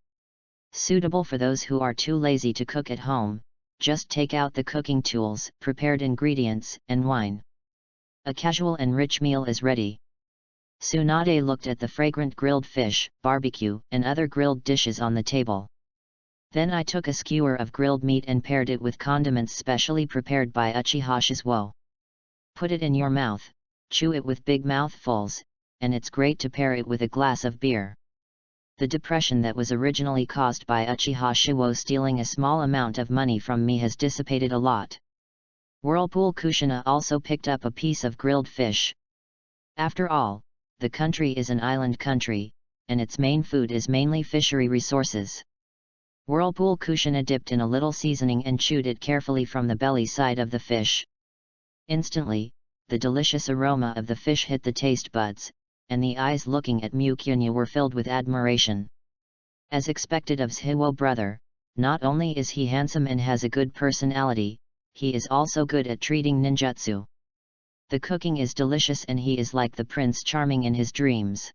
Suitable for those who are too lazy to cook at home, just take out the cooking tools, prepared ingredients, and wine. A casual and rich meal is ready. Tsunade looked at the fragrant grilled fish, barbecue, and other grilled dishes on the table. Then I took a skewer of grilled meat and paired it with condiments specially prepared by Uchiha Shizuo. Put it in your mouth, chew it with big mouthfuls, and it's great to pair it with a glass of beer. The depression that was originally caused by Uchiha Shiwo stealing a small amount of money from me has dissipated a lot. Whirlpool Kushina also picked up a piece of grilled fish. After all, the country is an island country, and its main food is mainly fishery resources. Whirlpool Kushina dipped in a little seasoning and chewed it carefully from the belly side of the fish. Instantly, the delicious aroma of the fish hit the taste buds, and the eyes looking at Mukyunya were filled with admiration. As expected of Shiwo brother, not only is he handsome and has a good personality, he is also good at treating ninjutsu. The cooking is delicious and he is like the Prince Charming in his dreams.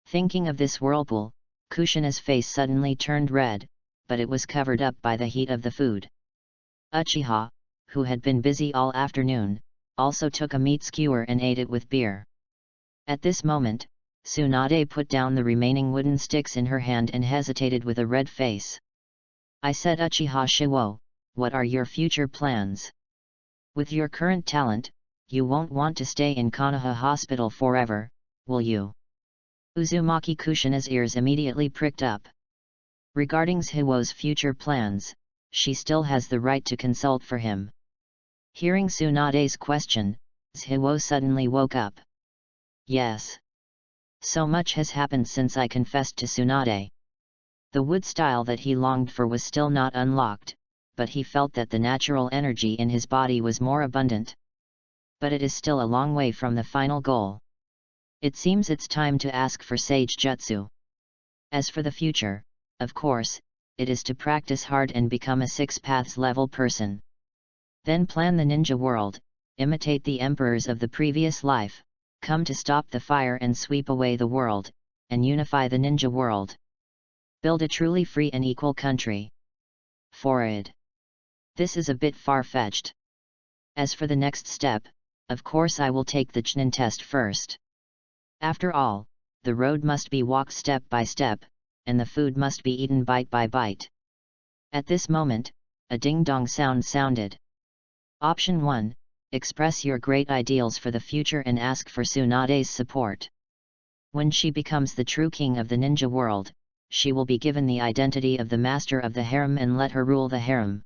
Thinking of this Whirlpool, Kushina's face suddenly turned red, but it was covered up by the heat of the food. Uchiha, who had been busy all afternoon, also took a meat skewer and ate it with beer. At this moment, Tsunade put down the remaining wooden sticks in her hand and hesitated with a red face. I said, Uchiha Shiwo, what are your future plans? With your current talent, you won't want to stay in Konoha Hospital forever, will you? Uzumaki Kushina's ears immediately pricked up. Regarding Shiwo's future plans, she still has the right to consult for him. Hearing Tsunade's question, Shiwo suddenly woke up. Yes. So much has happened since I confessed to Tsunade. The wood style that he longed for was still not unlocked, but he felt that the natural energy in his body was more abundant. But it is still a long way from the final goal. It seems it's time to ask for Sage Jutsu. As for the future, of course, it is to practice hard and become a 6 paths level person. Then plan the ninja world, imitate the emperors of the previous life, come to stop the fire and sweep away the world, and unify the ninja world. Build a truly free and equal country. Forward. This is a bit far-fetched. As for the next step, of course I will take the Chunin test first. After all, the road must be walked step by step, and the food must be eaten bite by bite. At this moment, a ding-dong sound sounded. Option 1, express your great ideals for the future and ask for Tsunade's support. When she becomes the true king of the ninja world, she will be given the identity of the master of the harem and let her rule the harem.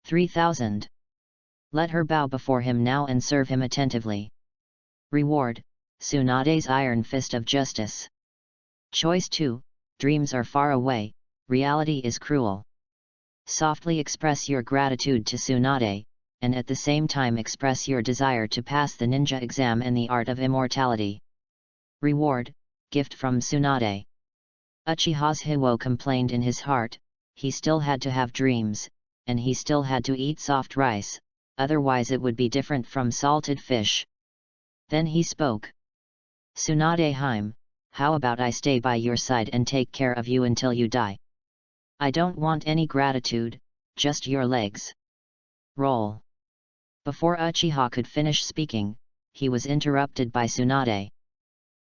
3000. Let her bow before him now and serve him attentively. Reward, Tsunade's iron fist of justice. Choice 2, dreams are far away, reality is cruel. Softly express your gratitude to Tsunade, and at the same time express your desire to pass the ninja exam and the art of immortality. Reward, gift from Tsunade. Uchiha Shiwo complained in his heart, he still had to have dreams, and he still had to eat soft rice, otherwise it would be different from salted fish. Then he spoke. Tsunade Hime, how about I stay by your side and take care of you until you die? I don't want any gratitude, just your legs. Roll. Before Uchiha could finish speaking, he was interrupted by Tsunade.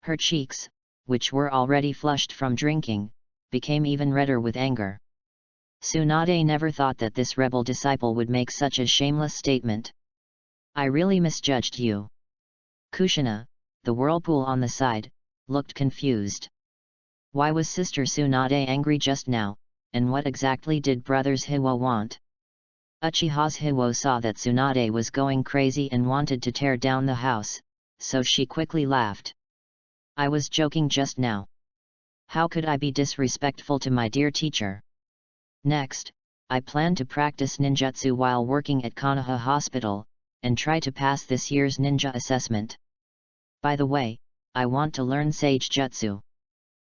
Her cheeks, which were already flushed from drinking, became even redder with anger. Tsunade never thought that this rebel disciple would make such a shameless statement. I really misjudged you. Kushina, the whirlpool on the side, looked confused. Why was Sister Tsunade angry just now, and what exactly did Brothers Hiwo want? Uchiha's Hiwo saw that Tsunade was going crazy and wanted to tear down the house, so she quickly laughed. I was joking just now. How could I be disrespectful to my dear teacher? Next, I plan to practice ninjutsu while working at Konoha Hospital, and try to pass this year's ninja assessment. By the way, I want to learn Sage Jutsu.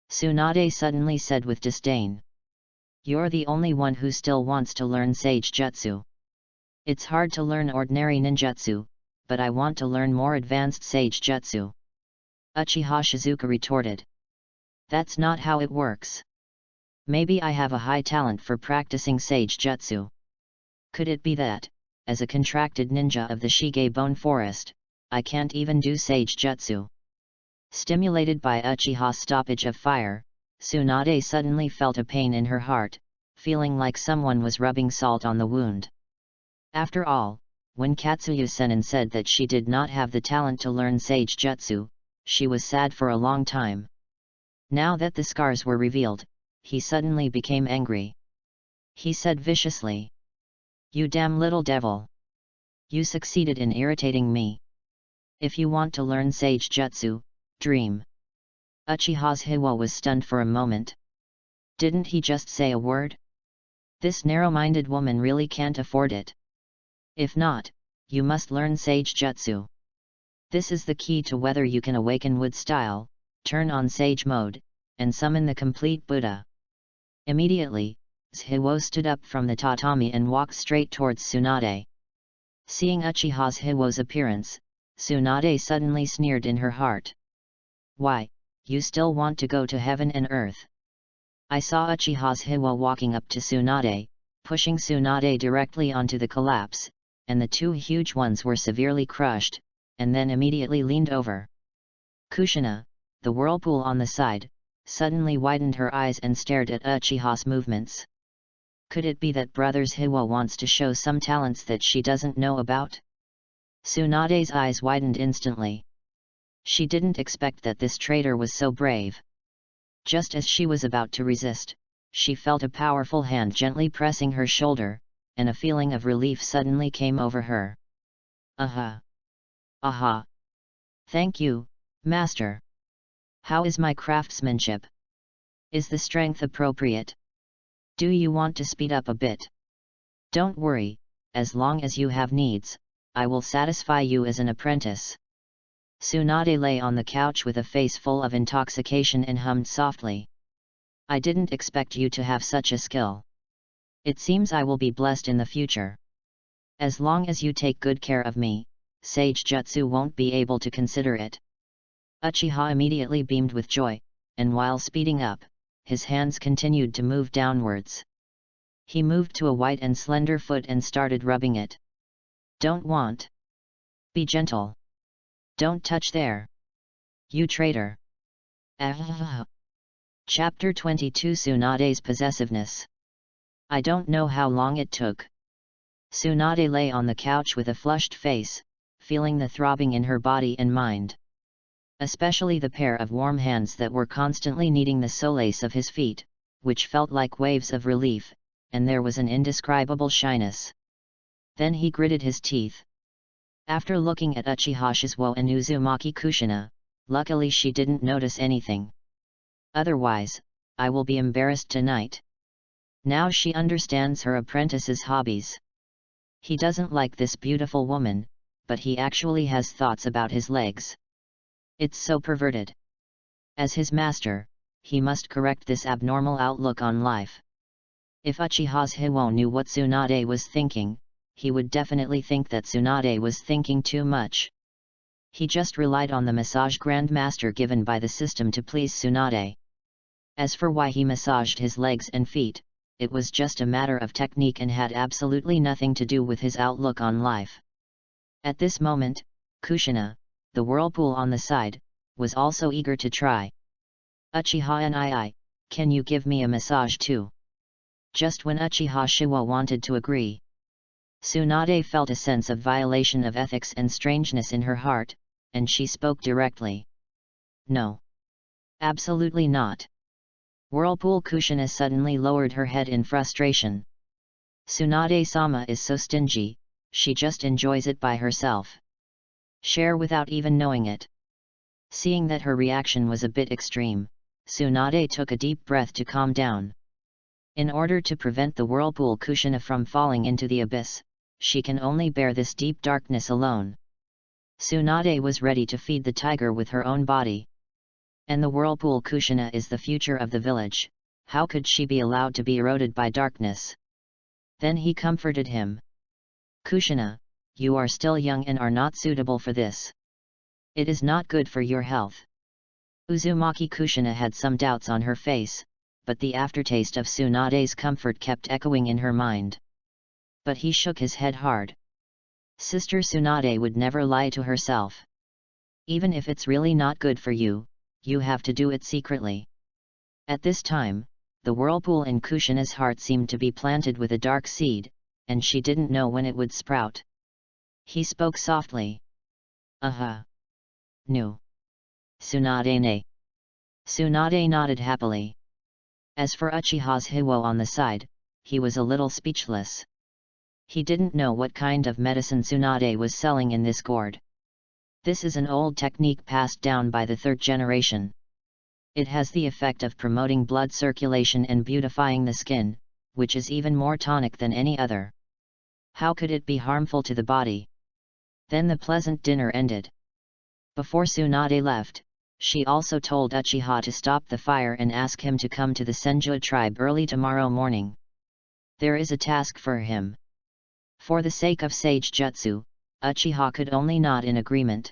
Tsunade suddenly said with disdain. You're the only one who still wants to learn Sage Jutsu. It's hard to learn ordinary ninjutsu, but I want to learn more advanced Sage Jutsu. Uchiha Shizuka retorted. That's not how it works. Maybe I have a high talent for practicing Sage Jutsu. Could it be that, as a contracted ninja of the Shige Bone Forest, I can't even do Sage Jutsu? Stimulated by Uchiha's stoppage of fire, Tsunade suddenly felt a pain in her heart, feeling like someone was rubbing salt on the wound. After all, when Katsuya Senin said that she did not have the talent to learn Sage Jutsu, she was sad for a long time. Now that the scars were revealed, he suddenly became angry. He said viciously, "You damn little devil! You succeeded in irritating me. If you want to learn sage jutsu, dream." Uchiha's Hiwo was stunned for a moment. Didn't he just say a word? This narrow-minded woman really can't afford it. If not, you must learn sage jutsu. This is the key to whether you can awaken wood style, turn on sage mode, and summon the complete Buddha. Immediately, Hiwo stood up from the tatami and walked straight towards Tsunade. Seeing Uchiha's Hiwo's appearance, Tsunade suddenly sneered in her heart. "Why, you still want to go to heaven and earth?" I saw Uchiha's Hiwo walking up to Tsunade, pushing Tsunade directly onto the collapse, and the two huge ones were severely crushed, and then immediately leaned over. Kushina, the whirlpool on the side, suddenly widened her eyes and stared at Uchiha's movements. Could it be that Brothers Hiwo wants to show some talents that she doesn't know about? Tsunade's eyes widened instantly. She didn't expect that this traitor was so brave. Just as she was about to resist, she felt a powerful hand gently pressing her shoulder, and a feeling of relief suddenly came over her. "Aha! Aha! Thank you, Master. How is my craftsmanship? Is the strength appropriate? Do you want to speed up a bit? Don't worry, as long as you have needs, I will satisfy you as an apprentice." Tsunade lay on the couch with a face full of intoxication and hummed softly. "I didn't expect you to have such a skill. It seems I will be blessed in the future. As long as you take good care of me, Sage Jutsu won't be able to consider it." Uchiha immediately beamed with joy, and while speeding up, his hands continued to move downwards. He moved to a white and slender foot and started rubbing it. "Don't want. Be gentle. Don't touch there. You traitor." Chapter 22 Tsunade's Possessiveness. I don't know how long it took. Tsunade lay on the couch with a flushed face, feeling the throbbing in her body and mind. Especially the pair of warm hands that were constantly kneading the soles of his feet, which felt like waves of relief, and there was an indescribable shyness. Then he gritted his teeth. After looking at Uchiha Shizuo and Uzumaki Kushina, luckily she didn't notice anything. Otherwise, I will be embarrassed tonight. Now she understands her apprentice's hobbies. He doesn't like this beautiful woman, but he actually has thoughts about his legs. It's so perverted. As his master, he must correct this abnormal outlook on life. If Uchiha's Hiwo knew what Tsunade was thinking, he would definitely think that Tsunade was thinking too much. He just relied on the massage grandmaster given by the system to please Tsunade. As for why he massaged his legs and feet, it was just a matter of technique and had absolutely nothing to do with his outlook on life. At this moment, Kushina, the whirlpool on the side, was also eager to try. "Uchiha and can you give me a massage too?" Just when Uchiha Shiwa wanted to agree, Tsunade felt a sense of violation of ethics and strangeness in her heart, and she spoke directly. "No. Absolutely not." Whirlpool Kushina suddenly lowered her head in frustration. Tsunade-sama is so stingy, she just enjoys it by herself. Share without even knowing it. Seeing that her reaction was a bit extreme, Tsunade took a deep breath to calm down. In order to prevent the whirlpool Kushina from falling into the abyss, she can only bear this deep darkness alone. Tsunade was ready to feed the tiger with her own body. And the whirlpool Kushina is the future of the village, how could she be allowed to be eroded by darkness? Then he comforted him. "Kushina, you are still young and are not suitable for this. It is not good for your health." Uzumaki Kushina had some doubts on her face, but the aftertaste of Tsunade's comfort kept echoing in her mind. But he shook his head hard. Sister Tsunade would never lie to herself. Even if it's really not good for you, you have to do it secretly. At this time, the whirlpool in Kushina's heart seemed to be planted with a dark seed, and she didn't know when it would sprout. He spoke softly. "No. Tsunade ne." Tsunade nodded happily. As for Uchiha's Hiwo on the side, he was a little speechless. He didn't know what kind of medicine Tsunade was selling in this gourd. This is an old technique passed down by the third generation. It has the effect of promoting blood circulation and beautifying the skin, which is even more tonic than any other. How could it be harmful to the body? Then the pleasant dinner ended. Before Tsunade left, she also told Uchiha to stop the fire and ask him to come to the Senju tribe early tomorrow morning. There is a task for him. For the sake of sage jutsu, Uchiha could only nod in agreement.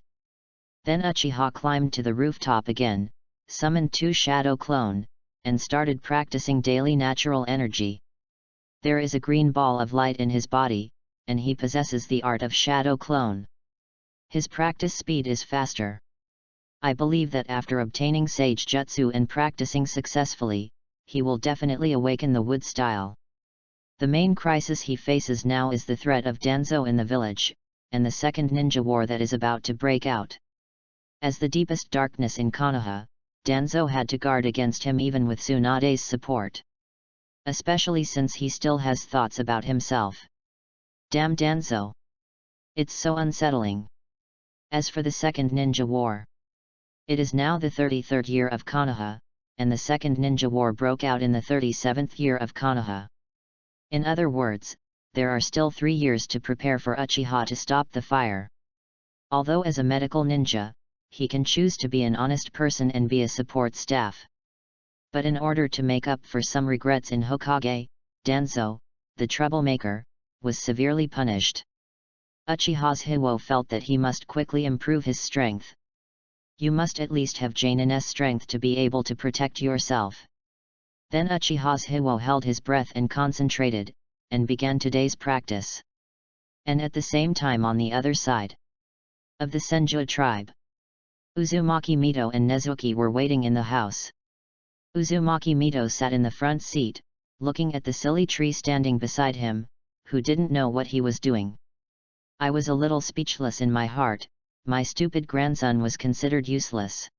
Then Uchiha climbed to the rooftop again, summoned 2 shadow clone, and started practicing daily natural energy. There is a green ball of light in his body, and he possesses the art of shadow clone. His practice speed is faster. I believe that after obtaining sage jutsu and practicing successfully, he will definitely awaken the wood style. The main crisis he faces now is the threat of Danzo in the village, and the second ninja war that is about to break out. As the deepest darkness in Konoha, Danzo had to guard against him even with Tsunade's support. Especially since he still has thoughts about himself. Damn Danzo! It's so unsettling. As for the second ninja war, it is now the 33rd year of Konoha, and the second ninja war broke out in the 37th year of Konoha. In other words, there are still 3 years to prepare for Uchiha to stop the fire. Although as a medical ninja, he can choose to be an honest person and be a support staff. But in order to make up for some regrets in Hokage, Danzo, the troublemaker, was severely punished. Uchiha's Hiwo felt that he must quickly improve his strength. You must at least have Janin's strength to be able to protect yourself. Then Uchiha's Hiwo held his breath and concentrated, and began today's practice. And at the same time on the other side of the Senju tribe, Uzumaki Mito and Nezuki were waiting in the house. Uzumaki Mito sat in the front seat, looking at the silly tree standing beside him, who didn't know what he was doing. I was a little speechless in my heart. My stupid grandson was considered useless.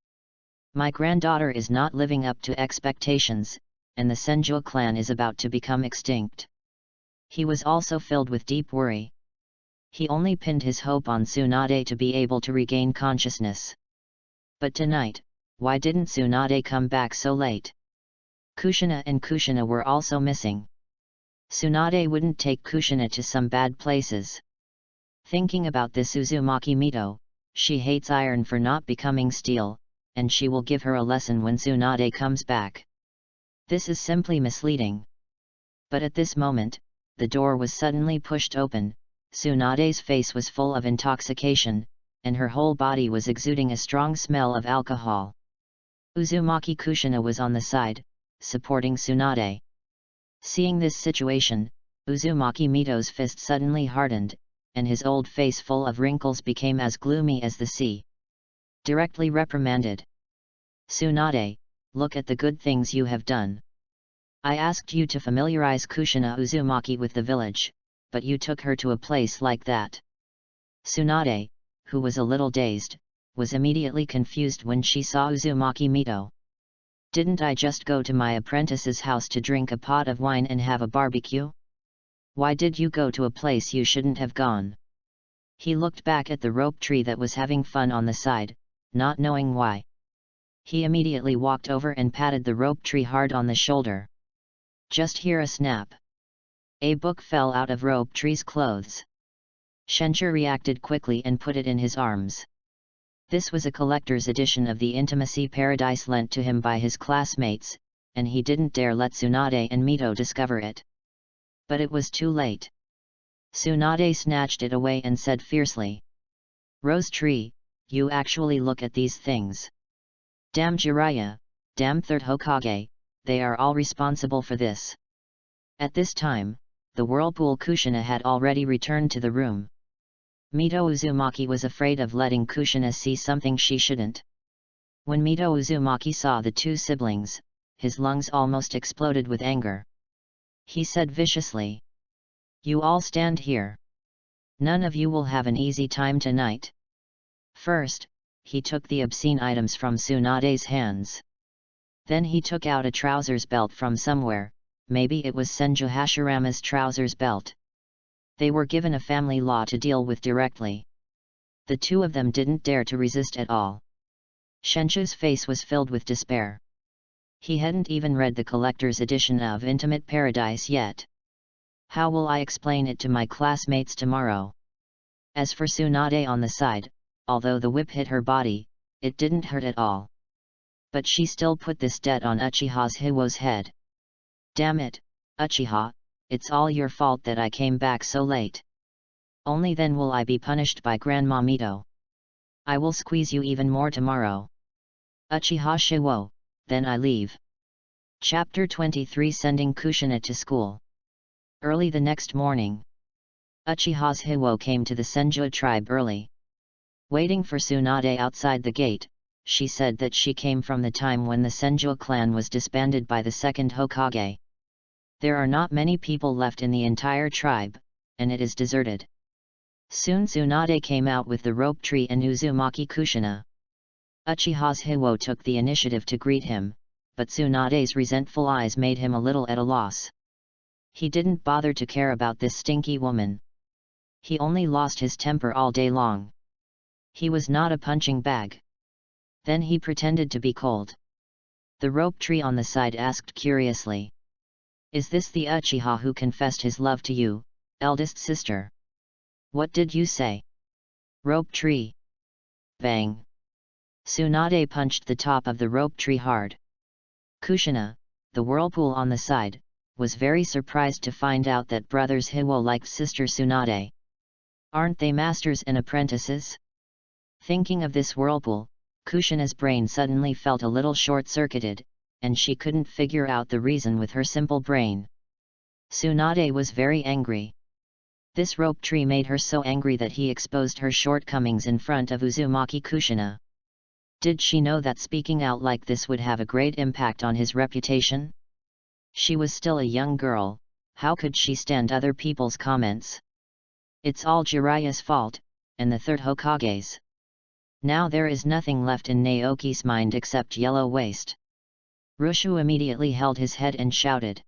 My granddaughter is not living up to expectations, and the Senju clan is about to become extinct. He was also filled with deep worry. He only pinned his hope on Tsunade to be able to regain consciousness. But tonight, why didn't Tsunade come back so late? Kushina and Kushina were also missing. Tsunade wouldn't take Kushina to some bad places. Thinking about this Uzumaki Mito, she hates iron for not becoming steel, and she will give her a lesson when Tsunade comes back. This is simply misleading. But at this moment, the door was suddenly pushed open. Tsunade's face was full of intoxication, and her whole body was exuding a strong smell of alcohol. Uzumaki Kushina was on the side, supporting Tsunade. Seeing this situation, Uzumaki Mito's fist suddenly hardened, and his old face full of wrinkles became as gloomy as the sea. Directly reprimanded. Tsunade, look at the good things you have done. I asked you to familiarize Kushina Uzumaki with the village, but you took her to a place like that. Tsunade, who was a little dazed, was immediately confused when she saw Uzumaki Mito. Didn't I just go to my apprentice's house to drink a pot of wine and have a barbecue? Why did you go to a place you shouldn't have gone? He looked back at the rope tree that was having fun on the side, not knowing why. He immediately walked over and patted the rope tree hard on the shoulder. Just hear a snap. A book fell out of rope tree's clothes. Shencher reacted quickly and put it in his arms. This was a collector's edition of the Intimacy Paradise lent to him by his classmates, and he didn't dare let Tsunade and Mito discover it. But it was too late. Tsunade snatched it away and said fiercely, "Rose Tree, you actually look at these things. Damn Jiraiya, damn third Hokage, they are all responsible for this." At this time, the whirlpool Kushina had already returned to the room. Mito Uzumaki was afraid of letting Kushina see something she shouldn't. When Mito Uzumaki saw the two siblings, his lungs almost exploded with anger. He said viciously, "You all stand here. None of you will have an easy time tonight." First, he took the obscene items from Tsunade's hands. Then he took out a trousers belt from somewhere, maybe it was Senju Hashirama's trousers belt. They were given a family law to deal with directly. The two of them didn't dare to resist at all. Shenju's face was filled with despair. He hadn't even read the collector's edition of Intimate Paradise yet. How will I explain it to my classmates tomorrow? As for Tsunade on the side, although the whip hit her body, it didn't hurt at all. But she still put this debt on Uchiha's Hiwo's head. Damn it, Uchiha, it's all your fault that I came back so late. Only then will I be punished by Grandma Mito. I will squeeze you even more tomorrow. Uchiha Shiwo, then I leave. Chapter 23 Sending Kushina to School. Early the next morning, Uchiha's Hiwo came to the Senju tribe early. Waiting for Tsunade outside the gate, she said that she came from the time when the Senju clan was disbanded by the second Hokage. There are not many people left in the entire tribe, and it is deserted. Soon Tsunade came out with the rope tree and Uzumaki Kushina. Uchiha's Hiwo took the initiative to greet him, but Tsunade's resentful eyes made him a little at a loss. He didn't bother to care about this stinky woman. He only lost his temper all day long. He was not a punching bag. Then he pretended to be cold. The rope tree on the side asked curiously. Is this the Uchiha who confessed his love to you, eldest sister? What did you say? Rope tree. Bang. Tsunade punched the top of the rope tree hard. Kushina, the whirlpool on the side, was very surprised to find out that brothers Hiwo liked sister Tsunade. Aren't they masters and apprentices? Thinking of this whirlpool, Kushina's brain suddenly felt a little short-circuited, and she couldn't figure out the reason with her simple brain. Tsunade was very angry. This rope tree made her so angry that he exposed her shortcomings in front of Uzumaki Kushina. Did she know that speaking out like this would have a great impact on his reputation? She was still a young girl, how could she stand other people's comments? It's all Jiraiya's fault, and the third Hokage's. Now there is nothing left in Naoki's mind except yellow waste. Rushu immediately held his head and shouted.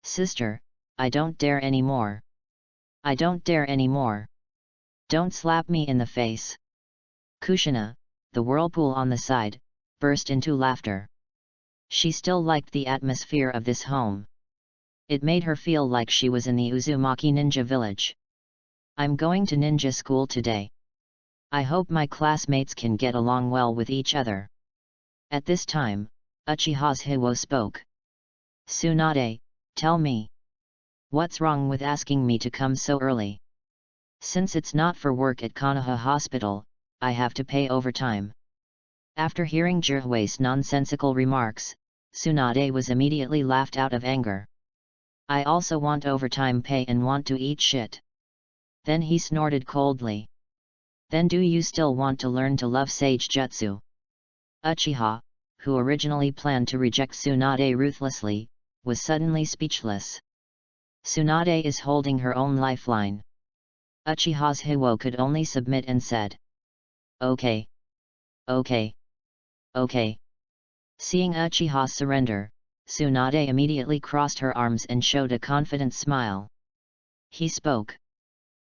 Sister, I don't dare anymore. I don't dare anymore. Don't slap me in the face. Kushina, the whirlpool on the side, burst into laughter. She still liked the atmosphere of this home. It made her feel like she was in the Uzumaki ninja village. I'm going to ninja school today. I hope my classmates can get along well with each other. At this time, Uchiha's Hiwo spoke. Tsunade, tell me. What's wrong with asking me to come so early? Since it's not for work at Konoha Hospital, I have to pay overtime. After hearing Jirui's nonsensical remarks, Tsunade was immediately laughed out of anger. I also want overtime pay and want to eat shit. Then he snorted coldly. Then do you still want to learn to love Sage Jutsu? Uchiha, who originally planned to reject Tsunade ruthlessly, was suddenly speechless. Tsunade is holding her own lifeline. Uchiha's Hiwo could only submit and said. Okay. Okay. Okay. Seeing Uchiha surrender, Tsunade immediately crossed her arms and showed a confident smile. He spoke.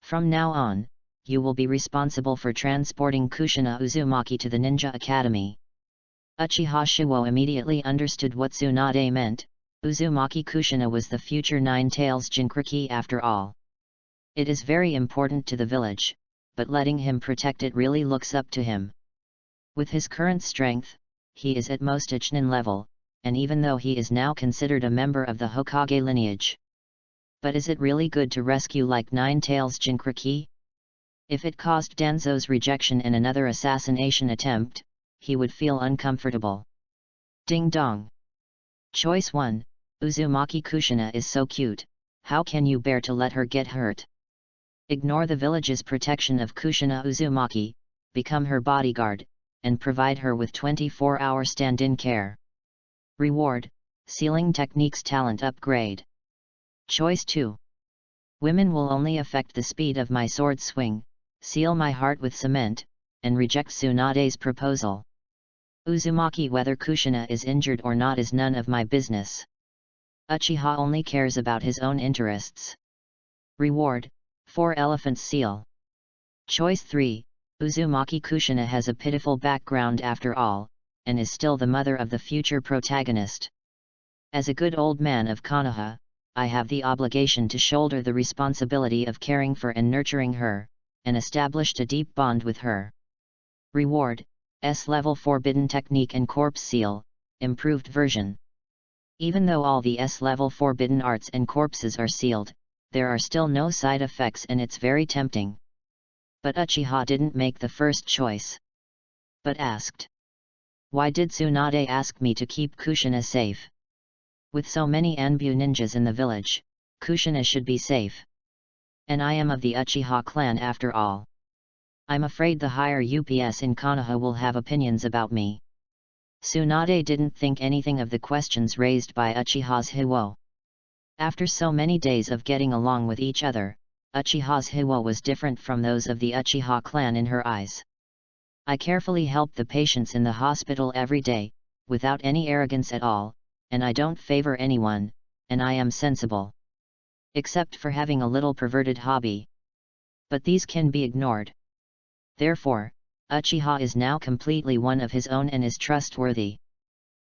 From now on, you will be responsible for transporting Kushina Uzumaki to the Ninja Academy. Uchiha Shiwo immediately understood what Tsunade meant. Uzumaki Kushina was the future Nine-Tails Jinchuriki after all. It is very important to the village, but letting him protect it really looks up to him. With his current strength, he is at most Ichnin level, and even though he is now considered a member of the Hokage lineage. But is it really good to rescue like Nine-Tails Jinchuriki? If it caused Danzo's rejection and another assassination attempt, he would feel uncomfortable. Ding dong. Choice 1, Uzumaki Kushina is so cute, how can you bear to let her get hurt? Ignore the village's protection of Kushina Uzumaki, become her bodyguard, and provide her with 24-hour stand-in care. Reward, Sealing Techniques Talent Upgrade. Choice 2. Women will only affect the speed of my sword swing, seal my heart with cement, and reject Tsunade's proposal. Uzumaki, whether Kushina is injured or not is none of my business. Uchiha only cares about his own interests. Reward: 4 elephants seal. Choice 3, Uzumaki Kushina has a pitiful background after all, and is still the mother of the future protagonist. As a good old man of Konoha, I have the obligation to shoulder the responsibility of caring for and nurturing her, and established a deep bond with her. Reward: S-level Forbidden Technique and Corpse Seal, improved version. Even though all the S-level forbidden arts and corpses are sealed, there are still no side effects and it's very tempting. But Uchiha didn't make the first choice, but asked, "Why did Tsunade ask me to keep Kushina safe? With so many Anbu ninjas in the village, Kushina should be safe. And I am of the Uchiha clan after all. I'm afraid the higher UPS in Konoha will have opinions about me." Tsunade didn't think anything of the questions raised by Uchiha's Hiwo. After so many days of getting along with each other, Uchiha's Hiwo was different from those of the Uchiha clan in her eyes. "I carefully help the patients in the hospital every day, without any arrogance at all, and I don't favor anyone, and I am sensible. Except for having a little perverted hobby. But these can be ignored. Therefore, Uchiha is now completely one of his own and is trustworthy.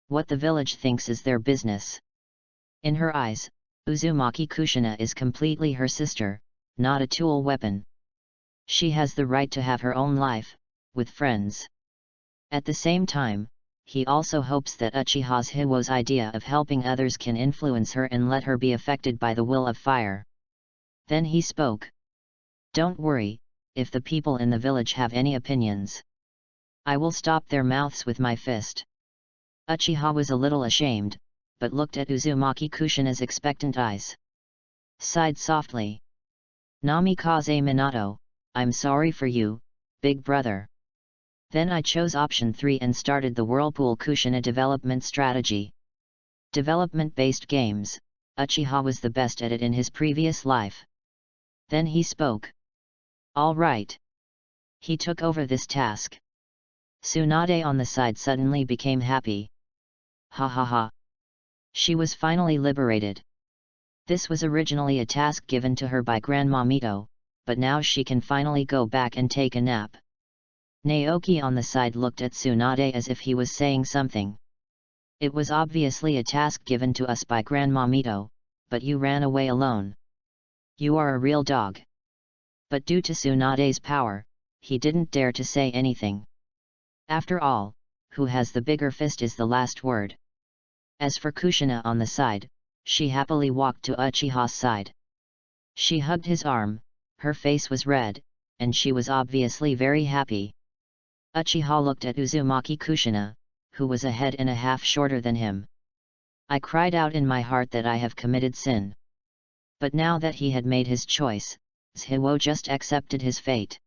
What the village thinks is their business." In her eyes, Uzumaki Kushina is completely her sister, not a tool weapon. She has the right to have her own life, with friends. At the same time, he also hopes that Uchiha's Hiwo's idea of helping others can influence her and let her be affected by the will of fire. Then he spoke. "Don't worry, if the people in the village have any opinions, I will stop their mouths with my fist." Uchiha was a little ashamed, but looked at Uzumaki Kushina's expectant eyes. Sighed softly. "Namikaze Minato, I'm sorry for you, big brother." Then I chose option 3 and started the Whirlpool Kushina development strategy. Development-based games, Uchiha was the best at it in his previous life. Then he spoke. "All right." He took over this task. Tsunade on the side suddenly became happy. Ha ha ha. She was finally liberated. This was originally a task given to her by Grandma Mito, but now she can finally go back and take a nap. Naoki on the side looked at Tsunade as if he was saying something. "It was obviously a task given to us by Grandma Mito, but you ran away alone. You are a real dog." But due to Tsunade's power, he didn't dare to say anything. After all, who has the bigger fist is the last word. As for Kushina on the side, she happily walked to Uchiha's side. She hugged his arm, her face was red, and she was obviously very happy. Uchiha looked at Uzumaki Kushina, who was a head and a half shorter than him. I cried out in my heart that I have committed sin. But now that he had made his choice, Hiwo just accepted his fate.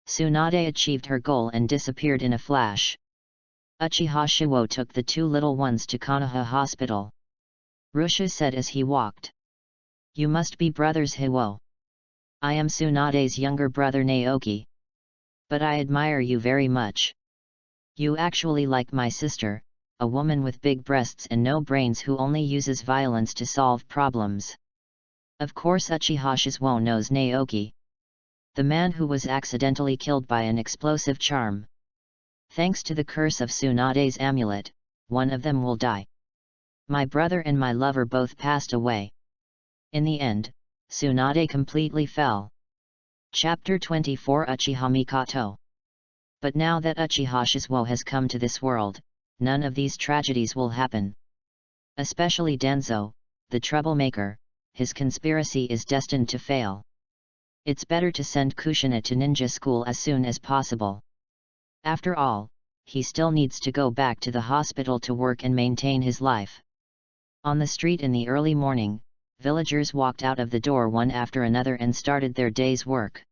Tsunade achieved her goal and disappeared in a flash. Uchiha Shiwo took the 2 little ones to Konoha Hospital. Rusha said as he walked. "You must be brothers Hiwo. I am Tsunade's younger brother Naoki. But I admire you very much. You actually like my sister, a woman with big breasts and no brains who only uses violence to solve problems." Of course Uchiha Shizuo knows Naoki. The man who was accidentally killed by an explosive charm. Thanks to the curse of Tsunade's amulet, one of them will die. My brother and my lover both passed away. In the end, Tsunade completely fell. Chapter 24 Uchiha Mikoto. But now that Uchiha Shizuo has come to this world, none of these tragedies will happen. Especially Danzo, the troublemaker, his conspiracy is destined to fail. It's better to send Kushina to ninja school as soon as possible. After all, he still needs to go back to the hospital to work and maintain his life. On the street in the early morning, villagers walked out of the door one after another and started their day's work.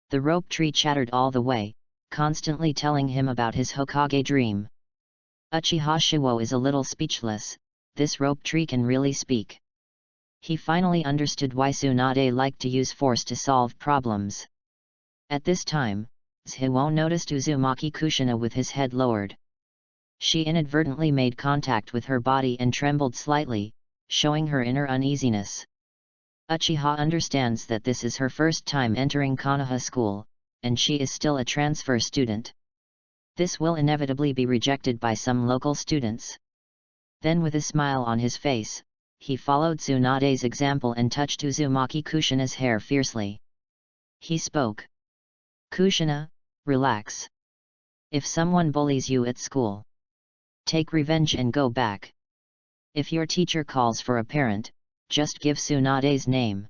The rope tree chattered all the way, constantly telling him about his Hokage dream. Uchiha Shiwo is a little speechless. This rope tree can really speak. He finally understood why Tsunade liked to use force to solve problems. At this time, Shiwo noticed Uzumaki Kushina with his head lowered. She inadvertently made contact with her body and trembled slightly, showing her inner uneasiness. Uchiha understands that this is her first time entering Konoha school, and she is still a transfer student. This will inevitably be rejected by some local students. Then with a smile on his face, he followed Tsunade's example and touched Uzumaki Kushina's hair fiercely. He spoke. "Kushina, relax. If someone bullies you at school, take revenge and go back. If your teacher calls for a parent, just give Tsunade's name.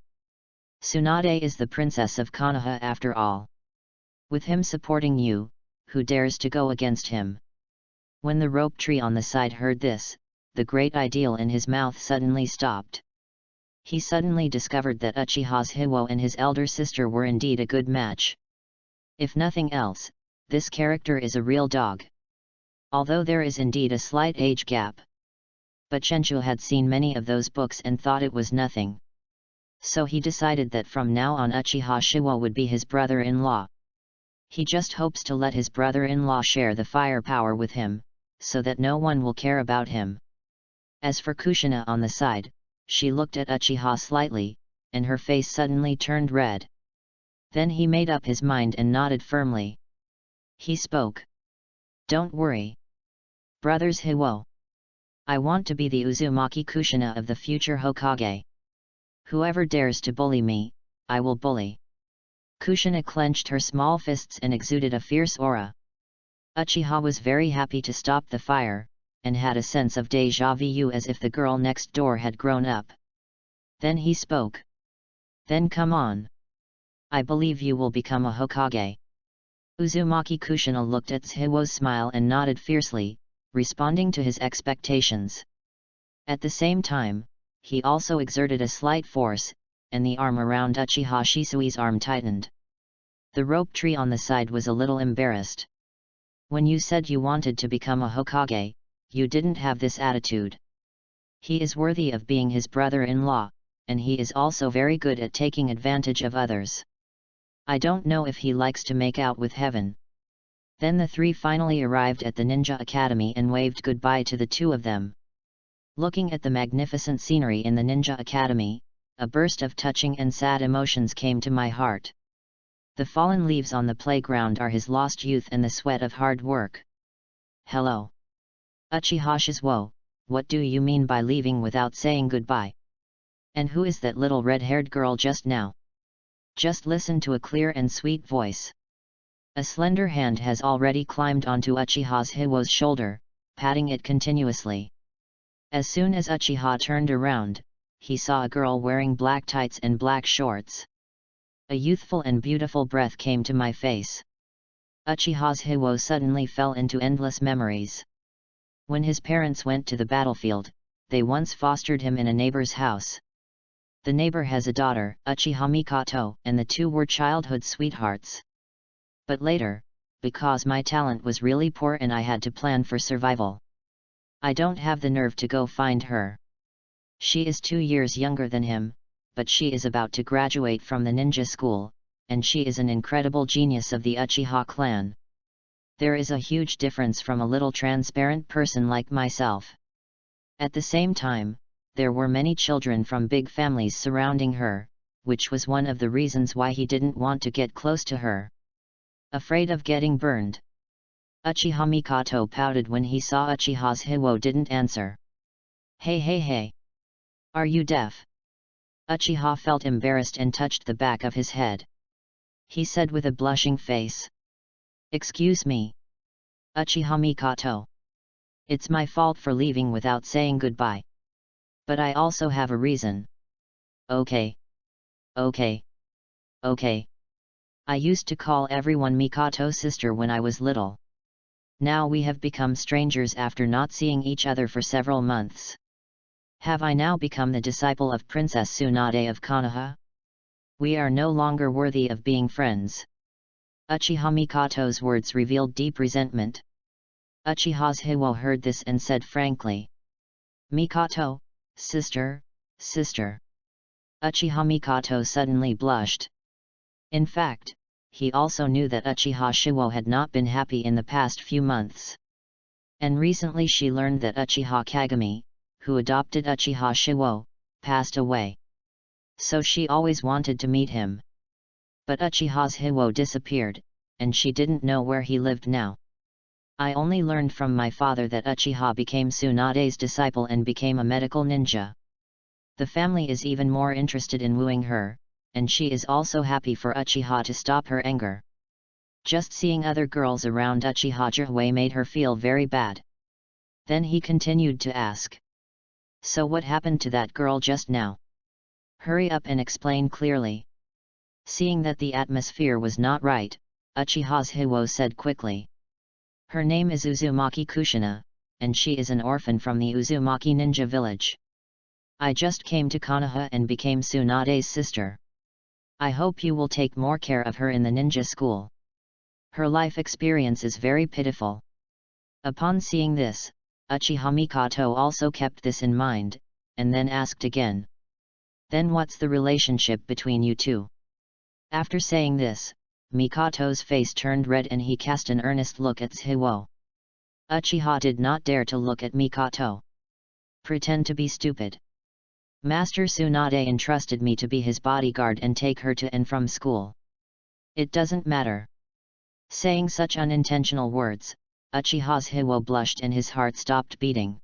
Tsunade is the princess of Konoha after all. With him supporting you, who dares to go against him?" When the rope tree on the side heard this, the great ideal in his mouth suddenly stopped. He suddenly discovered that Uchiha's Hiwo and his elder sister were indeed a good match. If nothing else, this character is a real dog. Although there is indeed a slight age gap. But Chenchu had seen many of those books and thought it was nothing. So he decided that from now on Uchiha Shiwo would be his brother-in-law. He just hopes to let his brother-in-law share the firepower with him, so that no one will care about him. As for Kushina on the side, she looked at Uchiha slightly, and her face suddenly turned red. Then he made up his mind and nodded firmly. He spoke. "Don't worry. Brothers Hiwo. I want to be the Uzumaki Kushina of the future Hokage. Whoever dares to bully me, I will bully." Kushina clenched her small fists and exuded a fierce aura. Uchiha was very happy to stop the fire, and had a sense of déjà vu as if the girl next door had grown up. Then he spoke. "Then come on. I believe you will become a Hokage." Uzumaki Kushina looked at Hiwo's smile and nodded fiercely, responding to his expectations. At the same time, he also exerted a slight force, and the arm around Uchiha Shisui's arm tightened. The rope tree on the side was a little embarrassed. "When you said you wanted to become a Hokage, you didn't have this attitude. He is worthy of being his brother-in-law, and he is also very good at taking advantage of others. I don't know if he likes to make out with heaven." Then the three finally arrived at the Ninja Academy and waved goodbye to the two of them. Looking at the magnificent scenery in the Ninja Academy, a burst of touching and sad emotions came to my heart. The fallen leaves on the playground are his lost youth and the sweat of hard work. "Hello. Uchiha Shizuo, what do you mean by leaving without saying goodbye? And who is that little red-haired girl just now?" Just listen to a clear and sweet voice. A slender hand has already climbed onto Uchiha's Hiwo's shoulder, patting it continuously. As soon as Uchiha turned around, he saw a girl wearing black tights and black shorts. A youthful and beautiful breath came to my face. Uchiha's Hiwo suddenly fell into endless memories. When his parents went to the battlefield, they once fostered him in a neighbor's house. The neighbor has a daughter, Uchiha Mikoto, and the two were childhood sweethearts. But later, because my talent was really poor and I had to plan for survival, I don't have the nerve to go find her. She is 2 years younger than him, but she is about to graduate from the ninja school, and she is an incredible genius of the Uchiha clan. There is a huge difference from a little transparent person like myself. At the same time, there were many children from big families surrounding her, which was one of the reasons why he didn't want to get close to her. Afraid of getting burned. Uchiha Mikoto pouted when he saw Uchiha's Hiwo didn't answer. Hey. Are you deaf?" Uchiha felt embarrassed and touched the back of his head. He said with a blushing face. "Excuse me. Uchiha Mikoto. It's my fault for leaving without saying goodbye. But I also have a reason." Okay. I used to call everyone Mikoto sister when I was little. Now we have become strangers after not seeing each other for several months. Have I now become the disciple of Princess Tsunade of Konoha? We are no longer worthy of being friends." Uchiha Mikoto's words revealed deep resentment. Uchiha's Hiwo heard this and said frankly. "Mikoto, sister. Uchiha Mikoto suddenly blushed. In fact, he also knew that Uchiha Shiwo had not been happy in the past few months. And recently she learned that Uchiha Kagami, who adopted Uchiha Shiwo, passed away. So she always wanted to meet him. But Uchiha's Hiwo disappeared, and she didn't know where he lived now. I only learned from my father that Uchiha became Tsunade's disciple and became a medical ninja. The family is even more interested in wooing her, and she is also happy for Uchiha to stop her anger. Just seeing other girls around Uchiha Jiraiya made her feel very bad. Then he continued to ask. So what happened to that girl just now? Hurry up and explain clearly. Seeing that the atmosphere was not right, Uchiha's Hiwo said quickly. Her name is Uzumaki Kushina, and she is an orphan from the Uzumaki ninja village. I just came to Konoha and became Tsunade's sister. I hope you will take more care of her in the ninja school. Her life experience is very pitiful. Upon seeing this, Uchiha Mikoto also kept this in mind, and then asked again. Then what's the relationship between you two? After saying this, Mikoto's face turned red and he cast an earnest look at Tsuhiwo. Uchiha did not dare to look at Mikoto. Pretend to be stupid. Master Tsunade entrusted me to be his bodyguard and take her to and from school. It doesn't matter. Saying such unintentional words, Uchiha's Hiwo blushed and his heart stopped beating.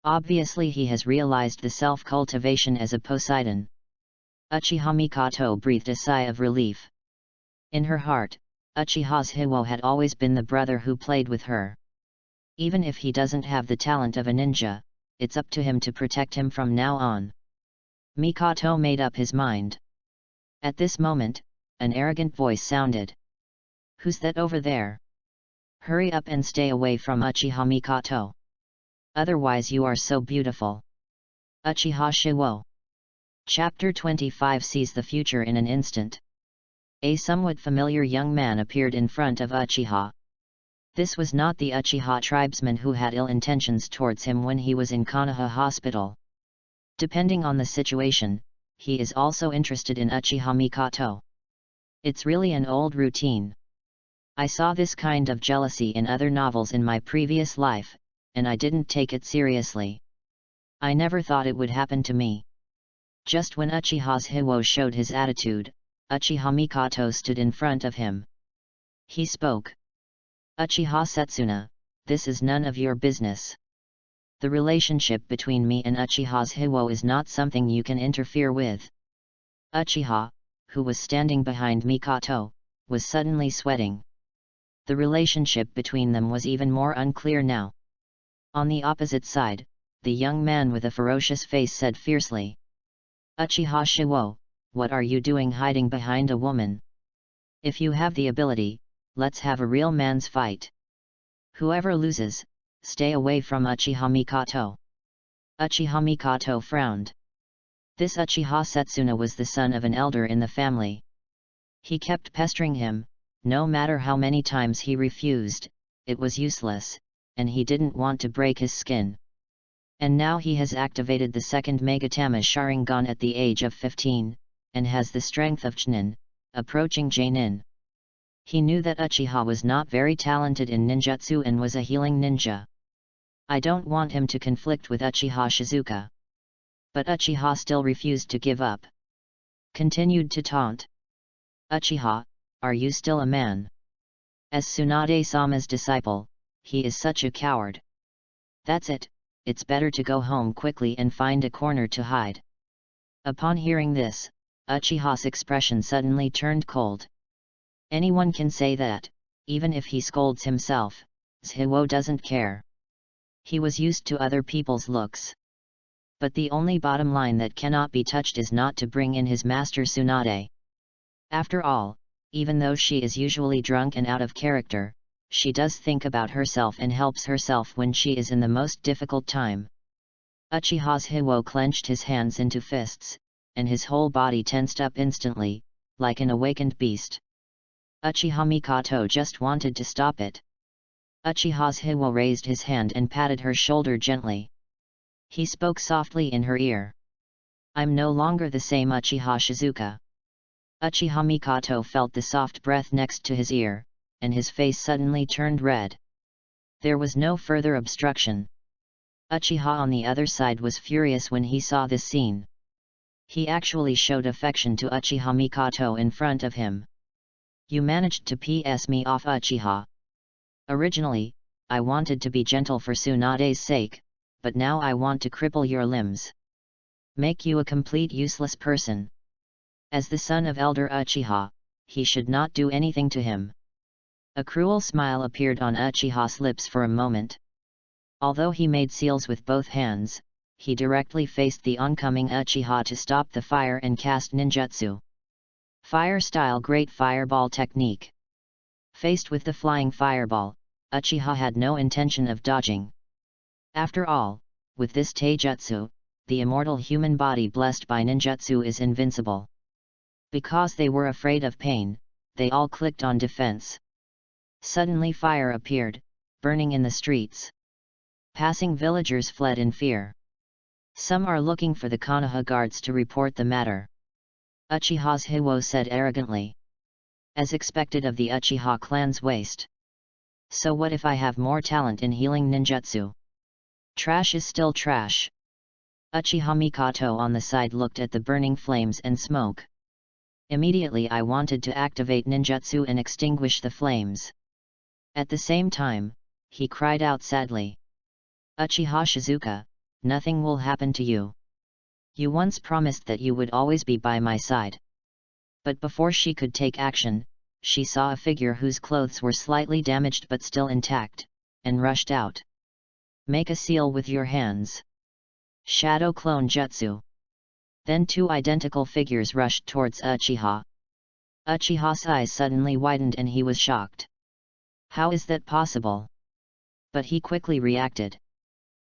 Obviously he has realized the self-cultivation as a Poseidon. Uchiha Mikoto breathed a sigh of relief. In her heart, Uchiha's Hiwo had always been the brother who played with her. Even if he doesn't have the talent of a ninja, it's up to him to protect him from now on. Mikoto made up his mind. At this moment, an arrogant voice sounded. Who's that over there? Hurry up and stay away from Uchiha Mikoto. Otherwise you are so beautiful. Uchiha Shiwo. Chapter 25 sees the future in an instant. A somewhat familiar young man appeared in front of Uchiha. This was not the Uchiha tribesman who had ill intentions towards him when he was in Konoha Hospital. Depending on the situation, he is also interested in Uchiha Mikoto. It's really an old routine. I saw this kind of jealousy in other novels in my previous life, and I didn't take it seriously. I never thought it would happen to me. Just when Uchiha's Hiwo showed his attitude, Uchiha Mikoto stood in front of him. He spoke. Uchiha Setsuna, this is none of your business. The relationship between me and Uchiha's Hiwo is not something you can interfere with. Uchiha, who was standing behind Mikoto, was suddenly sweating. The relationship between them was even more unclear now. On the opposite side, the young man with a ferocious face said fiercely. Uchiha Shiwo, what are you doing hiding behind a woman? If you have the ability, let's have a real man's fight. Whoever loses, stay away from Uchiha Mikoto. Uchiha Mikoto frowned. This Uchiha Setsuna was the son of an elder in the family. He kept pestering him, no matter how many times he refused, it was useless, and he didn't want to break his skin. And now he has activated the second Megatama Sharingan at the age of 15, and has the strength of Chunin, approaching Jainin. He knew that Uchiha was not very talented in ninjutsu and was a healing ninja. I don't want him to conflict with Uchiha Shizuka. But Uchiha still refused to give up. Continued to taunt. Uchiha, are you still a man? As Tsunade-sama's disciple, he is such a coward. That's it, it's better to go home quickly and find a corner to hide. Upon hearing this, Uchiha's expression suddenly turned cold. Anyone can say that, even if he scolds himself, Tsuhiwo doesn't care. He was used to other people's looks. But the only bottom line that cannot be touched is not to bring in his master Tsunade. After all, even though she is usually drunk and out of character, she does think about herself and helps herself when she is in the most difficult time. Uchiha's Hiwo clenched his hands into fists, and his whole body tensed up instantly, like an awakened beast. Uchiha Mikoto just wanted to stop it. Uchiha's Hiwo raised his hand and patted her shoulder gently. He spoke softly in her ear. I'm no longer the same Uchiha Shizuka. Uchiha Mikoto felt the soft breath next to his ear, and his face suddenly turned red. There was no further obstruction. Uchiha on the other side was furious when he saw this scene. He actually showed affection to Uchiha Mikoto in front of him. You managed to piss me off, Uchiha. Originally, I wanted to be gentle for Tsunade's sake, but now I want to cripple your limbs. Make you a complete useless person. As the son of Elder Uchiha, he should not do anything to him. A cruel smile appeared on Uchiha's lips for a moment. Although he made seals with both hands, he directly faced the oncoming Uchiha to stop the fire and cast ninjutsu. Fire-style Great Fireball Technique. Faced with the flying fireball, Uchiha had no intention of dodging. After all, with this taijutsu, the immortal human body blessed by ninjutsu is invincible. Because they were afraid of pain, they all clicked on defense. Suddenly fire appeared, burning in the streets. Passing villagers fled in fear. Some are looking for the Konoha guards to report the matter. Uchiha's Hiwo said arrogantly. As expected of the Uchiha clan's waste. So what if I have more talent in healing ninjutsu? Trash is still trash. Uchiha Mikoto on the side looked at the burning flames and smoke. Immediately I wanted to activate ninjutsu and extinguish the flames. At the same time, he cried out sadly. Uchiha Shizuka, nothing will happen to you. You once promised that you would always be by my side. But before she could take action, she saw a figure whose clothes were slightly damaged but still intact, and rushed out. Make a seal with your hands. Shadow Clone Jutsu. Then two identical figures rushed towards Uchiha. Uchiha's eyes suddenly widened and he was shocked. How is that possible? But he quickly reacted.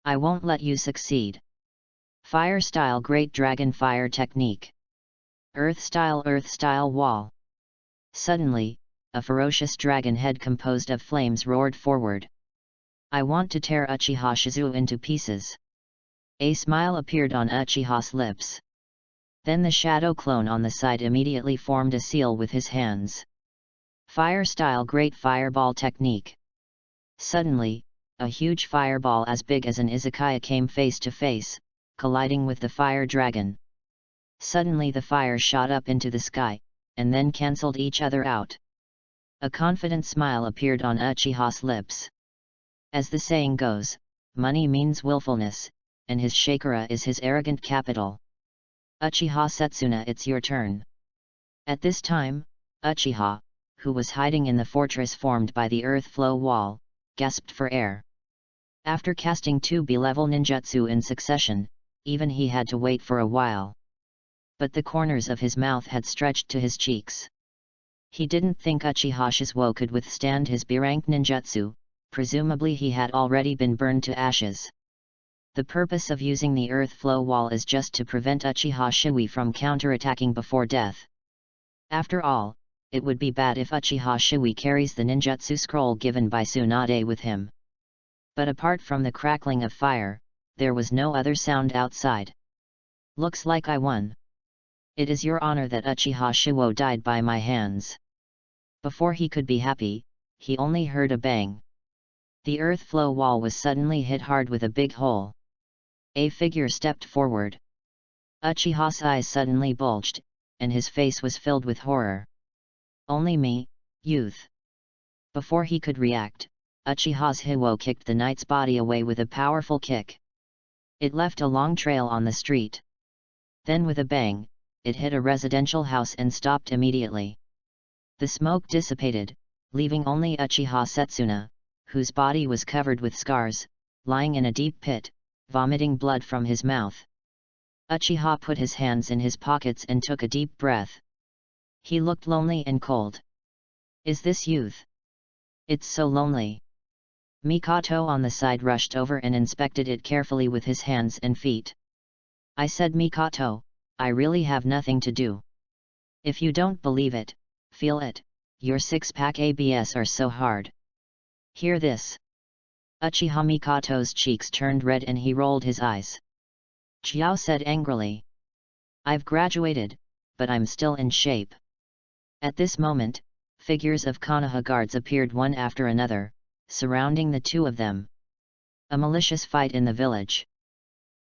I won't let you succeed. Fire-style Great Dragon Fire Technique. Earth-style Wall. Suddenly, a ferocious dragon head composed of flames roared forward. I want to tear Uchiha Shizu into pieces. A smile appeared on Uchiha's lips. Then the shadow clone on the side immediately formed a seal with his hands. Fire-style Great Fireball Technique. Suddenly, a huge fireball as big as an izakaya came face to face, colliding with the fire dragon. Suddenly the fire shot up into the sky, and then cancelled each other out. A confident smile appeared on Uchiha's lips. As the saying goes, money means willfulness, and his shakura is his arrogant capital. Uchiha Setsuna, it's your turn. At this time, Uchiha, who was hiding in the fortress formed by the earth flow wall, gasped for air. After casting two B-level ninjutsu in succession, even he had to wait for a while. But the corners of his mouth had stretched to his cheeks. He didn't think Uchiha Shizuo could withstand his B-rank ninjutsu, presumably he had already been burned to ashes. The purpose of using the earth flow wall is just to prevent Uchiha Shiwi from counterattacking before death. After all, it would be bad if Uchiha Shiwi carries the ninjutsu scroll given by Tsunade with him. But apart from the crackling of fire, there was no other sound outside. Looks like I won. It is your honor that Uchiha Shiwo died by my hands. Before he could be happy, he only heard a bang. The earth flow wall was suddenly hit hard with a big hole. A figure stepped forward. Uchiha's eyes suddenly bulged, and his face was filled with horror. Only me, youth. Before he could react, Uchiha's Hiwo kicked the knight's body away with a powerful kick. It left a long trail on the street. Then with a bang, it hit a residential house and stopped immediately. The smoke dissipated, leaving only Uchiha Setsuna, whose body was covered with scars, lying in a deep pit, vomiting blood from his mouth. Uchiha put his hands in his pockets and took a deep breath. He looked lonely and cold. Is this youth? It's so lonely. Mikoto on the side rushed over and inspected it carefully with his hands and feet. I said, Mikoto, I really have nothing to do. If you don't believe it, feel it, your six-pack abs are so hard. Hear this. Uchiha Mikoto's cheeks turned red and he rolled his eyes. Chiao said angrily. I've graduated, but I'm still in shape. At this moment, figures of Konoha guards appeared one after another, surrounding the two of them. A malicious fight in the village.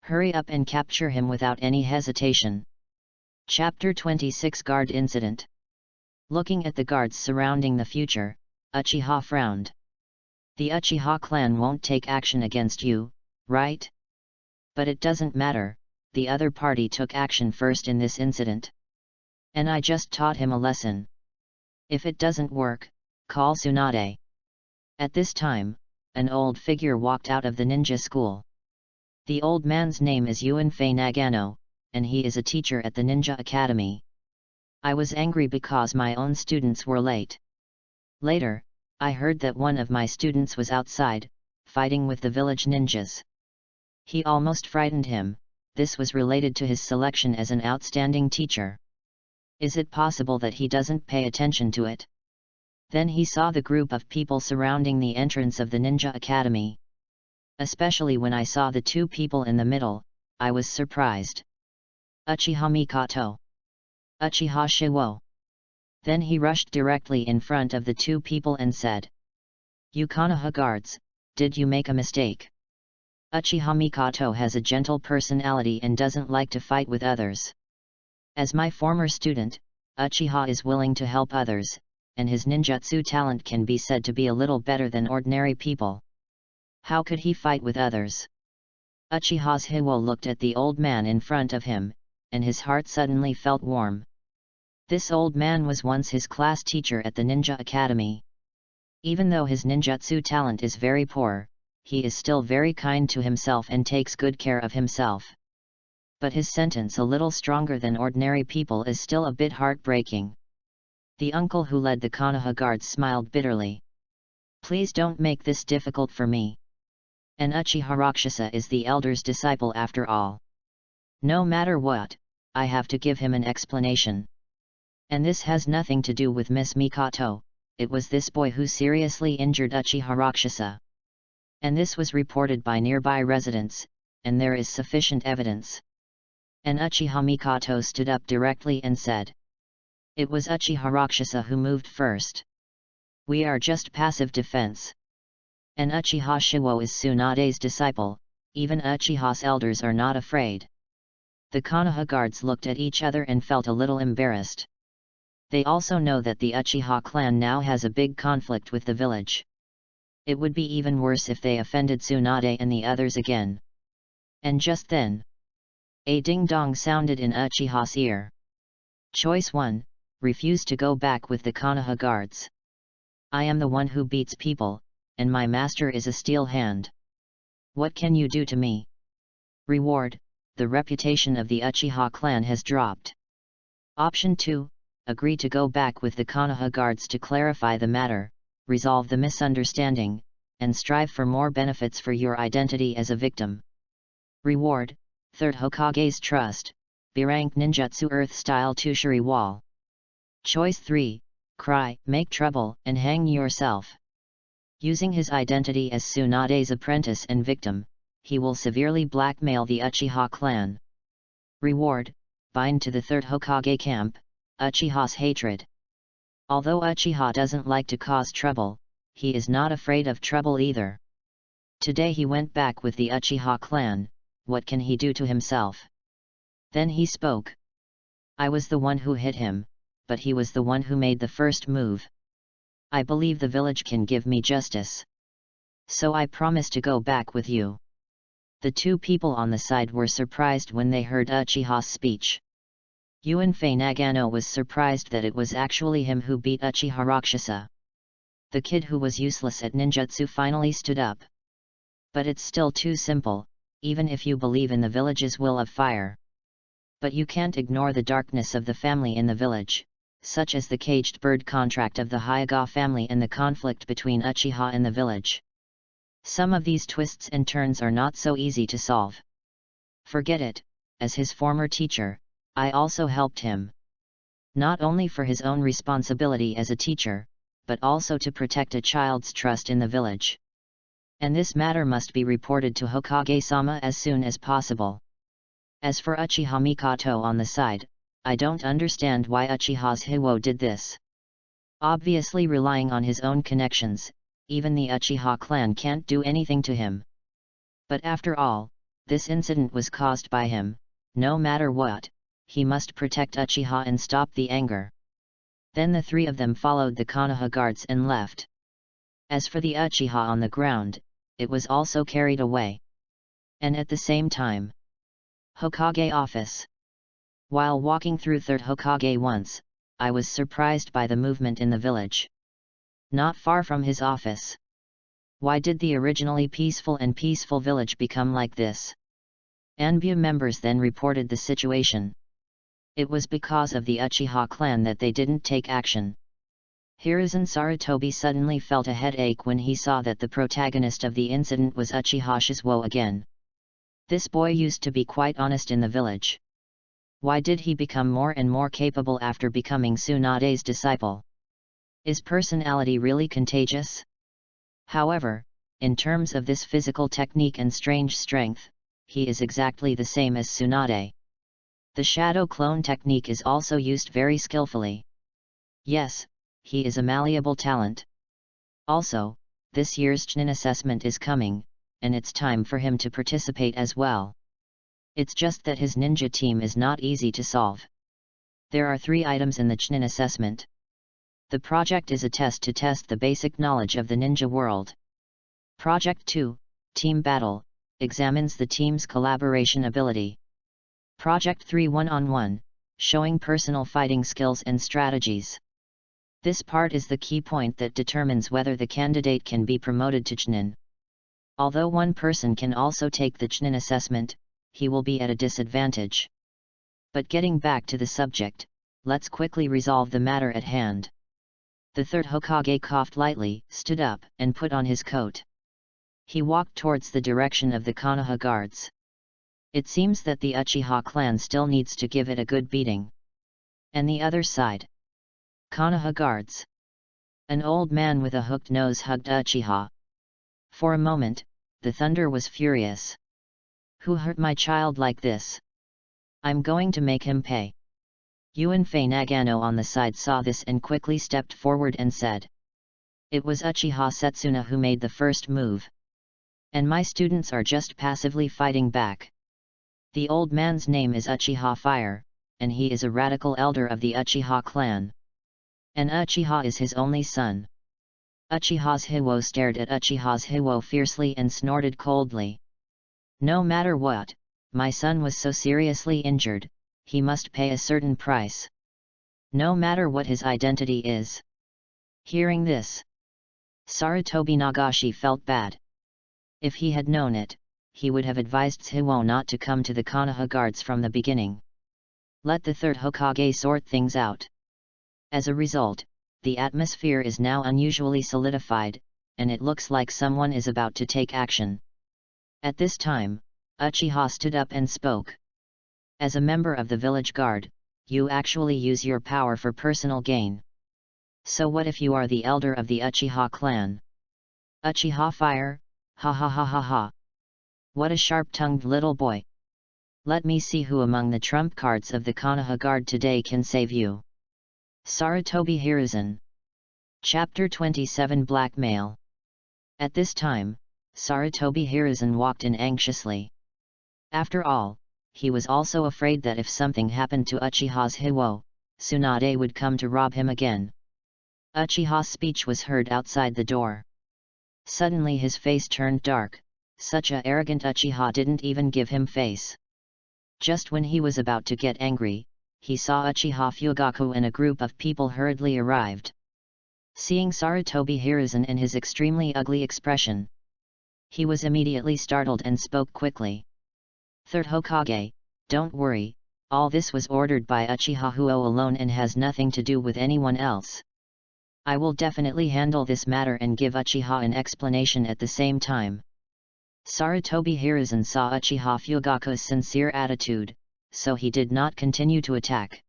Hurry up and capture him without any hesitation. Chapter 26 Guard Incident. Looking at the guards surrounding the future, Uchiha frowned. The Uchiha clan won't take action against you, right? But it doesn't matter, the other party took action first in this incident. And I just taught him a lesson. If it doesn't work, call Tsunade. At this time, an old figure walked out of the ninja school. The old man's name is Yuanfei Nagano, and he is a teacher at the Ninja Academy. I was angry because my own students were late. Later, I heard that one of my students was outside, fighting with the village ninjas. He almost frightened him. This was related to his selection as an outstanding teacher. Is it possible that he doesn't pay attention to it? Then he saw the group of people surrounding the entrance of the Ninja Academy. Especially when I saw the two people in the middle, I was surprised. Uchiha Mikoto. Uchiha Shiwo. Then he rushed directly in front of the two people and said, "You Konoha guards, did you make a mistake? Uchiha Mikoto has a gentle personality and doesn't like to fight with others. As my former student, Uchiha is willing to help others, and his ninjutsu talent can be said to be a little better than ordinary people. How could he fight with others?" Uchiha's Hiwo looked at the old man in front of him, and his heart suddenly felt warm. This old man was once his class teacher at the Ninja Academy. Even though his ninjutsu talent is very poor, he is still very kind to himself and takes good care of himself. But his sentence a little stronger than ordinary people is still a bit heartbreaking. The uncle who led the Konoha guards smiled bitterly. "Please don't make this difficult for me. An Uchiha Rakshasa is the elder's disciple after all. No matter what, I have to give him an explanation. And this has nothing to do with Miss Mikoto, it was this boy who seriously injured Uchiha Rakshasa. And this was reported by nearby residents, and there is sufficient evidence." And Uchiha Mikoto stood up directly and said, "It was Uchiha Rakshasa who moved first. We are just passive defense. And Uchiha Shiwo is Tsunade's disciple, even Uchiha's elders are not afraid." The Konoha guards looked at each other and felt a little embarrassed. They also know that the Uchiha clan now has a big conflict with the village. It would be even worse if they offended Tsunade and the others again. And just then, a ding-dong sounded in Uchiha's ear. Choice 1, refuse to go back with the Konoha guards. I am the one who beats people, and my master is a steel hand. What can you do to me? Reward, the reputation of the Uchiha clan has dropped. Option 2, agree to go back with the Konoha guards to clarify the matter, resolve the misunderstanding, and strive for more benefits for your identity as a victim. Reward, third Hokage's trust, B-rank ninjutsu earth-style Tushiri wall. Choice 3, cry, make trouble, and hang yourself. Using his identity as Tsunade's apprentice and victim, he will severely blackmail the Uchiha clan. Reward, bind to the third Hokage camp, Uchiha's hatred. Although Uchiha doesn't like to cause trouble, he is not afraid of trouble either. Today he went back with the Uchiha clan, what can he do to himself? Then he spoke. I was the one who hit him, but he was the one who made the first move. I believe the village can give me justice. So I promise to go back with you. The two people on the side were surprised when they heard Uchiha's speech. Yuanfei Nagano was surprised that it was actually him who beat Uchiha Rakshasa. The kid who was useless at ninjutsu finally stood up. But it's still too simple, even if you believe in the village's will of fire. But you can't ignore the darkness of the family in the village, such as the caged bird contract of the Hyuga family and the conflict between Uchiha and the village. Some of these twists and turns are not so easy to solve. Forget it, as his former teacher, I also helped him. Not only for his own responsibility as a teacher, but also to protect a child's trust in the village. And this matter must be reported to Hokage-sama as soon as possible. As for Uchiha Mikoto on the side, I don't understand why Uchiha's Hiwo did this. Obviously relying on his own connections, even the Uchiha clan can't do anything to him. But after all, this incident was caused by him. No matter what, he must protect Uchiha and stop the anger. Then the three of them followed the Konoha guards and left. As for the Uchiha on the ground, it was also carried away. And at the same time, Hokage office. While walking through 3rd Hokage once, I was surprised by the movement in the village. Not far from his office. Why did the originally peaceful village become like this? EPUB members then reported the situation. It was because of the Uchiha clan that they didn't take action. Hiruzen Sarutobi suddenly felt a headache when he saw that the protagonist of the incident was Uchiha Shizuo again. This boy used to be quite honest in the village. Why did he become more and more capable after becoming Tsunade's disciple? Is personality really contagious? However, in terms of this physical technique and strange strength, he is exactly the same as Tsunade. The shadow clone technique is also used very skillfully. Yes, he is a malleable talent. Also, this year's Chunin assessment is coming, and it's time for him to participate as well. It's just that his ninja team is not easy to solve. There are 3 items in the Chunin assessment. The project is a test to test the basic knowledge of the ninja world. Project 2, Team Battle, examines the team's collaboration ability. Project 3 One-on-One, showing personal fighting skills and strategies. This part is the key point that determines whether the candidate can be promoted to Chunin. Although one person can also take the Chunin assessment, he will be at a disadvantage. But getting back to the subject, let's quickly resolve the matter at hand. The 3rd Hokage coughed lightly, stood up, and put on his coat. He walked towards the direction of the Konoha guards. It seems that the Uchiha clan still needs to give it a good beating. And the other side? Konoha guards. An old man with a hooked nose hugged Uchiha. For a moment, the thunder was furious. Who hurt my child like this? I'm going to make him pay. Yuanfei Nagano on the side saw this and quickly stepped forward and said. It was Uchiha Setsuna who made the first move. And my students are just passively fighting back. The old man's name is Uchiha Fire, and he is a radical elder of the Uchiha clan. And Uchiha is his only son. Uchiha's Hiwo stared at Uchiha's Hiwo fiercely and snorted coldly. No matter what, my son was so seriously injured, he must pay a certain price. No matter what his identity is. Hearing this, Sarutobi Nagashi felt bad. If he had known it, he would have advised Hiwo not to come to the Konoha guards from the beginning. Let the 3rd Hokage sort things out. As a result, the atmosphere is now unusually solidified, and it looks like someone is about to take action. At this time, Uchiha stood up and spoke. As a member of the village guard, you actually use your power for personal gain. So what if you are the elder of the Uchiha clan? Uchiha Fire, ha ha ha ha ha. What a sharp-tongued little boy. Let me see who among the trump cards of the Konoha guard today can save you. Sarutobi Hiruzen. Chapter 27 Blackmail. At this time, Sarutobi Hiruzen walked in anxiously. After all, he was also afraid that if something happened to Uchiha's Hiwo, Tsunade would come to rob him again. Uchiha's speech was heard outside the door. Suddenly his face turned dark. Such a arrogant Uchiha didn't even give him face. Just when he was about to get angry, he saw Uchiha Fugaku and a group of people hurriedly arrived. Seeing Sarutobi Hiruzen and his extremely ugly expression, he was immediately startled and spoke quickly. 3rd Hokage, don't worry, all this was ordered by Uchiha Huo alone and has nothing to do with anyone else. I will definitely handle this matter and give Uchiha an explanation at the same time. Sarutobi Hiruzen saw Uchiha Fugaku's sincere attitude, so he did not continue to attack.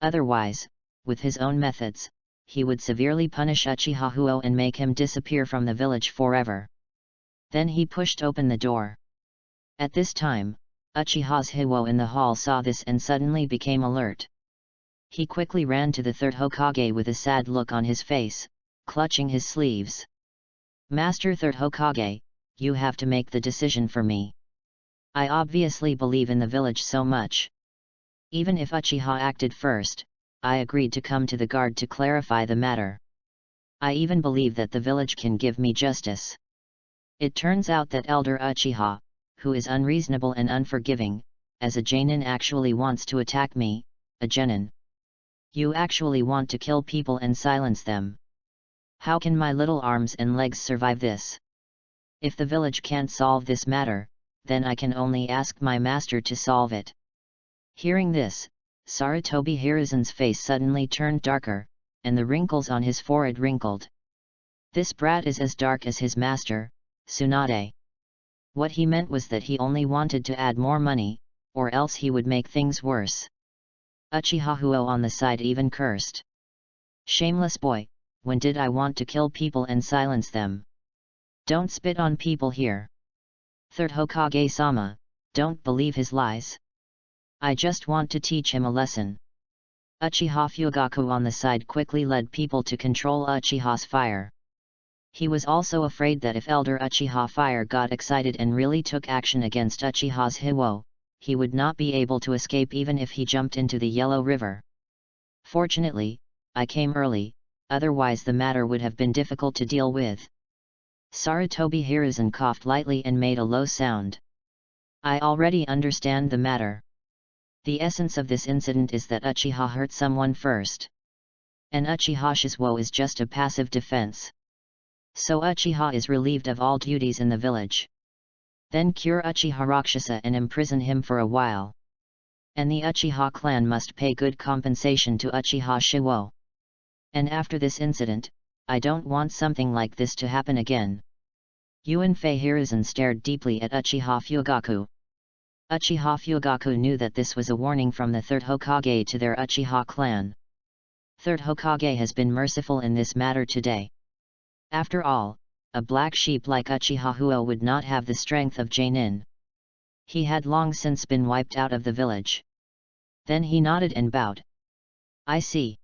Otherwise, with his own methods, he would severely punish Uchiha Huo and make him disappear from the village forever. Then he pushed open the door. At this time, Uchiha's Hiwo in the hall saw this and suddenly became alert. He quickly ran to the 3rd Hokage with a sad look on his face, clutching his sleeves. Master Third Hokage, you have to make the decision for me. I obviously believe in the village so much. Even if Uchiha acted first, I agreed to come to the guard to clarify the matter. I even believe that the village can give me justice. It turns out that Elder Uchiha, who is unreasonable and unforgiving, as a genin actually wants to attack me, a genin. You actually want to kill people and silence them. How can my little arms and legs survive this? If the village can't solve this matter, then I can only ask my master to solve it. Hearing this, Sarutobi Hiruzen's face suddenly turned darker, and the wrinkles on his forehead wrinkled. This brat is as dark as his master, Tsunade. What he meant was that he only wanted to add more money, or else he would make things worse. Uchiha Huo on the side even cursed. Shameless boy, when did I want to kill people and silence them? Don't spit on people here. Third Hokage-sama, don't believe his lies. I just want to teach him a lesson. Uchiha Fugaku on the side quickly led people to control Uchiha's fire. He was also afraid that if Elder Uchiha Fire got excited and really took action against Uchiha's Hiwo, he would not be able to escape even if he jumped into the Yellow River. Fortunately, I came early, otherwise the matter would have been difficult to deal with. Sarutobi Hiruzen coughed lightly and made a low sound. I already understand the matter. The essence of this incident is that Uchiha hurt someone first. And Uchiha Shizuo is just a passive defense. So Uchiha is relieved of all duties in the village. Then cure Uchiha Rakshasa and imprison him for a while. And the Uchiha clan must pay good compensation to Uchiha Shizuo. And after this incident, I don't want something like this to happen again. Yuanfei Hiruzen stared deeply at Uchiha Fugaku. Uchiha Fugaku knew that this was a warning from the Third Hokage to their Uchiha clan. Third Hokage has been merciful in this matter today. After all, a black sheep like Uchiha Huo would not have the strength of Jainin. He had long since been wiped out of the village. Then he nodded and bowed. I see.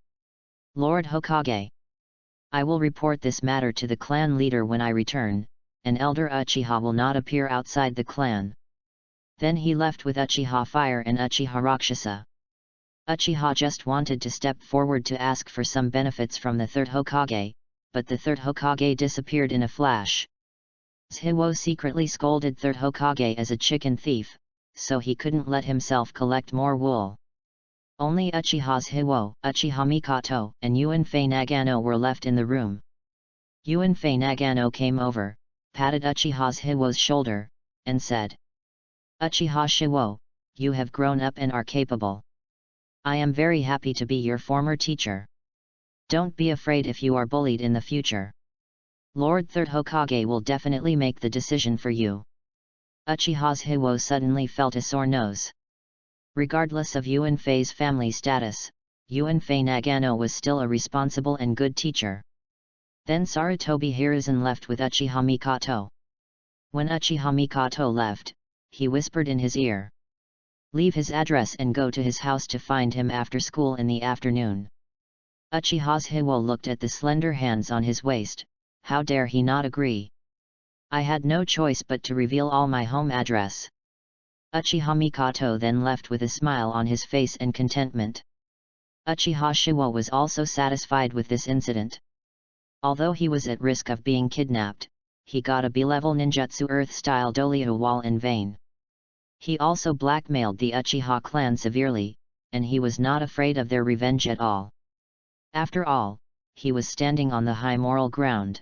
Lord Hokage. I will report this matter to the clan leader when I return, and Elder Uchiha will not appear outside the clan. Then he left with Uchiha Fire and Uchiha Rakshasa. Uchiha just wanted to step forward to ask for some benefits from the Third Hokage, but the Third Hokage disappeared in a flash. Hiwo secretly scolded Third Hokage as a chicken thief, so he couldn't let himself collect more wool. Only Uchiha's Hiwo, Uchiha Mikato, and Yuanfei Nagano were left in the room. Yuanfei Nagano came over, patted Uchiha's Hiwo's shoulder, and said, Uchiha Shizuo, you have grown up and are capable. I am very happy to be your former teacher. Don't be afraid if you are bullied in the future. Lord Third Hokage will definitely make the decision for you. Uchiha's Hiwo suddenly felt a sore nose. Regardless of Yuanfei's family status, Yuanfei Nagano was still a responsible and good teacher. Then Sarutobi Hiruzen left with Uchiha Mikato. When Uchiha Mikato left, he whispered in his ear. Leave his address and go to his house to find him after school in the afternoon. Uchiha's Hiwo looked at the slender hands on his waist. How dare he not agree? I had no choice but to reveal all my home address. Uchiha Mikato then left with a smile on his face and contentment. Uchiha Shizuo was also satisfied with this incident. Although he was at risk of being kidnapped, he got a B-level ninjutsu earth-style Dolio wall in vain. He also blackmailed the Uchiha clan severely, and he was not afraid of their revenge at all. After all, he was standing on the high moral ground.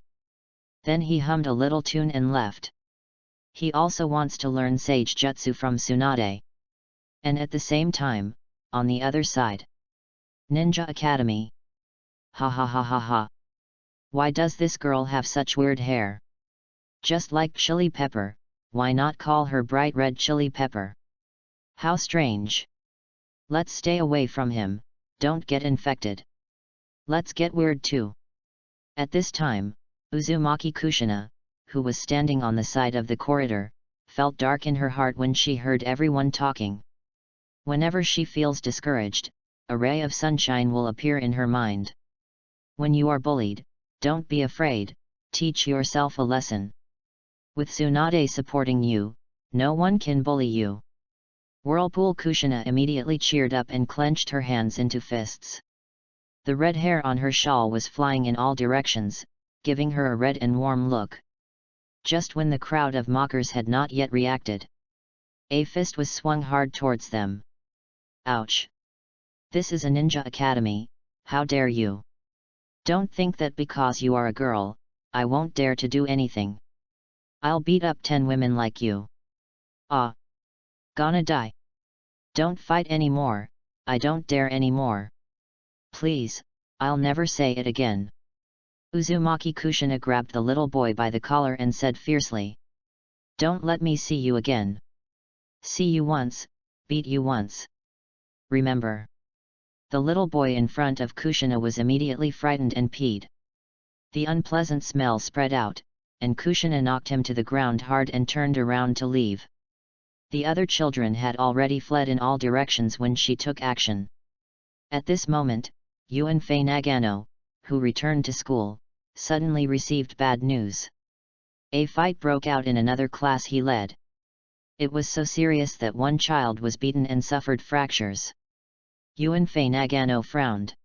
Then he hummed a little tune and left. He also wants to learn sage jutsu from Tsunade. And at the same time, on the other side, Ninja Academy. Ha ha ha ha ha. Why does this girl have such weird hair? Just like Chili Pepper, why not call her Bright Red Chili Pepper? How strange. Let's stay away from him, don't get infected. Let's get weird too. At this time, Uzumaki Kushina, who was standing on the side of the corridor, felt dark in her heart when she heard everyone talking. Whenever she feels discouraged, a ray of sunshine will appear in her mind. When you are bullied, don't be afraid, Teach yourself a lesson. With Tsunade supporting you, no one can bully you. Whirlpool Kushina immediately cheered up and clenched her hands into fists. The red hair on her shawl was flying in all directions, giving her a red and warm look. Just when the crowd of mockers had not yet reacted, a fist was swung hard towards them. Ouch! This is a ninja academy, how dare you? Don't think that because you are a girl, I won't dare to do anything. I'll beat up 10 women like you. Ah! Gonna die. Don't fight anymore, I don't dare anymore. Please, I'll never say it again. Uzumaki Kushina grabbed the little boy by the collar and said fiercely. Don't let me see you again. See you once, beat you once. Remember. The little boy in front of Kushina was immediately frightened and peed. The unpleasant smell spread out, and Kushina knocked him to the ground hard and turned around to leave. The other children had already fled in all directions when she took action. At this moment, Yuanfei Nagano, who returned to school, suddenly received bad news. A fight broke out in another class he led. It was so serious that one child was beaten and suffered fractures. Yuanfei Nagano frowned.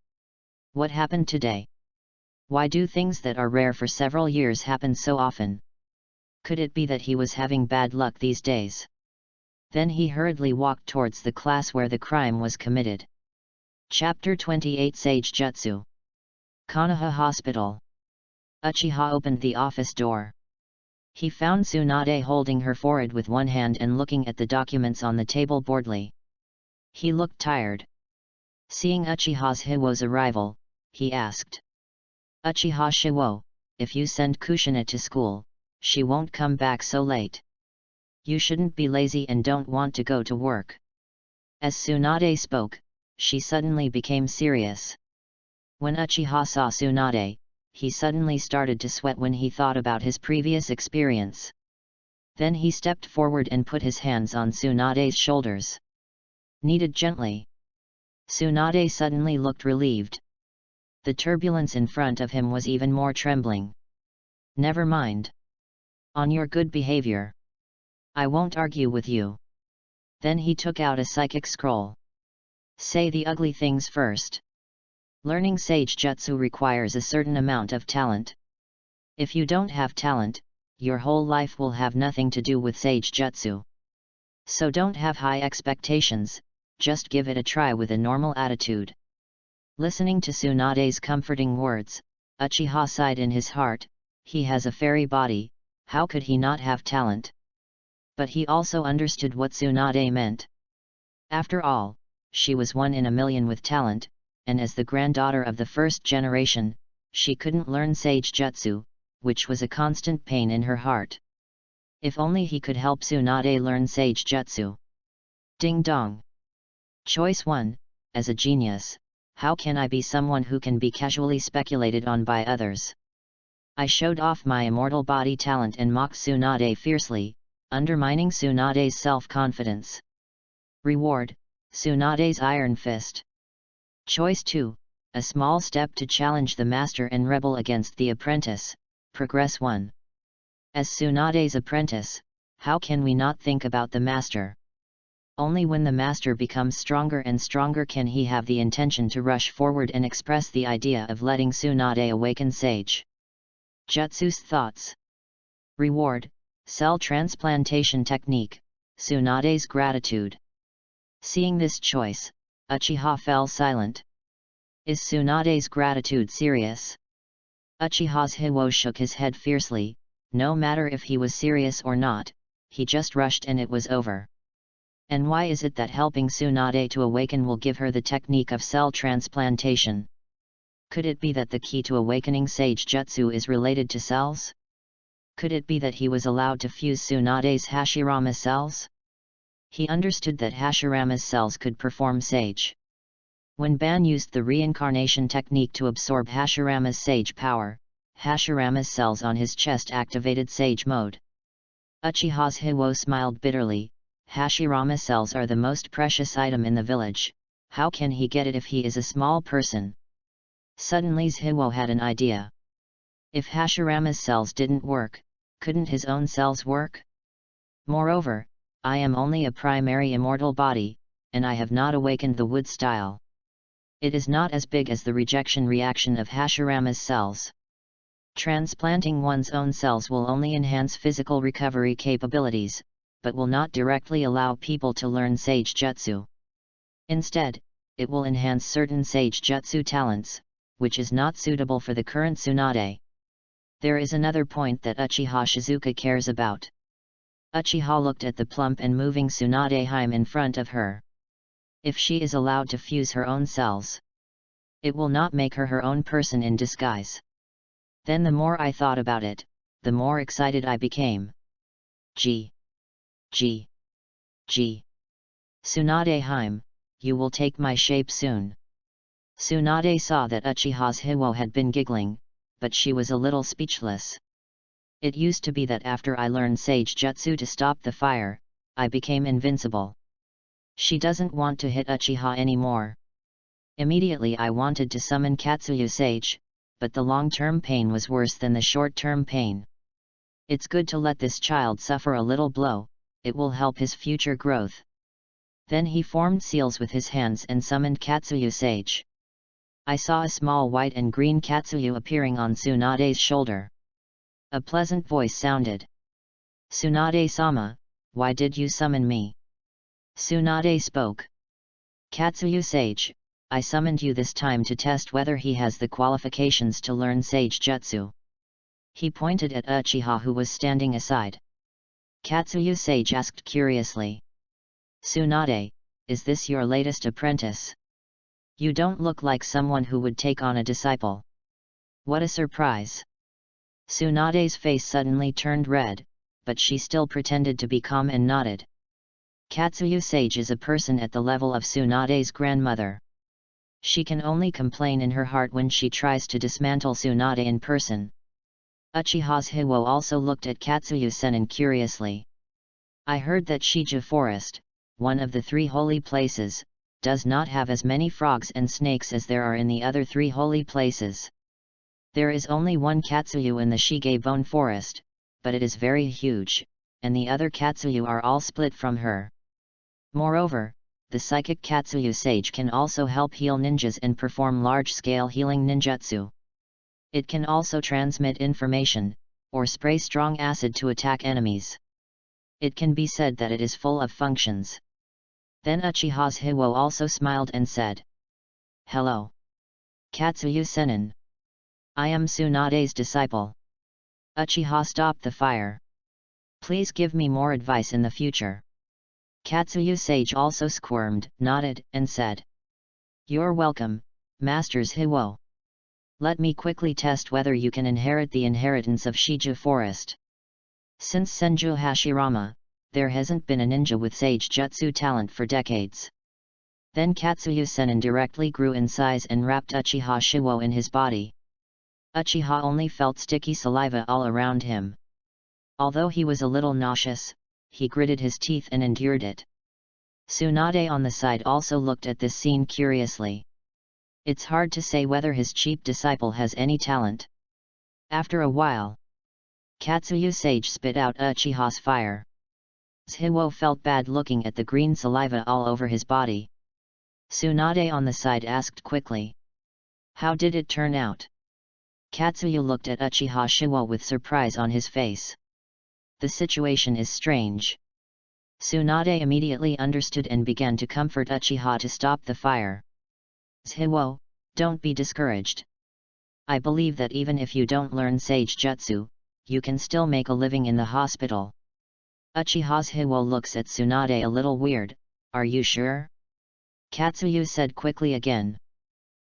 What happened today? Why do things that are rare for several years happen so often? Could it be that he was having bad luck these days? Then he hurriedly walked towards the class where the crime was committed. Chapter 28 Sage Jutsu. Konoha Hospital. Uchiha opened the office door. He found Tsunade holding her forehead with one hand and looking at the documents on the table boredly. He looked tired. Seeing Uchiha's Hiwo's arrival, he asked. Uchiha Shiwo, if you send Kushina to school, she won't come back so late. You shouldn't be lazy and don't want to go to work. As Tsunade spoke, she suddenly became serious. When Uchiha saw Tsunade, he suddenly started to sweat when he thought about his previous experience. Then he stepped forward and put his hands on Tsunade's shoulders. Kneaded gently. Tsunade suddenly looked relieved. The turbulence in front of him was even more trembling. Never mind. On your good behavior. I won't argue with you. Then he took out a psychic scroll. Say the ugly things first. Learning Sage Jutsu requires a certain amount of talent. If you don't have talent, your whole life will have nothing to do with Sage Jutsu. So don't have high expectations, just give it a try with a normal attitude. Listening to Tsunade's comforting words, Uchiha sighed in his heart. He has a fairy body, how could he not have talent? But he also understood what Tsunade meant. After all, she was 1 in a million with talent, and as the granddaughter of the first generation, she couldn't learn Sage Jutsu, which was a constant pain in her heart. If only he could help Tsunade learn Sage Jutsu. Ding dong. Choice 1, as a genius, how can I be someone who can be casually speculated on by others? I showed off my immortal body talent and mocked Tsunade fiercely, undermining Tsunade's self-confidence. Reward, Tsunade's iron fist. Choice 2, a small step to challenge the master and rebel against the apprentice, progress 1. As Tsunade's apprentice, how can we not think about the master? Only when the master becomes stronger and stronger can he have the intention to rush forward and express the idea of letting Tsunade awaken Sage Jutsu's thoughts. Reward, cell transplantation technique, Tsunade's gratitude. Seeing this choice, Uchiha fell silent. Is Tsunade's gratitude serious? Uchiha's Hiwo shook his head fiercely. No matter if he was serious or not, he just rushed and it was over. And why is it that helping Tsunade to awaken will give her the technique of cell transplantation? Could it be that the key to awakening Sage Jutsu is related to cells? Could it be that he was allowed to fuse Tsunade's Hashirama cells? He understood that Hashirama's cells could perform Sage. When Ban used the reincarnation technique to absorb Hashirama's Sage power, Hashirama's cells on his chest activated Sage mode. Uchiha's Hiwo smiled bitterly. Hashirama cells are the most precious item in the village. How can he get it if he is a small person? Suddenly Hiwo had an idea. If Hashirama's cells didn't work, couldn't his own cells work? Moreover, I am only a primary immortal body, and I have not awakened the wood style. It is not as big as the rejection reaction of Hashirama's cells. Transplanting one's own cells will only enhance physical recovery capabilities, but will not directly allow people to learn Sage Jutsu. Instead, it will enhance certain Sage Jutsu talents, which is not suitable for the current Tsunade. There is another point that Uchiha Shizuka cares about. Uchiha looked at the plump and moving Tsunade Hime in front of her. If she is allowed to fuse her own cells, it will not make her her own person in disguise. Then the more I thought about it, the more excited I became. G. Tsunade Hime, you will take my shape soon. Tsunade saw that Uchiha's Hiwo had been giggling, but she was a little speechless. It used to be that after I learned Sage Jutsu to stop the fire, I became invincible. She doesn't want to hit Uchiha anymore. Immediately I wanted to summon Katsuyu Sage, but the long-term pain was worse than the short-term pain. It's good to let this child suffer a little blow, it will help his future growth. Then he formed seals with his hands and summoned Katsuyu Sage. I saw a small white and green Katsuyu appearing on Tsunade's shoulder. A pleasant voice sounded. Tsunade-sama, why did you summon me? Tsunade spoke. Katsuyu Sage, I summoned you this time to test whether he has the qualifications to learn Sage Jutsu. He pointed at Uchiha who was standing aside. Katsuyu Sage asked curiously. Tsunade, is this your latest apprentice? You don't look like someone who would take on a disciple. What a surprise! Tsunade's face suddenly turned red, but she still pretended to be calm and nodded. Katsuyu Sage is a person at the level of Tsunade's grandmother. She can only complain in her heart when she tries to dismantle Tsunade in person. Uchiha's Hiwo also looked at Katsuyu Sennin curiously. I heard that Shija Forest, one of the 3 holy places, does not have as many frogs and snakes as there are in the other 3 holy places. There is only one Katsuyu in the Shige Bone Forest, but it is very huge, and the other Katsuyu are all split from her. Moreover, the psychic Katsuyu Sage can also help heal ninjas and perform large-scale healing ninjutsu. It can also transmit information, or spray strong acid to attack enemies. It can be said that it is full of functions. Then Uchiha's Hiwo also smiled and said, Hello. Katsuyu Sennin. I am Tsunade's disciple. Uchiha stopped the fire. Please give me more advice in the future. Katsuyu Sage also squirmed, nodded, and said, You're welcome, Master's Hiwo. Let me quickly test whether you can inherit the inheritance of Shija Forest. Since Senju Hashirama, there hasn't been a ninja with Sage Jutsu talent for decades. Then Katsuyu Sennin directly grew in size and wrapped Uchiha Shiwo in his body. Uchiha only felt sticky saliva all around him. Although he was a little nauseous, he gritted his teeth and endured it. Tsunade on the side also looked at this scene curiously. It's hard to say whether his cheap disciple has any talent. After a while, Katsuyu Sage spit out Uchiha's fire. Hiwo felt bad looking at the green saliva all over his body. Tsunade on the side asked quickly. How did it turn out? Katsuyu looked at Uchiha Shiwo with surprise on his face. The situation is strange. Tsunade immediately understood and began to comfort Uchiha to stop the fire. Hiwo, don't be discouraged. I believe that even if you don't learn Sage Jutsu, you can still make a living in the hospital. Uchiha's Hiwo looks at Tsunade a little weird, are you sure? Katsuyu said quickly again.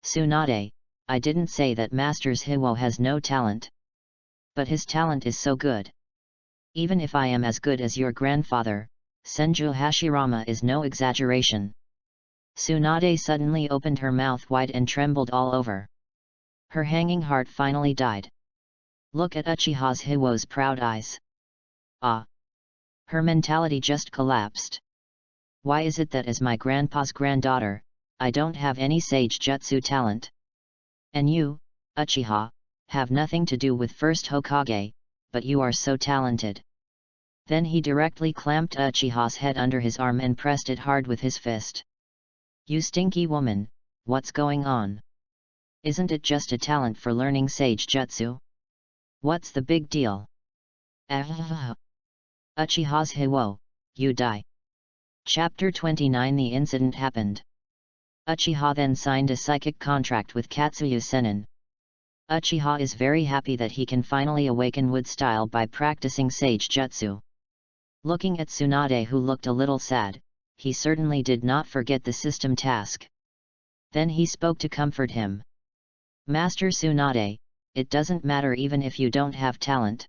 Tsunade, I didn't say that Master's Hiwo has no talent. But his talent is so good. Even if I am as good as your grandfather, Senju Hashirama is no exaggeration. Tsunade suddenly opened her mouth wide and trembled all over. Her hanging heart finally died. Look at Uchiha's Hiwo's proud eyes. Ah! Her mentality just collapsed. Why is it that as my grandpa's granddaughter, I don't have any Sage Jutsu talent? And you, Uchiha, have nothing to do with first Hokage, but you are so talented. Then he directly clamped Uchiha's head under his arm and pressed it hard with his fist. You stinky woman, what's going on? Isn't it just a talent for learning sage jutsu? What's the big deal? Uchiha's Hiwo, you die. Chapter 29 The incident happened. Uchiha then signed a psychic contract with Katsuya Sennin. Uchiha is very happy that he can finally awaken wood style by practicing sage jutsu. Looking at Tsunade, who looked a little sad, he certainly did not forget the system task. Then he spoke to comfort him. Master Tsunade, it doesn't matter even if you don't have talent.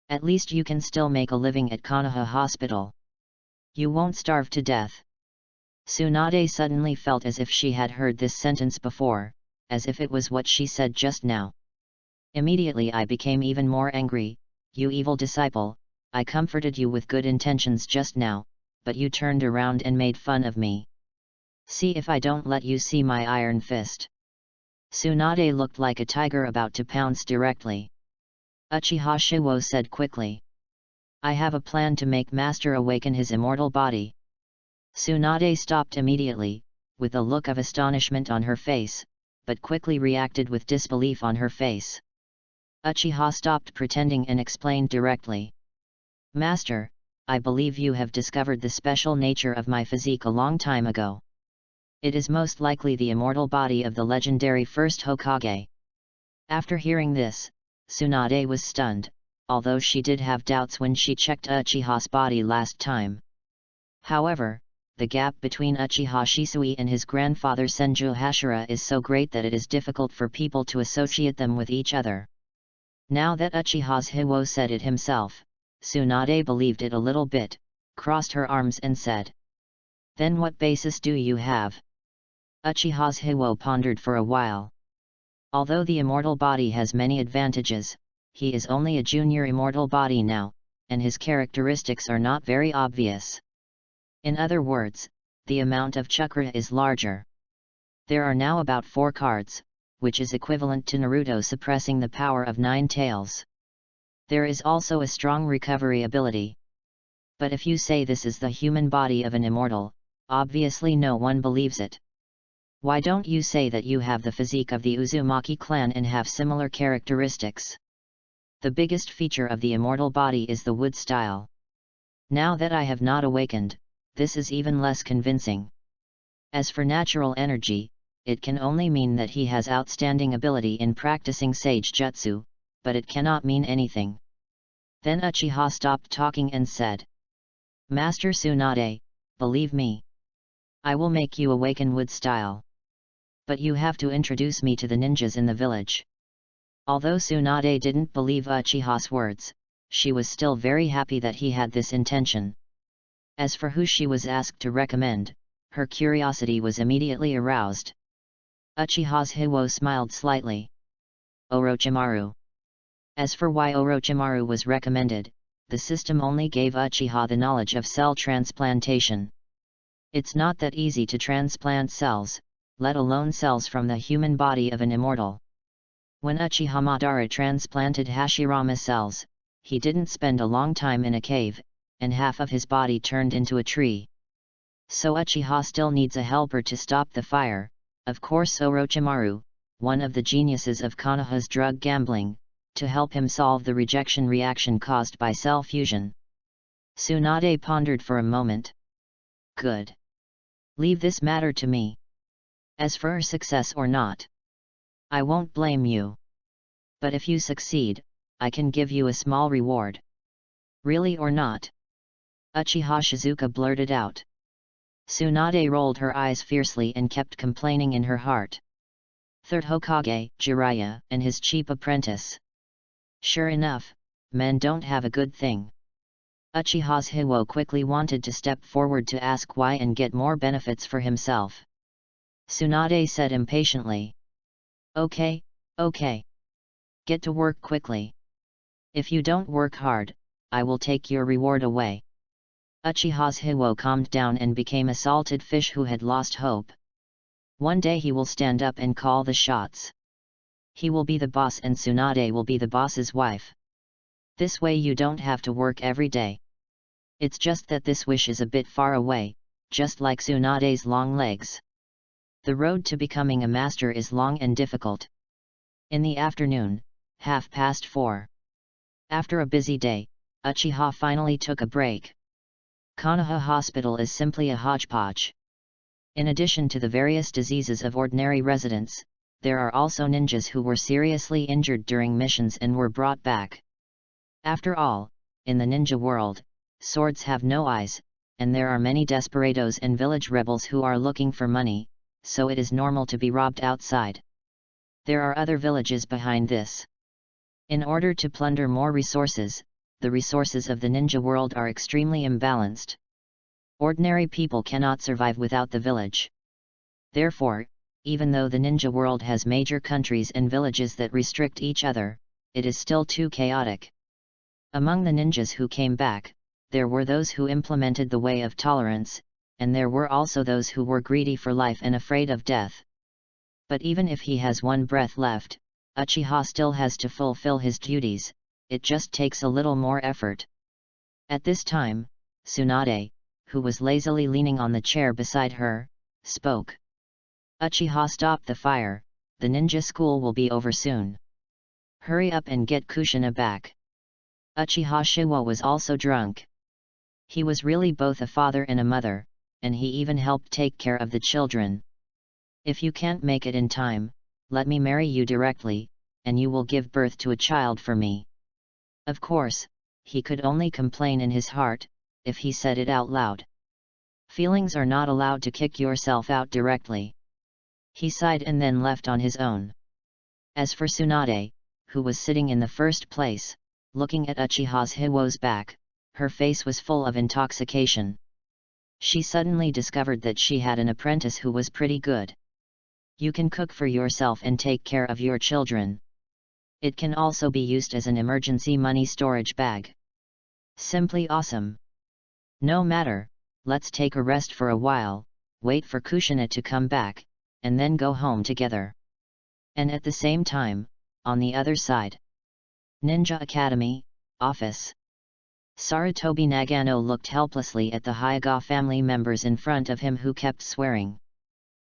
At least you can still make a living at Konoha Hospital. You won't starve to death. Tsunade suddenly felt as if she had heard this sentence before, as if it was what she said just now. Immediately I became even more angry. You evil disciple, I comforted you with good intentions just now, but you turned around and made fun of me. See if I don't let you see my iron fist. Tsunade looked like a tiger about to pounce directly. Uchiha Shiwo said quickly. I have a plan to make Master awaken his immortal body. Tsunade stopped immediately, with a look of astonishment on her face, but quickly reacted with disbelief on her face. Uchiha stopped pretending and explained directly. Master, I believe you have discovered the special nature of my physique a long time ago. It is most likely the immortal body of the legendary first Hokage. After hearing this, Tsunade was stunned, although she did have doubts when she checked Uchiha's body last time. However, the gap between Uchiha Shisui and his grandfather Senju Hashira is so great that it is difficult for people to associate them with each other. Now that Uchiha's Hiwo said it himself, Tsunade believed it a little bit, crossed her arms and said. Then what basis do you have? Uchiha's Hiwo pondered for a while. Although the immortal body has many advantages, he is only a junior immortal body now, and his characteristics are not very obvious. In other words, the amount of chakra is larger. There are now about 4 cards, which is equivalent to Naruto suppressing the power of 9 tails. There is also a strong recovery ability. But if you say this is the human body of an immortal, obviously no one believes it. Why don't you say that you have the physique of the Uzumaki clan and have similar characteristics? The biggest feature of the immortal body is the wood style. Now that I have not awakened, this is even less convincing. As for natural energy, it can only mean that he has outstanding ability in practicing sage jutsu, but it cannot mean anything. Then Uchiha stopped talking and said. Master Tsunade, believe me. I will make you awaken wood style. But you have to introduce me to the ninjas in the village. Although Tsunade didn't believe Uchiha's words, she was still very happy that he had this intention. As for who she was asked to recommend, her curiosity was immediately aroused. Uchiha's Hiwo smiled slightly. Orochimaru. As for why Orochimaru was recommended, the system only gave Uchiha the knowledge of cell transplantation. It's not that easy to transplant cells, let alone cells from the human body of an immortal. When Uchiha Madara transplanted Hashirama cells, he didn't spend a long time in a cave, and half of his body turned into a tree. So Uchiha still needs a helper to stop the fire, of course Orochimaru, one of the geniuses of Konoha's drug gambling, to help him solve the rejection reaction caused by cell fusion. Tsunade pondered for a moment. Good. Leave this matter to me. As for her success or not, I won't blame you. But if you succeed, I can give you a small reward. Really or not? Uchiha Shizuka blurted out. Tsunade rolled her eyes fiercely and kept complaining in her heart. Third Hokage, Jiraiya, and his cheap apprentice. Sure enough, men don't have a good thing. Uchiha's Hiwo quickly wanted to step forward to ask why and get more benefits for himself. Tsunade said impatiently. Okay. Get to work quickly. If you don't work hard, I will take your reward away. Uchiha's Hiwo calmed down and became a salted fish who had lost hope. One day he will stand up and call the shots. He will be the boss and Tsunade will be the boss's wife. This way you don't have to work every day. It's just that this wish is a bit far away, just like Tsunade's long legs. The road to becoming a master is long and difficult. In the afternoon, 4:30. After a busy day, Uchiha finally took a break. Konoha Hospital is simply a hodgepodge. In addition to the various diseases of ordinary residents, there are also ninjas who were seriously injured during missions and were brought back. After all, in the ninja world, swords have no eyes, and there are many desperados and village rebels who are looking for money, so it is normal to be robbed outside. There are other villages behind this. In order to plunder more resources, the resources of the ninja world are extremely imbalanced. Ordinary people cannot survive without the village. Therefore, even though the ninja world has major countries and villages that restrict each other, it is still too chaotic. Among the ninjas who came back, there were those who implemented the way of tolerance, and there were also those who were greedy for life and afraid of death. But even if he has one breath left, Uchiha still has to fulfill his duties, it just takes a little more effort. At this time, Tsunade, who was lazily leaning on the chair beside her, spoke. Uchiha, stop the fire, the ninja school will be over soon. Hurry up and get Kushina back. Uchiha Shiwa was also drunk. He was really both a father and a mother, and he even helped take care of the children. If you can't make it in time, let me marry you directly, and you will give birth to a child for me. Of course, he could only complain in his heart, if he said it out loud. Feelings are not allowed to kick yourself out directly. He sighed and then left on his own. As for Tsunade, who was sitting in the first place, looking at Uchiha's Hiwo's back, her face was full of intoxication. She suddenly discovered that she had an apprentice who was pretty good. You can cook for yourself and take care of your children. It can also be used as an emergency money storage bag. Simply awesome. No matter, let's take a rest for a while, wait for Kushina to come back, and then go home together. And at the same time, on the other side. Ninja Academy, office. Sarutobi Nagano looked helplessly at the Hyuga family members in front of him who kept swearing.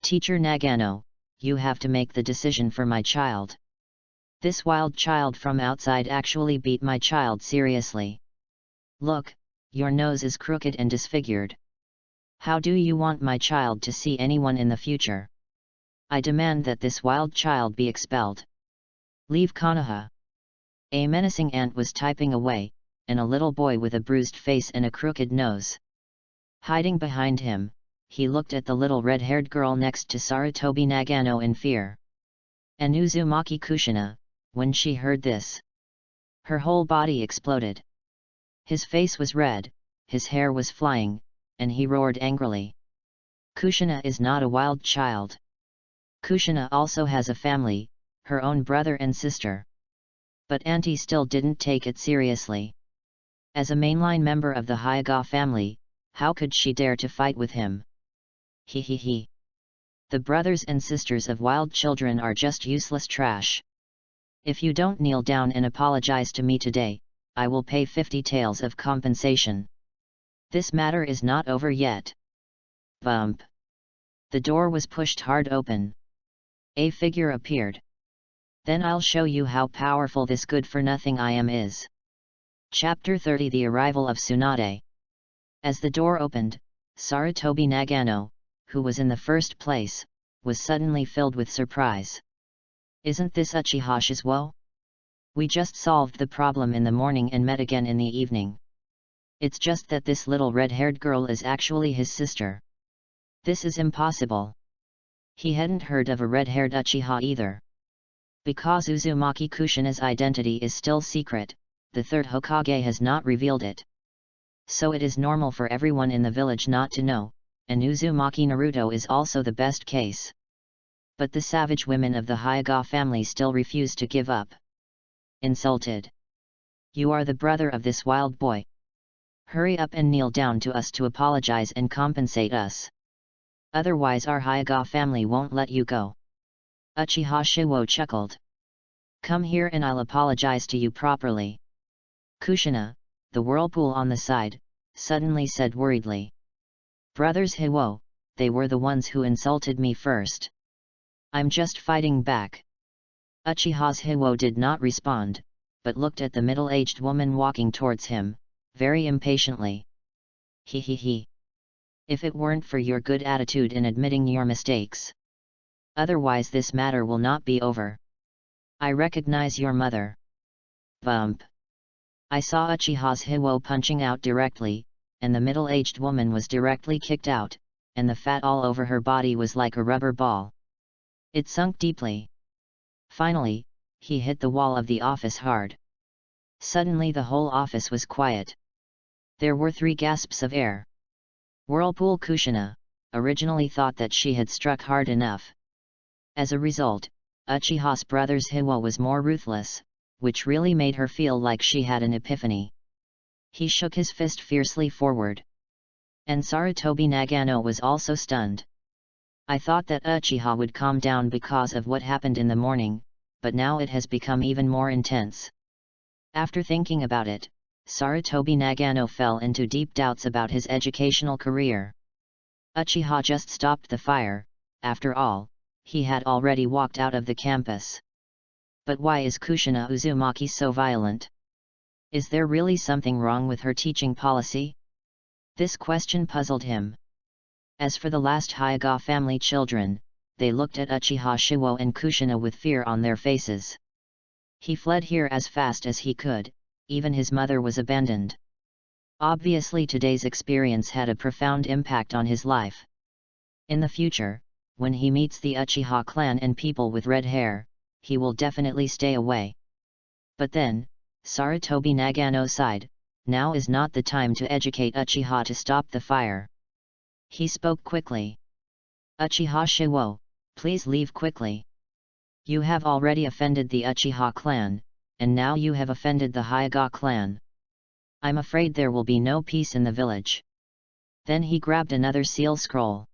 Teacher Nagano, you have to make the decision for my child. This wild child from outside actually beat my child seriously. Look, your nose is crooked and disfigured. How do you want my child to see anyone in the future? I demand that this wild child be expelled. Leave Konoha. A menacing ant was typing away, and a little boy with a bruised face and a crooked nose. Hiding behind him, he looked at the little red-haired girl next to Sarutobi Nagano in fear. And Uzumaki Kushina, when she heard this, her whole body exploded. His face was red, his hair was flying, and he roared angrily. Kushina is not a wild child. Kushina also has a family, her own brother and sister. But Auntie still didn't take it seriously. As a mainline member of the Hyuga family, how could she dare to fight with him? He. The brothers and sisters of wild children are just useless trash. If you don't kneel down and apologize to me today, I will pay 50 taels of compensation. This matter is not over yet. Bump. The door was pushed hard open. A figure appeared. Then I'll show you how powerful this good-for-nothing I am is. Chapter 30 The Arrival of Tsunade. As the door opened, Sarutobi Nagano, who was in the first place, was suddenly filled with surprise. Isn't this Uchiha Shizuo? We just solved the problem in the morning and met again in the evening. It's just that this little red-haired girl is actually his sister. This is impossible. He hadn't heard of a red-haired Uchiha either. Because Uzumaki Kushina's identity is still secret, the third Hokage has not revealed it. So it is normal for everyone in the village not to know, and Uzumaki Naruto is also the best case. But the savage women of the Hyuga family still refuse to give up. Insulted. You are the brother of this wild boy. Hurry up and kneel down to us to apologize and compensate us. Otherwise our Hyuga family won't let you go. Uchiha Shizuo chuckled. Come here and I'll apologize to you properly. Kushina, the whirlpool on the side, suddenly said worriedly. Brothers Hiwo, they were the ones who insulted me first. I'm just fighting back. Uchiha's Hiwo did not respond, but looked at the middle-aged woman walking towards him, very impatiently. He. If it weren't for your good attitude in admitting your mistakes. Otherwise this matter will not be over. I recognize your mother. Bump. I saw Uchiha's Hiwo punching out directly, and the middle-aged woman was directly kicked out, and the fat all over her body was like a rubber ball. It sunk deeply. Finally, he hit the wall of the office hard. Suddenly the whole office was quiet. There were 3 gasps of air. Whirlpool Kushina originally thought that she had struck hard enough. As a result, Uchiha's brother's Hiwo was more ruthless, which really made her feel like she had an epiphany. He shook his fist fiercely forward. And Sarutobi Nagano was also stunned. I thought that Uchiha would calm down because of what happened in the morning, but now it has become even more intense. After thinking about it, Sarutobi Nagano fell into deep doubts about his educational career. Uchiha just stopped the fire, after all, he had already walked out of the campus. But why is Kushina Uzumaki so violent? Is there really something wrong with her teaching policy? This question puzzled him. As for the last Hyuga family children, they looked at Uchiha Shiwo and Kushina with fear on their faces. He fled here as fast as he could, even his mother was abandoned. Obviously today's experience had a profound impact on his life. In the future, when he meets the Uchiha clan and people with red hair, he will definitely stay away. But then, Sarutobi Nagano sighed, now is not the time to educate Uchiha to stop the fire. He spoke quickly. Uchiha Shiwo, please leave quickly. You have already offended the Uchiha clan, and now you have offended the Hyuga clan. I'm afraid there will be no peace in the village. Then he grabbed another seal scroll.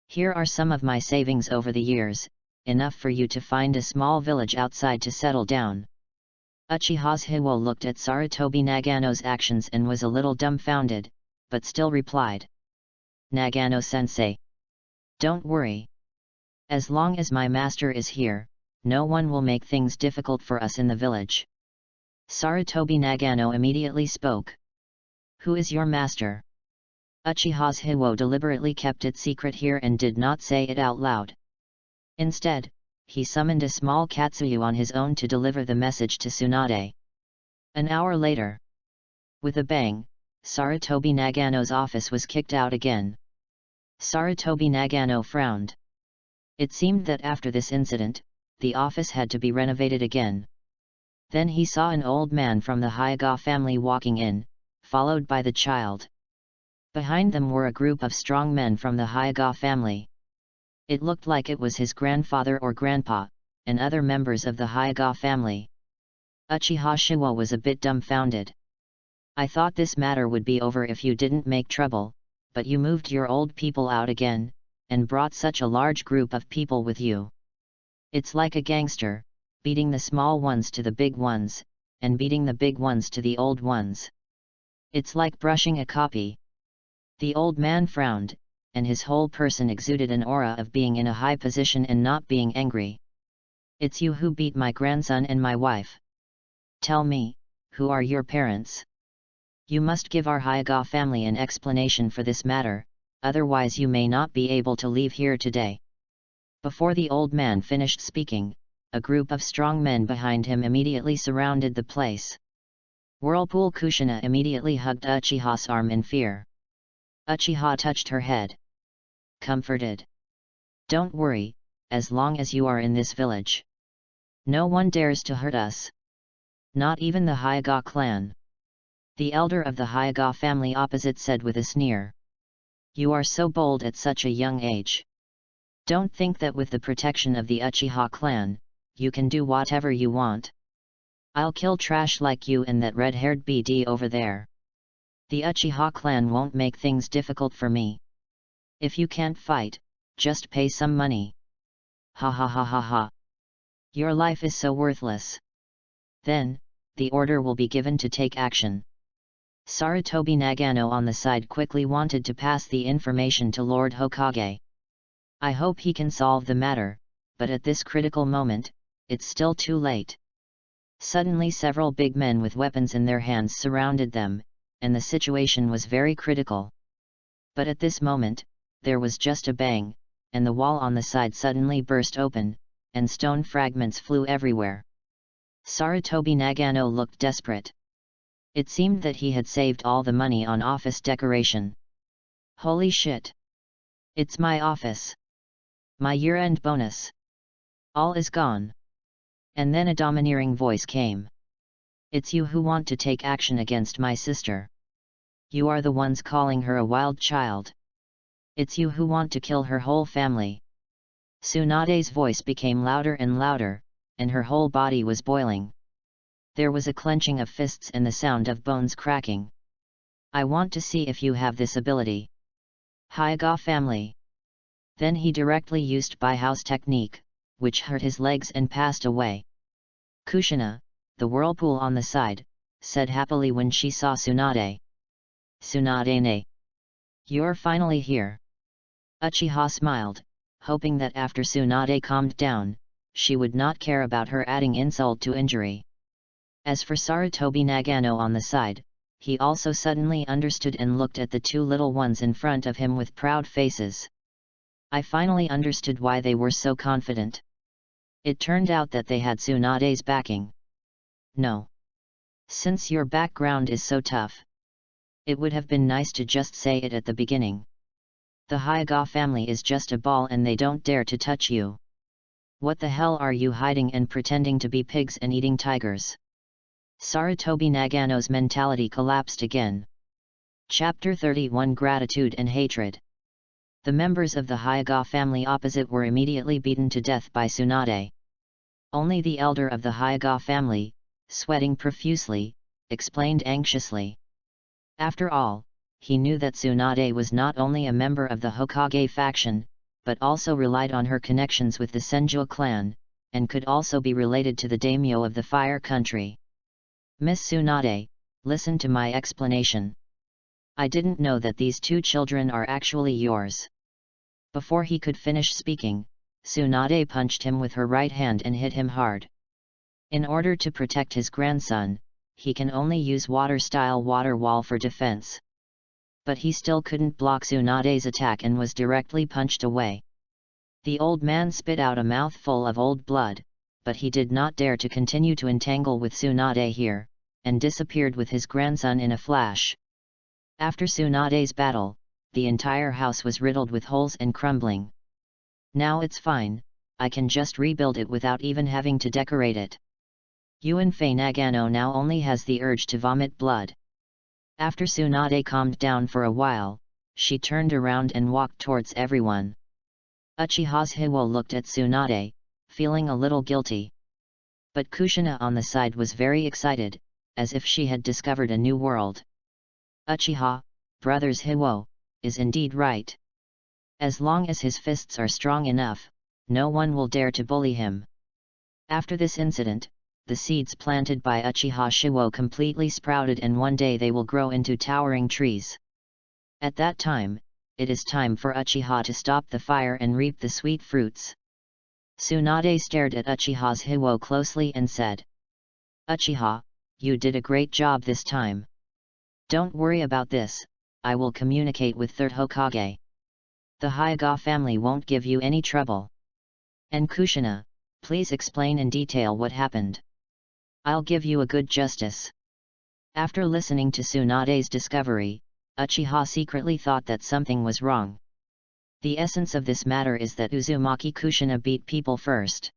Here are some of my savings over the years, enough for you to find a small village outside to settle down. Uchiha's Hiwo looked at Sarutobi Nagano's actions and was a little dumbfounded, but still replied. Nagano-sensei. Don't worry. As long as my master is here, no one will make things difficult for us in the village. Sarutobi Nagano immediately spoke. Who is your master? Uchiha's Hiwo deliberately kept it secret here and did not say it out loud. Instead, he summoned a small Katsuyu on his own to deliver the message to Tsunade. An hour later. With a bang, Sarutobi Nagano's office was kicked out again. Sarutobi Nagano frowned. It seemed that after this incident, the office had to be renovated again. Then he saw an old man from the Hyuga family walking in, followed by the child. Behind them were a group of strong men from the Hyuga family. It looked like it was his grandfather or grandpa, and other members of the Hyuga family. Uchiha Shiwo was a bit dumbfounded. I thought this matter would be over if you didn't make trouble, but you moved your old people out again, and brought such a large group of people with you. It's like a gangster, beating the small ones to the big ones, and beating the big ones to the old ones. It's like brushing a copy. The old man frowned, and his whole person exuded an aura of being in a high position and not being angry. It's you who beat my grandson and my wife. Tell me, who are your parents? You must give our Hyuga family an explanation for this matter, otherwise you may not be able to leave here today. Before the old man finished speaking, a group of strong men behind him immediately surrounded the place. Whirlpool Kushina immediately hugged Uchiha's arm in fear. Uchiha touched her head. Comforted. Don't worry, as long as you are in this village. No one dares to hurt us. Not even the Hyuga clan. The elder of the Hyuga family opposite said with a sneer. You are so bold at such a young age. Don't think that with the protection of the Uchiha clan, you can do whatever you want. I'll kill trash like you and that red-haired BD over there. The Uchiha clan won't make things difficult for me. If you can't fight, just pay some money. Ha ha ha ha ha. Your life is so worthless. Then, the order will be given to take action. Sarutobi Nagano on the side quickly wanted to pass the information to Lord Hokage. I hope he can solve the matter, but at this critical moment, it's still too late. Suddenly several big men with weapons in their hands surrounded them, and the situation was very critical. But at this moment, there was just a bang, and the wall on the side suddenly burst open, and stone fragments flew everywhere. Sarutobi Nagano looked desperate. It seemed that he had saved all the money on office decoration. Holy shit! It's my office! My year-end bonus! All is gone! And then a domineering voice came. It's you who want to take action against my sister. You are the ones calling her a wild child. It's you who want to kill her whole family. Tsunade's voice became louder and louder, and her whole body was boiling. There was a clenching of fists and the sound of bones cracking. I want to see if you have this ability. Hyoga family. Then he directly used by-house technique, which hurt his legs and passed away. Kushina, the whirlpool on the side, said happily when she saw Tsunade. Tsunade-ne. You're finally here. Uchiha smiled, hoping that after Tsunade calmed down, she would not care about her adding insult to injury. As for Sarutobi Nagano on the side, he also suddenly understood and looked at the two little ones in front of him with proud faces. I finally understood why they were so confident. It turned out that they had Tsunade's backing. No. Since your background is so tough, it would have been nice to just say it at the beginning. The Hyoga family is just a ball and they don't dare to touch you. What the hell are you hiding and pretending to be pigs and eating tigers? Sarutobi Nagano's mentality collapsed again. Chapter 31 Gratitude and Hatred. The members of the Hyoga family opposite were immediately beaten to death by Tsunade. Only the elder of the Hyoga family, sweating profusely, explained anxiously. After all, he knew that Tsunade was not only a member of the Hokage faction, but also relied on her connections with the Senju clan, and could also be related to the daimyo of the Fire Country. Miss Tsunade, listen to my explanation. I didn't know that these two children are actually yours. Before he could finish speaking, Tsunade punched him with her right hand and hit him hard. In order to protect his grandson, he can only use water-style water wall for defense. But he still couldn't block Tsunade's attack and was directly punched away. The old man spit out a mouthful of old blood, but he did not dare to continue to entangle with Tsunade here, and disappeared with his grandson in a flash. After Tsunade's battle, the entire house was riddled with holes and crumbling. Now it's fine, I can just rebuild it without even having to decorate it. Yuanfei Nagano now only has the urge to vomit blood. After Tsunade calmed down for a while, she turned around and walked towards everyone. Uchiha's Hiwo looked at Tsunade, feeling a little guilty. But Kushina on the side was very excited, as if she had discovered a new world. Uchiha, brother's Hiwo, is indeed right. As long as his fists are strong enough, no one will dare to bully him. After this incident, the seeds planted by Uchiha Shiwo completely sprouted and one day they will grow into towering trees. At that time, it is time for Uchiha to stop the fire and reap the sweet fruits. Tsunade stared at Uchiha's Hiwo closely and said, Uchiha, you did a great job this time. Don't worry about this, I will communicate with Third Hokage. The Hyoga family won't give you any trouble. And Kushina, please explain in detail what happened. I'll give you a good justice. After listening to Tsunade's discovery, Uchiha secretly thought that something was wrong. The essence of this matter is that Uzumaki Kushina beat people first.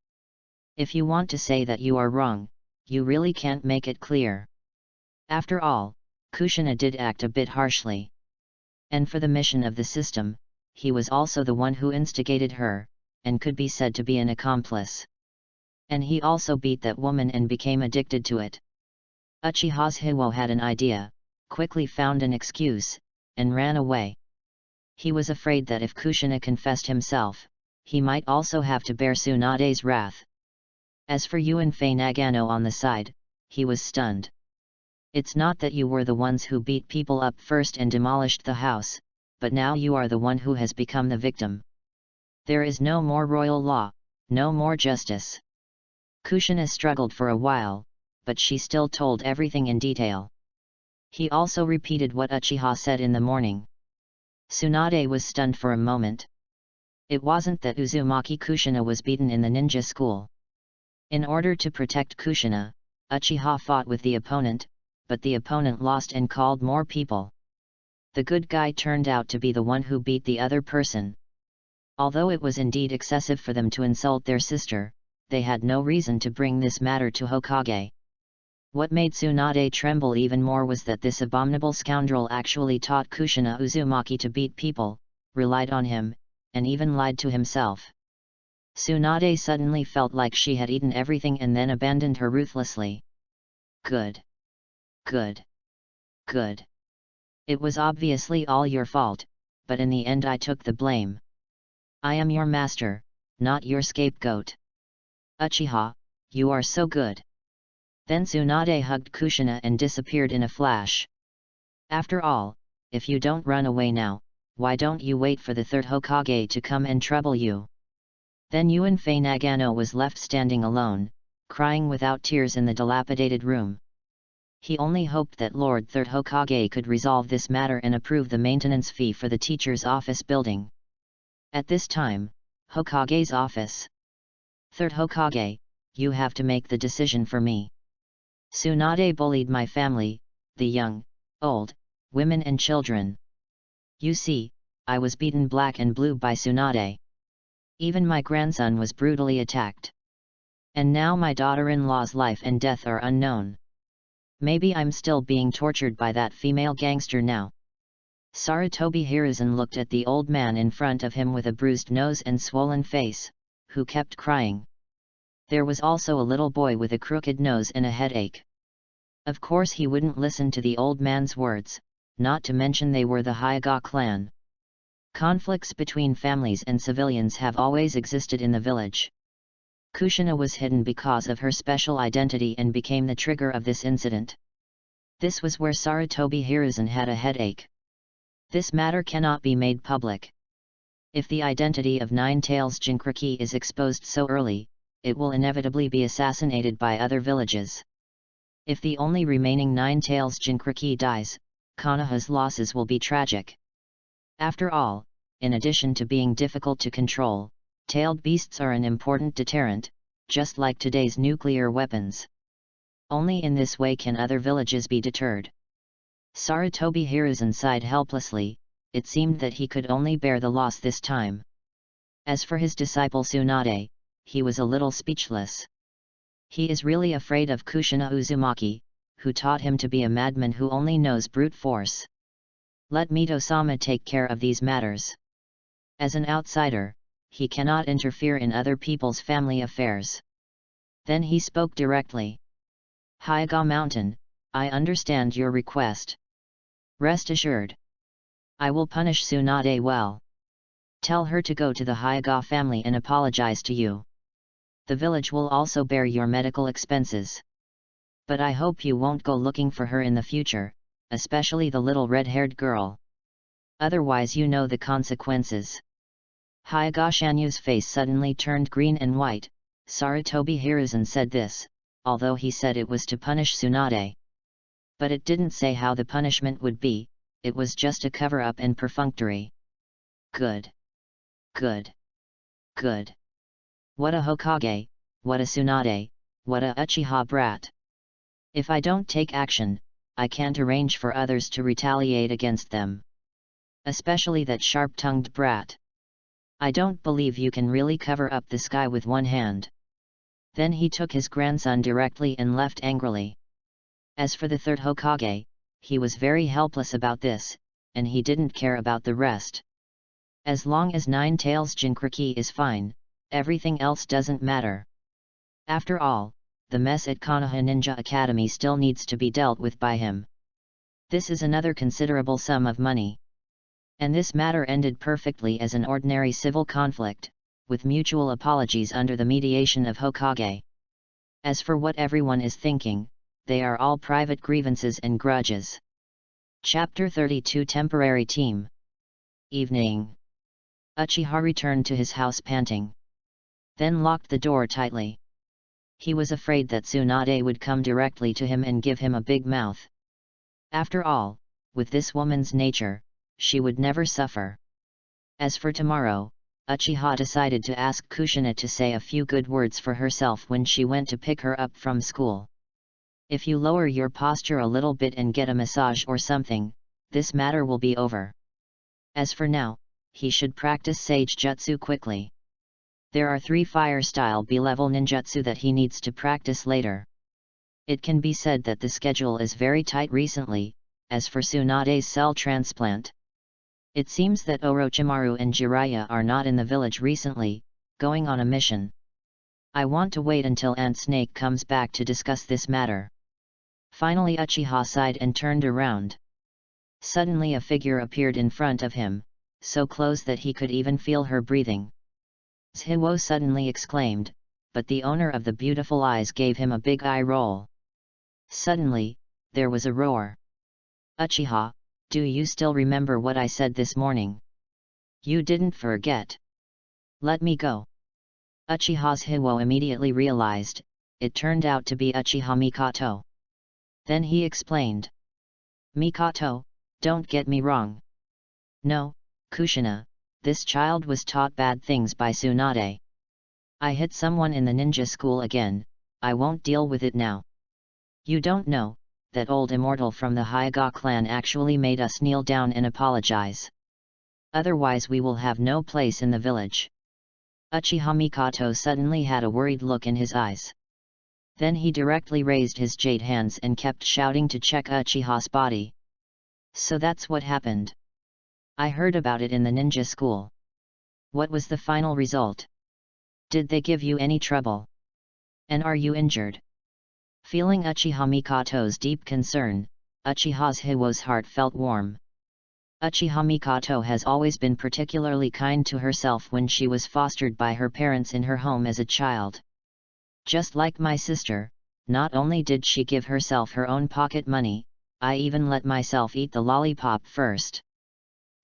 If you want to say that you are wrong, you really can't make it clear. After all, Kushina did act a bit harshly. And for the mission of the system, he was also the one who instigated her, and could be said to be an accomplice. And he also beat that woman and became addicted to it. Uchiha's Hiwo had an idea, quickly found an excuse, and ran away. He was afraid that if Kushina confessed himself, he might also have to bear Tsunade's wrath. As for Yuanfei Nagano on the side, he was stunned. It's not that you were the ones who beat people up first and demolished the house, but now you are the one who has become the victim. There is no more royal law, no more justice. Kushina struggled for a while, but she still told everything in detail. He also repeated what Uchiha said in the morning. Tsunade was stunned for a moment. It wasn't that Uzumaki Kushina was beaten in the ninja school. In order to protect Kushina, Uchiha fought with the opponent, but the opponent lost and called more people. The good guy turned out to be the one who beat the other person. Although it was indeed excessive for them to insult their sister, they had no reason to bring this matter to Hokage. What made Tsunade tremble even more was that this abominable scoundrel actually taught Kushina Uzumaki to beat people, relied on him, and even lied to himself. Tsunade suddenly felt like she had eaten everything and then abandoned her ruthlessly. Good. Good. Good. It was obviously all your fault, but in the end I took the blame. I am your master, not your scapegoat. Uchiha, you are so good. Then Tsunade hugged Kushina and disappeared in a flash. After all, if you don't run away now, why don't you wait for the third Hokage to come and trouble you? Then Yuanfei Nagano was left standing alone, crying without tears in the dilapidated room. He only hoped that Lord Third Hokage could resolve this matter and approve the maintenance fee for the teacher's office building. At this time, Hokage's office. Third Hokage, you have to make the decision for me. Tsunade bullied my family, the young, old, women and children. You see, I was beaten black and blue by Tsunade. Even my grandson was brutally attacked. And now my daughter-in-law's life and death are unknown. Maybe I'm still being tortured by that female gangster now. Sarutobi Hiruzen looked at the old man in front of him with a bruised nose and swollen face, who kept crying. There was also a little boy with a crooked nose and a headache. Of course he wouldn't listen to the old man's words, not to mention they were the Hyuga clan. Conflicts between families and civilians have always existed in the village. Kushina was hidden because of her special identity and became the trigger of this incident. This was where Sarutobi Hiruzen had a headache. This matter cannot be made public. If the identity of Nine-Tails Jinchuriki is exposed so early, it will inevitably be assassinated by other villages. If the only remaining Nine-Tails Jinchuriki dies, Konoha's losses will be tragic. After all, in addition to being difficult to control, tailed beasts are an important deterrent, just like today's nuclear weapons. Only in this way can other villages be deterred. Sarutobi Hiruzen sighed helplessly. It seemed that he could only bear the loss this time. As for his disciple Tsunade, he was a little speechless. He is really afraid of Kushina Uzumaki, who taught him to be a madman who only knows brute force. Let Mito-sama take care of these matters. As an outsider, he cannot interfere in other people's family affairs. Then he spoke directly. Hyuga Mountain, I understand your request. Rest assured. I will punish Tsunade well. Tell her to go to the Hyuga family and apologize to you. The village will also bear your medical expenses. But I hope you won't go looking for her in the future, especially the little red-haired girl. Otherwise you know the consequences. Hyuga Shanyu's face suddenly turned green and white. Sarutobi Hiruzen said this, although he said it was to punish Tsunade. But it didn't say how the punishment would be, it was just a cover-up and perfunctory. Good. Good. Good. What a Hokage, what a Tsunade, what a Uchiha brat. If I don't take action, I can't arrange for others to retaliate against them. Especially that sharp-tongued brat. I don't believe you can really cover up the sky with one hand. Then he took his grandson directly and left angrily. As for the third Hokage, he was very helpless about this, and he didn't care about the rest. As long as Nine-Tails Jinchuriki is fine, everything else doesn't matter. After all, the mess at Konoha Ninja Academy still needs to be dealt with by him. This is another considerable sum of money. And this matter ended perfectly as an ordinary civil conflict, with mutual apologies under the mediation of Hokage. As for what everyone is thinking, they are all private grievances and grudges. Chapter 32 Temporary Team. Evening. Uchiha returned to his house panting. Then locked the door tightly. He was afraid that Tsunade would come directly to him and give him a big mouth. After all, with this woman's nature, she would never suffer. As for tomorrow, Uchiha decided to ask Kushina to say a few good words for herself when she went to pick her up from school. If you lower your posture a little bit and get a massage or something, this matter will be over. As for now, he should practice Sage Jutsu quickly. There are 3 fire-style B-level ninjutsu that he needs to practice later. It can be said that the schedule is very tight recently. As for Tsunade's cell transplant, it seems that Orochimaru and Jiraiya are not in the village recently, going on a mission. I want to wait until Ant Snake comes back to discuss this matter. Finally Uchiha sighed and turned around. Suddenly a figure appeared in front of him, so close that he could even feel her breathing. Zhiwo suddenly exclaimed, but the owner of the beautiful eyes gave him a big eye roll. Suddenly, there was a roar. Uchiha, do you still remember what I said this morning? You didn't forget. Let me go. Uchiha's Zhiwo immediately realized, it turned out to be Uchiha Mikoto. Then he explained. Mikoto, don't get me wrong. No, Kushina, this child was taught bad things by Tsunade. I hit someone in the ninja school again, I won't deal with it now. You don't know, that old immortal from the Hyuga clan actually made us kneel down and apologize. Otherwise we will have no place in the village. Uchiha Mikoto suddenly had a worried look in his eyes. Then he directly raised his jade hands and kept shouting to check Uchiha's body. So that's what happened. I heard about it in the ninja school. What was the final result? Did they give you any trouble? And are you injured? Feeling Uchiha Mikoto's deep concern, Uchiha Zhiwo's heart felt warm. Uchiha Mikoto has always been particularly kind to herself when she was fostered by her parents in her home as a child. Just like my sister, not only did she give herself her own pocket money, I even let myself eat the lollipop first.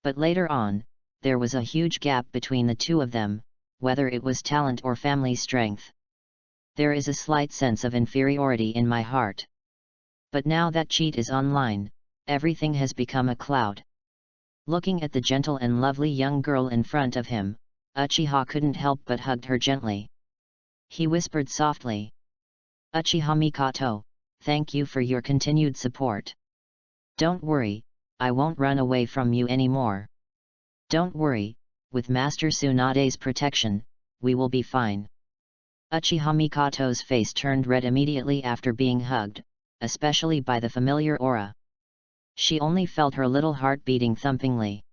But later on, there was a huge gap between the two of them, whether it was talent or family strength. There is a slight sense of inferiority in my heart. But now that cheat is online, everything has become a cloud. Looking at the gentle and lovely young girl in front of him, Uchiha couldn't help but hugged her gently. He whispered softly. Uchiha Mikoto, thank you for your continued support. Don't worry, I won't run away from you anymore. Don't worry, with Master Tsunade's protection, we will be fine. Uchiha Mikoto's face turned red immediately after being hugged, especially by the familiar aura. She only felt her little heart beating thumpingly.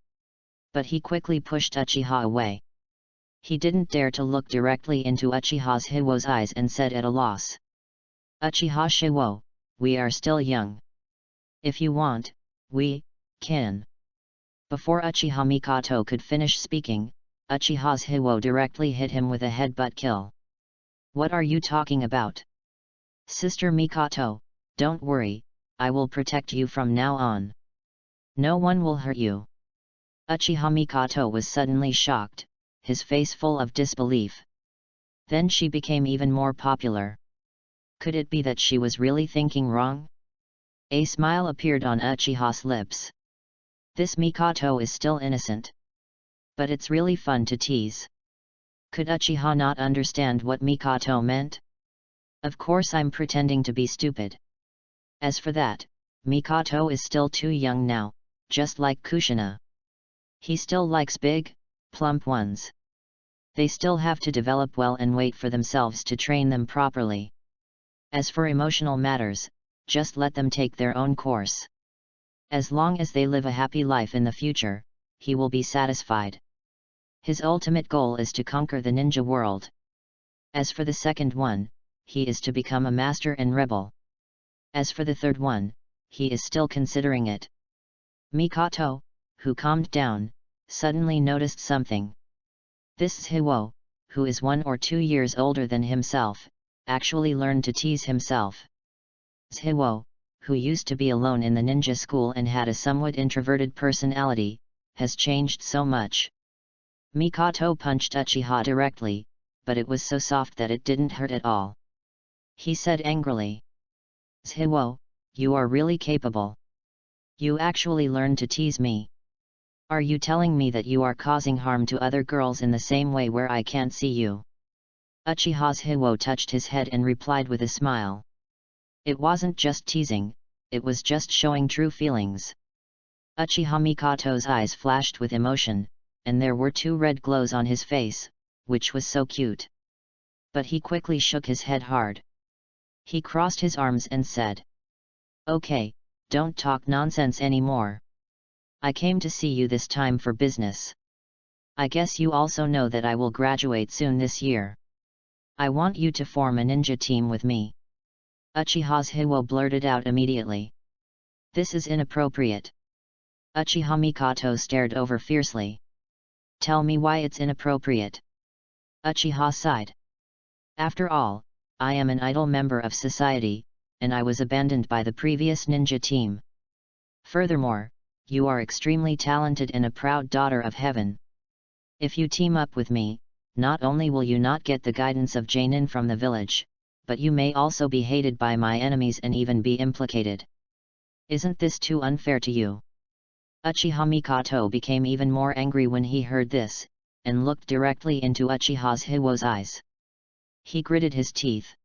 But he quickly pushed Uchiha away. He didn't dare to look directly into Uchiha Zhiwo's eyes and said at a loss. Uchiha Zhiwo, we are still young. If you want, we can. Before Uchiha Mikoto could finish speaking, Uchiha Zhiwo directly hit him with a headbutt kill. What are you talking about? Sister Mikoto, don't worry, I will protect you from now on. No one will hurt you. Uchiha Mikoto was suddenly shocked, his face full of disbelief. Then she became even more popular. Could it be that she was really thinking wrong? A smile appeared on Uchiha's lips. This Mikoto is still innocent. But it's really fun to tease. Could Uchiha not understand what Mikoto meant? Of course I'm pretending to be stupid. As for that, Mikoto is still too young now, just like Kushina. He still likes big, plump ones. They still have to develop well and wait for themselves to train them properly. As for emotional matters, just let them take their own course. As long as they live a happy life in the future, he will be satisfied. His ultimate goal is to conquer the ninja world. As for the second one, he is to become a master and rebel. As for the third one, he is still considering it. Mikoto, who calmed down, suddenly noticed something. This Zhiwo, who is 1 or 2 years older than himself, actually learned to tease himself. Shiwo, who used to be alone in the ninja school and had a somewhat introverted personality, has changed so much. Mikoto punched Uchiha directly, but it was so soft that it didn't hurt at all. He said angrily, "Shiwo, you are really capable. You actually learned to tease me. Are you telling me that you are causing harm to other girls in the same way where I can't see you?" Uchiha's Shiwo touched his head and replied with a smile. It wasn't just teasing, it was just showing true feelings. Uchiha Mikoto's eyes flashed with emotion, and there were 2 red glows on his face, which was so cute. But he quickly shook his head hard. He crossed his arms and said, "Okay, don't talk nonsense anymore. I came to see you this time for business. I guess you also know that I will graduate soon this year. I want you to form a ninja team with me." Uchiha's Shiwo blurted out immediately. "This is inappropriate." Uchiha Mikoto stared over fiercely. "Tell me why it's inappropriate." Uchiha sighed. "After all, I am an idle member of society, and I was abandoned by the previous ninja team. Furthermore, you are extremely talented and a proud daughter of heaven. If you team up with me, not only will you not get the guidance of Jainin from the village, but you may also be hated by my enemies and even be implicated. Isn't this too unfair to you?" Uchiha Mikoto became even more angry when he heard this, and looked directly into Uchiha's Shiwo's eyes. He gritted his teeth.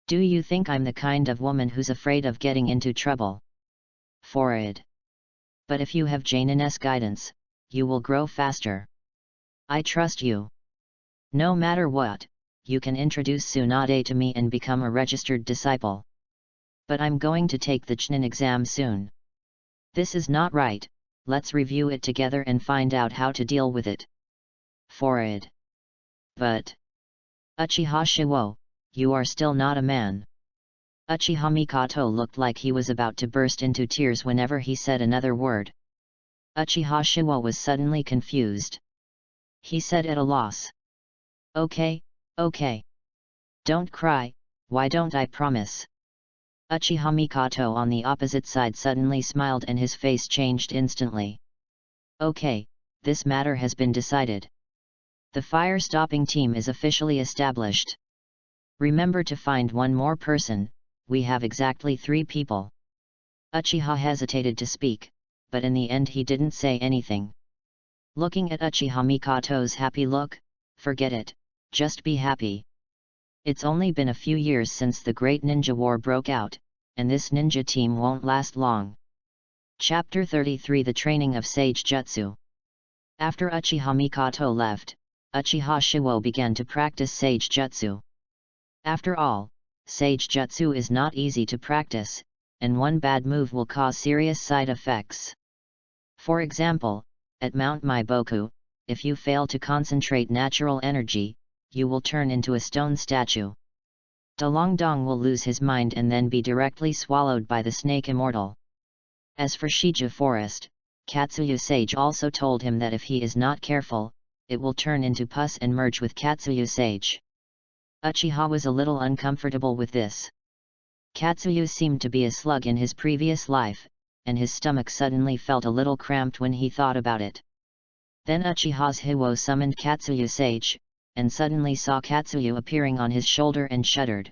"Do you think I'm the kind of woman who's afraid of getting into trouble? Forward. But if you have Jainin's guidance, you will grow faster. I trust you. No matter what, you can introduce Tsunade to me and become a registered disciple. But I'm going to take the Chunin exam soon. This is not right, let's review it together and find out how to deal with it. Forward." "But... Uchiha Shiwo, you are still not a man." Uchiha Mikoto looked like he was about to burst into tears whenever he said another word. Uchiha Shiwo was suddenly confused. He said at a loss, Okay. Don't cry, why don't I promise?" Uchiha Mikoto on the opposite side suddenly smiled and his face changed instantly. "Okay, this matter has been decided. The fire-stopping team is officially established. Remember to find one more person, we have exactly 3 people." Uchiha hesitated to speak, but in the end he didn't say anything. Looking at Uchiha Mikoto's happy look, forget it, just be happy. It's only been a few years since the Great Ninja War broke out, and this ninja team won't last long. Chapter 33 The Training of Sage Jutsu. After Uchiha Mikoto left, Uchiha Shiwo began to practice Sage Jutsu. After all, Sage Jutsu is not easy to practice, and one bad move will cause serious side effects. For example, at Mount Maiboku, if you fail to concentrate natural energy, you will turn into a stone statue. Dalongdong will lose his mind and then be directly swallowed by the snake immortal. As for Shiju Forest, Katsuyu Sage also told him that if he is not careful, it will turn into pus and merge with Katsuyu Sage. Uchiha was a little uncomfortable with this. Katsuyu seemed to be a slug in his previous life, and his stomach suddenly felt a little cramped when he thought about it. Then Uchiha's Shiwo summoned Katsuyu Sage, and suddenly saw Katsuyu appearing on his shoulder and shuddered.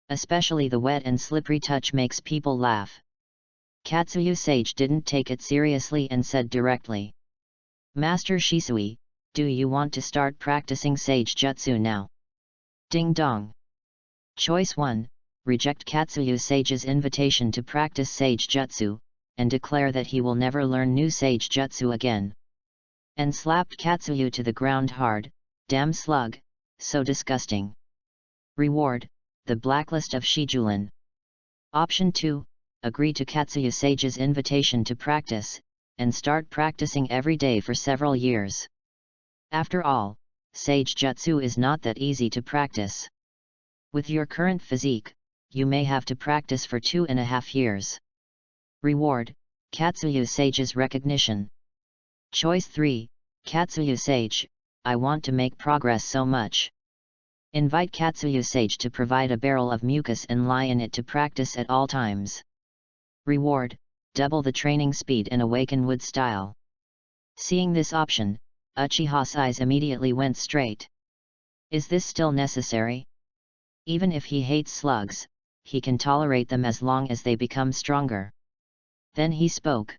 Especially the wet and slippery touch makes people laugh. Katsuyu Sage didn't take it seriously and said directly, "Master Shisui, do you want to start practicing Sage Jutsu now?" Ding dong. Choice 1, reject Katsuyu Sage's invitation to practice Sage Jutsu, and declare that he will never learn new Sage Jutsu again. And slapped Katsuyu to the ground hard. Damn slug, so disgusting. Reward, the blacklist of Shijulin. Option 2, agree to Katsuyu Sage's invitation to practice, and start practicing every day for several years. After all, Sage Jutsu is not that easy to practice. With your current physique, you may have to practice for 2.5 years. Reward, Katsuyu Sage's recognition. Choice 3, Katsuyu Sage, I want to make progress so much. Invite Katsuyu Sage to provide a barrel of mucus and lie in it to practice at all times. Reward: double the training speed in Awaken Wood style. Seeing this option, Uchiha's eyes immediately went straight. Is this still necessary? Even if he hates slugs, he can tolerate them as long as they become stronger. Then he spoke.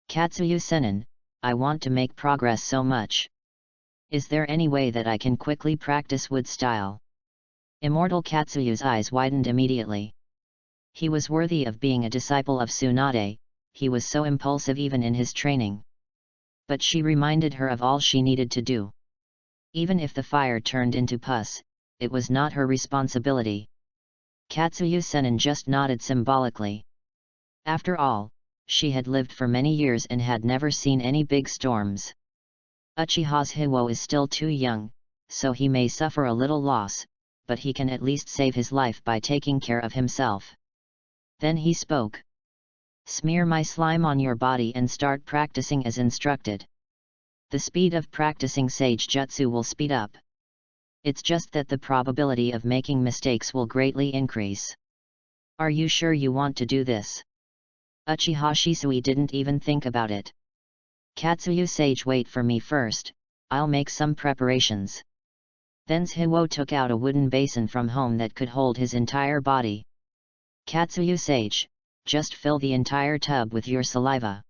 Katsuyu Sennin, I want to make progress so much. Is there any way that I can quickly practice wood style? Immortal Katsuyu's eyes widened immediately. He was worthy of being a disciple of Tsunade, he was so impulsive even in his training. But she reminded her of all she needed to do. Even if the fire turned into pus, it was not her responsibility. Katsuyu Sennin just nodded symbolically. After all, she had lived for many years and had never seen any big storms. Uchiha's Hiwo is still too young, so he may suffer a little loss, but he can at least save his life by taking care of himself. Then he spoke. Smear my slime on your body and start practicing as instructed. The speed of practicing Sage Jutsu will speed up. It's just that the probability of making mistakes will greatly increase. Are you sure you want to do this? Uchiha Shisui didn't even think about it. Katsuyu Sage, wait for me first, I'll make some preparations. Then Hiwo took out a wooden basin from home that could hold his entire body. Katsuyu Sage, just fill the entire tub with your saliva.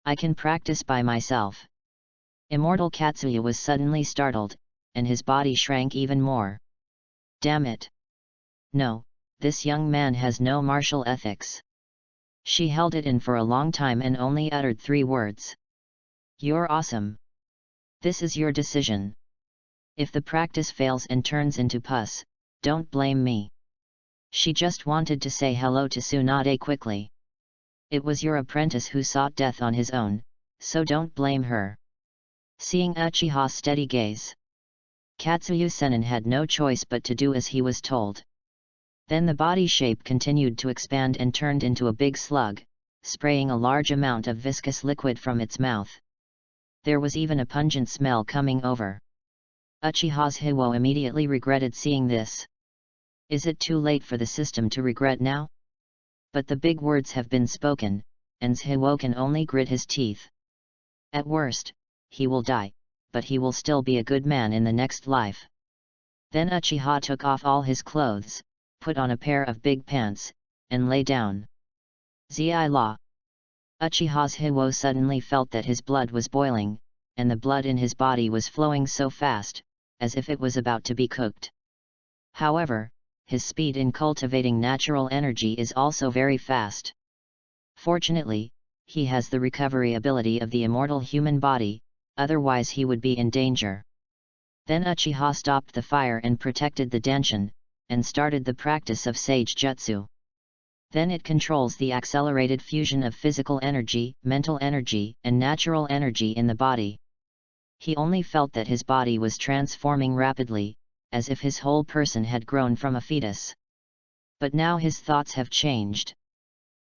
I can practice by myself. Immortal Katsuyu was suddenly startled, and his body shrank even more. Damn it! No, this young man has no martial ethics. She held it in for a long time and only uttered 3 words. You're awesome. This is your decision. If the practice fails and turns into pus, don't blame me. She just wanted to say hello to Tsunade quickly. It was your apprentice who sought death on his own, so don't blame her. Seeing Uchiha's steady gaze, Katsuyu Sennin had no choice but to do as he was told. Then the body shape continued to expand and turned into a big slug, spraying a large amount of viscous liquid from its mouth. There was even a pungent smell coming over. Uchiha's Hiwo immediately regretted seeing this. Is it too late for the system to regret now? But the big words have been spoken, and Hiwo can only grit his teeth. At worst, he will die, but he will still be a good man in the next life. Then Uchiha took off all his clothes, put on a pair of big pants, and lay down. Zi La. Uchiha's Hiwo suddenly felt that his blood was boiling, and the blood in his body was flowing so fast, as if it was about to be cooked. However, his speed in cultivating natural energy is also very fast. Fortunately, he has the recovery ability of the immortal human body, otherwise he would be in danger. Then Uchiha stopped the fire and protected the Danshin, and started the practice of Sage Jutsu. Then it controls the accelerated fusion of physical energy, mental energy, and natural energy in the body. He only felt that his body was transforming rapidly, as if his whole person had grown from a fetus. But now his thoughts have changed.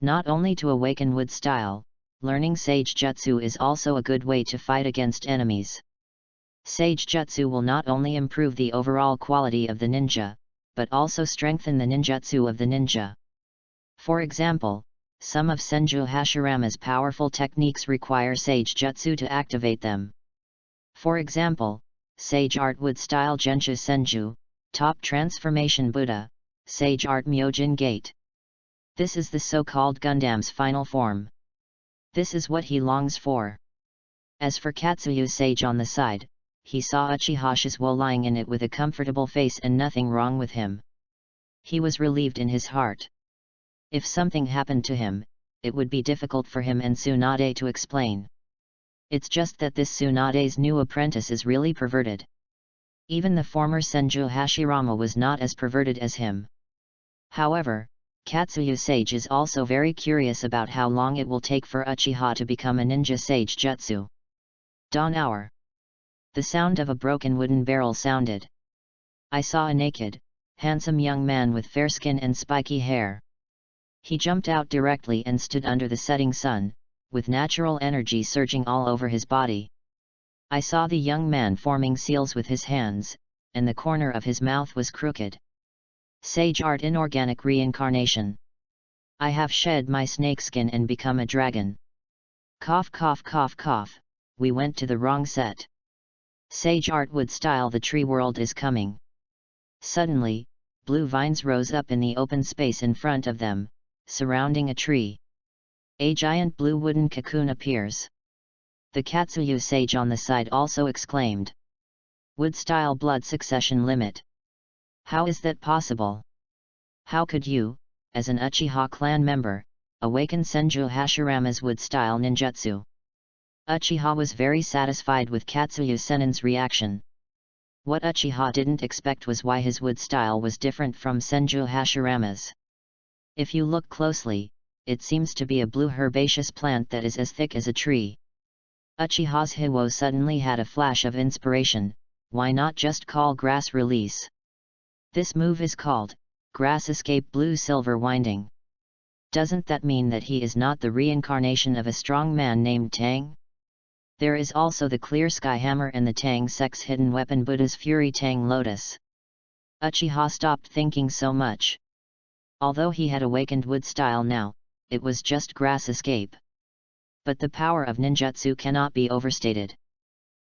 Not only to awaken wood style, learning Sage Jutsu is also a good way to fight against enemies. Sage Jutsu will not only improve the overall quality of the ninja, but also strengthen the ninjutsu of the ninja. For example, some of Senju Hashirama's powerful techniques require Sage Jutsu to activate them. For example, Sage Art Wood Style Genshu Senju, Top Transformation Buddha, Sage Art Myojin Gate. This is the so-called Gundam's final form. This is what he longs for. As for Katsuyu Sage on the side, he saw Uchiha Shizuo lying in it with a comfortable face and nothing wrong with him. He was relieved in his heart. If something happened to him, it would be difficult for him and Tsunade to explain. It's just that this Tsunade's new apprentice is really perverted. Even the former Senju Hashirama was not as perverted as him. However, Katsuyu Sage is also very curious about how long it will take for Uchiha to become a ninja Sage Jutsu. Dawn hour. The sound of a broken wooden barrel sounded. I saw a naked, handsome young man with fair skin and spiky hair. He jumped out directly and stood under the setting sun, with natural energy surging all over his body. I saw the young man forming seals with his hands, and the corner of his mouth was crooked. Sage art inorganic reincarnation. I have shed my snakeskin and become a dragon. Cough cough cough cough, we went to the wrong set. Sage art wood style, the tree world is coming. Suddenly, blue vines rose up in the open space in front of them, surrounding a tree. A giant blue wooden cocoon appears. The Katsuyu sage on the side also exclaimed. Wood style blood succession limit. How is that possible? How could you, as an Uchiha clan member, awaken Senju Hashirama's wood-style ninjutsu? Uchiha was very satisfied with Katsuyu Senin's reaction. What Uchiha didn't expect was why his wood-style was different from Senju Hashirama's. If you look closely, it seems to be a blue herbaceous plant that is as thick as a tree. Uchiha's Hiwo suddenly had a flash of inspiration. Why not just call grass release? This move is called Grass Escape Blue Silver Winding. Doesn't that mean that he is not the reincarnation of a strong man named Tang? There is also the Clear Sky Hammer and the Tang Sex hidden weapon Buddha's Fury Tang Lotus. Uchiha stopped thinking so much. Although he had awakened wood style now, it was just Grass Escape. But the power of ninjutsu cannot be overstated.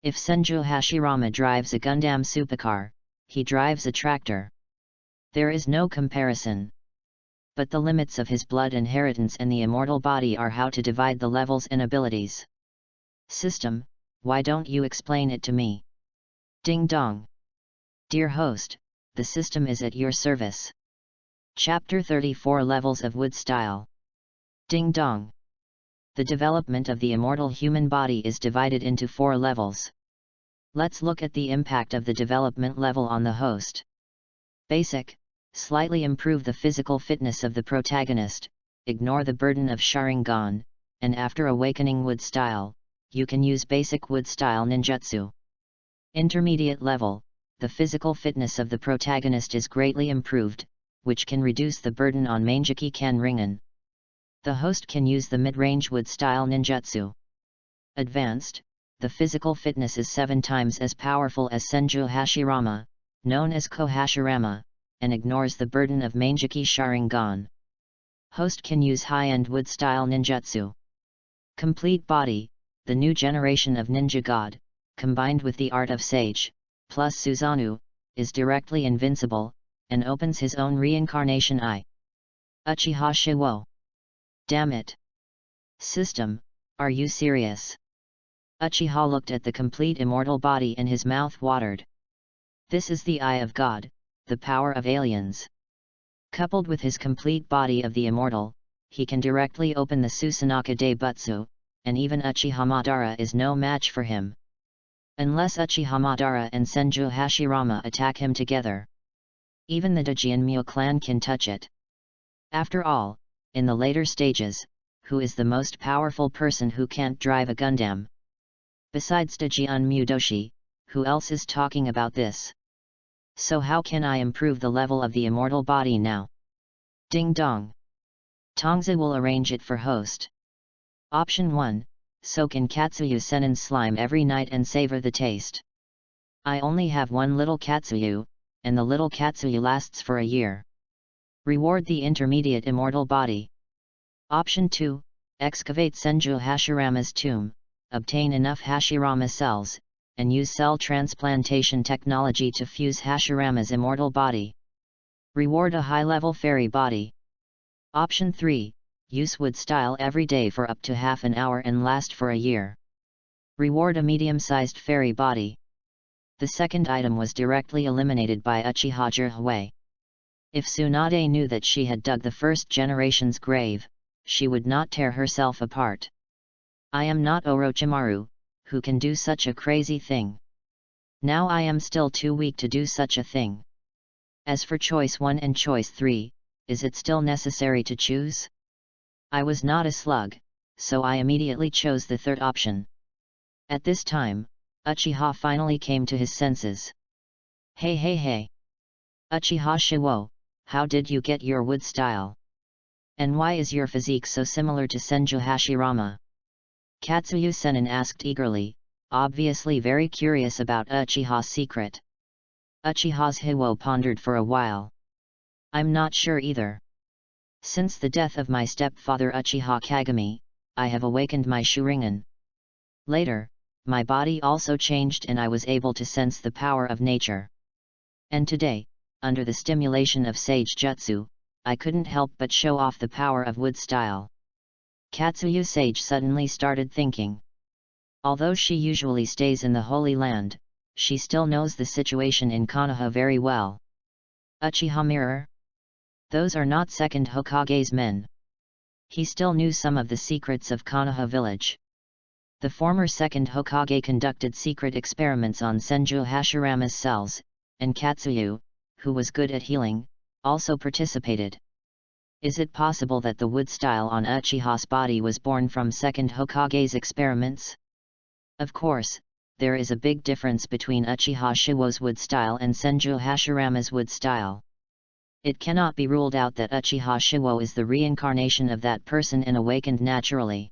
If Senju Hashirama drives a Gundam supercar, he drives a tractor. There is no comparison. But the limits of his blood inheritance and the immortal body are how to divide the levels and abilities. System, why don't you explain it to me? Ding dong. Dear host, the system is at your service. Chapter 34 Levels of Wood Style. Ding dong. The development of the immortal human body is divided into 4 levels. Let's look at the impact of the development level on the host. Basic, slightly improve the physical fitness of the protagonist, ignore the burden of Sharingan, and after awakening wood style, you can use basic wood style ninjutsu. Intermediate level, the physical fitness of the protagonist is greatly improved, which can reduce the burden on Manjiki Kanringen. The host can use the mid-range wood-style ninjutsu. Advanced, the physical fitness is 7 times as powerful as Senju Hashirama, known as Ko Hashirama, and ignores the burden of Manjiki Sharingan. Host can use high-end wood-style ninjutsu. Complete body, the new generation of ninja god, combined with the art of Sage, plus Susanoo, is directly invincible, and opens his own reincarnation eye. Uchiha Shiwo. Damn it! System, are you serious? Uchiha looked at the complete immortal body and his mouth watered. This is the eye of God, the power of aliens. Coupled with his complete body of the immortal, he can directly open the Susanaka Daibutsu, and even Uchiha Madara is no match for him. Unless Uchiha Madara and Senju Hashirama attack him together. Even the Dajianmyo clan can touch it. After all, in the later stages, who is the most powerful person who can't drive a Gundam? Besides Dajianmyo Doshi, who else is talking about this? So how can I improve the level of the immortal body now? Ding dong. Tongza will arrange it for host. Option 1, soak in Katsuyu Senin slime every night and savor the taste. I only have one little Katsuyu, and the little Katsuyu lasts for a year. Reward the intermediate immortal body. Option 2, excavate Senju Hashirama's tomb, obtain enough Hashirama cells, and use cell transplantation technology to fuse Hashirama's immortal body. Reward a high-level fairy body. Option 3, use wood style every day for up to half an hour and last for a year. Reward a medium-sized fairy body. The second item was directly eliminated by Uchiha Jiraiya. If Tsunade knew that she had dug the first generation's grave, she would not tear herself apart. I am not Orochimaru, who can do such a crazy thing. Now I am still too weak to do such a thing. As for choice 1 and choice 3, is it still necessary to choose? I was not a slug, so I immediately chose the third option. At this time, Uchiha finally came to his senses. Hey hey hey! Uchiha Shiwo, how did you get your wood style? And why is your physique so similar to Senju Hashirama? Katsuyu Senin asked eagerly, obviously very curious about Uchiha's secret. Uchiha's Hiwo pondered for a while. I'm not sure either. Since the death of my stepfather Uchiha Kagami, I have awakened my Sharingan. Later, my body also changed and I was able to sense the power of nature. And today, under the stimulation of Sage Jutsu, I couldn't help but show off the power of wood style. Katsuyu Sage suddenly started thinking. Although she usually stays in the Holy Land, she still knows the situation in Konoha very well. Uchiha Mirror? Those are not second Hokage's men. He still knew some of the secrets of Konoha village. The former second Hokage conducted secret experiments on Senju Hashirama's cells, and Katsuyu, who was good at healing, also participated. Is it possible that the wood style on Uchiha's body was born from second Hokage's experiments? Of course, there is a big difference between Uchiha Shiwo's wood style and Senju Hashirama's wood style. It cannot be ruled out that Uchiha Shiwo is the reincarnation of that person and awakened naturally.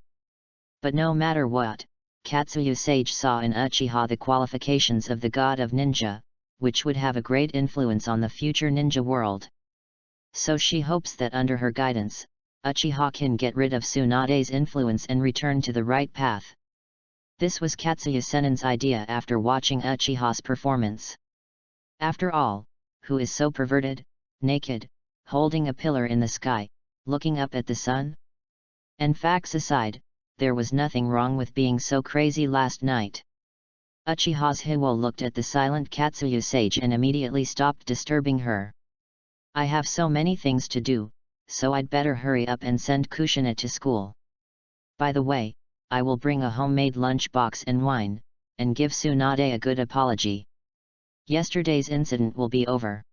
But no matter what, Katsuyu Sage saw in Uchiha the qualifications of the god of ninja, which would have a great influence on the future ninja world. So she hopes that under her guidance, Uchiha can get rid of Tsunade's influence and return to the right path. This was Katsuyu Sennin's idea after watching Uchiha's performance. After all, who is so perverted, naked, holding a pillar in the sky, looking up at the sun? And facts aside, there was nothing wrong with being so crazy last night. Uchiha's Hiwo looked at the silent Katsuyu Sage and immediately stopped disturbing her. I have so many things to do, so I'd better hurry up and send Kushina to school. By the way, I will bring a homemade lunch box and wine, and give Tsunade a good apology. Yesterday's incident will be over.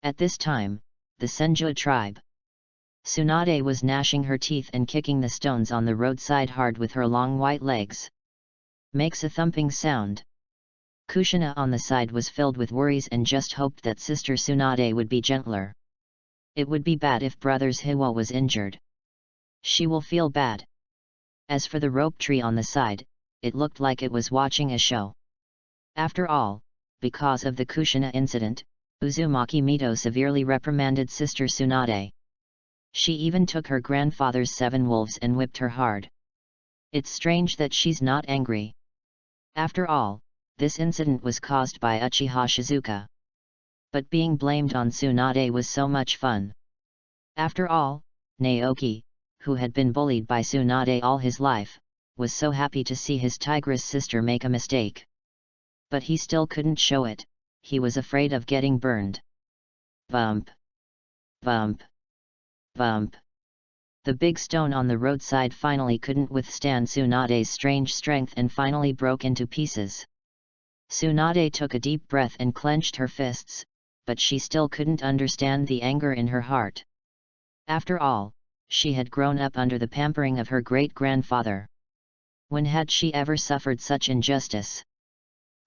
At this time, the Senju tribe. Tsunade was gnashing her teeth and kicking the stones on the roadside hard with her long white legs. Makes a thumping sound. Kushina on the side was filled with worries and just hoped that Sister Tsunade would be gentler. It would be bad if Brother's Hiwo was injured. She will feel bad. As for the rope tree on the side, it looked like it was watching a show. After all, because of the Kushina incident, Uzumaki Mito severely reprimanded Sister Tsunade. She even took her grandfather's 7 wolves and whipped her hard. It's strange that she's not angry. After all, this incident was caused by Uchiha Shizuka. But being blamed on Tsunade was so much fun. After all, Naoki, who had been bullied by Tsunade all his life, was so happy to see his tigress sister make a mistake. But he still couldn't show it, he was afraid of getting burned. Bump. Bump. Bump. The big stone on the roadside finally couldn't withstand Tsunade's strange strength and finally broke into pieces. Tsunade took a deep breath and clenched her fists, but she still couldn't understand the anger in her heart. After all, she had grown up under the pampering of her great-grandfather. When had she ever suffered such injustice?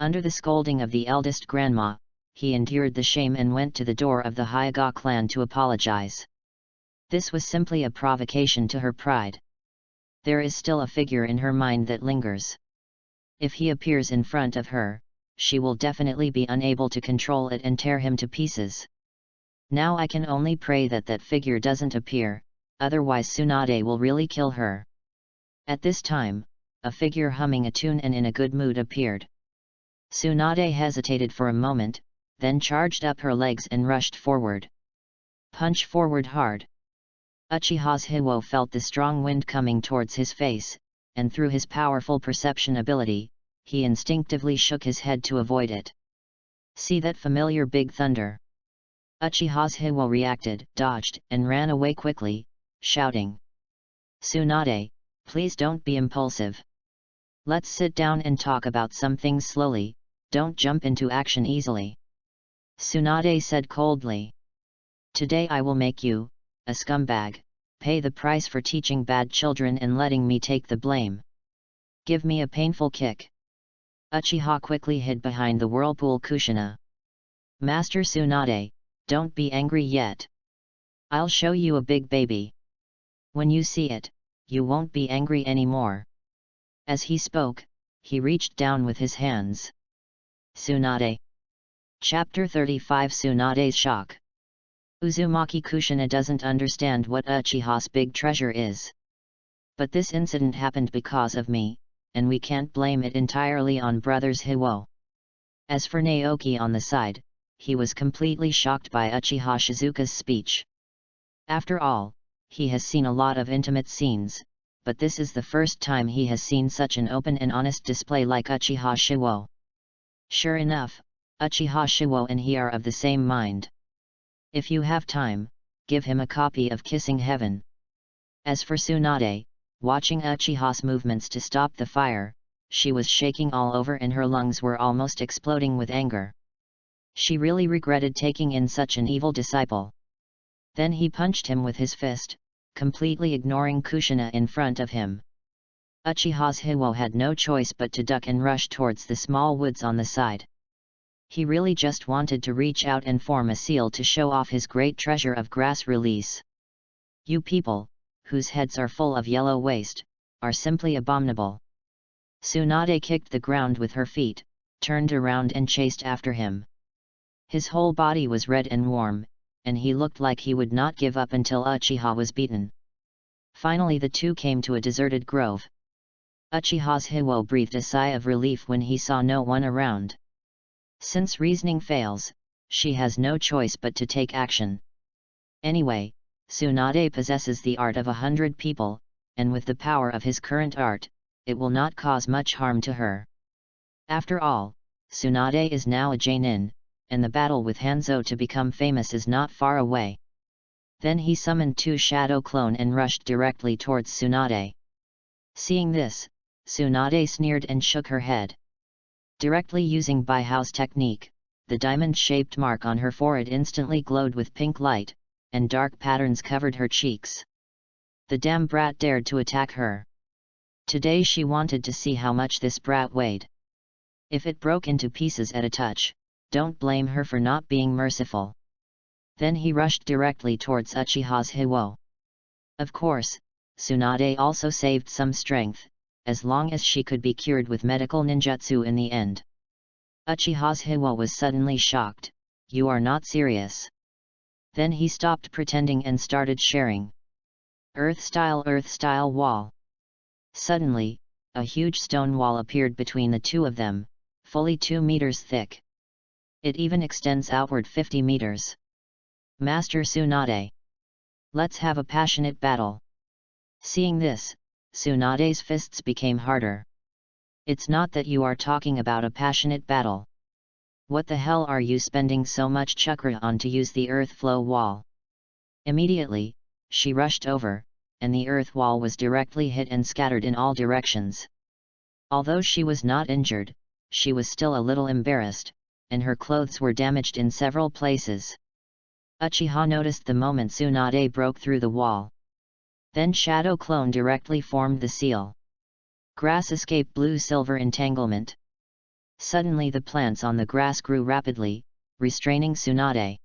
Under the scolding of the eldest grandma, he endured the shame and went to the door of the Hyuga clan to apologize. This was simply a provocation to her pride. There is still a figure in her mind that lingers. If he appears in front of her, she will definitely be unable to control it and tear him to pieces. Now I can only pray that that figure doesn't appear, otherwise Tsunade will really kill her. At this time, a figure humming a tune and in a good mood appeared. Tsunade hesitated for a moment, then charged up her legs and rushed forward. Punch forward hard. Uchiha's Hiwo felt the strong wind coming towards his face, and through his powerful perception ability, he instinctively shook his head to avoid it. See that familiar big thunder? Uchiha's Hiwo reacted, dodged, and ran away quickly, shouting. Tsunade, please don't be impulsive. Let's sit down and talk about some things slowly, don't jump into action easily. Tsunade said coldly. Today I will make you, a scumbag, pay the price for teaching bad children and letting me take the blame. Give me a painful kick. Uchiha quickly hid behind the whirlpool Kushina. Master Tsunade, don't be angry yet. I'll show you a big baby. When you see it, you won't be angry anymore. As he spoke, he reached down with his hands. Tsunade. Chapter 35 Tsunade's Shock. Uzumaki Kushina doesn't understand what Uchiha's big treasure is. But this incident happened because of me, and we can't blame it entirely on brothers Hiwo. As for Naoki on the side, he was completely shocked by Uchiha Shizuka's speech. After all, he has seen a lot of intimate scenes, but this is the first time he has seen such an open and honest display like Uchiha Shiwo. Sure enough, Uchiha Shiwo and he are of the same mind. If you have time, give him a copy of Kissing Heaven. As for Tsunade, watching Uchiha's movements to stop the fire, she was shaking all over and her lungs were almost exploding with anger. She really regretted taking in such an evil disciple. Then he punched him with his fist, completely ignoring Kushina in front of him. Uchiha's Hiwo had no choice but to duck and rush towards the small woods on the side. He really just wanted to reach out and form a seal to show off his great treasure of grass release. You people, whose heads are full of yellow waste, are simply abominable. Tsunade kicked the ground with her feet, turned around and chased after him. His whole body was red and warm, and he looked like he would not give up until Uchiha was beaten. Finally the two came to a deserted grove. Uchiha's Hiwo breathed a sigh of relief when he saw no one around. Since reasoning fails, she has no choice but to take action. Anyway, Tsunade possesses the art of 100 people, and with the power of his current art, it will not cause much harm to her. After all, Tsunade is now a Jonin, and the battle with Hanzo to become famous is not far away. Then he summoned 2 shadow clone and rushed directly towards Tsunade. Seeing this, Tsunade sneered and shook her head. Directly using Baihao's technique, the diamond-shaped mark on her forehead instantly glowed with pink light, and dark patterns covered her cheeks. The damn brat dared to attack her. Today she wanted to see how much this brat weighed. If it broke into pieces at a touch, don't blame her for not being merciful. Then he rushed directly towards Uchiha's Hiwo. Of course, Tsunade also saved some strength, as long as she could be cured with medical ninjutsu in the end. Uchiha's Hiwo was suddenly shocked. You are not serious. Then he stopped pretending and started sharing. Earth-style wall. Suddenly, a huge stone wall appeared between the two of them, fully 2 meters thick. It even extends outward 50 meters. Master Tsunade. Let's have a passionate battle. Seeing this, Tsunade's fists became harder. It's not that you are talking about a passionate battle. What the hell are you spending so much chakra on to use the earth flow wall? Immediately, she rushed over, and the earth wall was directly hit and scattered in all directions. Although she was not injured, she was still a little embarrassed, and her clothes were damaged in several places. Uchiha noticed the moment Tsunade broke through the wall. Then Shadow Clone directly formed the seal. Grass escape blue-silver entanglement. Suddenly the plants on the grass grew rapidly, restraining Tsunade.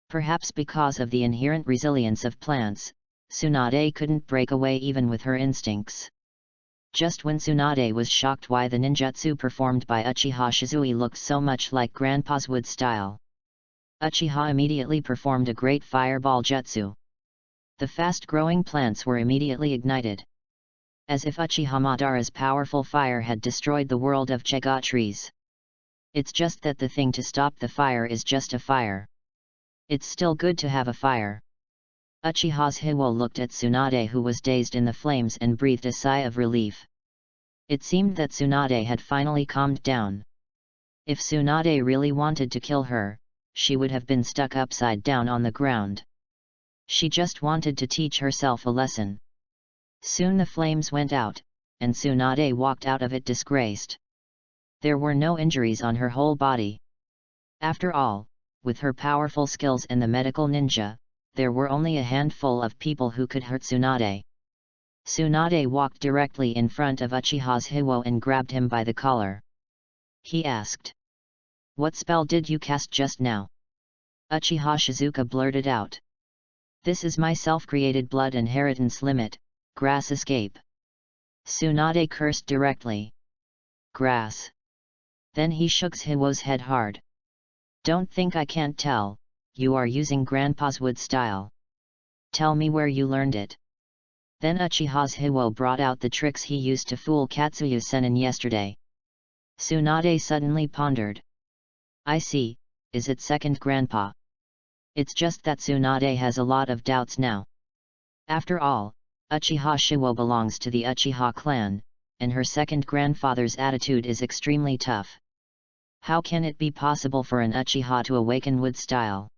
Perhaps because of the inherent resilience of plants, Tsunade couldn't break away even with her instincts. Just when Tsunade was shocked why the ninjutsu performed by Uchiha Shizui looked so much like Grandpa's wood style, Uchiha immediately performed a great fireball jutsu. The fast-growing plants were immediately ignited. As if Uchiha Madara's powerful fire had destroyed the world of chaga trees. It's just that the thing to stop the fire is just a fire. It's still good to have a fire. Uchiha's Hiwo looked at Tsunade who was dazed in the flames and breathed a sigh of relief. It seemed that Tsunade had finally calmed down. If Tsunade really wanted to kill her, she would have been stuck upside down on the ground. She just wanted to teach herself a lesson. Soon the flames went out, and Tsunade walked out of it disgraced. There were no injuries on her whole body. After all, with her powerful skills and the medical ninja, there were only a handful of people who could hurt Tsunade. Tsunade walked directly in front of Uchiha's Hiwo and grabbed him by the collar. He asked, "What spell did you cast just now?" Uchiha Shizuka blurted out, "This is my self-created blood inheritance limit, grass escape." Tsunade cursed directly. Grass. Then he shook Hiwo's head hard. Don't think I can't tell, you are using Grandpa's wood style. Tell me where you learned it. Then Uchiha's Hiwo brought out the tricks he used to fool Katsuya Sennin yesterday. Tsunade suddenly pondered. I see, is it second grandpa? It's just that Tsunade has a lot of doubts now. After all, Uchiha Shiwo belongs to the Uchiha clan, and her second grandfather's attitude is extremely tough. How can it be possible for an Uchiha to awaken wood style?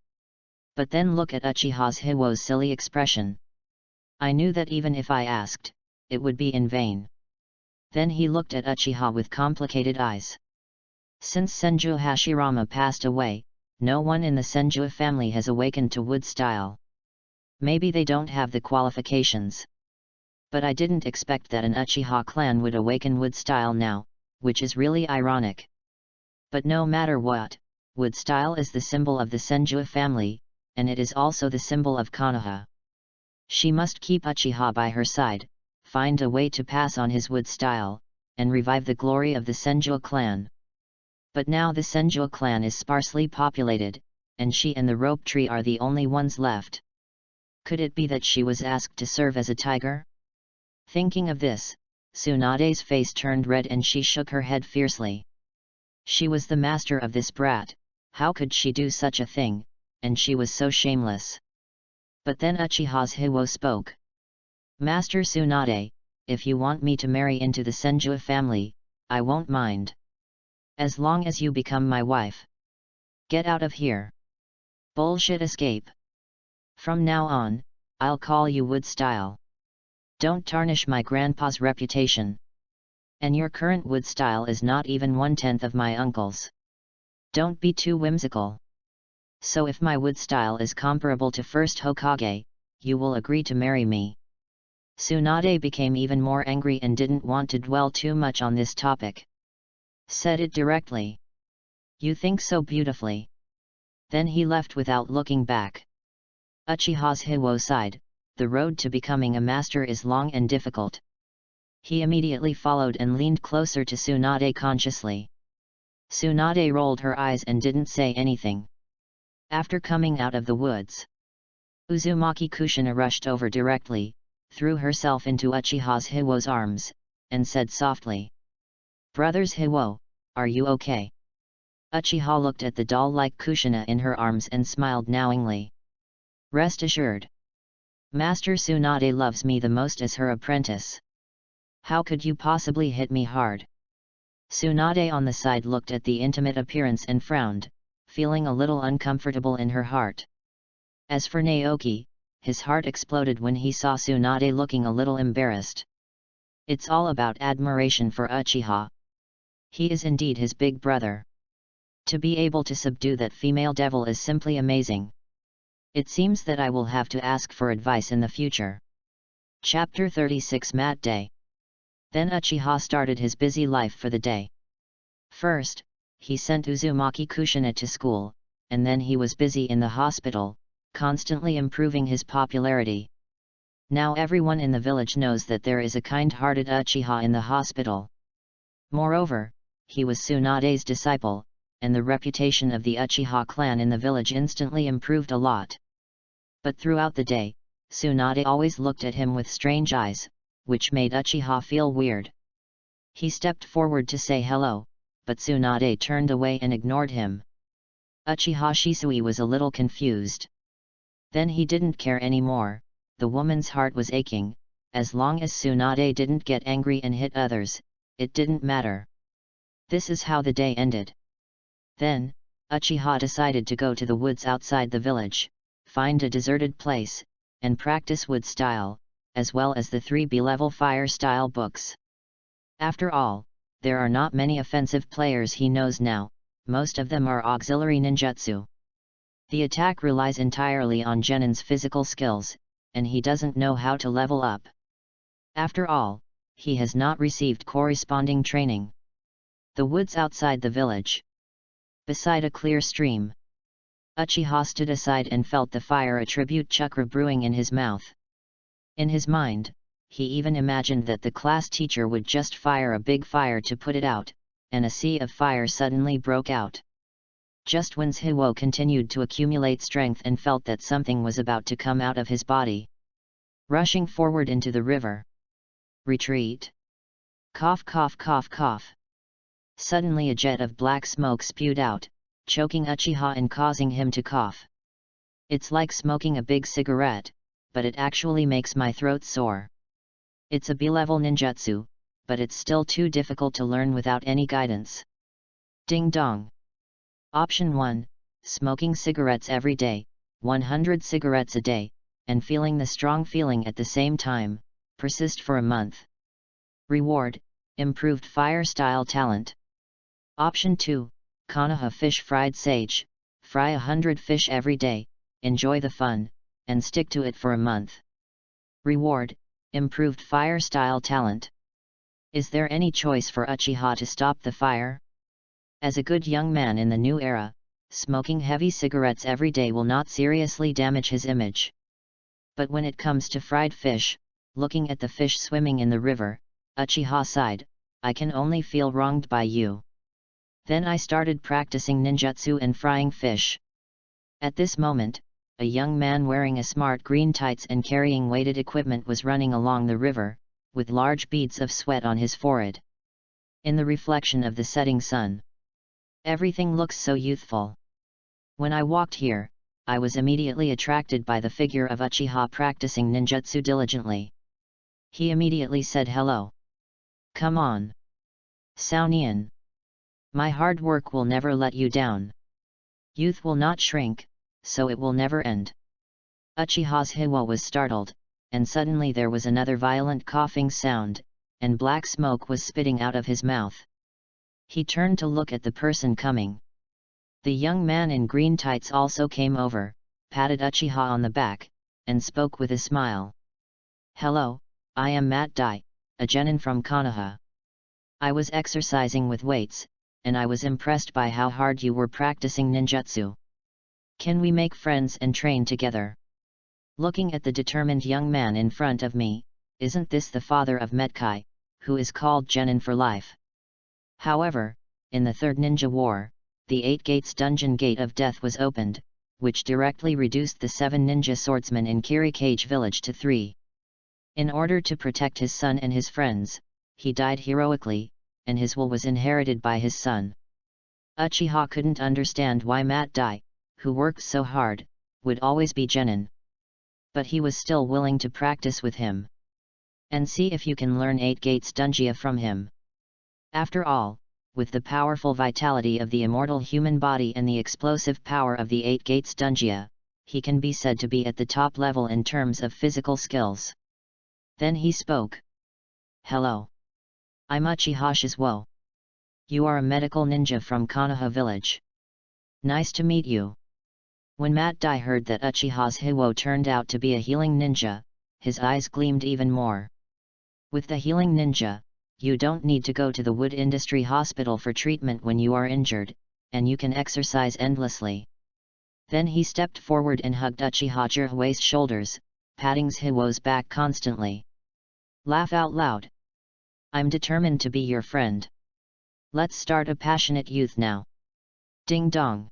But then look at Uchiha's Hiwo's silly expression. I knew that even if I asked, it would be in vain. Then he looked at Uchiha with complicated eyes. Since Senju Hashirama passed away, no one in the Senju family has awakened to wood style. Maybe they don't have the qualifications. But I didn't expect that an Uchiha clan would awaken wood style now, which is really ironic. But no matter what, wood style is the symbol of the Senju family, and it is also the symbol of Konoha. She must keep Uchiha by her side, find a way to pass on his wood style, and revive the glory of the Senju clan. But now the Senju clan is sparsely populated, and she and the rope tree are the only ones left. Could it be that she was asked to serve as a tiger? Thinking of this, Tsunade's face turned red and she shook her head fiercely. She was the master of this brat, how could she do such a thing, and she was so shameless. But then Uchiha's Hiwo spoke. Master Tsunade, if you want me to marry into the Senju family, I won't mind. As long as you become my wife. Get out of here. Bullshit escape. From now on, I'll call you wood style. Don't tarnish my grandpa's reputation. And your current wood style is not even 1/10 of my uncle's. Don't be too whimsical. So if my wood style is comparable to first Hokage, you will agree to marry me. Tsunade became even more angry and didn't want to dwell too much on this topic. Said it directly. You think so beautifully. Then he left without looking back. Uchiha's Hiwo sighed, the road to becoming a master is long and difficult. He immediately followed and leaned closer to Tsunade consciously. Tsunade rolled her eyes and didn't say anything. After coming out of the woods, Uzumaki Kushina rushed over directly, threw herself into Uchiha's Hiwo's arms, and said softly. Brothers Hiwo, are you okay? Uchiha looked at the doll-like Kushina in her arms and smiled knowingly. Rest assured. Master Tsunade loves me the most as her apprentice. How could you possibly hit me hard? Tsunade on the side looked at the intimate appearance and frowned, feeling a little uncomfortable in her heart. As for Naoki, his heart exploded when he saw Tsunade looking a little embarrassed. It's all about admiration for Uchiha. He is indeed his big brother. To be able to subdue that female devil is simply amazing. It seems that I will have to ask for advice in the future. Chapter 36 Mat Day. Then Uchiha started his busy life for the day. First, he sent Uzumaki Kushina to school, and then he was busy in the hospital, constantly improving his popularity. Now everyone in the village knows that there is a kind-hearted Uchiha in the hospital. Moreover, he was Tsunade's disciple, and the reputation of the Uchiha clan in the village instantly improved a lot. But throughout the day, Tsunade always looked at him with strange eyes, which made Uchiha feel weird. He stepped forward to say hello, but Tsunade turned away and ignored him. Uchiha Shisui was a little confused. Then he didn't care anymore, the woman's heart was aching, as long as Tsunade didn't get angry and hit others, it didn't matter. This is how the day ended. Then, Uchiha decided to go to the woods outside the village, find a deserted place, and practice wood style, as well as the 3B level fire style books. After all, there are not many offensive players he knows now, most of them are auxiliary ninjutsu. The attack relies entirely on Genin's physical skills, and he doesn't know how to level up. After all, he has not received corresponding training. The woods outside the village. Beside a clear stream. Uchiha stood aside and felt the fire attribute chakra brewing in his mouth. In his mind, he even imagined that the class teacher would just fire a big fire to put it out, and a sea of fire suddenly broke out. Just when Hiwo continued to accumulate strength and felt that something was about to come out of his body. Rushing forward into the river. Retreat. Cough cough cough cough. Suddenly a jet of black smoke spewed out, choking Uchiha and causing him to cough. It's like smoking a big cigarette, but it actually makes my throat sore. It's a B-level ninjutsu, but it's still too difficult to learn without any guidance. Ding dong. Option 1, smoking cigarettes every day, 100 cigarettes a day, and feeling the strong feeling at the same time, persist for a month. Reward, improved fire style talent. Option 2, Konoha fish fried sage, fry 100 fish every day, enjoy the fun, and stick to it for a month. Reward, improved fire style talent. Is there any choice for Uchiha to stop the fire? As a good young man in the new era, smoking heavy cigarettes every day will not seriously damage his image. But when it comes to fried fish, looking at the fish swimming in the river, Uchiha sighed, I can only feel wronged by you. Then I started practicing ninjutsu and frying fish. At this moment, a young man wearing a smart green tights and carrying weighted equipment was running along the river, with large beads of sweat on his forehead. In the reflection of the setting sun, everything looks so youthful. When I walked here, I was immediately attracted by the figure of Uchiha practicing ninjutsu diligently. He immediately said hello. Come on. Saunian. My hard work will never let you down. Youth will not shrink, so it will never end. Uchiha's Hiwo was startled, and suddenly there was another violent coughing sound, and black smoke was spitting out of his mouth. He turned to look at the person coming. The young man in green tights also came over, patted Uchiha on the back, and spoke with a smile. Hello, I am Matt Dai, a genin from Konoha. I was exercising with weights, and I was impressed by how hard you were practicing ninjutsu. Can we make friends and train together? Looking at the determined young man in front of me, isn't this the father of Metkai, who is called genin for life? However, in the Third Ninja War, the 8 Gates Dungeon Gate of Death was opened, which directly reduced the 7 ninja swordsmen in Kirikage village to 3. In order to protect his son and his friends, he died heroically, and his will was inherited by his son. Uchiha couldn't understand why Matt Dai, who worked so hard, would always be genin. But he was still willing to practice with him. And see if you can learn 8 Gates Dunjia from him. After all, with the powerful vitality of the immortal human body and the explosive power of the 8 Gates Dunjia, he can be said to be at the top level in terms of physical skills. Then he spoke. Hello. I'm Uchiha Shizuo. You are a medical ninja from Konoha village. Nice to meet you. When Matt Dai heard that Uchiha's Hiwo turned out to be a healing ninja, his eyes gleamed even more. With the healing ninja, you don't need to go to the wood industry hospital for treatment when you are injured, and you can exercise endlessly. Then he stepped forward and hugged Uchiha Jirui's shoulders, patting Hiwo's back constantly. Laugh out loud. I'm determined to be your friend. Let's start a passionate youth now. Ding dong.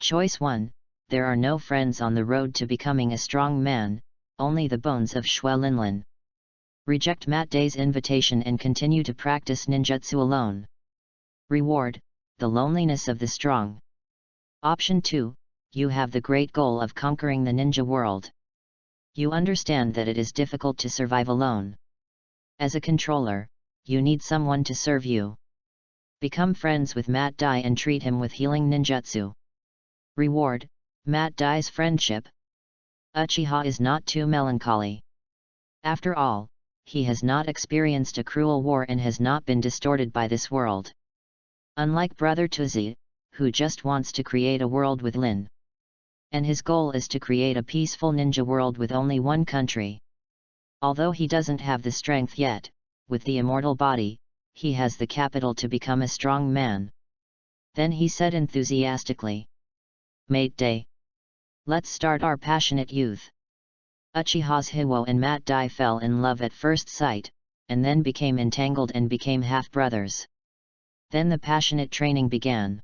Choice 1. There are no friends on the road to becoming a strong man, only the bones of Shui Linlin. Reject Matt Dai's invitation and continue to practice ninjutsu alone. Reward, the loneliness of the strong. Option 2, you have the great goal of conquering the ninja world. You understand that it is difficult to survive alone. As a controller, you need someone to serve you. Become friends with Matt Dai and treat him with healing ninjutsu. Reward, Matt Dai's friendship. Uchiha is not too melancholy. After all, he has not experienced a cruel war and has not been distorted by this world. Unlike Brother Tuzi, who just wants to create a world with Lin. And his goal is to create a peaceful ninja world with only one country. Although he doesn't have the strength yet, with the immortal body, he has the capital to become a strong man. Then he said enthusiastically. Mate Day. Let's start our passionate youth. Uchiha's Hiwo and Matt Dai fell in love at first sight, and then became entangled and became half-brothers. Then the passionate training began.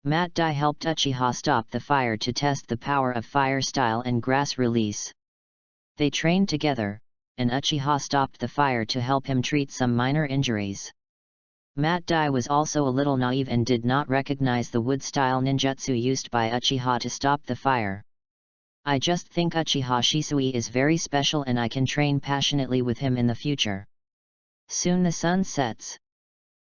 Mat Dai helped Uchiha stop the fire to test the power of fire style and grass release. They trained together, and Uchiha stopped the fire to help him treat some minor injuries. Mat Dai was also a little naive and did not recognize the wood-style ninjutsu used by Uchiha to stop the fire. I just think Uchiha Shisui is very special and I can train passionately with him in the future. Soon the sun sets.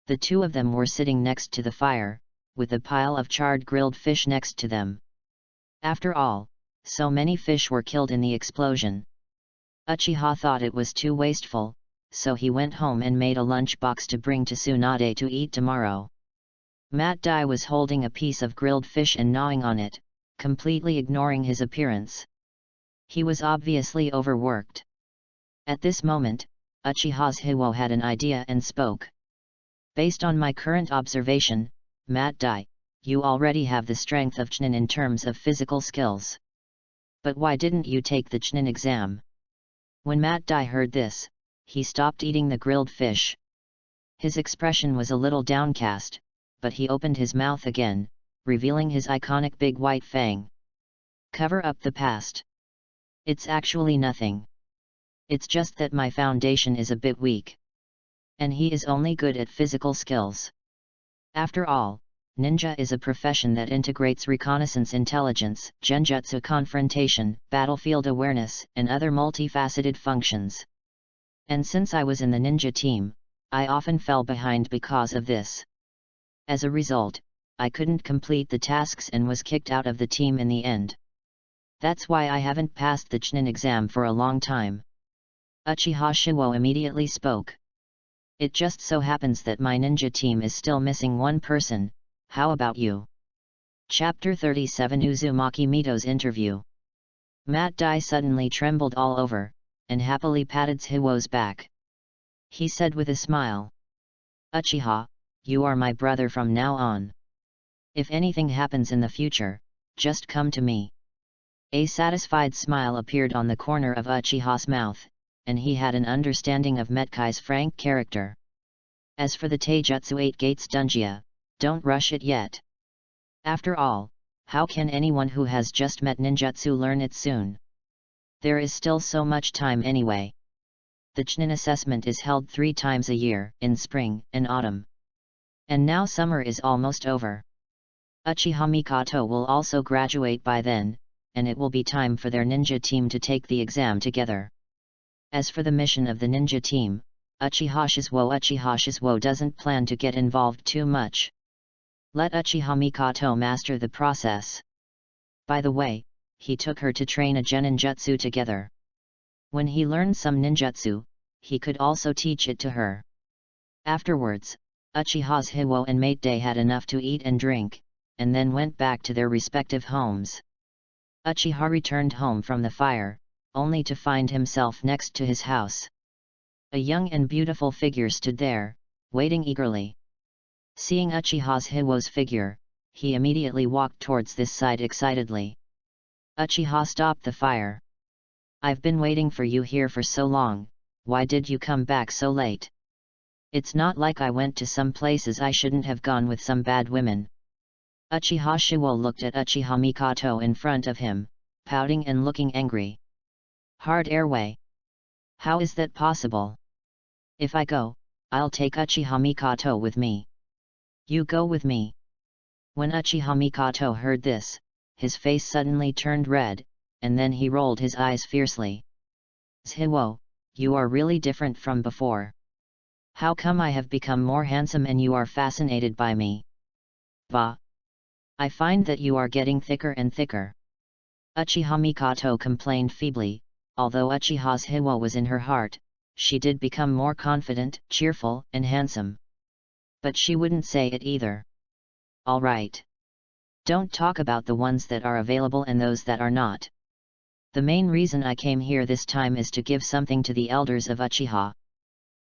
The two of them were sitting next to the fire, with a pile of charred grilled fish next to them. After all, so many fish were killed in the explosion. Uchiha thought it was too wasteful, so he went home and made a lunch box to bring to Tsunade to eat tomorrow. Mat Dai was holding a piece of grilled fish and gnawing on it, completely ignoring his appearance. He was obviously overworked. At this moment, Uchiha's Hiwo had an idea and spoke. Based on my current observation, Mat Dai, you already have the strength of Chunin in terms of physical skills. But why didn't you take the Chunin exam? When Mat Dai heard this, he stopped eating the grilled fish. His expression was a little downcast, but he opened his mouth again, revealing his iconic big white fang. Cover up the past. It's actually nothing. It's just that my foundation is a bit weak. And he is only good at physical skills. After all, ninja is a profession that integrates reconnaissance intelligence, genjutsu confrontation, battlefield awareness, and other multifaceted functions. And since I was in the ninja team, I often fell behind because of this. As a result, I couldn't complete the tasks and was kicked out of the team in the end. That's why I haven't passed the Chunin exam for a long time. Uchiha Shiwo immediately spoke. It just so happens that my ninja team is still missing one person. How about you? Chapter 37 Uzumaki Mito's Interview. Mat Dai suddenly trembled all over, and happily patted Hiwo's back. He said with a smile. Uchiha, you are my brother from now on. If anything happens in the future, just come to me. A satisfied smile appeared on the corner of Uchiha's mouth, and he had an understanding of Metkai's frank character. As for the Taijutsu 8 Gates Dungia, don't rush it yet. After all, how can anyone who has just met ninjutsu learn it soon? There is still so much time anyway. The Chunin assessment is held 3 times a year, in spring and autumn. And now summer is almost over. Uchiha Mikoto will also graduate by then, and it will be time for their ninja team to take the exam together. As for the mission of the ninja team, Uchiha Shizuo doesn't plan to get involved too much. Let Uchiha Mikoto master the process. By the way, he took her to train a geninjutsu together. When he learned some ninjutsu, he could also teach it to her. Afterwards, Uchiha's Hiwo and Mate had enough to eat and drink, and then went back to their respective homes. Uchiha returned home from the fire, only to find himself next to his house. A young and beautiful figure stood there, waiting eagerly. Seeing Uchiha's Hiwo's figure, he immediately walked towards this side excitedly. Uchiha stopped the fire. I've been waiting for you here for so long, why did you come back so late? It's not like I went to some places I shouldn't have gone with some bad women. Uchiha Shiwo looked at Uchiha Mikoto in front of him, pouting and looking angry. Hard airway. How is that possible? If I go, I'll take Uchiha Mikoto with me. You go with me. When Uchiha Mikoto heard this, his face suddenly turned red, and then he rolled his eyes fiercely. Hiwo, you are really different from before. How come I have become more handsome and you are fascinated by me? Bah! I find that you are getting thicker and thicker. Uchiha Mikoto complained feebly. Although Uchiha's Hiwo was in her heart, she did become more confident, cheerful, and handsome. But she wouldn't say it either. All right. Don't talk about the ones that are available and those that are not. The main reason I came here this time is to give something to the elders of Uchiha.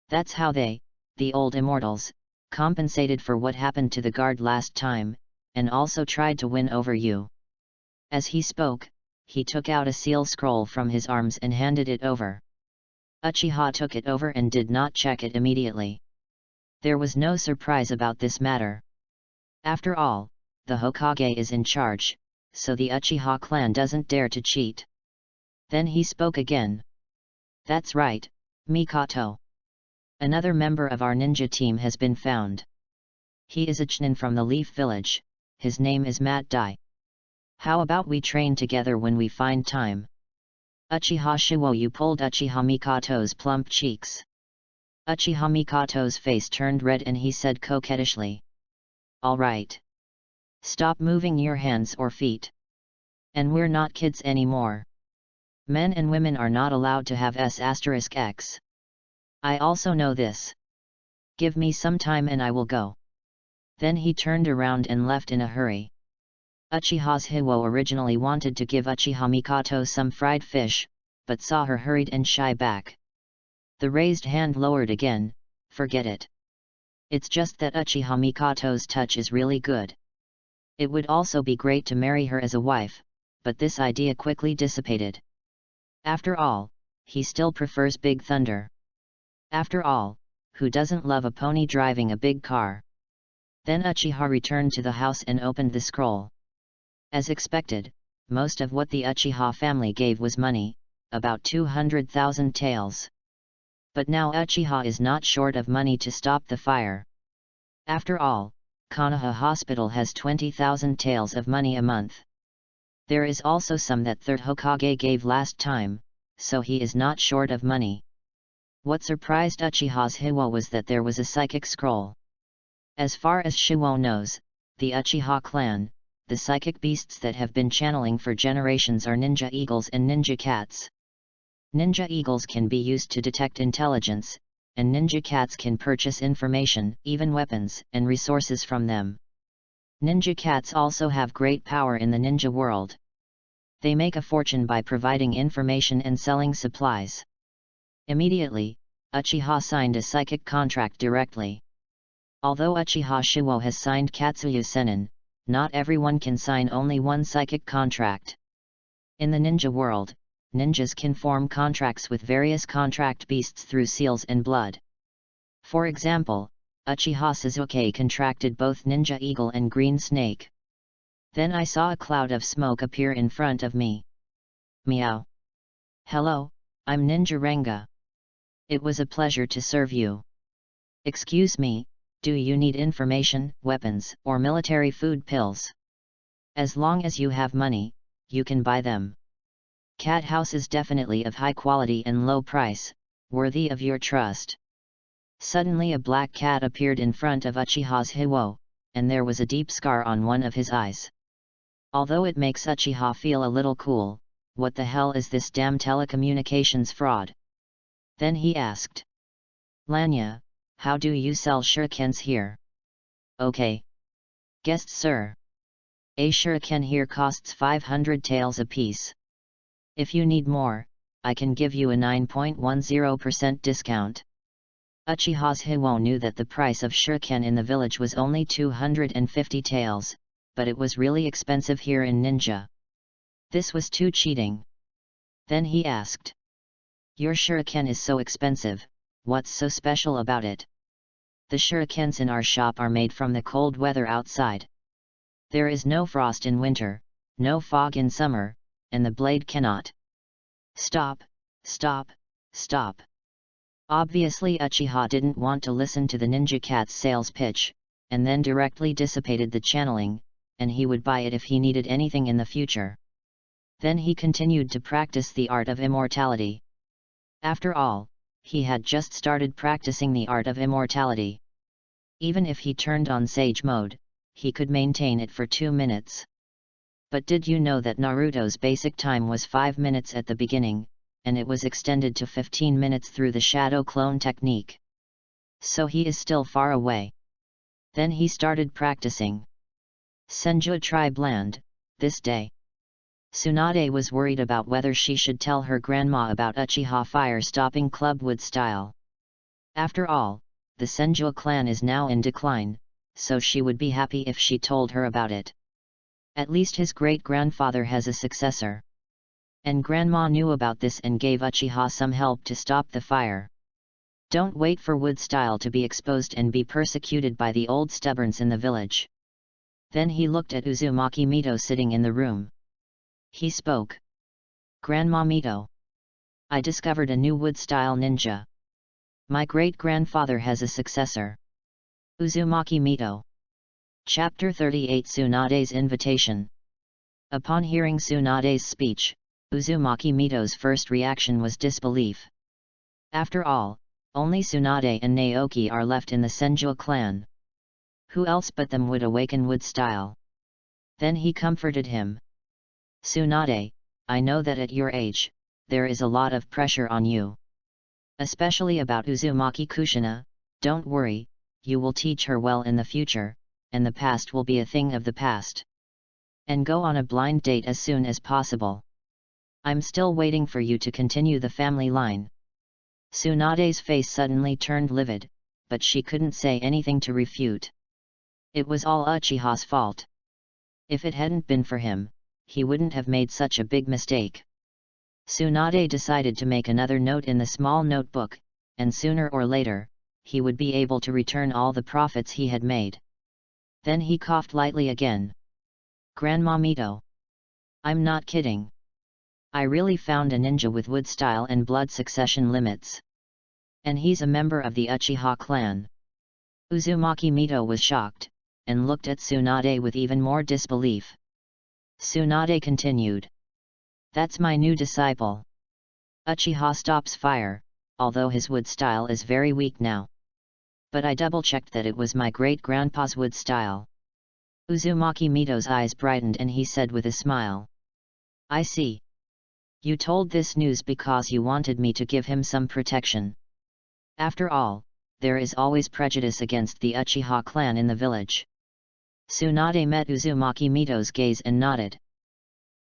That's how they, the old immortals, compensated for what happened to the guard last time, and also tried to win over you. As he spoke, he took out a seal scroll from his arms and handed it over. Uchiha took it over and did not check it immediately. There was no surprise about this matter. After all, the Hokage is in charge, so the Uchiha clan doesn't dare to cheat. Then he spoke again. That's right, Mikoto. Another member of our ninja team has been found. He is a Chunin from the Leaf Village, his name is Mat Dai. How about we train together when we find time? Uchiha Shiwoyu pulled Uchiha Mikoto's plump cheeks. Uchiha Mikoto's face turned red and he said coquettishly. All right. Stop moving your hands or feet. And we're not kids anymore. Men and women are not allowed to have S**X. I also know this. Give me some time and I will go. Then he turned around and left in a hurry. Uchiha's Hiwo originally wanted to give Uchiha Mikoto some fried fish, but saw her hurried and shy back. The raised hand lowered again. Forget it. It's just that Uchiha Mikoto's touch is really good. It would also be great to marry her as a wife, but this idea quickly dissipated. After all, he still prefers Big Thunder. After all, who doesn't love a pony driving a big car? Then Uchiha returned to the house and opened the scroll. As expected, most of what the Uchiha family gave was money, about 200,000 taels. But now Uchiha is not short of money to stop the fire. After all, Konoha Hospital has 20,000 taels of money a month. There is also some that third Hokage gave last time, so he is not short of money. What surprised Uchiha's Hiwo was that there was a psychic scroll. As far as Shiwo knows, the Uchiha clan, the psychic beasts that have been channeling for generations are ninja eagles and ninja cats. Ninja eagles can be used to detect intelligence, and ninja cats can purchase information, even weapons, and resources from them. Ninja cats also have great power in the ninja world. They make a fortune by providing information and selling supplies. Immediately, Uchiha signed a psychic contract directly. Although Uchiha Shiwo has signed Katsuyu Senin, not everyone can sign only one psychic contract. In the ninja world, ninjas can form contracts with various contract beasts through seals and blood. For example, Uchiha Sasuke contracted both Ninja Eagle and Green Snake. Then I saw a cloud of smoke appear in front of me. Meow. Hello, I'm Ninja Renga. It was a pleasure to serve you. Excuse me, do you need information, weapons, or military food pills? As long as you have money, you can buy them. Cat house is definitely of high quality and low price, worthy of your trust. Suddenly a black cat appeared in front of Uchiha's Hiwo, and there was a deep scar on one of his eyes. Although it makes Uchiha feel a little cool, what the hell is this damn telecommunications fraud? Then he asked. Lanya, how do you sell shurikens here? Okay. Guest sir. A shuriken here costs 500 taels apiece. If you need more, I can give you a 9.10% discount. Uchiha's Hiwo knew that the price of shuriken in the village was only 250 taels, but it was really expensive here in Ninja. This was too cheating. Then he asked. Your shuriken is so expensive, what's so special about it? The shurikens in our shop are made from the cold weather outside. There is no frost in winter, no fog in summer, and the blade cannot. Stop, stop, stop. Obviously Uchiha didn't want to listen to the ninja cat's sales pitch, and then directly dissipated the channeling, and he would buy it if he needed anything in the future. Then he continued to practice the art of immortality. After all, he had just started practicing the art of immortality. Even if he turned on Sage mode, he could maintain it for 2 minutes. But did you know that Naruto's basic time was 5 minutes at the beginning, and it was extended to 15 minutes through the shadow clone technique? So he is still far away. Then he started practicing. Senju tribe land, this day. Tsunade was worried about whether she should tell her grandma about Uchiha fire-stopping club wood style. After all, the Senju clan is now in decline, so she would be happy if she told her about it. At least his great-grandfather has a successor. And grandma knew about this and gave Uchiha some help to stop the fire. Don't wait for wood style to be exposed and be persecuted by the old stubborns in the village. Then he looked at Uzumaki Mito sitting in the room. He spoke. "Grandma Mito. I discovered a new wood-style ninja. My great-grandfather has a successor. Uzumaki Mito." Chapter 38 Tsunade's Invitation. Upon hearing Tsunade's speech, Uzumaki Mito's first reaction was disbelief. After all, only Tsunade and Naoki are left in the Senju clan. Who else but them would awaken wood style? Then he comforted him. "Tsunade, I know that at your age, there is a lot of pressure on you. Especially about Uzumaki Kushina. Don't worry, you will teach her well in the future, and the past will be a thing of the past. And go on a blind date as soon as possible. I'm still waiting for you to continue the family line." Tsunade's face suddenly turned livid, but she couldn't say anything to refute. It was all Uchiha's fault. If it hadn't been for him, he wouldn't have made such a big mistake. Tsunade decided to make another note in the small notebook, and sooner or later, he would be able to return all the profits he had made. Then he coughed lightly again. "Grandma Mito. I'm not kidding. I really found a ninja with wood style and blood succession limits. And he's a member of the Uchiha clan." Uzumaki Mito was shocked, and looked at Tsunade with even more disbelief. Tsunade continued. "That's my new disciple. Uchiha stops fire, although his wood style is very weak now. But I double-checked that it was my great-grandpa's wood style." Uzumaki Mito's eyes brightened and he said with a smile. "I see. You told this news because you wanted me to give him some protection. After all, there is always prejudice against the Uchiha clan in the village." Tsunade met Uzumaki Mito's gaze and nodded.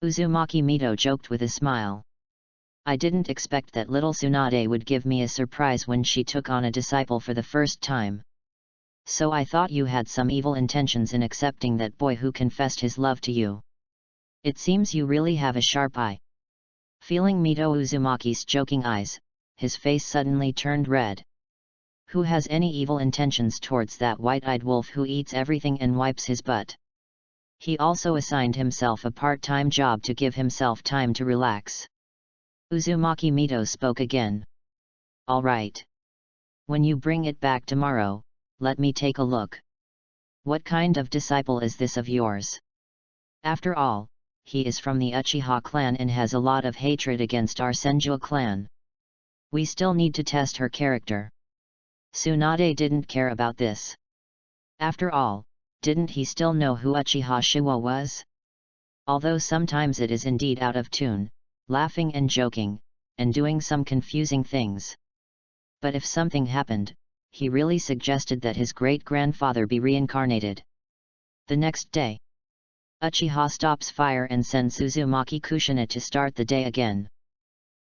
Uzumaki Mito joked with a smile. "I didn't expect that little Tsunade would give me a surprise when she took on a disciple for the first time. So I thought you had some evil intentions in accepting that boy who confessed his love to you. It seems you really have a sharp eye." Feeling Mito Uzumaki's joking eyes, his face suddenly turned red. Who has any evil intentions towards that white-eyed wolf who eats everything and wipes his butt? He also assigned himself a part-time job to give himself time to relax. Uzumaki Mito spoke again. "All right. When you bring it back tomorrow, let me take a look. What kind of disciple is this of yours? After all, he is from the Uchiha clan and has a lot of hatred against our Senju clan. We still need to test her character." Tsunade didn't care about this. After all, didn't he still know who Uchiha Shiwa was? Although sometimes it is indeed out of tune, laughing and joking, and doing some confusing things. But if something happened, he really suggested that his great-grandfather be reincarnated. The next day, Uchiha stops fire and sends Uzumaki Kushina to start the day again.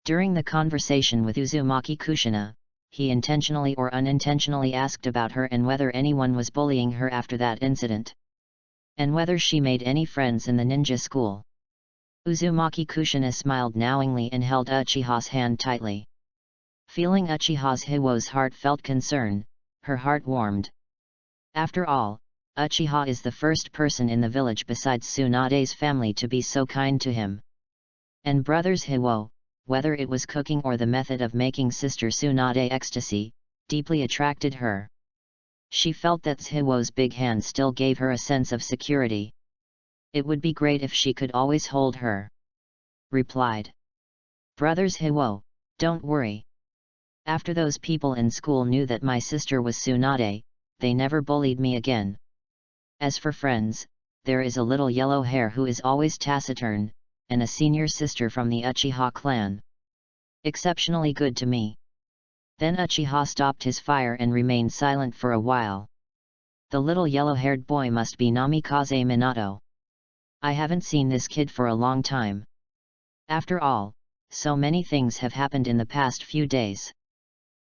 During the conversation with Uzumaki Kushina, he intentionally or unintentionally asked about her and whether anyone was bullying her after that incident. And whether she made any friends in the ninja school. Uzumaki Kushina smiled knowingly and held Uchiha's hand tightly. Feeling Uchiha's Hiwo's heartfelt concern, her heart warmed. After all, Uchiha is the first person in the village besides Tsunade's family to be so kind to him. And brothers Hiwo, whether it was cooking or the method of making sister Tsunade ecstasy, deeply attracted her. She felt that Hiwo's big hand still gave her a sense of security. It would be great if she could always hold her. Replied. "Brothers Hiwo, don't worry. After those people in school knew that my sister was Tsunade, they never bullied me again. As for friends, there is a little yellow hair who is always taciturn, and a senior sister from the Uchiha clan. Exceptionally good to me." Then Uchiha stopped his fire and remained silent for a while. "The little yellow-haired boy must be Namikaze Minato. I haven't seen this kid for a long time. After all, so many things have happened in the past few days.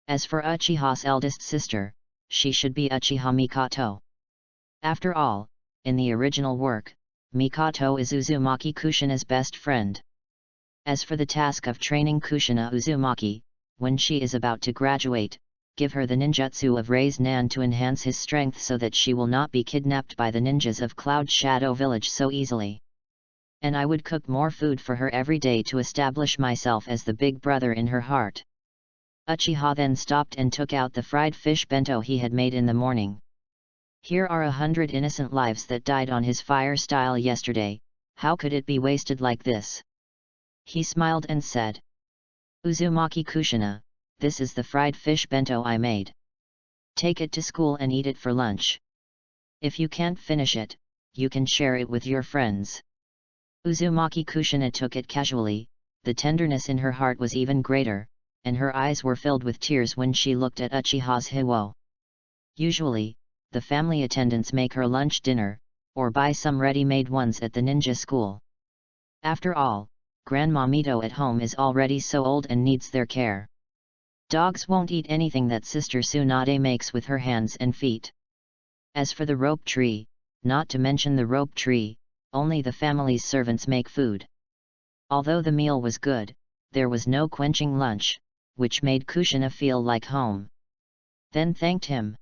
As for Uchiha's eldest sister, she should be Uchiha Mikoto. After all, in the original work, Mikoto is Uzumaki Kushina's best friend. As for the task of training Kushina Uzumaki, when she is about to graduate, give her the ninjutsu of Raise Nan to enhance his strength so that she will not be kidnapped by the ninjas of Cloud Shadow Village so easily. And I would cook more food for her every day to establish myself as the big brother in her heart. Uchiha then stopped and took out the fried fish bento he had made in the morning. Here are 100 innocent lives that died on his fire style yesterday, how could it be wasted like this? He smiled and said. Uzumaki Kushina, this is the fried fish bento I made. Take it to school and eat it for lunch. If you can't finish it, you can share it with your friends. Uzumaki Kushina took it casually, the tenderness in her heart was even greater, and her eyes were filled with tears when she looked at Uchiha's Hiwo. Usually, the family attendants make her lunch dinner, or buy some ready-made ones at the ninja school. After all, Grandma Mito at home is already so old and needs their care. Dogs won't eat anything that Sister Tsunade makes with her hands and feet. As for the rope tree, not to mention the rope tree, only the family's servants make food. Although the meal was good, there was no quenching lunch, which made Kushina feel like home. Then thanked him.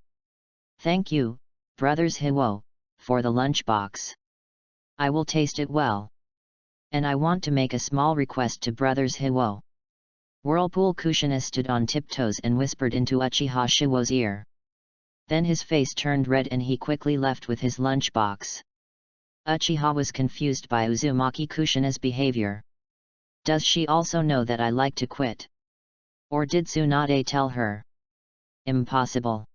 Thank you, brothers Hiwo, for the lunchbox. I will taste it well. And I want to make a small request to brothers Hiwo. Whirlpool Kushina stood on tiptoes and whispered into Uchiha Shiwo's ear. Then his face turned red and he quickly left with his lunchbox. Uchiha was confused by Uzumaki Kushina's behavior. Does she also know that I like to quit? Or did Tsunade tell her? Impossible.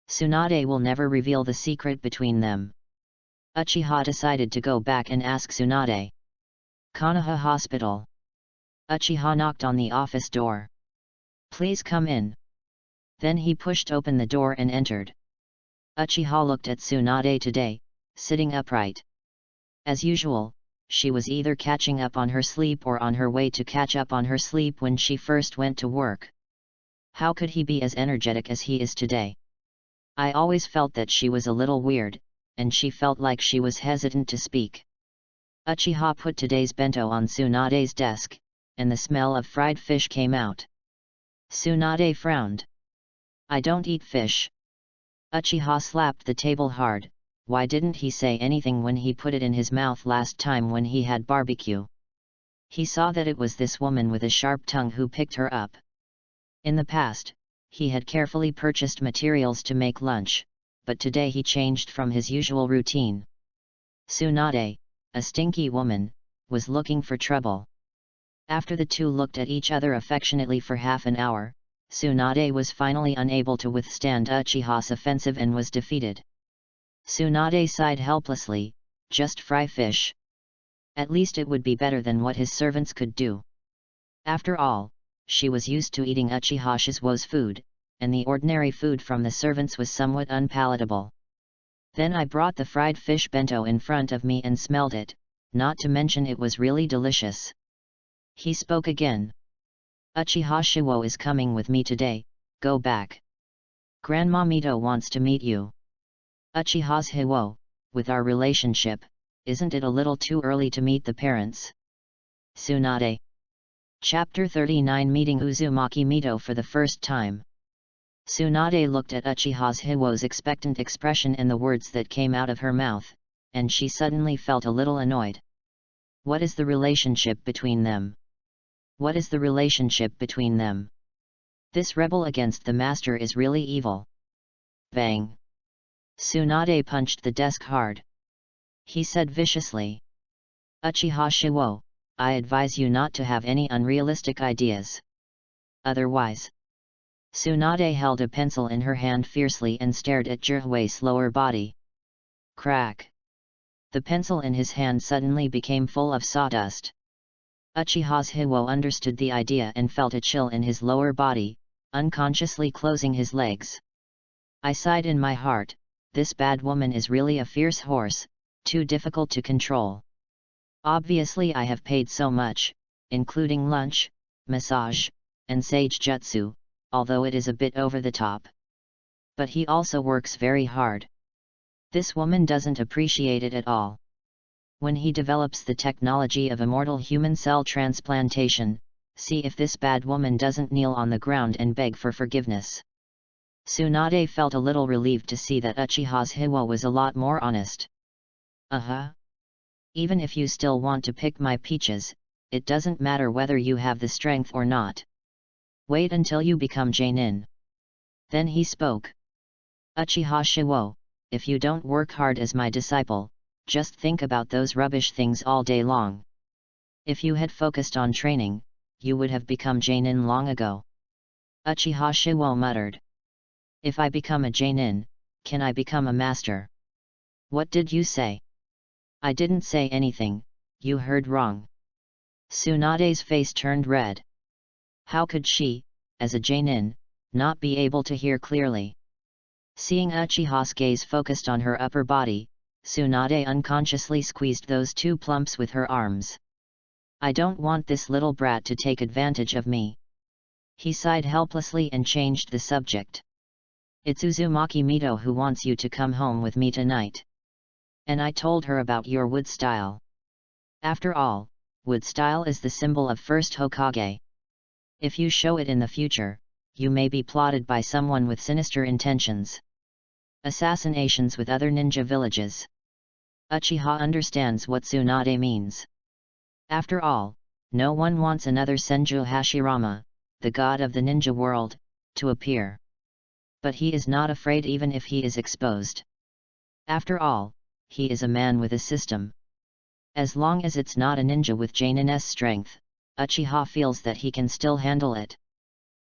Tsunade will never reveal the secret between them. Uchiha decided to go back and ask Tsunade. Konoha Hospital. Uchiha knocked on the office door. Please come in. Then he pushed open the door and entered. Uchiha looked at Tsunade today, sitting upright. As usual, she was either catching up on her sleep or on her way to catch up on her sleep when she first went to work. How could he be as energetic as he is today? I always felt that she was a little weird, and she felt like she was hesitant to speak. Uchiha put today's bento on Tsunade's desk, and the smell of fried fish came out. Tsunade frowned. I don't eat fish. Uchiha slapped the table hard. Why didn't he say anything when he put it in his mouth last time when he had barbecue? He saw that it was this woman with a sharp tongue who picked her up. In the past, he had carefully purchased materials to make lunch, but today he changed from his usual routine. Tsunade, a stinky woman, was looking for trouble. After the two looked at each other affectionately for half an hour, Tsunade was finally unable to withstand Uchiha's offensive and was defeated. Tsunade sighed helplessly, just fry fish. At least it would be better than what his servants could do. After all, she was used to eating Uchiha Shizuo's food, and the ordinary food from the servants was somewhat unpalatable. Then I brought the fried fish bento in front of me and smelled it, not to mention it was really delicious. He spoke again. Uchiha Shizuo is coming with me today, go back. Grandma Mito wants to meet you. Uchiha's Hiwo, with our relationship, isn't it a little too early to meet the parents? Tsunade. Chapter 39 Meeting Uzumaki Mito for the first time. Tsunade looked at Uchiha's Hiwo's expectant expression and the words that came out of her mouth, and she suddenly felt a little annoyed. What is the relationship between them? What is the relationship between them? This rebel against the master is really evil. Bang! Tsunade punched the desk hard. He said viciously. Uchiha Shizuo, I advise you not to have any unrealistic ideas. Otherwise. Tsunade held a pencil in her hand fiercely and stared at Jihui's lower body. Crack! The pencil in his hand suddenly became full of sawdust. Uchiha's Hiwo understood the idea and felt a chill in his lower body, unconsciously closing his legs. I sighed in my heart, this bad woman is really a fierce horse, too difficult to control. Obviously I have paid so much, including lunch, massage, and sage jutsu, although it is a bit over the top. But he also works very hard. This woman doesn't appreciate it at all. When he develops the technology of immortal human cell transplantation, see if this bad woman doesn't kneel on the ground and beg for forgiveness. Tsunade felt a little relieved to see that Uchiha's Hiwo was a lot more honest. Even if you still want to pick my peaches, it doesn't matter whether you have the strength or not. Wait until you become Jainin. Then he spoke. Uchiha Shiwo, if you don't work hard as my disciple, just think about those rubbish things all day long. If you had focused on training, you would have become Jainin long ago. Uchiha Shiwo muttered. If I become a Jainin, can I become a master? What did you say? I didn't say anything, you heard wrong. Tsunade's face turned red. How could she, as a Jainin, not be able to hear clearly? Seeing Uchiha's gaze focused on her upper body, Tsunade unconsciously squeezed those two plumps with her arms. I don't want this little brat to take advantage of me. He sighed helplessly and changed the subject. It's Uzumaki Mito who wants you to come home with me tonight. And I told her about your wood style. After all, wood style is the symbol of first Hokage. If you show it in the future, you may be plotted by someone with sinister intentions. Assassinations with other ninja villages. Uchiha understands what Tsunade means. After all, no one wants another Senju Hashirama, the god of the ninja world, to appear. But he is not afraid even if he is exposed. After all, he is a man with a system. As long as it's not a ninja with Jainin's strength, Uchiha feels that he can still handle it.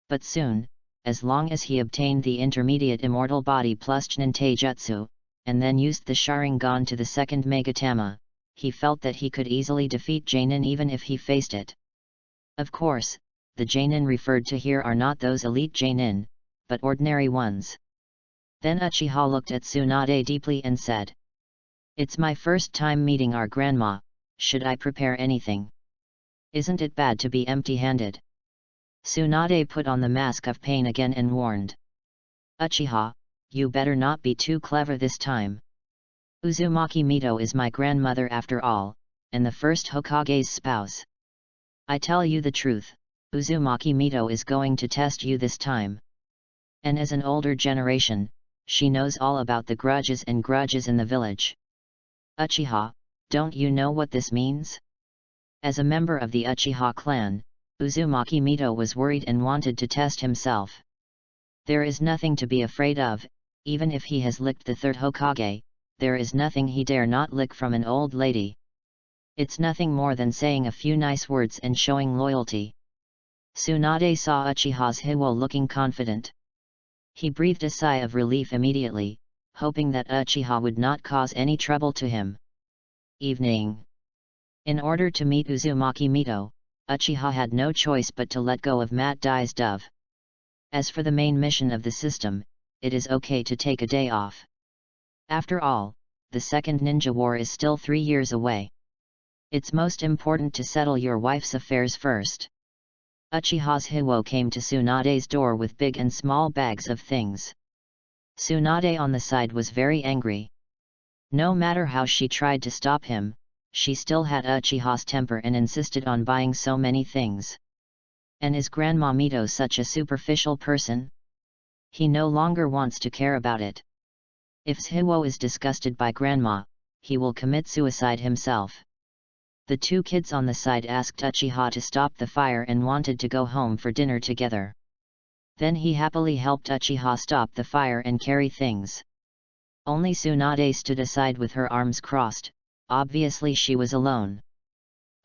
But soon, as long as he obtained the intermediate immortal body plus Chunin Taijutsu, and then used the Sharingan to the second Megatama, he felt that he could easily defeat Jainin even if he faced it. Of course, the Jainin referred to here are not those elite Jainin, but ordinary ones. Then Uchiha looked at Tsunade deeply and said. It's my first time meeting our grandma, should I prepare anything? Isn't it bad to be empty-handed? Tsunade put on the mask of pain again and warned. Uchiha, you better not be too clever this time. Uzumaki Mito is my grandmother after all, and the first Hokage's spouse. I tell you the truth, Uzumaki Mito is going to test you this time. And as an older generation, she knows all about the grudges in the village. Uchiha, don't you know what this means? As a member of the Uchiha clan, Uzumaki Mito was worried and wanted to test himself. There is nothing to be afraid of, even if he has licked the third Hokage, there is nothing he dare not lick from an old lady. It's nothing more than saying a few nice words and showing loyalty. Tsunade saw Uchiha's Hiwo looking confident. He breathed a sigh of relief immediately, hoping that Uchiha would not cause any trouble to him. Evening. In order to meet Uzumaki Mito, Uchiha had no choice but to let go of Mat Dai's dove. As for the main mission of the system, it is okay to take a day off. After all, the second ninja war is still 3 years away. It's most important to settle your wife's affairs first. Uchiha's Hiwo came to Tsunade's door with big and small bags of things. Tsunade on the side was very angry. No matter how she tried to stop him, she still had Uchiha's temper and insisted on buying so many things. And is Grandma Mito such a superficial person? He no longer wants to care about it. If Hiwo is disgusted by Grandma, he will commit suicide himself. The two kids on the side asked Uchiha to stop the fire and wanted to go home for dinner together. Then he happily helped Uchiha stop the fire and carry things. Only Tsunade stood aside with her arms crossed, obviously she was alone.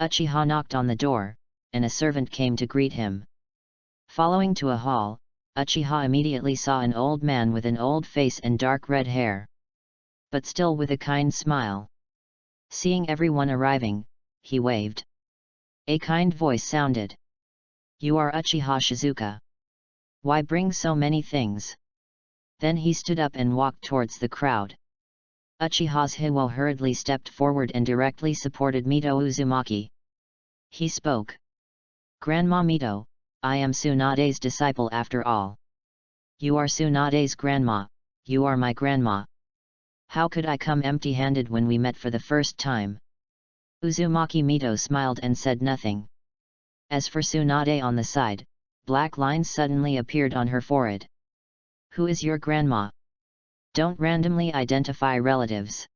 Uchiha knocked on the door, and a servant came to greet him. Following to a hall, Uchiha immediately saw an old man with an old face and dark red hair. But still with a kind smile. Seeing everyone arriving, he waved. A kind voice sounded. You are Uchiha Shizuka. Why bring so many things? Then he stood up and walked towards the crowd. Uchiha's Hiwo hurriedly stepped forward and directly supported Mito Uzumaki. He spoke. Grandma Mito, I am Tsunade's disciple after all. You are Tsunade's grandma, you are my grandma. How could I come empty-handed when we met for the first time? Uzumaki Mito smiled and said nothing. As for Tsunade on the side, black lines suddenly appeared on her forehead. Who is your grandma? Don't randomly identify relatives.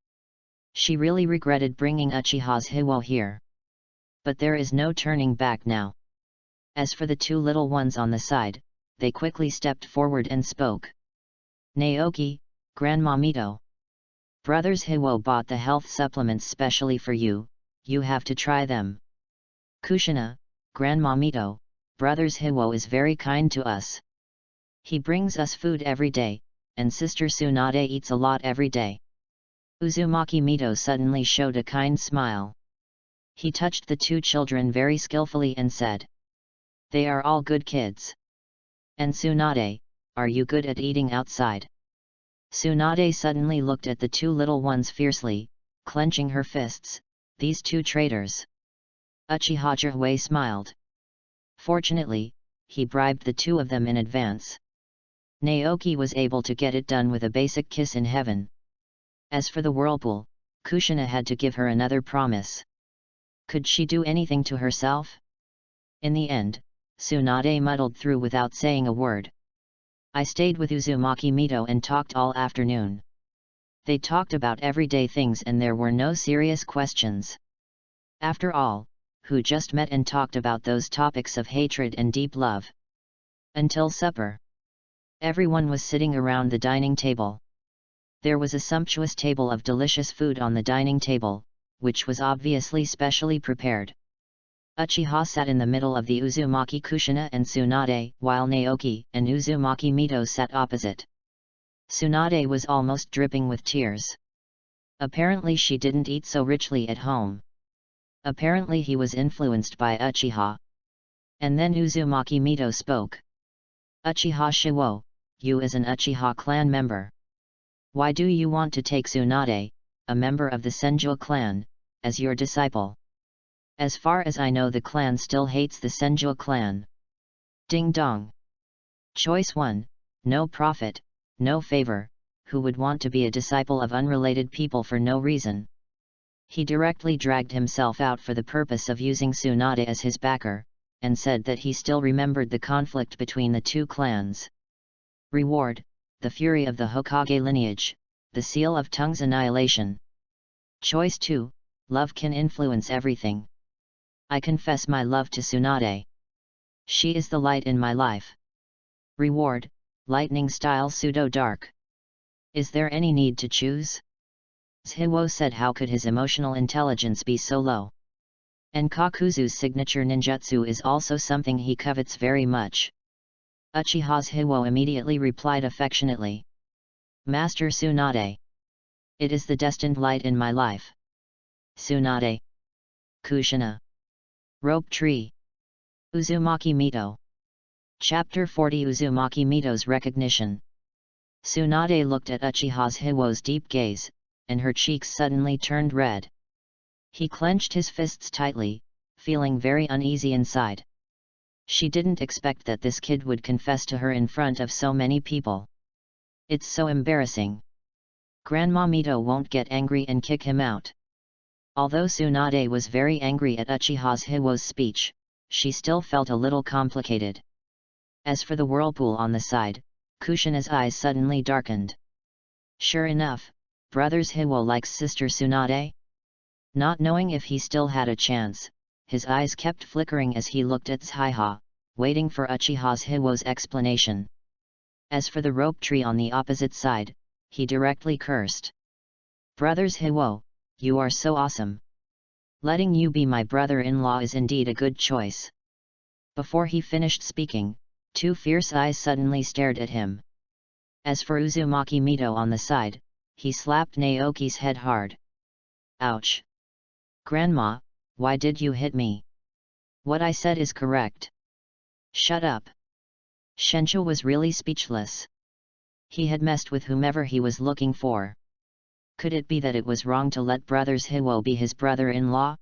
She really regretted bringing Uchiha's Hiwo here. But there is no turning back now. As for the two little ones on the side, they quickly stepped forward and spoke. Naoki, Grandma Mito. Brothers Hiwo bought the health supplements specially for you, you have to try them. Kushina, Grandma Mito, Brothers Hiwo is very kind to us. He brings us food every day, and Sister Tsunade eats a lot every day. Uzumaki Mito suddenly showed a kind smile. He touched the two children very skillfully and said, "They are all good kids. And Tsunade, are you good at eating outside?" Tsunade suddenly looked at the two little ones fiercely, clenching her fists. These two traitors. Uchiha Jiraiya smiled. Fortunately, he bribed the two of them in advance. Naoki was able to get it done with a basic kiss in heaven. As for the whirlpool, Kushina had to give her another promise. Could she do anything to herself? In the end, Tsunade muddled through without saying a word. I stayed with Uzumaki Mito and talked all afternoon. They talked about everyday things and there were no serious questions. After all, who just met and talked about those topics of hatred and deep love? Until supper. Everyone was sitting around the dining table. There was a sumptuous table of delicious food on the dining table, which was obviously specially prepared. Uchiha sat in the middle of the Uzumaki Kushina and Tsunade, while Naoki and Uzumaki Mito sat opposite. Tsunade was almost dripping with tears. Apparently she didn't eat so richly at home. Apparently he was influenced by Uchiha. And then Uzumaki Mito spoke. Uchiha Shiwo, you as an Uchiha clan member. Why do you want to take Tsunade, a member of the Senju clan, as your disciple? As far as I know the clan still hates the Senju clan. Ding dong. Choice 1, no profit, no favor, who would want to be a disciple of unrelated people for no reason? He directly dragged himself out for the purpose of using Tsunade as his backer, and said that he still remembered the conflict between the two clans. Reward, the fury of the Hokage lineage, the seal of tongue's annihilation. Choice 2, love can influence everything. I confess my love to Tsunade. She is the light in my life. Reward, lightning style pseudo-dark. Is there any need to choose? Hiwo said how could his emotional intelligence be so low? And Kakuzu's signature ninjutsu is also something he covets very much. Uchiha's Hiwo immediately replied affectionately. Master Tsunade. It is the destined light in my life. Tsunade. Kushina. Rope Tree. Uzumaki Mito. Chapter 40 Uzumaki Mito's Recognition. Tsunade looked at Uchiha's Hiwo's deep gaze, and her cheeks suddenly turned red. He clenched his fists tightly, feeling very uneasy inside. She didn't expect that this kid would confess to her in front of so many people. It's so embarrassing. Grandma Mito won't get angry and kick him out. Although Tsunade was very angry at Uchiha's Hiwo's speech, she still felt a little complicated. As for the whirlpool on the side, Kushina's eyes suddenly darkened. Sure enough, Brothers Hiwo likes Sister Tsunade? Not knowing if he still had a chance, his eyes kept flickering as he looked at Tsuchiha, waiting for Uchiha's Hiwo's explanation. As for the rope tree on the opposite side, he directly cursed. Brothers Hiwo, you are so awesome. Letting you be my brother-in-law is indeed a good choice. Before he finished speaking, two fierce eyes suddenly stared at him. As for Uzumaki Mito on the side, he slapped Naoki's head hard. Ouch! Grandma, why did you hit me? What I said is correct. Shut up. Shenshu was really speechless. He had messed with whomever he was looking for. Could it be that it was wrong to let Brothers Hiwo be his brother-in-law?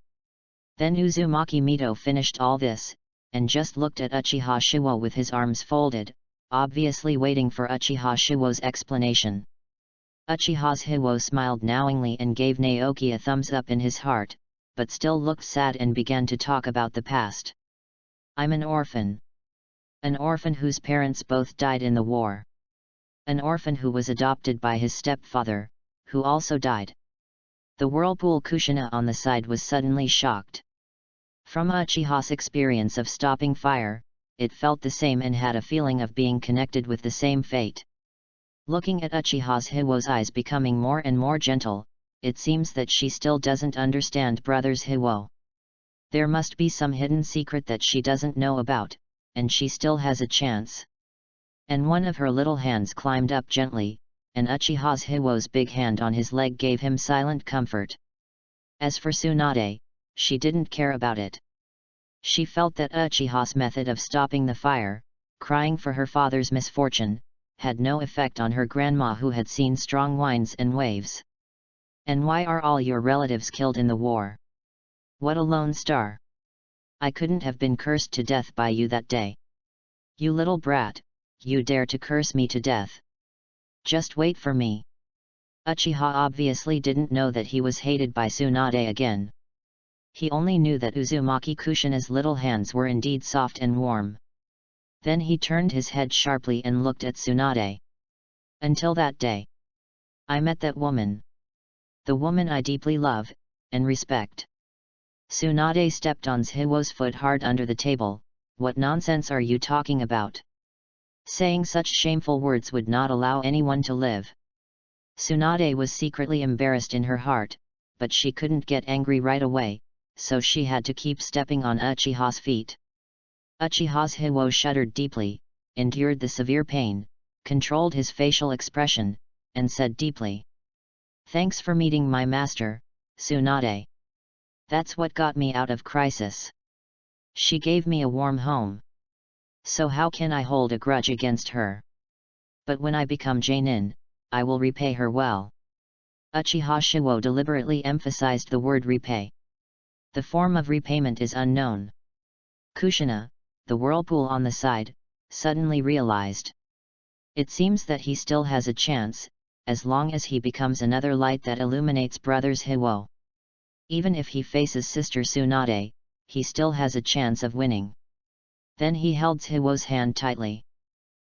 Then Uzumaki Mito finished all this, and just looked at Uchiha Shiwo with his arms folded, obviously waiting for Uchiha Shiwo's explanation. Uchiha's Hiwo smiled knowingly and gave Naoki a thumbs up in his heart, but still looked sad and began to talk about the past. I'm an orphan. An orphan whose parents both died in the war. an orphan who was adopted by his stepfather, who also died. The whirlpool Kushina on the side was suddenly shocked. From Uchiha's experience of stopping fire, it felt the same and had a feeling of being connected with the same fate. Looking at Uchiha's Hiwo's eyes becoming more and more gentle, it seems that she still doesn't understand brother's Hiwo. There must be some hidden secret that she doesn't know about, and she still has a chance. And one of her little hands climbed up gently, and Uchiha's Hiwo's big hand on his leg gave him silent comfort. As for Tsunade, she didn't care about it. She felt that Uchiha's method of stopping the fire, crying for her father's misfortune, had no effect on her grandma who had seen strong winds and waves. And why are all your relatives killed in the war? What a lone star! I couldn't have been cursed to death by you that day. You little brat, you dare to curse me to death. Just wait for me. Uchiha obviously didn't know that he was hated by Tsunade again. He only knew that Uzumaki Kushina's little hands were indeed soft and warm. Then he turned his head sharply and looked at Tsunade. Until that day, I met that woman. The woman I deeply love, and respect. Tsunade stepped on Hiwo's foot hard under the table. What nonsense are you talking about? Saying such shameful words would not allow anyone to live. Tsunade was secretly embarrassed in her heart, but she couldn't get angry right away, so she had to keep stepping on Uchiha's feet. Uchiha's Hiwo shuddered deeply, endured the severe pain, controlled his facial expression, and said deeply, "Thanks for meeting my master, Tsunade. That's what got me out of crisis. She gave me a warm home. So how can I hold a grudge against her? But when I become Jonin, I will repay her well." Uchiha Shiwo deliberately emphasized the word repay. The form of repayment is unknown. Kushina, the whirlpool on the side, suddenly realized. It seems that he still has a chance, as long as he becomes another light that illuminates brother's Hiwo. Even if he faces sister Tsunade, he still has a chance of winning. Then he held Hiwo's hand tightly.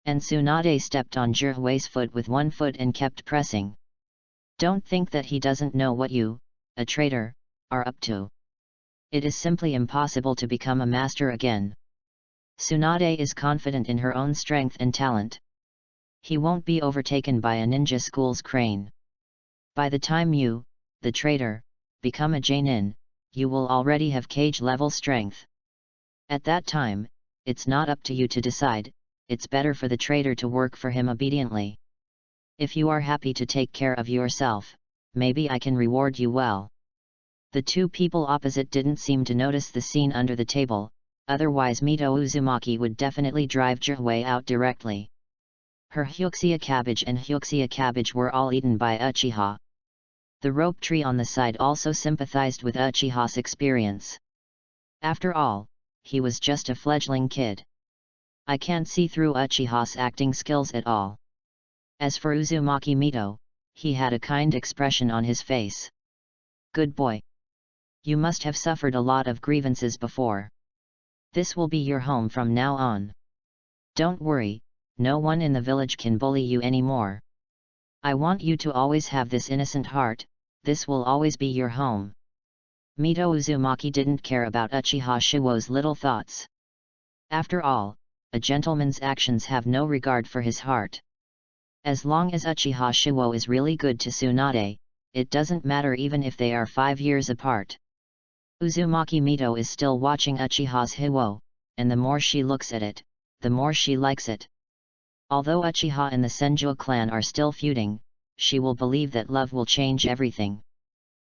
And Tsunade stepped on Jihui's foot with one foot and kept pressing. Don't think that he doesn't know what you, a traitor, are up to. It is simply impossible to become a master again. Tsunade is confident in her own strength and talent. He won't be overtaken by a ninja school's crane. By the time you, the traitor, become a Jonin, you will already have Kage-level strength. At that time, it's not up to you to decide, it's better for the traitor to work for him obediently. If you are happy to take care of yourself, maybe I can reward you well. The two people opposite didn't seem to notice the scene under the table, otherwise Mito Uzumaki would definitely drive Jihui out directly. Her Hyuxia cabbage and Hyuxia cabbage were all eaten by Uchiha. The rope tree on the side also sympathized with Uchiha's experience. After all, he was just a fledgling kid. I can't see through Uchiha's acting skills at all. As for Uzumaki Mito, he had a kind expression on his face. Good boy. You must have suffered a lot of grievances before. This will be your home from now on. Don't worry, no one in the village can bully you anymore. I want you to always have this innocent heart, this will always be your home. Mito Uzumaki didn't care about Uchiha Shiwo's little thoughts. After all, a gentleman's actions have no regard for his heart. As long as Uchiha Shiwo is really good to Tsunade, it doesn't matter even if they are 5 years apart. Uzumaki Mito is still watching Uchiha's Hiwo, and the more she looks at it, the more she likes it. Although Uchiha and the Senju clan are still feuding, she will believe that love will change everything.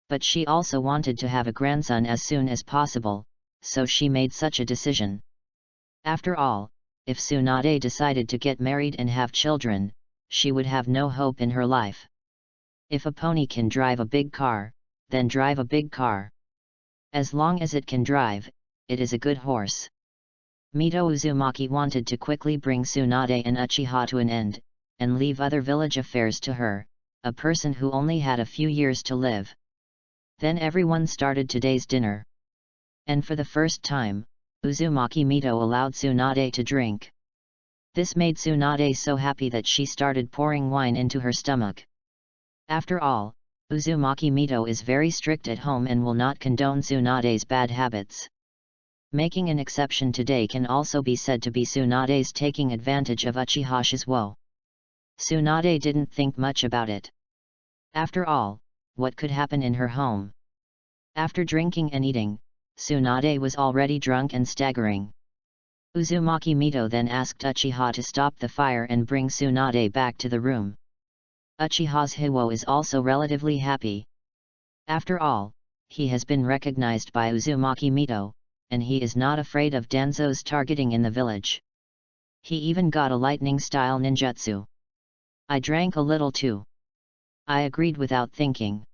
But she also wanted to have a grandson as soon as possible, so she made such a decision. After all, if Tsunade decided to get married and have children, she would have no hope in her life. If a pony can drive a big car, then drive a big car. As long as it can drive, it is a good horse. Mito Uzumaki wanted to quickly bring Tsunade and Uchiha to an end, and leave other village affairs to her, a person who only had a few years to live. Then everyone started today's dinner. And for the first time, Uzumaki Mito allowed Tsunade to drink. This made Tsunade so happy that she started pouring wine into her stomach. After all, Uzumaki Mito is very strict at home and will not condone Tsunade's bad habits. Making an exception today can also be said to be Tsunade's taking advantage of Uchihashi's woe. Tsunade didn't think much about it. After all, what could happen in her home? After drinking and eating, Tsunade was already drunk and staggering. Uzumaki Mito then asked Uchiha to stop the fire and bring Tsunade back to the room. Uchiha's Hiwo is also relatively happy. After all, he has been recognized by Uzumaki Mito, and he is not afraid of Danzo's targeting in the village. He even got a lightning-style ninjutsu. I drank a little too. I agreed without thinking.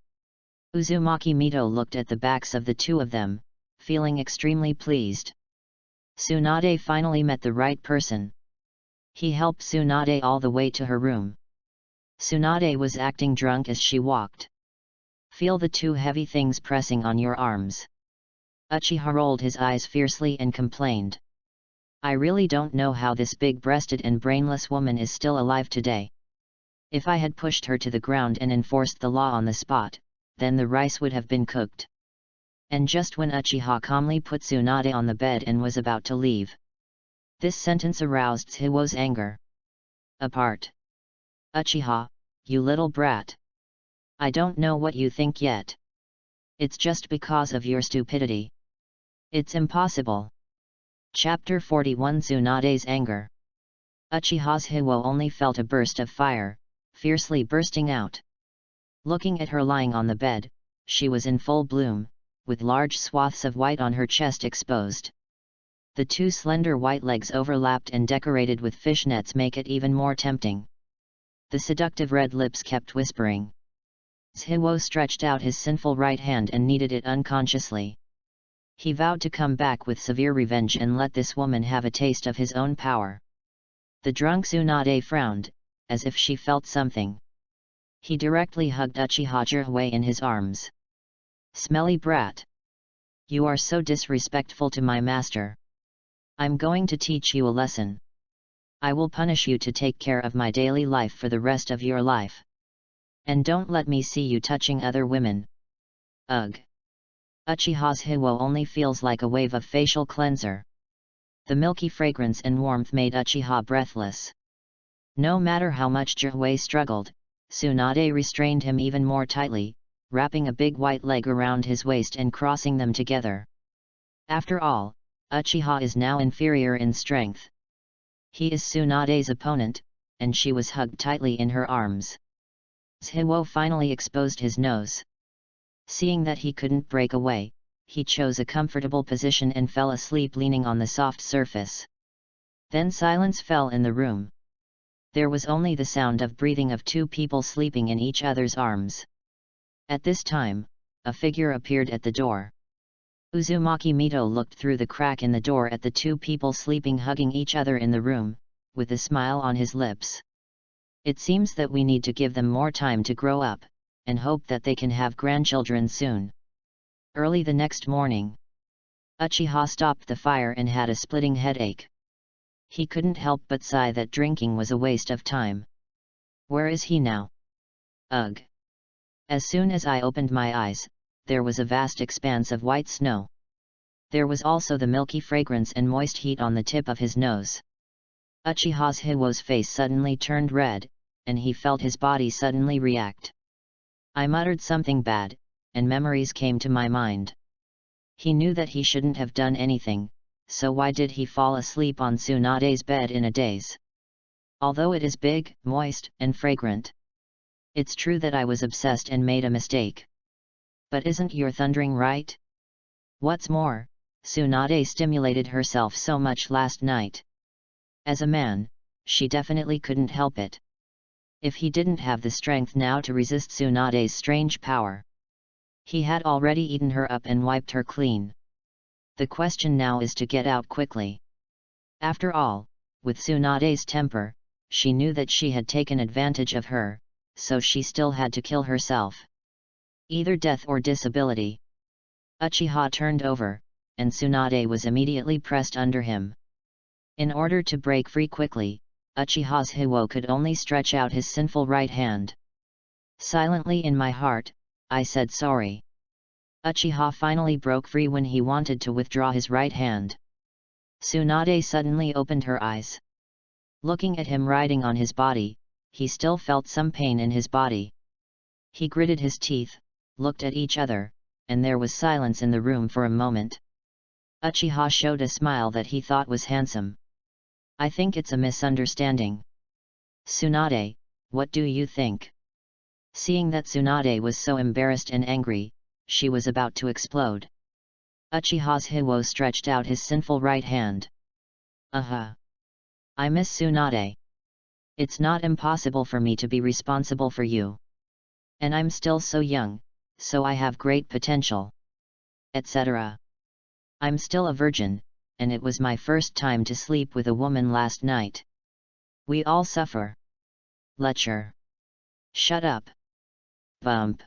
Uzumaki Mito looked at the backs of the two of them, feeling extremely pleased. Tsunade finally met the right person. He helped Tsunade all the way to her room. Tsunade was acting drunk as she walked. Feel the two heavy things pressing on your arms. Uchiha rolled his eyes fiercely and complained. I really don't know how this big-breasted and brainless woman is still alive today. If I had pushed her to the ground and enforced the law on the spot, then the rice would have been cooked. And just when Uchiha calmly put Tsunade on the bed and was about to leave. This sentence aroused Tsuhiwo's anger. Apart. Uchiha, you little brat. I don't know what you think yet. It's just because of your stupidity. It's impossible. Chapter 41 Tsunade's Anger. Uchiha's Hiwo only felt a burst of fire, fiercely bursting out. Looking at her lying on the bed, she was in full bloom, with large swaths of white on her chest exposed. The two slender white legs overlapped and decorated with fishnets make it even more tempting. The seductive red lips kept whispering. Tsuhiwo stretched out his sinful right hand and kneaded it unconsciously. He vowed to come back with severe revenge and let this woman have a taste of his own power. The drunk Tsunade frowned, as if she felt something. He directly hugged Uchiha Jiraiya in his arms. Smelly brat! You are so disrespectful to my master. I'm going to teach you a lesson. I will punish you to take care of my daily life for the rest of your life. And don't let me see you touching other women. Ugh! Uchiha's Hiwo only feels like a wave of facial cleanser. The milky fragrance and warmth made Uchiha breathless. No matter how much Jiraiya struggled, Tsunade restrained him even more tightly, wrapping a big white leg around his waist and crossing them together. After all, Uchiha is now inferior in strength. He is Tsunade's opponent, and she was hugged tightly in her arms. Tsuhiwo finally exposed his nose. Seeing that he couldn't break away, he chose a comfortable position and fell asleep leaning on the soft surface. Then silence fell in the room. There was only the sound of breathing of two people sleeping in each other's arms. At this time, a figure appeared at the door. Uzumaki Mito looked through the crack in the door at the two people sleeping hugging each other in the room, with a smile on his lips. It seems that we need to give them more time to grow up, and hope that they can have grandchildren soon. Early the next morning, Uchiha stopped the fire and had a splitting headache. He couldn't help but sigh that drinking was a waste of time. Where is he now? Ugh! As soon as I opened my eyes, there was a vast expanse of white snow. There was also the milky fragrance and moist heat on the tip of his nose. Uchiha's Hiwo's face suddenly turned red, and he felt his body suddenly react. I muttered something bad, and memories came to my mind. He knew that he shouldn't have done anything, so why did he fall asleep on Tsunade's bed in a daze? Although it is big, moist, and fragrant. It's true that I was obsessed and made a mistake. But isn't your thundering right? What's more, Tsunade stimulated herself so much last night. As a man, she definitely couldn't help it. If he didn't have the strength now to resist Tsunade's strange power, he had already eaten her up and wiped her clean. The question now is to get out quickly. After all, with Tsunade's temper, she knew that she had taken advantage of her, so she still had to kill herself. Either death or disability. Uchiha turned over, and Tsunade was immediately pressed under him. In order to break free quickly, Uchiha's Hiwo could only stretch out his sinful right hand. Silently in my heart, I said sorry. Uchiha finally broke free when he wanted to withdraw his right hand. Tsunade suddenly opened her eyes. Looking at him riding on his body, he still felt some pain in his body. He gritted his teeth, looked at each other, and there was silence in the room for a moment. Uchiha showed a smile that he thought was handsome. I think it's a misunderstanding. Tsunade, what do you think? Seeing that Tsunade was so embarrassed and angry, she was about to explode. Uchiha's Hiwo stretched out his sinful right hand. I miss Tsunade. It's not impossible for me to be responsible for you. And I'm still so young, so I have great potential. Etc. I'm still a virgin, and it was my first time to sleep with a woman last night. We all suffer. Lecture. Shut up. Bump.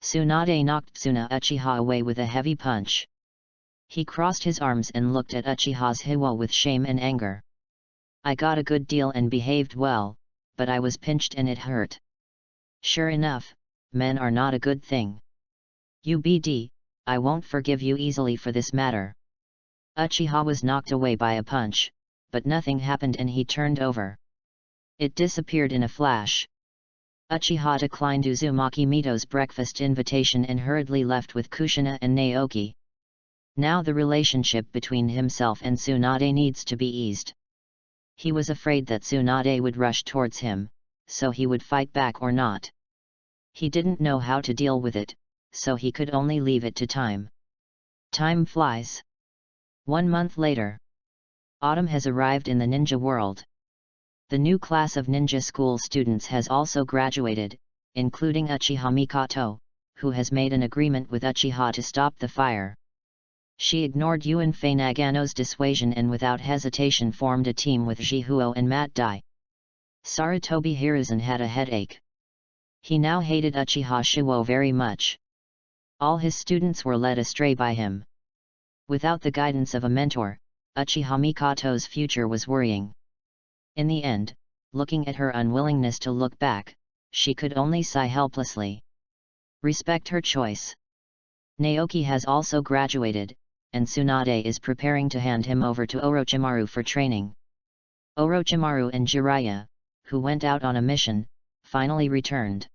Tsunade knocked Tsuna Uchiha away with a heavy punch. He crossed his arms and looked at Uchiha's Hiwo with shame and anger. I got a good deal and behaved well, but I was pinched and it hurt. Sure enough, men are not a good thing. UBD, I won't forgive you easily for this matter. Uchiha was knocked away by a punch, but nothing happened and he turned over. It disappeared in a flash. Uchiha declined Uzumaki Mito's breakfast invitation and hurriedly left with Kushina and Naoki. Now the relationship between himself and Tsunade needs to be eased. He was afraid that Tsunade would rush towards him, so he would fight back or not. He didn't know how to deal with it, so he could only leave it to time. Time flies. 1 month later. Autumn has arrived in the ninja world. The new class of ninja school students has also graduated, including Uchiha Mikoto, who has made an agreement with Uchiha to stop the fire. She ignored Yunfei Nagano's dissuasion and without hesitation formed a team with Jihuo and Mat Dai. Sarutobi Hiruzen had a headache. He now hated Uchiha Shiwo very much. All his students were led astray by him. Without the guidance of a mentor, Uchiha Mikoto's future was worrying. In the end, looking at her unwillingness to look back, she could only sigh helplessly. Respect her choice. Naoki has also graduated, and Tsunade is preparing to hand him over to Orochimaru for training. Orochimaru and Jiraiya, who went out on a mission, finally returned.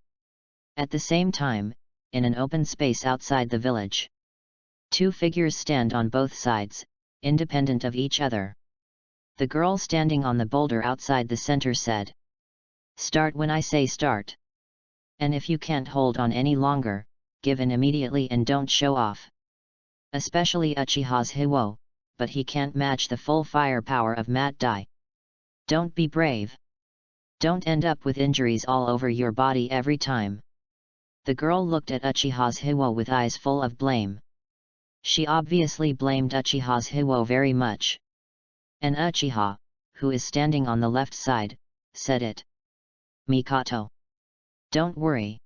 At the same time, in an open space outside the village, 2 figures stand on both sides, independent of each other. The girl standing on the boulder outside the center said, "Start when I say start. And if you can't hold on any longer, give in immediately and don't show off. Especially Uchiha's Hiwo, but he can't match the full firepower of Mat Dai. Don't be brave. Don't end up with injuries all over your body every time." The girl looked at Uchiha's Hiwo with eyes full of blame. She obviously blamed Uchiha's Hiwo very much. And Uchiha, who is standing on the left side, said it. "Mikoto. Don't worry.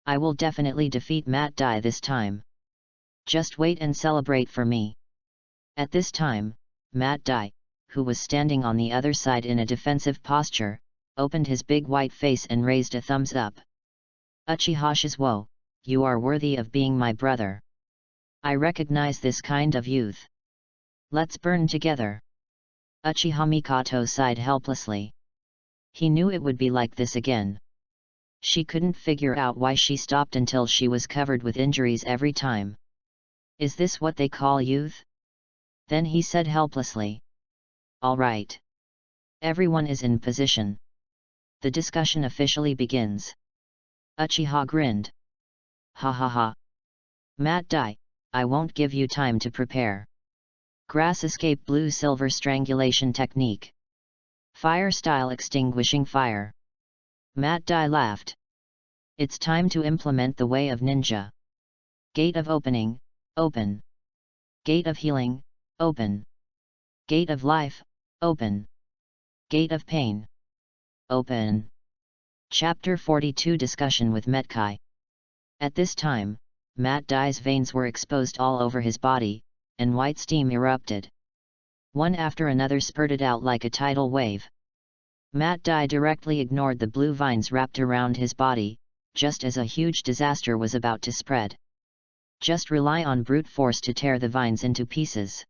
I will definitely defeat Mat Dai this time. Just wait and celebrate for me." At this time, Mat Dai, who was standing on the other side in a defensive posture, opened his big white face and raised a thumbs up. "Uchiha Shizuo, you are worthy of being my brother. I recognize this kind of youth. Let's burn together." Uchiha Mikoto sighed helplessly. He knew it would be like this again. She couldn't figure out why she stopped until she was covered with injuries every time. Is this what they call youth? Then he said helplessly. "All right. Everyone is in position. The discussion officially begins." Uchiha grinned. "Ha ha ha. Mat Dai, I won't give you time to prepare. Grass escape blue silver strangulation technique. Fire style extinguishing fire." Mat Dai laughed. "It's time to implement the way of ninja. Gate of opening, open. Gate of healing, open. Gate of life, open. Gate of pain, open." Chapter 42 Discussion with Metkai. At this time, Mat Dai's veins were exposed all over his body, and white steam erupted. One after another spurted out like a tidal wave. Matt Dai directly ignored the blue vines wrapped around his body, just as a huge disaster was about to spread. Just rely on brute force to tear the vines into pieces.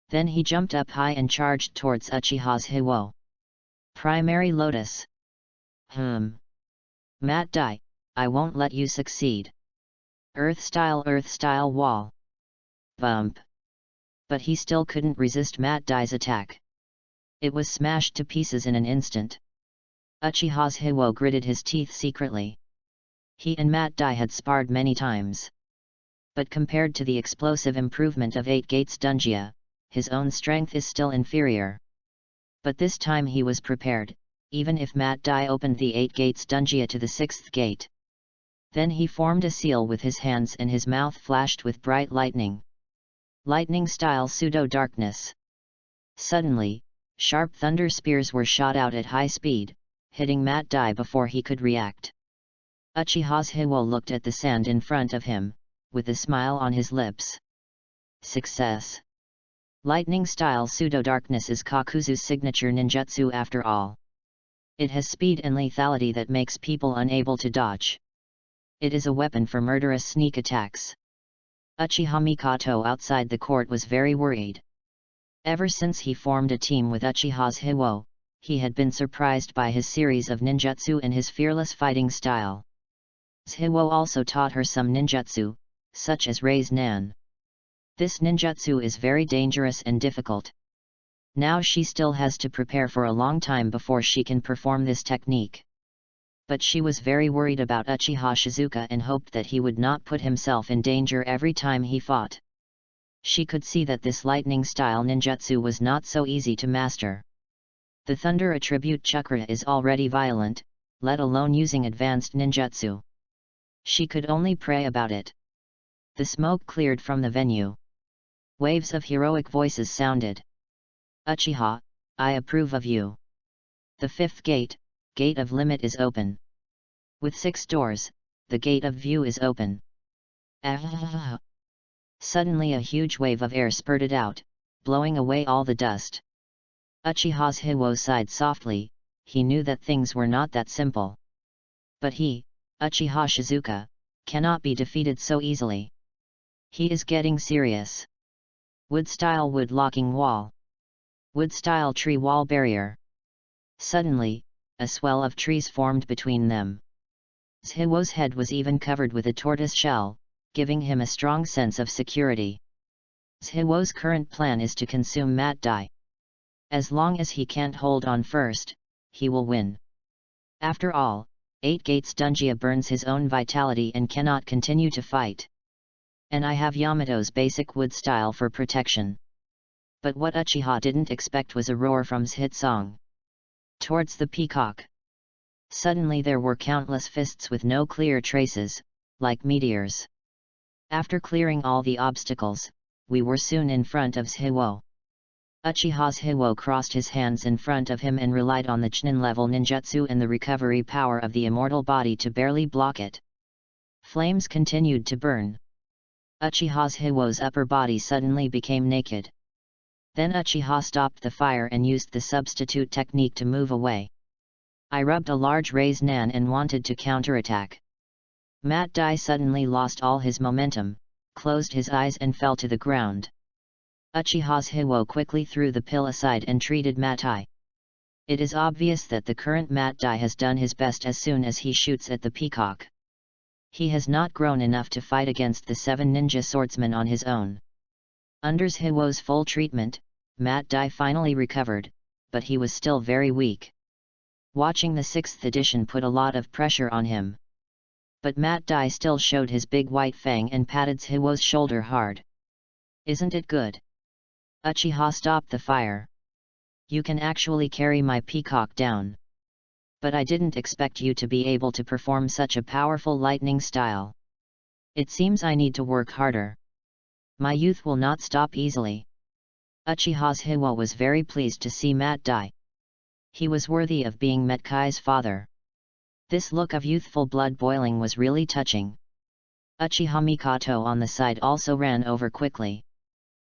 Then he jumped up high and charged towards Uchiha's Hiwo. Primary Lotus. Matt Dai, I won't let you succeed. Earth style wall. Bump. But he still couldn't resist Matt Dai's attack. It was smashed to pieces in an instant. Uchiha's Hiwo gritted his teeth secretly. He and Matt Dai had sparred many times. But compared to the explosive improvement of 8 Gates Dungia, his own strength is still inferior. But this time he was prepared, even if Matt Dai opened the 8 Gates Dungia to the 6th gate. Then he formed a seal with his hands and his mouth flashed with bright lightning. Lightning-style pseudo-darkness. Suddenly, sharp thunder spears were shot out at high speed, hitting Matt Dai before he could react. Uchiha's Hiwo looked at the sand in front of him, with a smile on his lips. Success. Lightning-style pseudo-darkness is Kakuzu's signature ninjutsu after all. It has speed and lethality that makes people unable to dodge. It is a weapon for murderous sneak attacks. Uchiha Mikoto outside the court was very worried. Ever since he formed a team with Uchiha's Hiwo, he had been surprised by his series of ninjutsu and his fearless fighting style. His Hiwo also taught her some ninjutsu, such as Rei's Nan. This ninjutsu is very dangerous and difficult. Now she still has to prepare for a long time before she can perform this technique. But she was very worried about Uchiha Shizuka and hoped that he would not put himself in danger every time he fought. She could see that this lightning-style ninjutsu was not so easy to master. The thunder attribute chakra is already violent, let alone using advanced ninjutsu. She could only pray about it. The smoke cleared from the venue. Waves of heroic voices sounded. Uchiha, I approve of you. The 5th gate, Gate of Limit is open. With 6 doors, the Gate of View is open. Suddenly a huge wave of air spurted out, blowing away all the dust. Uchiha's Hiwo sighed softly, he knew that things were not that simple. But he, Uchiha Shizuka, cannot be defeated so easily. He is getting serious. Wood-style wood-locking wall. Wood-style tree wall barrier. Suddenly, a swell of trees formed between them. Hiwo's head was even covered with a tortoise shell, giving him a strong sense of security. Hiwo's current plan is to consume Matt Dai. As long as he can't hold on first, he will win. After all, 8 Gates Dungia burns his own vitality and cannot continue to fight. And I have Yamato's basic wood style for protection. But what Uchiha didn't expect was a roar from his hit song. Towards the peacock. Suddenly there were countless fists with no clear traces, like meteors. After clearing all the obstacles, we were soon in front of Hiwo. Uchiha's Hiwo crossed his hands in front of him and relied on the Chunin-level ninjutsu and the recovery power of the immortal body to barely block it. Flames continued to burn. Uchiha's Hiwo's upper body suddenly became naked. Then Uchiha stopped the fire and used the substitute technique to move away. I rubbed a large Rei's Nan and wanted to counterattack. Matt Dai suddenly lost all his momentum, closed his eyes and fell to the ground. Uchiha's Hiwo quickly threw the pill aside and treated Matt Dai. It is obvious that the current Matt Dai has done his best as soon as he shoots at the peacock. He has not grown enough to fight against the 7 ninja swordsmen on his own. Under Hiwo's full treatment, Matt Dai finally recovered, but he was still very weak. Watching the 6th edition put a lot of pressure on him. But Matt Dai still showed his big white fang and patted Hiwo's shoulder hard. Isn't it good? Uchiha stopped the fire. You can actually carry my peacock down. But I didn't expect you to be able to perform such a powerful lightning style. It seems I need to work harder. My youth will not stop easily. Uchiha's Hiwo was very pleased to see Matt Dai. He was worthy of being Metkai's father. This look of youthful blood boiling was really touching. Uchiha Mikoto on the side also ran over quickly.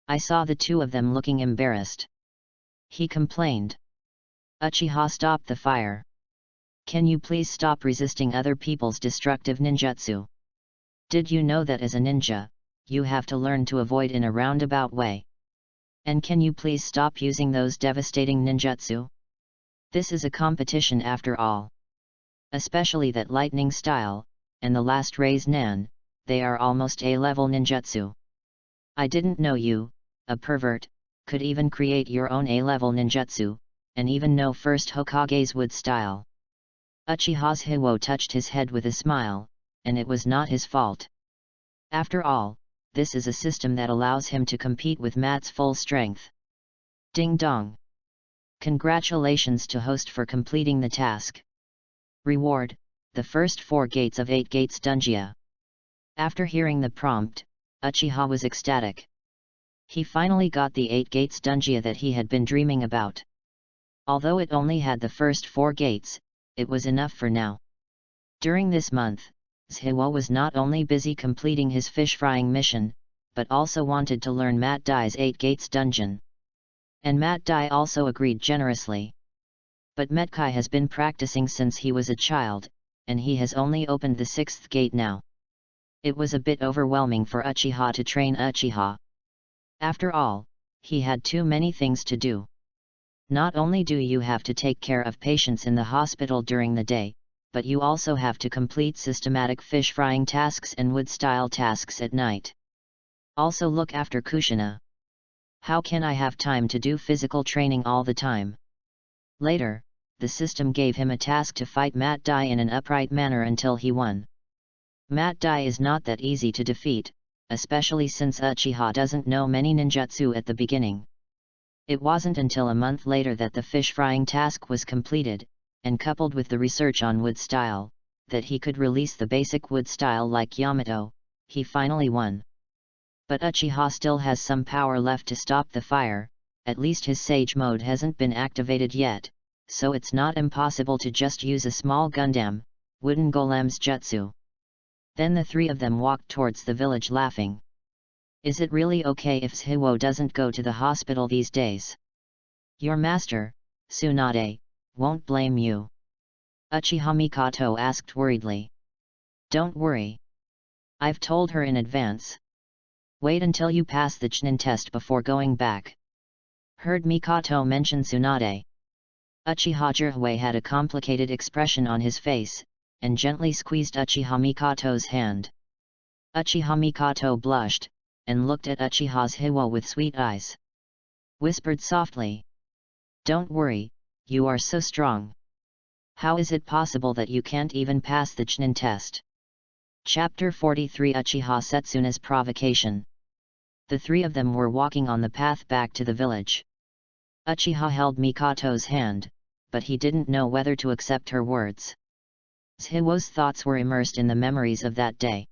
I saw the two of them looking embarrassed. He complained. Uchiha, stop the fire. Can you please stop resisting other people's destructive ninjutsu? Did you know that as a ninja, you have to learn to avoid in a roundabout way? And can you please stop using those devastating ninjutsu? This is a competition after all. Especially that lightning style, and the last raise nan, they are almost A-level ninjutsu. I didn't know you, a pervert, could even create your own A-level ninjutsu, and even know first Hokage's wood style. Uchiha's Hiwo touched his head with a smile, and it was not his fault. After all, this is a system that allows him to compete with Matt's full strength. Ding dong! Congratulations to host for completing the task. Reward, the first 4 gates of 8 gates Dungia. After hearing the prompt, Uchiha was ecstatic. He finally got the 8 gates Dungia that he had been dreaming about. Although it only had the first 4 gates, it was enough for now. During this month, Zhiwo was not only busy completing his fish frying mission, but also wanted to learn Matt Dai's 8 gates dungeon. And Matt Dai also agreed generously. But Metkai has been practicing since he was a child, and he has only opened the 6th gate now. It was a bit overwhelming for Uchiha to train Uchiha. After all, he had too many things to do. Not only do you have to take care of patients in the hospital during the day, but you also have to complete systematic fish frying tasks and wood-style tasks at night. Also look after Kushina. How can I have time to do physical training all the time? Later, the system gave him a task to fight Matt Dai in an upright manner until he won. Matt Dai is not that easy to defeat, especially since Uchiha doesn't know many ninjutsu at the beginning. It wasn't until a month later that the fish frying task was completed, and coupled with the research on wood style, that he could release the basic wood style like Yamato, he finally won. But Uchiha still has some power left to stop the fire, at least his Sage mode hasn't been activated yet, so it's not impossible to just use a small Gundam, wooden golem's jutsu. Then the 3 of them walked towards the village laughing. Is it really okay if Zhiwo doesn't go to the hospital these days? Your master, Tsunade, won't blame you. Uchiha Mikoto asked worriedly. Don't worry. I've told her in advance. Wait until you pass the Chunin test before going back. Heard Mikoto mention Tsunade. Uchiha Jiraiya had a complicated expression on his face, and gently squeezed Uchiha Mikoto's hand. Uchiha Mikoto blushed, and looked at Uchiha's Hiwo with sweet eyes. Whispered softly. Don't worry, you are so strong. How is it possible that you can't even pass the Chunin test? Chapter 43 Uchiha Setsuna's Provocation. The 3 of them were walking on the path back to the village. Uchiha held Mikoto's hand, but he didn't know whether to accept her words. Zhiwo's thoughts were immersed in the memories of that day.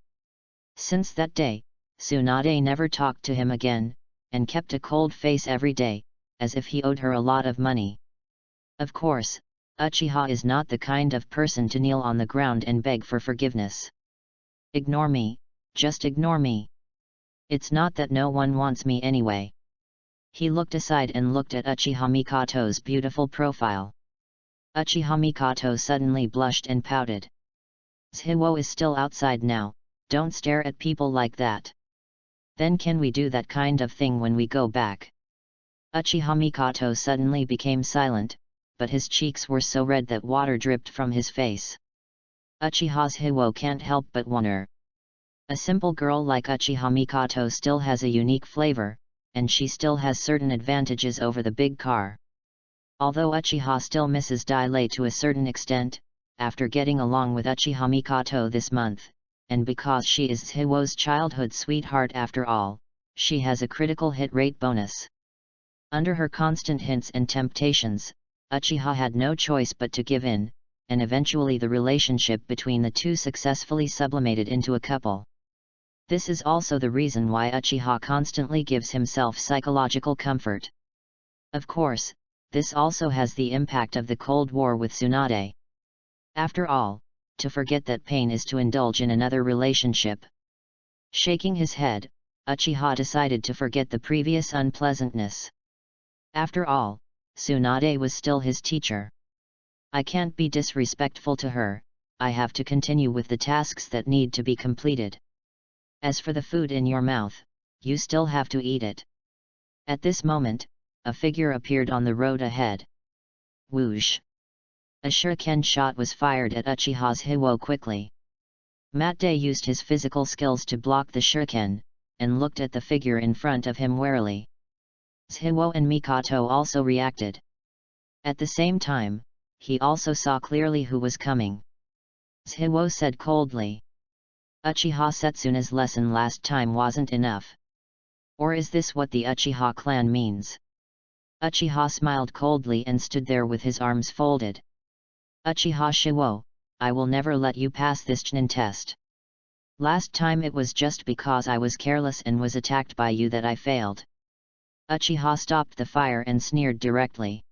Since that day, Tsunade never talked to him again, and kept a cold face every day, as if he owed her a lot of money. Of course, Uchiha is not the kind of person to kneel on the ground and beg for forgiveness. Ignore me, just ignore me. It's not that no one wants me anyway. He looked aside and looked at Uchiha Mikoto's beautiful profile. Uchiha Mikoto suddenly blushed and pouted. Zhiwo is still outside now, don't stare at people like that. Then can we do that kind of thing when we go back? Uchiha Mikoto suddenly became silent, but his cheeks were so red that water dripped from his face. Uchiha's Hiwo can't help but wonder. A simple girl like Uchiha Mikoto still has a unique flavor, and she still has certain advantages over the big car. Although Uchiha still misses Dai to a certain extent, after getting along with Uchiha Mikoto this month, and because she is Zhiwo's childhood sweetheart after all, she has a critical hit rate bonus. Under her constant hints and temptations, Uchiha had no choice but to give in, and eventually the relationship between the two successfully sublimated into a couple. This is also the reason why Uchiha constantly gives himself psychological comfort. Of course, this also has the impact of the Cold War with Tsunade. After all, to forget that pain is to indulge in another relationship. Shaking his head, Uchiha decided to forget the previous unpleasantness. After all, Tsunade was still his teacher. I can't be disrespectful to her, I have to continue with the tasks that need to be completed. As for the food in your mouth, you still have to eat it. At this moment, a figure appeared on the road ahead. Whoosh! A shuriken shot was fired at Uchiha's Hiwo quickly. Matte used his physical skills to block the shuriken, and looked at the figure in front of him warily. Hiwo and Mikoto also reacted. At the same time, he also saw clearly who was coming. Hiwo said coldly. Uchiha Setsuna's lesson last time wasn't enough. Or is this what the Uchiha clan means? Uchiha smiled coldly and stood there with his arms folded. Uchiha Shiwo, I will never let you pass this Chunin test. Last time it was just because I was careless and was attacked by you that I failed. Uchiha stopped the fire and sneered directly.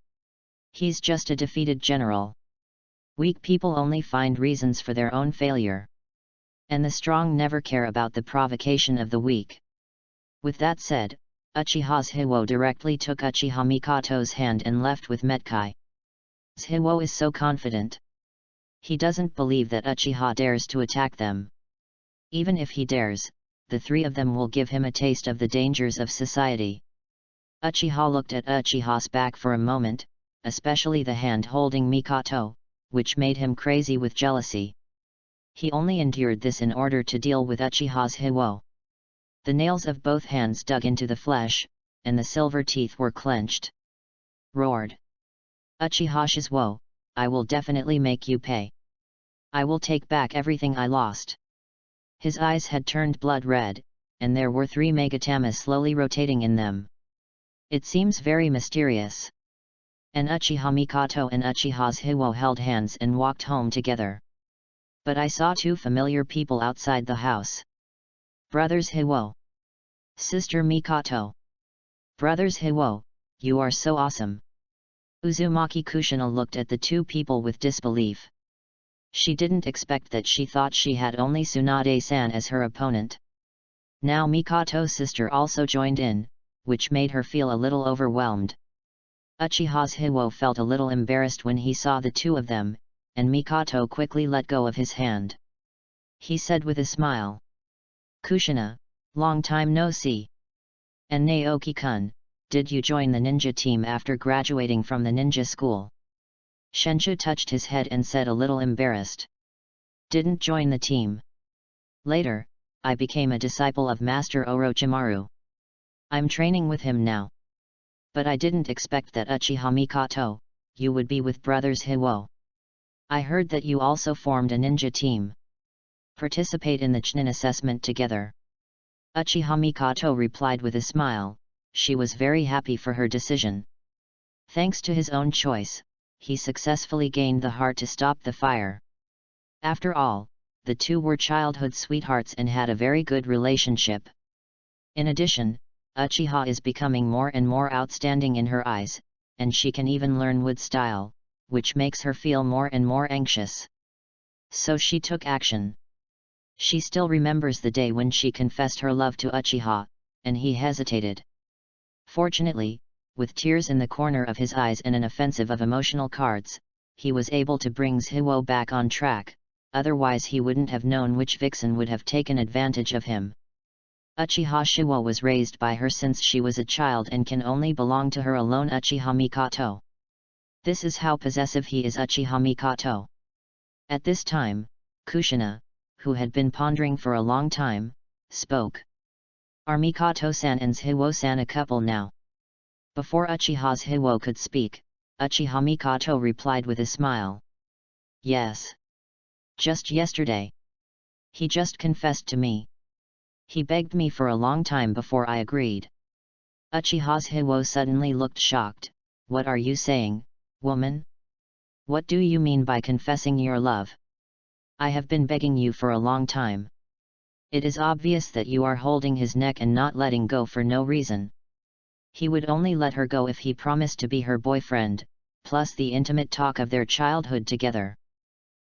He's just a defeated general. Weak people only find reasons for their own failure. And the strong never care about the provocation of the weak. With that said, Uchiha's Hiwo directly took Uchiha Mikoto's hand and left with Metkai. Hiwo is so confident. He doesn't believe that Uchiha dares to attack them. Even if he dares, the three of them will give him a taste of the dangers of society. Uchiha looked at Uchiha's back for a moment, especially the hand holding Mikoto, which made him crazy with jealousy. He only endured this in order to deal with Uchiha's Hiwo. The nails of both hands dug into the flesh, and the silver teeth were clenched. Roared. Uchiha Shizuo, I will definitely make you pay. I will take back everything I lost. His eyes had turned blood red, and there were 3 megatamas slowly rotating in them. It seems very mysterious. And Uchiha Mikoto and Uchiha's Hiwo held hands and walked home together. But I saw 2 familiar people outside the house. Brothers Hiwo. Sister Mikoto. Brothers Hiwo, you are so awesome. Uzumaki Kushina looked at the 2 people with disbelief. She didn't expect that. She thought she had only Tsunade-san as her opponent. Now Mikoto's sister also joined in, which made her feel a little overwhelmed. Uchiha's Hiwo felt a little embarrassed when he saw the 2 of them, and Mikoto quickly let go of his hand. He said with a smile. Kushina, long time no see. And Naoki-kun, did you join the ninja team after graduating from the ninja school? Shenshu touched his head and said a little embarrassed. Didn't join the team. Later, I became a disciple of Master Orochimaru. I'm training with him now. But I didn't expect that Uchiha Mikoto, you would be with brothers Hiwo. I heard that you also formed a ninja team. Participate in the Chunin assessment together. Uchiha Mikoto replied with a smile. She was very happy for her decision. Thanks to his own choice, he successfully gained the heart to stop the fire. After all, the 2 were childhood sweethearts and had a very good relationship. In addition, Uchiha is becoming more and more outstanding in her eyes, and she can even learn wood style, which makes her feel more and more anxious. So she took action. She still remembers the day when she confessed her love to Uchiha, and he hesitated. Fortunately, with tears in the corner of his eyes and an offensive of emotional cards, he was able to bring Hiwo back on track, otherwise he wouldn't have known which vixen would have taken advantage of him. Uchiha Shiwo was raised by her since she was a child and can only belong to her alone. Uchiha Mikoto. This is how possessive he is. Uchiha Mikoto. At this time, Kushina, who had been pondering for a long time, spoke. Are Mikoto-san and Hiwo-san a couple now? Before Uchiha's Hiwo could speak, Uchiha Mikoto replied with a smile. Yes. Just yesterday. He just confessed to me. He begged me for a long time before I agreed. Uchiha's Hiwo suddenly looked shocked. What are you saying, woman? What do you mean by confessing your love? I have been begging you for a long time. It is obvious that you are holding his neck and not letting go for no reason. He would only let her go if he promised to be her boyfriend, plus the intimate talk of their childhood together.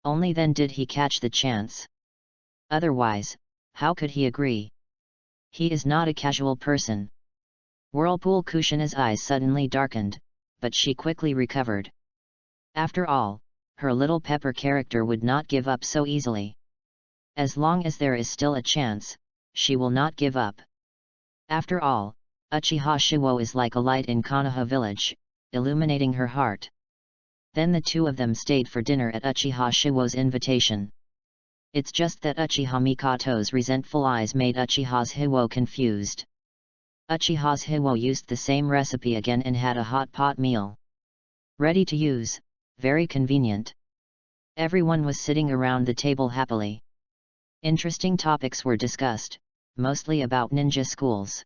Only then did he catch the chance. Otherwise, how could he agree? He is not a casual person. Whirlpool Kushina's eyes suddenly darkened. but she quickly recovered. After all, her little pepper character would not give up so easily. As long as there is still a chance, she will not give up. After all, Uchiha Shiwo is like a light in Konoha village, illuminating her heart. Then the two of them stayed for dinner at Uchiha Shiwo's invitation. It's just that Uchiha Mikato's resentful eyes made Uchiha's Hiwo confused. Uchiha's Hiwo used the same recipe again and had a hot pot meal. Ready to use, very convenient. Everyone was sitting around the table happily. Interesting topics were discussed, mostly about ninja schools.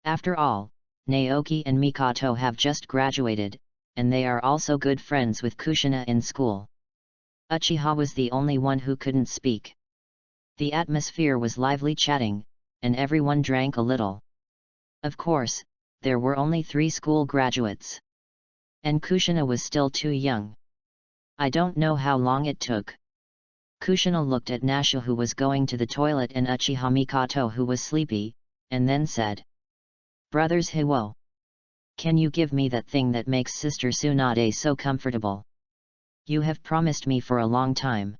After all, Naoki and Mikato have just graduated, and they are also good friends with Kushina in school. Uchiha was the only one who couldn't speak. The atmosphere was lively chatting, and everyone drank a little. Of course, there were only 3 school graduates. And Kushina was still too young. I don't know how long it took. Kushina looked at Nasha, who was going to the toilet, and Uchiha Mikato, who was sleepy, and then said, "Brothers Hiwo, can you give me that thing that makes Sister Tsunade so comfortable? You have promised me for a long time."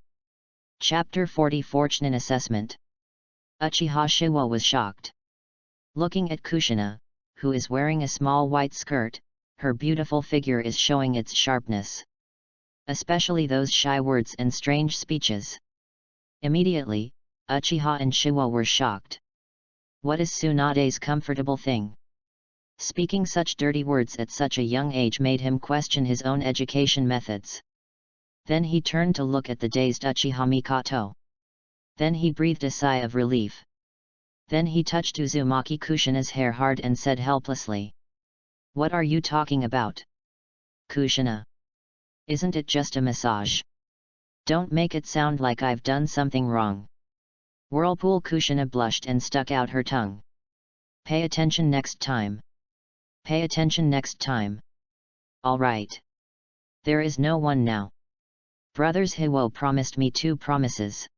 Chapter 40 Fortune Assessment. Uchiha Shiwo was shocked. Looking at Kushina, who is wearing a small white skirt, her beautiful figure is showing its sharpness. Especially those shy words and strange speeches. Immediately, Uchiha and Shiwo were shocked. What is Tsunade's comfortable thing? Speaking such dirty words at such a young age made him question his own education methods. Then he turned to look at the dazed Uchiha Mikato. Then he breathed a sigh of relief. Then he touched Uzumaki Kushina's hair hard and said helplessly, "What are you talking about? Kushina. Isn't it just a massage? Don't make it sound like I've done something wrong." Whirlpool Kushina blushed and stuck out her tongue. "Pay attention next time. Pay attention next time. All right. There is no one now. Brothers Hiwo promised me 2 promises.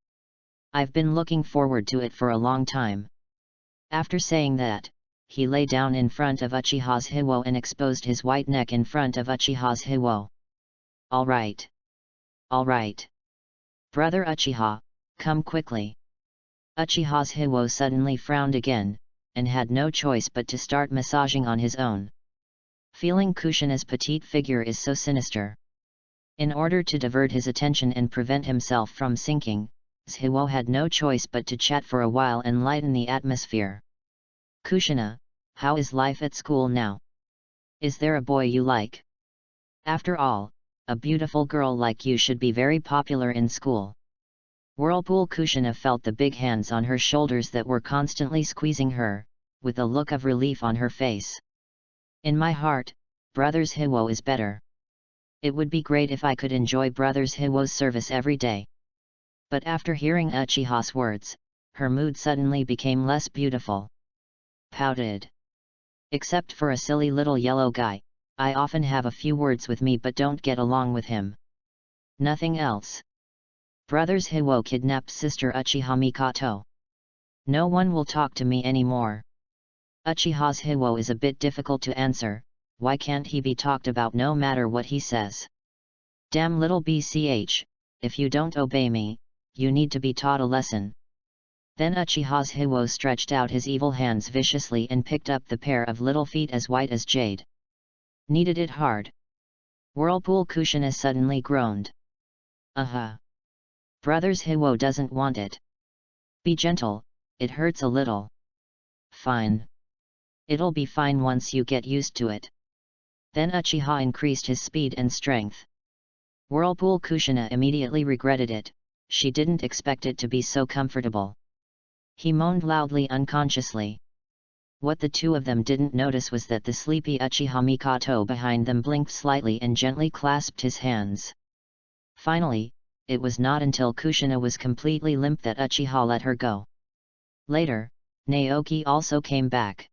I've been looking forward to it for a long time." After saying that, he lay down in front of Uchiha's Hiwo and exposed his white neck in front of Uchiha's Hiwo. "All right. All right. Brother Uchiha, come quickly." Uchiha's Hiwo suddenly frowned again, and had no choice but to start massaging on his own. Feeling Kushina's petite figure is so sinister. In order to divert his attention and prevent himself from sinking, Hiwo had no choice but to chat for a while and lighten the atmosphere. "Kushina, how is life at school now? Is there a boy you like? After all, a beautiful girl like you should be very popular in school." Whirlpool Kushina felt the big hands on her shoulders that were constantly squeezing her, with a look of relief on her face. "In my heart, Brothers Hiwo is better. It would be great if I could enjoy Brothers Hiwo's service every day." But after hearing Uchiha's words, her mood suddenly became less beautiful. Pouted. "Except for a silly little yellow guy, I often have a few words with me but don't get along with him. Nothing else. Brothers Hiwo kidnapped Sister Uchiha Mikato. No one will talk to me anymore." Uchiha's Hiwo is a bit difficult to answer. Why can't he be talked about no matter what he says? "Damn little BCH, if you don't obey me, you need to be taught a lesson." Then Uchiha's Hiwo stretched out his evil hands viciously and picked up the pair of little feet as white as jade. "Kneaded it hard." Whirlpool Kushina suddenly groaned. Brothers Hiwo doesn't want it. "Be gentle, it hurts a little." "Fine. It'll be fine once you get used to it." Then Uchiha increased his speed and strength. Whirlpool Kushina immediately regretted it. She didn't expect it to be so comfortable. He moaned loudly unconsciously. What the two of them didn't notice was that the sleepy Uchiha Mikato behind them blinked slightly and gently clasped his hands. Finally, it was not until Kushina was completely limp that Uchiha let her go. Later, Naoki also came back.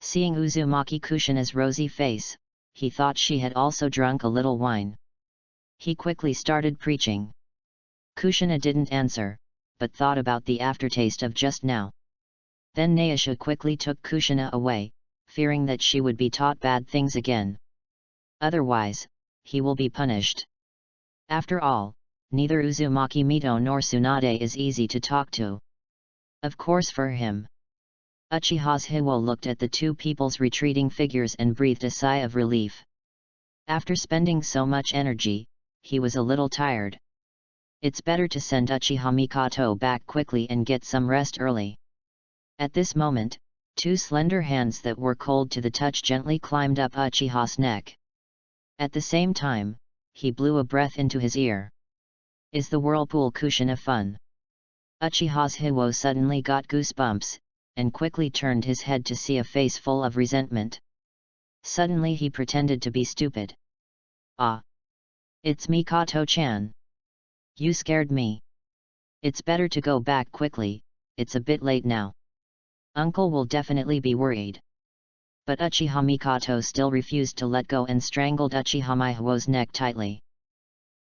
Seeing Uzumaki Kushina's rosy face, he thought she had also drunk a little wine. He quickly started preaching. Kushina didn't answer, but thought about the aftertaste of just now. Then Naisha quickly took Kushina away, fearing that she would be taught bad things again. Otherwise, he will be punished. After all, neither Uzumaki Mito nor Tsunade is easy to talk to. Of course for him. Uchiha's Hiwo looked at the two people's retreating figures and breathed a sigh of relief. After spending so much energy, he was a little tired. It's better to send Uchiha Mikoto back quickly and get some rest early. At this moment, two slender hands that were cold to the touch gently climbed up Uchiha's neck. At the same time, he blew a breath into his ear. Is the whirlpool cushion a fun? Uchiha's Hiwo suddenly got goosebumps, and quickly turned his head to see a face full of resentment. Suddenly he pretended to be stupid. Ah! It's Mikoto-chan. You scared me. It's better to go back quickly, it's a bit late now. Uncle will definitely be worried. But Uchiha Mikoto still refused to let go and strangled Uchiha Miho's neck tightly.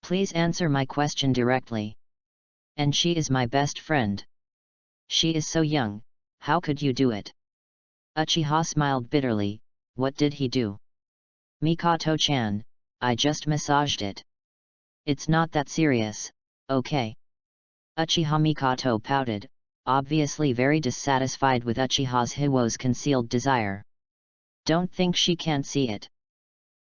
Please answer my question directly. And she is my best friend. She is so young, how could you do it? Uchiha smiled bitterly. What did he do? Mikoto-chan, I just massaged it. It's not that serious, okay? Uchiha Mikoto pouted, obviously very dissatisfied with Uchiha's Hiwo's concealed desire. Don't think she can't see it.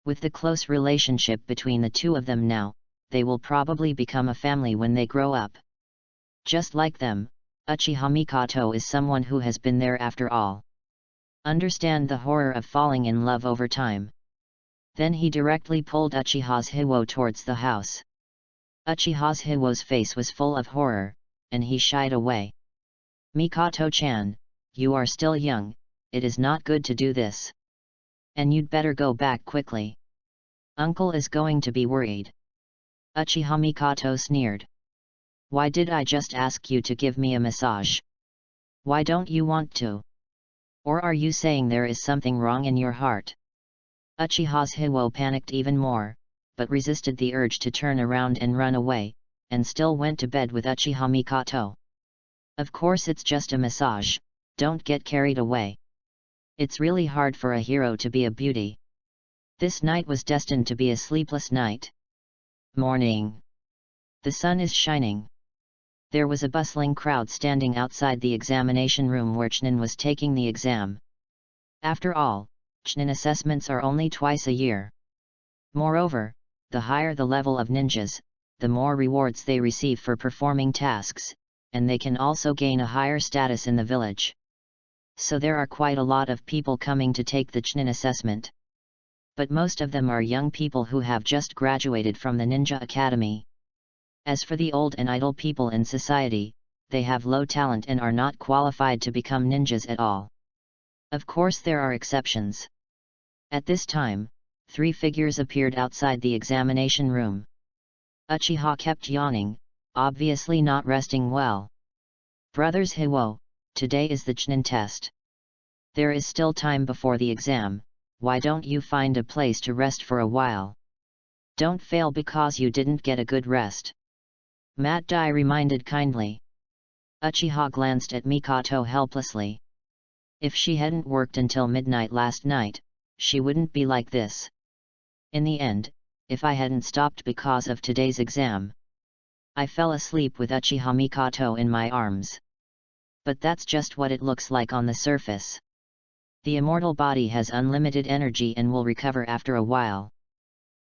With the close relationship between the two of them now, they will probably become a family when they grow up. Just like them, Uchiha Mikoto is someone who has been there after all. Understand the horror of falling in love over time. Then he directly pulled Uchiha's Hiwo towards the house. Uchiha's Hiwo's face was full of horror, and he shied away. Mikoto-chan, you are still young, it is not good to do this. And you'd better go back quickly. Uncle is going to be worried. Uchiha Mikoto sneered. Why did I just ask you to give me a massage? Why don't you want to? Or are you saying there is something wrong in your heart? Uchiha's Hiwo panicked even more, but resisted the urge to turn around and run away, and still went to bed with Uchiha Mikoto. Of course it's just a massage, don't get carried away. It's really hard for a hero to be a beauty. This night was destined to be a sleepless night. Morning. The sun is shining. There was a bustling crowd standing outside the examination room where Chunin was taking the exam. After all, Chunin assessments are only twice a year. Moreover, the higher the level of ninjas, the more rewards they receive for performing tasks, and they can also gain a higher status in the village. So there are quite a lot of people coming to take the Chunin assessment. But most of them are young people who have just graduated from the Ninja Academy. As for the old and idle people in society, they have low talent and are not qualified to become ninjas at all. Of course there are exceptions. At this time, 3 figures appeared outside the examination room. Uchiha kept yawning, obviously not resting well. Brothers Hiwo, today is the Chunin test. There is still time before the exam, why don't you find a place to rest for a while? Don't fail because you didn't get a good rest. Mat Dai reminded kindly. Uchiha glanced at Mikoto helplessly. If she hadn't worked until midnight last night, she wouldn't be like this. In the end, if I hadn't stopped because of today's exam, I fell asleep with Uchiha Mikoto in my arms. But that's just what it looks like on the surface. The immortal body has unlimited energy and will recover after a while.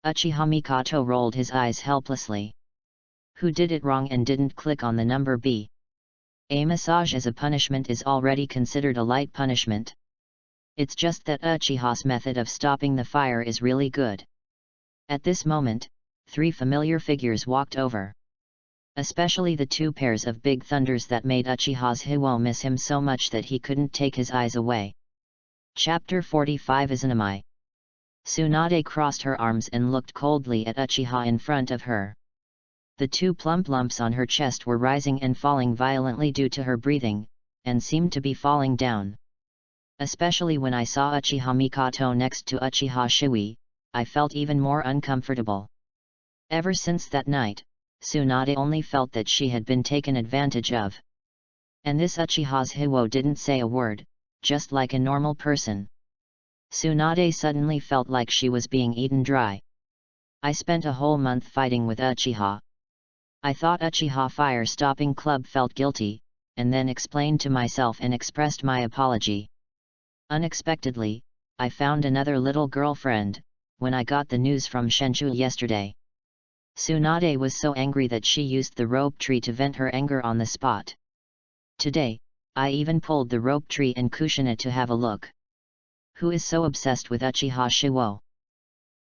Uchiha Mikoto rolled his eyes helplessly. Who did it wrong and didn't click on the number B? A massage as a punishment is already considered a light punishment. It's just that Uchiha's method of stopping the fire is really good. At this moment, 3 familiar figures walked over. Especially the 2 pairs of big thunders that made Uchiha's Hiwo miss him so much that he couldn't take his eyes away. Chapter 45 Izanami. Tsunade crossed her arms and looked coldly at Uchiha in front of her. The 2 plump lumps on her chest were rising and falling violently due to her breathing, and seemed to be falling down. Especially when I saw Uchiha Mikoto next to Uchiha Shiwi, I felt even more uncomfortable. Ever since that night, Tsunade only felt that she had been taken advantage of. And this Uchiha's Hiwo didn't say a word, just like a normal person. Tsunade suddenly felt like she was being eaten dry. I spent a whole month fighting with Uchiha. I thought Uchiha Fire Stopping Club felt guilty, and then explained to myself and expressed my apology. Unexpectedly, I found another little girlfriend, when I got the news from Shenchu yesterday. Tsunade was so angry that she used the rope tree to vent her anger on the spot. Today, I even pulled the rope tree and Kushina to have a look. Who is so obsessed with Uchiha Shiwo?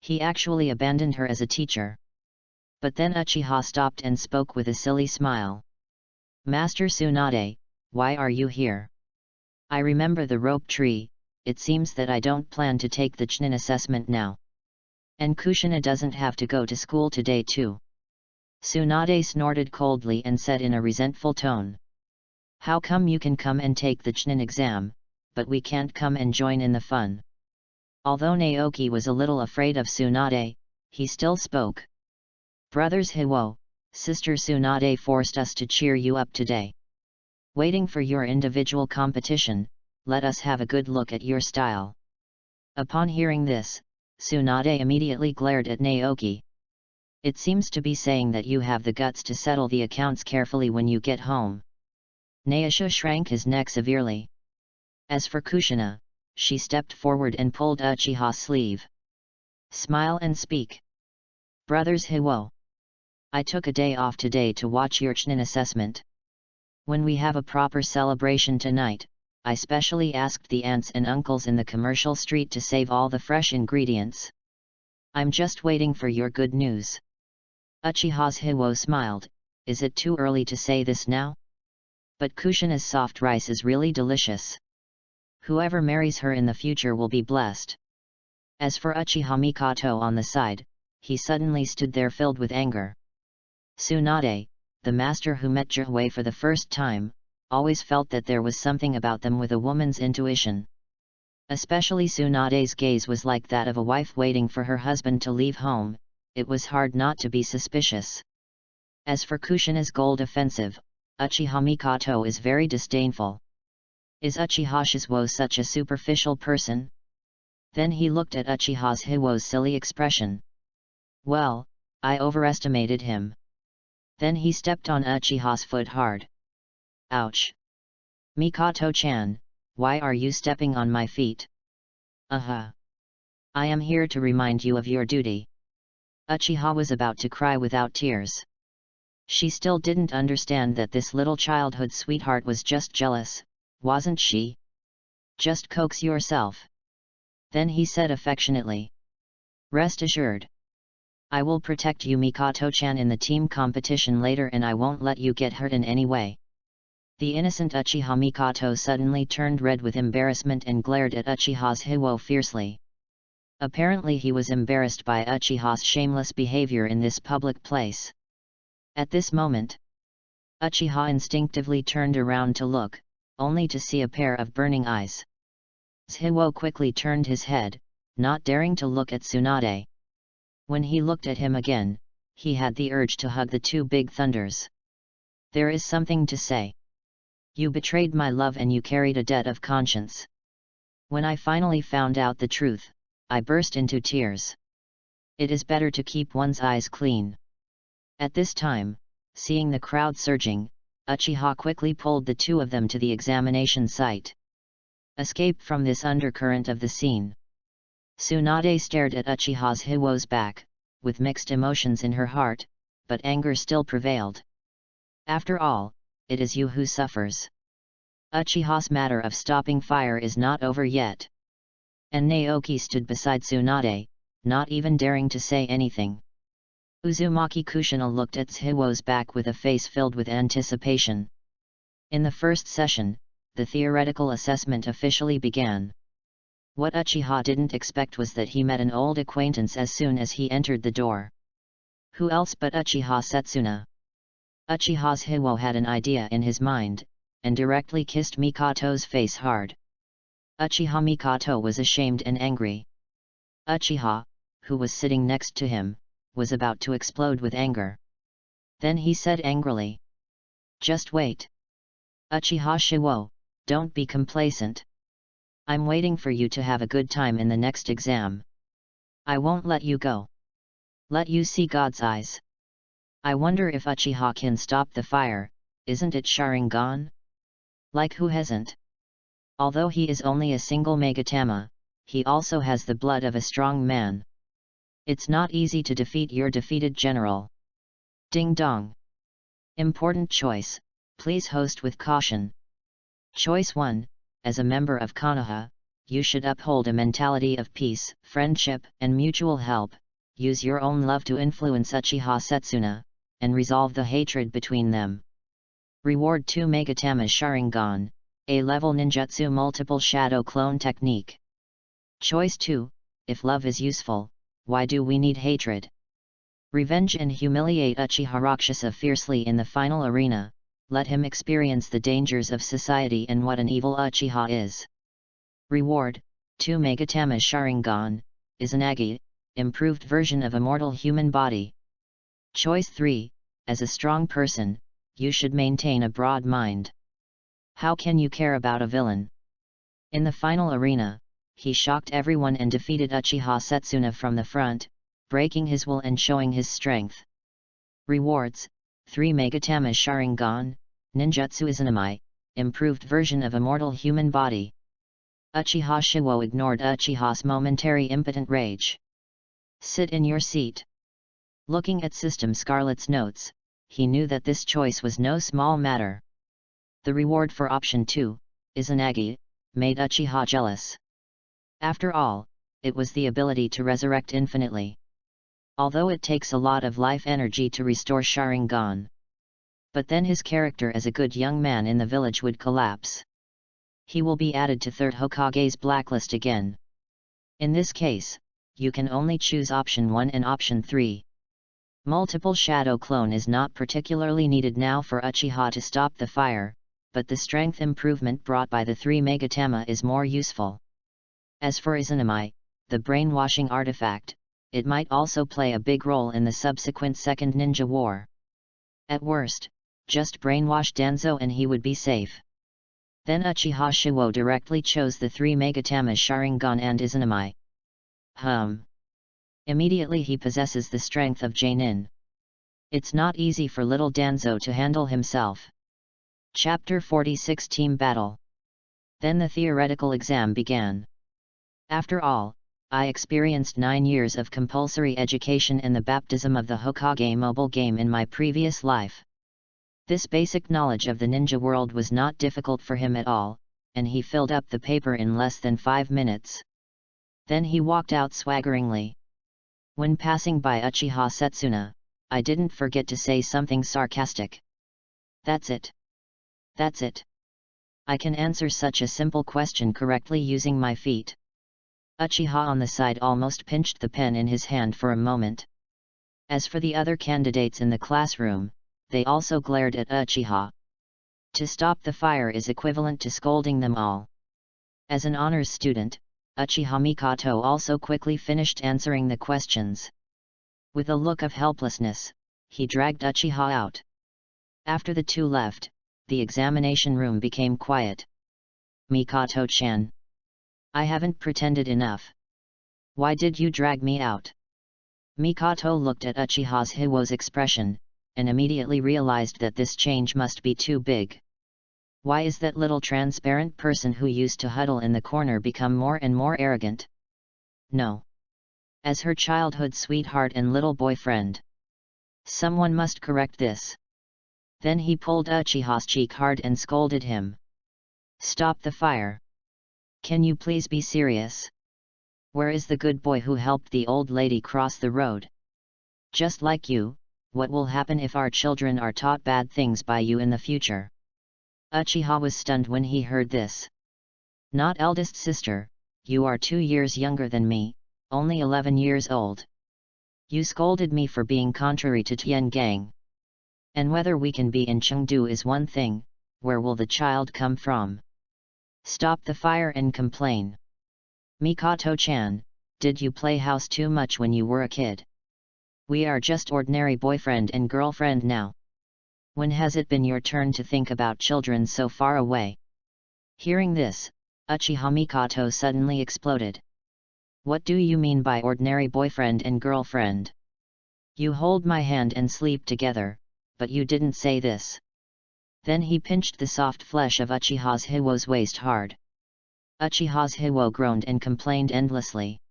He actually abandoned her as a teacher. But then Uchiha stopped and spoke with a silly smile. Master Tsunade, why are you here? I remember the rope tree. It seems that I don't plan to take the Chunin assessment now. And Kushina doesn't have to go to school today too. Tsunade snorted coldly and said in a resentful tone. How come you can come and take the Chunin exam, but we can't come and join in the fun? Although Naoki was a little afraid of Tsunade, he still spoke. Brothers Hiwo, Sister Tsunade forced us to cheer you up today. Waiting for your individual competition, let us have a good look at your style. Upon hearing this, Tsunade immediately glared at Naoki. It seems to be saying that you have the guts to settle the accounts carefully when you get home. Naisha shrank his neck severely. As for Kushina, she stepped forward and pulled Uchiha's sleeve. Smile and speak. Brothers Hiwo. I took a day off today to watch your Chunin assessment. When we have a proper celebration tonight, I specially asked the aunts and uncles in the commercial street to save all the fresh ingredients. I'm just waiting for your good news. Uchiha's Hiwo smiled. Is it too early to say this now? But Kushina's soft rice is really delicious. Whoever marries her in the future will be blessed. As for Uchiha Mikoto on the side, he suddenly stood there filled with anger. Tsunade, the master who met Jihui for the first time, always felt that there was something about them with a woman's intuition. Especially Tsunade's gaze was like that of a wife waiting for her husband to leave home. It was hard not to be suspicious. As for Kushina's gold offensive, Uchiha Mikoto is very disdainful. Is Uchiha Shizuo such a superficial person? Then he looked at Uchiha's Hiwo's silly expression. Well, I overestimated him. Then he stepped on Uchiha's foot hard. Ouch! Mikoto-chan, why are you stepping on my feet? I am here to remind you of your duty. Uchiha was about to cry without tears. She still didn't understand that this little childhood sweetheart was just jealous, wasn't she? Just coax yourself. Then he said affectionately. Rest assured. I will protect you Mikoto-chan in the team competition later and I won't let you get hurt in any way. The innocent Uchiha Mikoto suddenly turned red with embarrassment and glared at Uchiha's Hiwo fiercely. Apparently he was embarrassed by Uchiha's shameless behavior in this public place. At this moment, Uchiha instinctively turned around to look, only to see a pair of burning eyes. Hiwo quickly turned his head, not daring to look at Tsunade. When he looked at him again, he had the urge to hug the two big thunders. There is something to say. You betrayed my love and you carried a debt of conscience. When I finally found out the truth, I burst into tears. It is better to keep one's eyes clean. At this time, seeing the crowd surging, Uchiha quickly pulled the two of them to the examination site. Escape from this undercurrent of the scene. Tsunade stared at Uchiha's Hiwo's back, with mixed emotions in her heart, but anger still prevailed. After all, it is you who suffers. Uchiha's matter of stopping fire is not over yet. And Naoki stood beside Tsunade, not even daring to say anything. Uzumaki Kushina looked at Hiwo's back with a face filled with anticipation. In the first session, the theoretical assessment officially began. What Uchiha didn't expect was that he met an old acquaintance as soon as he entered the door. Who else but Uchiha Setsuna? Uchiha's Hiwo had an idea in his mind, and directly kissed Mikoto's face hard. Uchiha Mikoto was ashamed and angry. Uchiha, who was sitting next to him, was about to explode with anger. Then he said angrily. Just wait. Uchiha Shiwo, don't be complacent. I'm waiting for you to have a good time in the next exam. I won't let you go. Let you see God's eyes. I wonder if Uchiha can stop the fire, isn't it Sharingan? Like who hasn't? Although he is only a single Megatama, he also has the blood of a strong man. It's not easy to defeat your defeated general. Ding dong. Important choice, please host with caution. Choice 1, as a member of Konoha, you should uphold a mentality of peace, friendship, and mutual help, use your own love to influence Uchiha Setsuna, and resolve the hatred between them. Reward 2 Megatama Sharingan, A-level ninjutsu multiple shadow clone technique. Choice 2, if love is useful, why do we need hatred? Revenge and humiliate Uchiha Rakshasa fiercely in the final arena, let him experience the dangers of society and what an evil Uchiha is. Reward, 2 Megatama Sharingan, Izanagi, improved version of a mortal human body. Choice 3, as a strong person, you should maintain a broad mind. How can you care about a villain? In the final arena, he shocked everyone and defeated Uchiha Setsuna from the front, breaking his will and showing his strength. Rewards, 3 Megatama Sharingan, Ninjutsu Izanami, improved version of a mortal human body. Uchiha Shiwo ignored Uchiha's momentary impotent rage. Sit in your seat. Looking at System Scarlet's notes, he knew that this choice was no small matter. The reward for option 2, Izanagi, made Uchiha jealous. After all, it was the ability to resurrect infinitely. Although it takes a lot of life energy to restore Sharingan. But then his character as a good young man in the village would collapse. He will be added to 3rd Hokage's blacklist again. In this case, you can only choose option 1 and option 3. Multiple shadow clone is not particularly needed now for Uchiha to stop the fire, but the strength improvement brought by the 3 Megatama is more useful. As for Izanami, the brainwashing artifact, it might also play a big role in the subsequent Second Ninja War. At worst, just brainwash Danzo and he would be safe. Then Uchiha Shiwo directly chose the 3 Megatama Sharingan and Izanami. Immediately he possesses the strength of Jainin. It's not easy for little Danzo to handle himself. Chapter 46 Team Battle. Then the theoretical exam began. After all, I experienced 9 years of compulsory education and the baptism of the Hokage mobile game in my previous life. This basic knowledge of the ninja world was not difficult for him at all, and he filled up the paper in less than 5 minutes. Then he walked out swaggeringly. When passing by Uchiha Setsuna, I didn't forget to say something sarcastic. That's it. That's it. I can answer such a simple question correctly using my feet. Uchiha on the side almost pinched the pen in his hand for a moment. As for the other candidates in the classroom, they also glared at Uchiha. To stop the fire is equivalent to scolding them all. As an honors student, Uchiha Mikoto also quickly finished answering the questions. With a look of helplessness, he dragged Uchiha out. After the two left, the examination room became quiet. Mikoto-chan. I haven't pretended enough. Why did you drag me out? Mikoto looked at Uchiha Shiwo's expression, and immediately realized that this change must be too big. Why is that little transparent person who used to huddle in the corner become more and more arrogant? No. As her childhood sweetheart and little boyfriend. Someone must correct this. Then he pulled Uchiha's cheek hard and scolded him. Stop the fire. Can you please be serious? Where is the good boy who helped the old lady cross the road? Just like you, what will happen if our children are taught bad things by you in the future? Uchiha was stunned when he heard this. Not eldest sister, you are 2 years younger than me, only 11 years old. You scolded me for being contrary to Tiangang. And whether we can be in Chengdu is one thing, where will the child come from? Stop the fire and complain. Mikoto-chan, did you play house too much when you were a kid? We are just ordinary boyfriend and girlfriend now. When has it been your turn to think about children so far away? Hearing this, Uchiha Mikoto suddenly exploded. What do you mean by ordinary boyfriend and girlfriend? You hold my hand and sleep together, but you didn't say this. Then he pinched the soft flesh of Uchiha's Hiwo's waist hard. Uchiha's Hiwo groaned and complained endlessly.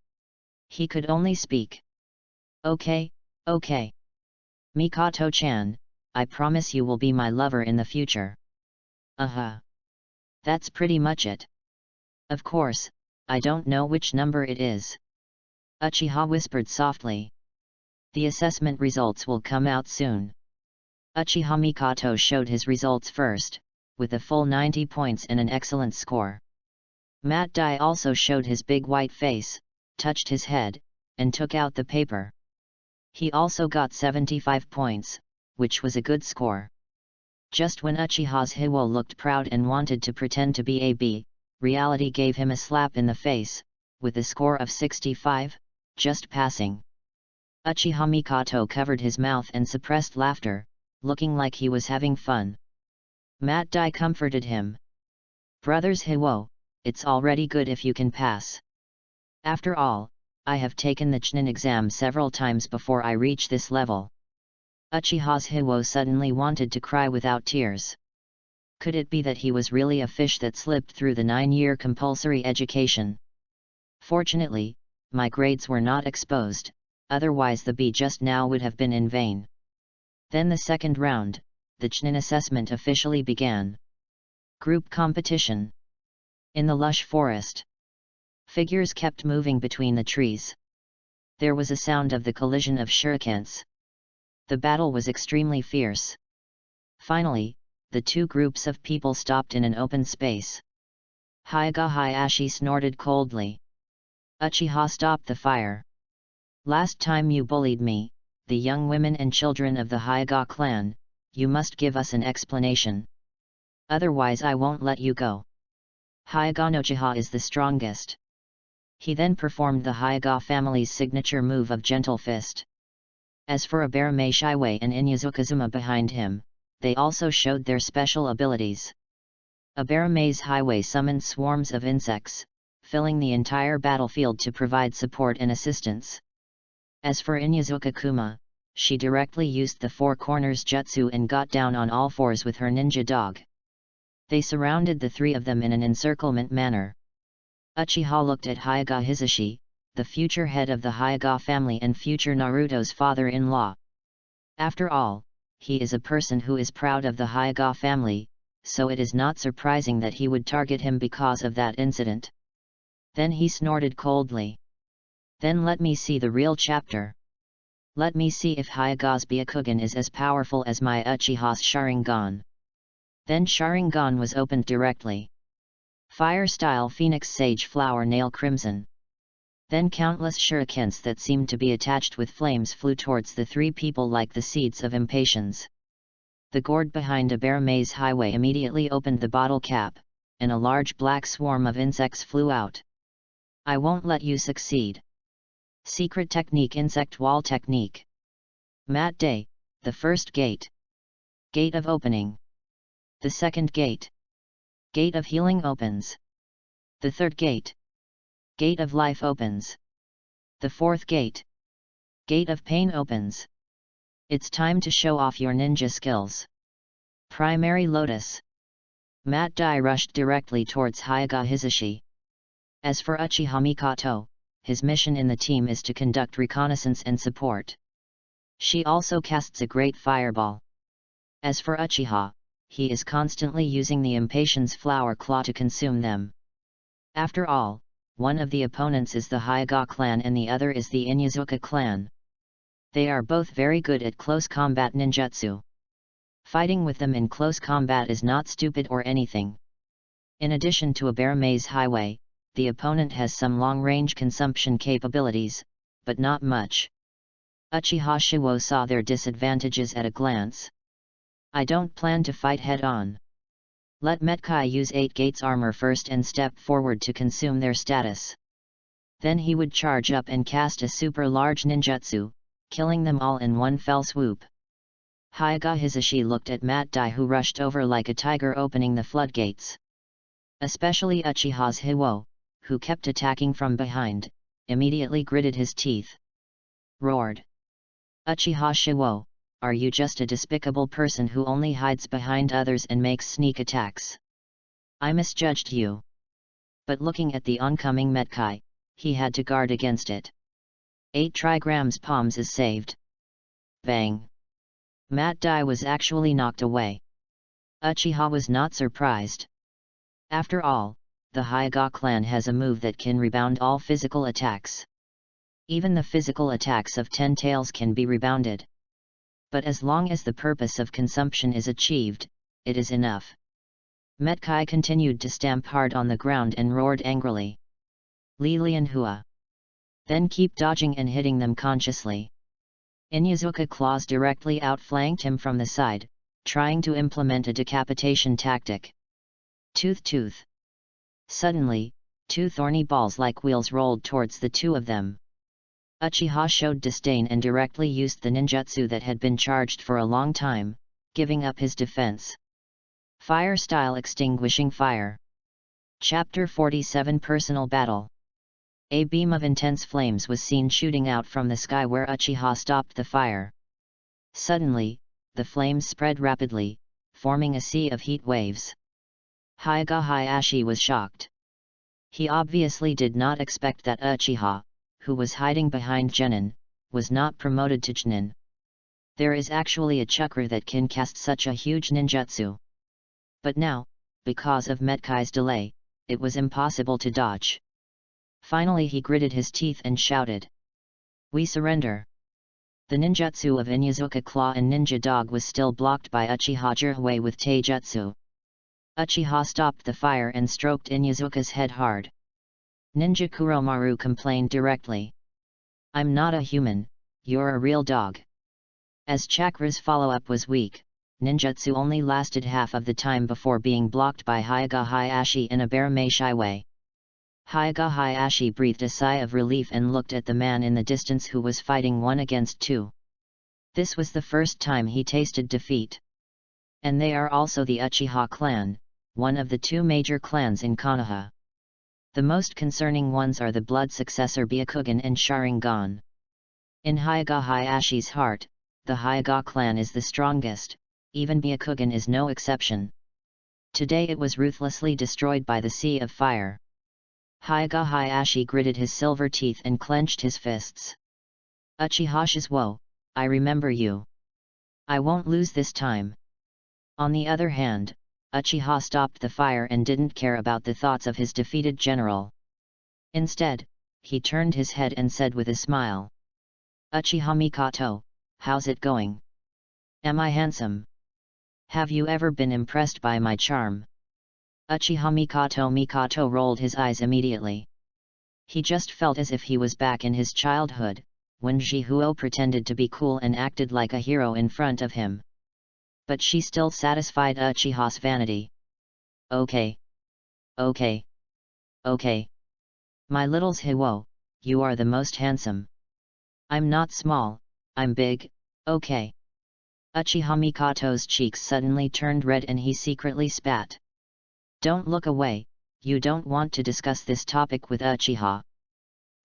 He could only speak. Okay, okay. Mikoto-chan, I promise you will be my lover in the future. That's pretty much it. Of course, I don't know which number it is. Uchiha whispered softly. The assessment results will come out soon. Uchiha Mikoto showed his results first, with a full 90 points and an excellent score. Matt Dai also showed his big white face, touched his head, and took out the paper. He also got 75 points, which was a good score. Just when Uchiha's Hiwo looked proud and wanted to pretend to be a B, reality gave him a slap in the face, with a score of 65, just passing. Uchiha Mikoto covered his mouth and suppressed laughter, looking like he was having fun. Matt Dai comforted him. Brothers Hiwo, it's already good if you can pass. After all, I have taken the Chunin exam several times before I reach this level. Uchiha's Hiwo suddenly wanted to cry without tears. Could it be that he was really a fish that slipped through the 9-year compulsory education? Fortunately, my grades were not exposed, otherwise the B just now would have been in vain. Then the second round, the Chunin assessment officially began. Group competition. In the lush forest. Figures kept moving between the trees. There was a sound of the collision of shurikens. The battle was extremely fierce. Finally, the two groups of people stopped in an open space. Hyuga Hayashi snorted coldly. Uchiha stopped the fire. Last time you bullied me, the young women and children of the Hyuga clan, you must give us an explanation. Otherwise I won't let you go. Hyuga no Uchiha is the strongest. He then performed the Hyuga family's signature move of Gentle Fist. As for Abarame Shiwei and Inyuzukazuma behind him, they also showed their special abilities. Abarame's Highway summoned swarms of insects, filling the entire battlefield to provide support and assistance. As for Inyazuka Kuma, she directly used the Four Corners Jutsu and got down on all fours with her ninja dog. They surrounded the three of them in an encirclement manner. Uchiha looked at Hyuga Hisashi, the future head of the Hyuga family and future Naruto's father-in-law. After all, he is a person who is proud of the Hyuga family, so it is not surprising that he would target him because of that incident. Then he snorted coldly. Then let me see the real chapter. Let me see if Hyuga's Byakugan is as powerful as my Uchiha's Sharingan. Then Sharingan was opened directly. Fire-style Phoenix Sage Flower Nail Crimson. Then countless shurikens that seemed to be attached with flames flew towards the three people like the seeds of impatience. The gourd behind Abarame's highway immediately opened the bottle cap, and a large black swarm of insects flew out. I won't let you succeed. Secret technique. Insect wall technique. Mat Day, the first gate. Gate of opening. The second gate. Gate of healing opens. The third gate. Gate of life opens. The fourth gate. Gate of pain opens. It's time to show off your ninja skills. Primary Lotus. Matt Dai rushed directly towards Hyuga Hisashi. As for Uchiha Mikoto, his mission in the team is to conduct reconnaissance and support. She also casts a great fireball. As for Uchiha, he is constantly using the Impatience Flower Claw to consume them. After all, one of the opponents is the Hyuga clan and the other is the Inyazuka clan. They are both very good at close combat ninjutsu. Fighting with them in close combat is not stupid or anything. In addition to Abarame's highway, the opponent has some long-range consumption capabilities, but not much. Uchiha Shiwo saw their disadvantages at a glance. I don't plan to fight head-on. Let Metkai use 8 Gates armor first and step forward to consume their status. Then he would charge up and cast a super large ninjutsu, killing them all in one fell swoop. Hyuga Hisashi looked at Matt Dai, who rushed over like a tiger opening the floodgates. Especially Uchiha's Hiwo, who kept attacking from behind, immediately gritted his teeth. Roared. Uchiha Shiwo, are you just a despicable person who only hides behind others and makes sneak attacks? I misjudged you. But looking at the oncoming Metkai, he had to guard against it. 8 trigrams palms is saved. Bang! Mat Dai was actually knocked away. Uchiha was not surprised. After all, the Hyuga clan has a move that can rebound all physical attacks. Even the physical attacks of 10 tails can be rebounded. But as long as the purpose of consumption is achieved, it is enough. Metkai continued to stamp hard on the ground and roared angrily. Li Lianhua. Then keep dodging and hitting them consciously. Inyazuka claws directly outflanked him from the side, trying to implement a decapitation tactic. Tooth. Suddenly, 2 thorny balls like wheels rolled towards the two of them. Uchiha showed disdain and directly used the ninjutsu that had been charged for a long time, giving up his defense. Fire-style extinguishing fire. Chapter 47 Personal Battle. A beam of intense flames was seen shooting out from the sky where Uchiha stopped the fire. Suddenly, the flames spread rapidly, forming a sea of heat waves. Hyuga Hayashi was shocked. He obviously did not expect that Uchiha, who was hiding behind Genin, was not promoted to Chunin. There is actually a chakra that can cast such a huge ninjutsu. But now, because of Metkai's delay, it was impossible to dodge. Finally he gritted his teeth and shouted. We surrender. The ninjutsu of Inyazuka Claw and Ninja Dog was still blocked by Uchiha Jirhwei with Taijutsu. Uchiha stopped the fire and stroked Inyazuka's head hard. Ninja Kuromaru complained directly. I'm not a human, you're a real dog. As Chakra's follow-up was weak, ninjutsu only lasted half of the time before being blocked by Hyuga Hayashi in a Barameishi way. Hyuga Hayashi breathed a sigh of relief and looked at the man in the distance who was fighting 1 against 2. This was the first time he tasted defeat. And they are also the Uchiha clan, one of the 2 major clans in Konoha. The most concerning ones are the blood successor Byakugan and Sharingan. In Hyuga Hayashi's heart, the Hyuga clan is the strongest, even Byakugan is no exception. Today it was ruthlessly destroyed by the Sea of Fire. Hyuga Hayashi gritted his silver teeth and clenched his fists. Uchiha Shizuo, I remember you. I won't lose this time. On the other hand, Uchiha stopped the fire and didn't care about the thoughts of his defeated general. Instead, he turned his head and said with a smile. Uchiha Mikoto, how's it going? Am I handsome? Have you ever been impressed by my charm? Uchiha Mikoto rolled his eyes immediately. He just felt as if he was back in his childhood, when Jihuo pretended to be cool and acted like a hero in front of him. But she still satisfied Uchiha's vanity. Okay. My little Hiwo, you are the most handsome. I'm not small, I'm big, okay. Uchiha Mikoto's cheeks suddenly turned red and he secretly spat. Don't look away, you don't want to discuss this topic with Uchiha.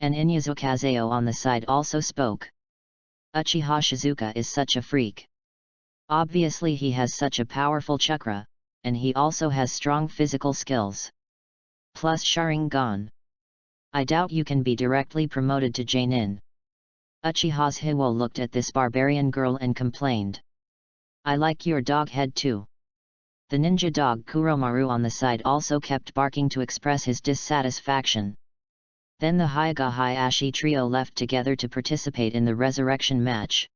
And Inyazuka on the side also spoke. Uchiha Shizuka is such a freak. Obviously he has such a powerful chakra, and he also has strong physical skills. Plus Sharingan. I doubt you can be directly promoted to Jainin. Uchiha's Hiwo looked at this barbarian girl and complained. I like your dog head too. The ninja dog Kuromaru on the side also kept barking to express his dissatisfaction. Then the Hyuga Hayashi trio left together to participate in the resurrection match.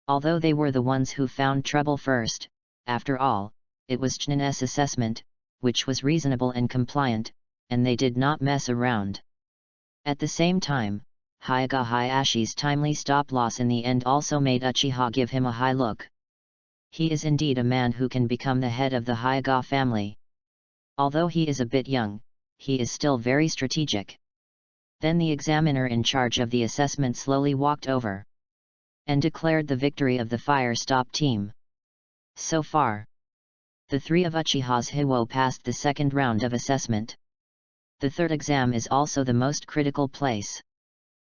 Although they were the ones who found trouble first, after all, it was Chunin's assessment, which was reasonable and compliant, and they did not mess around. At the same time, Hyuga Hayashi's timely stop-loss in the end also made Uchiha give him a high look. He is indeed a man who can become the head of the Hyuga family. Although he is a bit young, he is still very strategic. Then the examiner in charge of the assessment slowly walked over and declared the victory of the Fire Stop team. So far, The three of Uchiha's Hiwo passed the second round of assessment. The third exam is also the most critical place.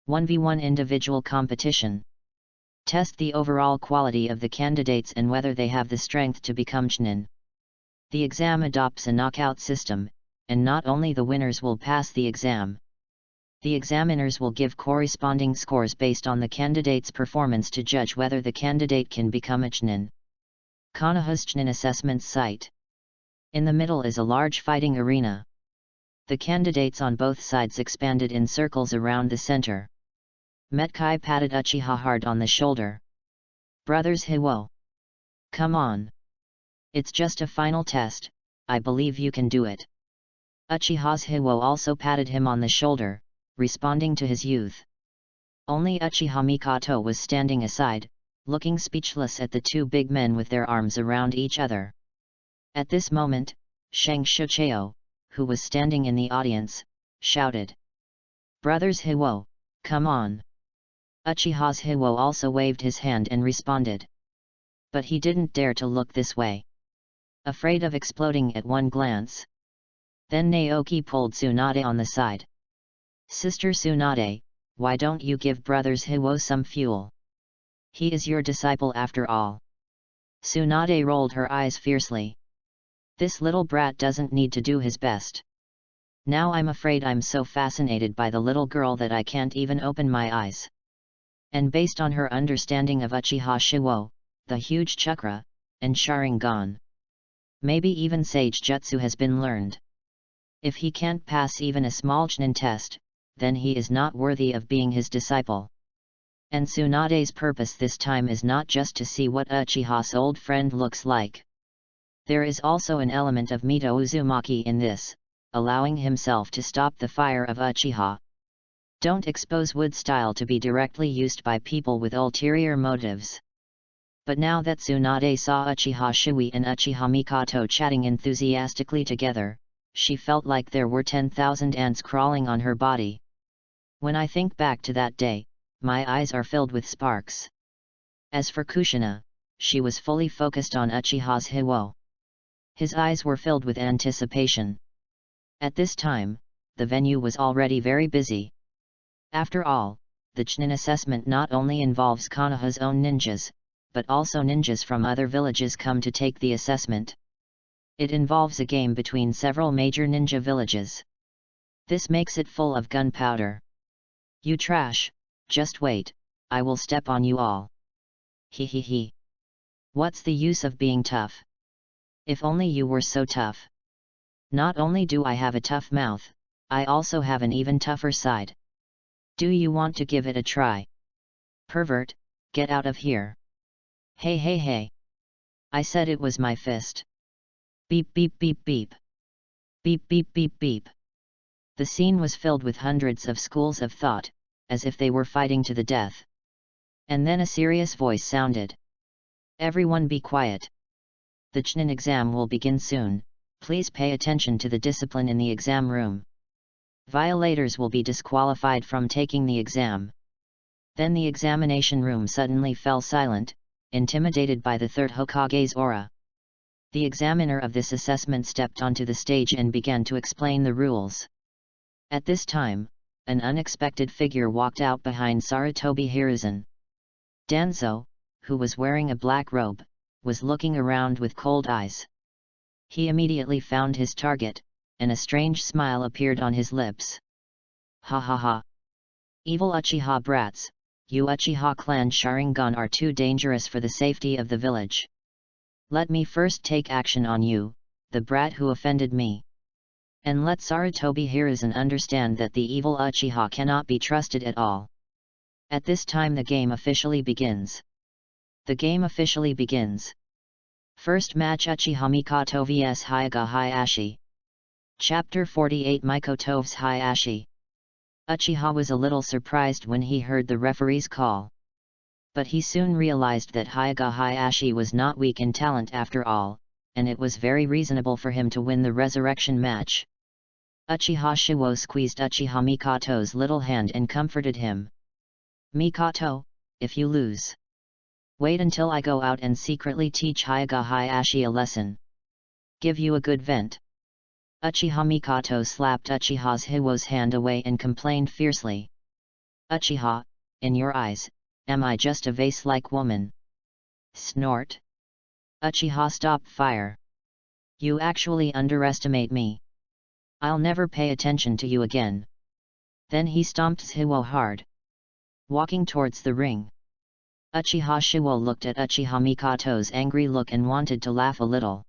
1v1 individual competition. Test the overall quality of the candidates and whether they have the strength to become Chunin. The exam adopts a knockout system, and not only the winners will pass the exam. The examiners will give corresponding scores based on the candidate's performance to judge whether the candidate can become a Chunin. Konoha's Chunin assessment site. In the middle is a large fighting arena. The candidates on both sides expanded in circles around the center. Metkai patted Uchiha hard on the shoulder. Brothers Hiwo. Come on. It's just a final test, I believe you can do it. Uchiha's Hiwo also patted him on the shoulder, responding to his youth. Only Uchiha Mikoto was standing aside, looking speechless at the two big men with their arms around each other. At this moment, Shang Shucheo, who was standing in the audience, shouted. Brothers Hiwo, come on. Uchiha's Hiwo also waved his hand and responded. But he didn't dare to look this way. Afraid of exploding at one glance. Then Naoki pulled Tsunade on the side. Sister Tsunade, why don't you give Brothers Hiwo some fuel? He is your disciple after all. Tsunade rolled her eyes fiercely. This little brat doesn't need to do his best. Now I'm afraid I'm so fascinated by the little girl that I can't even open my eyes. And based on her understanding of Uchiha Shiwo, the huge chakra, and Sharingan. Maybe even Sage Jutsu has been learned. If he can't pass even a small Chunin test, then he is not worthy of being his disciple. And Tsunade's purpose this time is not just to see what Uchiha's old friend looks like. There is also an element of Mito Uzumaki in this, allowing himself to stop the fire of Uchiha. Don't expose wood style to be directly used by people with ulterior motives. But now that Tsunade saw Uchiha Shiwi and Uchiha Mikoto chatting enthusiastically together, she felt like there were 10,000 ants crawling on her body. When I think back to that day, my eyes are filled with sparks. As for Kushina, she was fully focused on Uchiha's Hiwo. His eyes were filled with anticipation. At this time, the venue was already very busy. After all, the Chunin assessment not only involves Konoha's own ninjas, but also ninjas from other villages come to take the assessment. It involves a game between several major ninja villages. This makes it full of gunpowder. You trash, just wait, I will step on you all. He he he. What's the use of being tough? If only you were so tough. Not only do I have a tough mouth, I also have an even tougher side. Do you want to give it a try? Pervert, get out of here. Hey hey hey. I said it was my fist. Beep beep beep beep. Beep beep beep beep. The scene was filled with hundreds of schools of thought, as if they were fighting to the death. And then a serious voice sounded. Everyone be quiet. The Chunin exam will begin soon, please pay attention to the discipline in the exam room. Violators will be disqualified from taking the exam. Then the examination room suddenly fell silent, intimidated by the third Hokage's aura. The examiner of this assessment stepped onto the stage and began to explain the rules. At this time, an unexpected figure walked out behind Sarutobi Hiruzen. Danzo, who was wearing a black robe, was looking around with cold eyes. He immediately found his target, and a strange smile appeared on his lips. Ha ha ha! Evil Uchiha brats, you Uchiha clan Sharingan are too dangerous for the safety of the village. Let me first take action on you, the brat who offended me. And let Sarutobi Hiruzen understand that the evil Uchiha cannot be trusted at all. At this time the game officially begins. The game officially begins. First match Uchiha Mikoto vs Hyaga Hayashi. Chapter 48 Mikoto vs Hayashi. Uchiha was a little surprised when he heard the referee's call. But he soon realized that Hyaga Hayashi was not weak in talent after all, and it was very reasonable for him to win the resurrection match. Uchiha Shiwo squeezed Uchiha Mikoto's little hand and comforted him. Mikoto, if you lose, wait until I go out and secretly teach Hyaga Hayashi a lesson. Give you a good vent. Uchiha Mikoto slapped Uchiha's Hiwo's hand away and complained fiercely. Uchiha, in your eyes, am I just a vase-like woman? Snort. Uchiha stopped fire. You actually underestimate me. I'll never pay attention to you again. Then he stomped Hiwo hard. Walking towards the ring. Uchiha Shiwo looked at Uchiha Mikoto's angry look and wanted to laugh a little.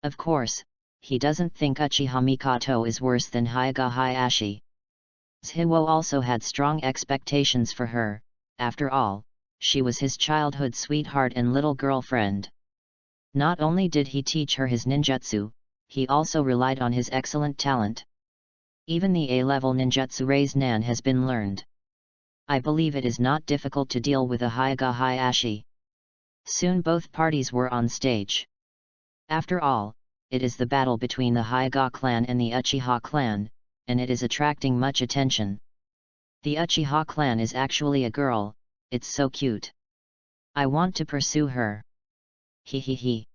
Of course, he doesn't think Uchiha Mikoto is worse than Hyuga Hayashi. Hiwo also had strong expectations for her. After all, she was his childhood sweetheart and little girlfriend. Not only did he teach her his ninjutsu, he also relied on his excellent talent. Even the A-level ninjutsu Raise-Nan has been learned. I believe it is not difficult to deal with a Hyuga Hayashi. Soon both parties were on stage. After all, it is the battle between the Hyuga clan and the Uchiha clan, and it is attracting much attention. The Uchiha clan is actually a girl, it's so cute. I want to pursue her. He.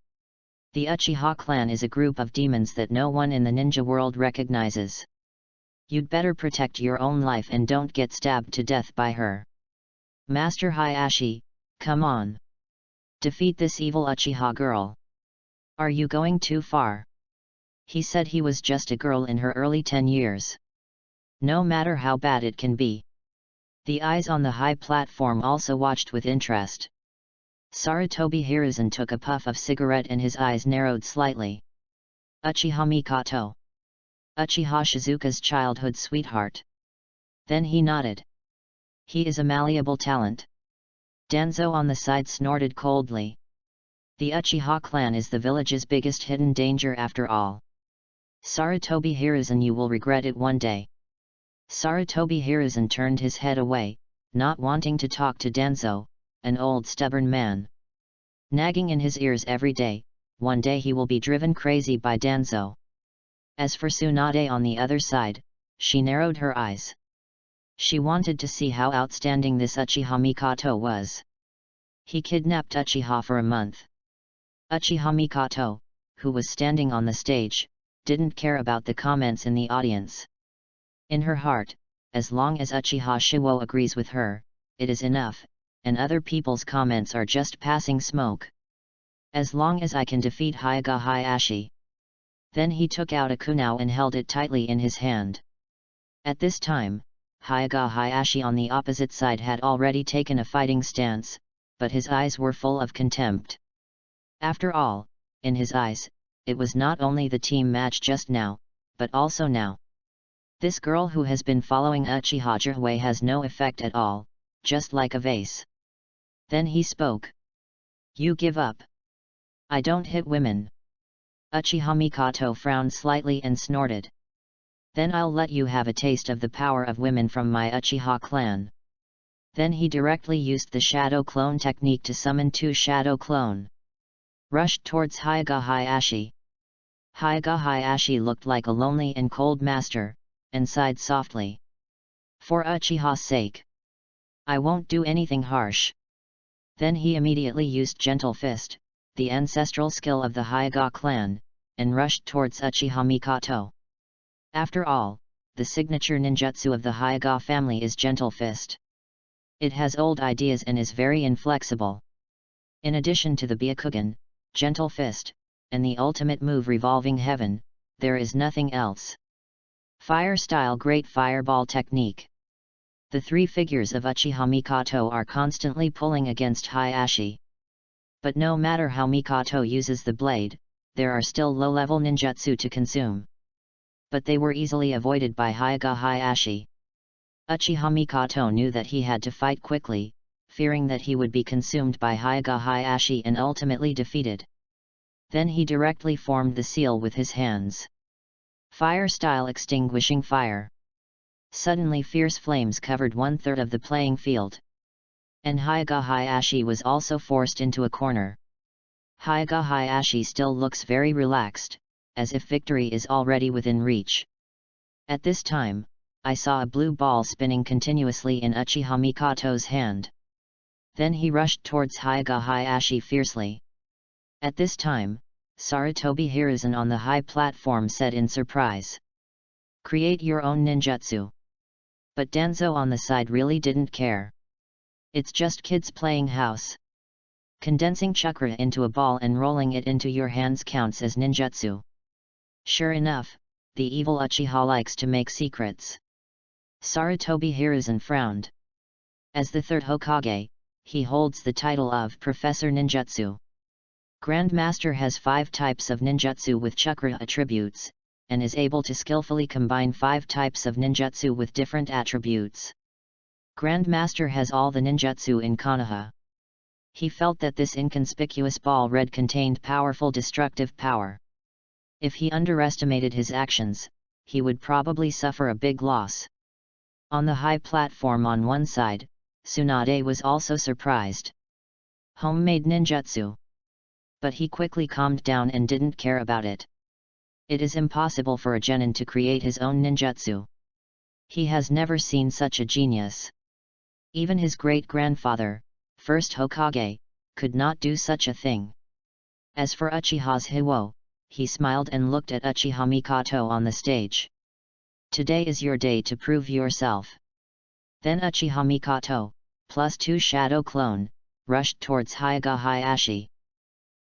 The Uchiha clan is a group of demons that no one in the ninja world recognizes. You'd better protect your own life and don't get stabbed to death by her. Master Hayashi, come on. Defeat this evil Uchiha girl. Are you going too far? He said he was just a girl in her early 10 years. No matter how bad it can be. The eyes on the high platform also watched with interest. Sarutobi Hiruzen took a puff of cigarette and his eyes narrowed slightly. Uchiha Mikoto. Uchiha Shizuka's childhood sweetheart. Then he nodded. He is a malleable talent. Danzo on the side snorted coldly. The Uchiha clan is the village's biggest hidden danger after all. Sarutobi Hiruzen, you will regret it one day. Sarutobi Hiruzen turned his head away, not wanting to talk to Danzo, an old stubborn man. Nagging in his ears every day, one day he will be driven crazy by Danzo. As for Tsunade on the other side, she narrowed her eyes. She wanted to see how outstanding this Uchiha Mikoto was. He kidnapped Uchiha for a month. Uchiha Mikoto, who was standing on the stage, didn't care about the comments in the audience. In her heart, as long as Uchiha Shiwo agrees with her, it is enough, and other people's comments are just passing smoke. As long as I can defeat Hyuga Hayashi. Then he took out a kunai and held it tightly in his hand. At this time, Hyuga Hayashi on the opposite side had already taken a fighting stance, but his eyes were full of contempt. After all, in his eyes, it was not only the team match just now, but also now. This girl who has been following Uchiha Jiraiya has no effect at all, just like a vase. Then he spoke. You give up. I don't hit women. Uchiha Mikoto frowned slightly and snorted. Then I'll let you have a taste of the power of women from my Uchiha clan. Then he directly used the shadow clone technique to summon 2 shadow clone. Rushed towards Hyuga Hayashi. Hyuga Hayashi looked like a lonely and cold master, and sighed softly. For Uchiha's sake. I won't do anything harsh. Then he immediately used Gentle Fist, the ancestral skill of the Hyuga clan, and rushed towards Uchiha Mikoto. After all, the signature ninjutsu of the Hyuga family is Gentle Fist. It has old ideas and is very inflexible. In addition to the Byakugan, Gentle Fist, and the ultimate move Revolving Heaven, there is nothing else. Fire style Great Fireball technique. The 3 figures of Uchiha Mikoto are constantly pulling against Hayashi. But no matter how Mikoto uses the blade, there are still low-level ninjutsu to consume. But they were easily avoided by Hyuga Hayashi. Uchiha Mikoto knew that he had to fight quickly, fearing that he would be consumed by Hyuga Hayashi and ultimately defeated. Then he directly formed the seal with his hands. Fire style Extinguishing Fire. Suddenly fierce flames covered 1/3 of the playing field. And Hyuga Hayashi was also forced into a corner. Hyuga Hayashi still looks very relaxed, as if victory is already within reach. At this time, I saw a blue ball spinning continuously in Uchiha Mikoto's hand. Then he rushed towards Hyuga Hayashi fiercely. At this time, Sarutobi Hiruzen on the high platform said in surprise. Create your own ninjutsu. But Danzo on the side really didn't care. It's just kids playing house. Condensing chakra into a ball and rolling it into your hands counts as ninjutsu. Sure enough, the evil Uchiha likes to make secrets. Sarutobi Hiruzen frowned. As the third Hokage, he holds the title of Professor Ninjutsu. Grandmaster has 5 types of ninjutsu with chakra attributes, and is able to skillfully combine 5 types of ninjutsu with different attributes. Grandmaster has all the ninjutsu in Konoha. He felt that this inconspicuous ball red contained powerful destructive power. If he underestimated his actions, he would probably suffer a big loss. On the high platform on one side, Tsunade was also surprised. Homemade ninjutsu. But he quickly calmed down and didn't care about it. It is impossible for a genin to create his own ninjutsu. He has never seen such a genius. Even his great-grandfather, first Hokage, could not do such a thing. As for Uchiha's Hiwo, he smiled and looked at Uchiha Mikoto on the stage. Today is your day to prove yourself. Then Uchiha Mikoto, plus 2 shadow clone, rushed towards Hyuga Hayashi.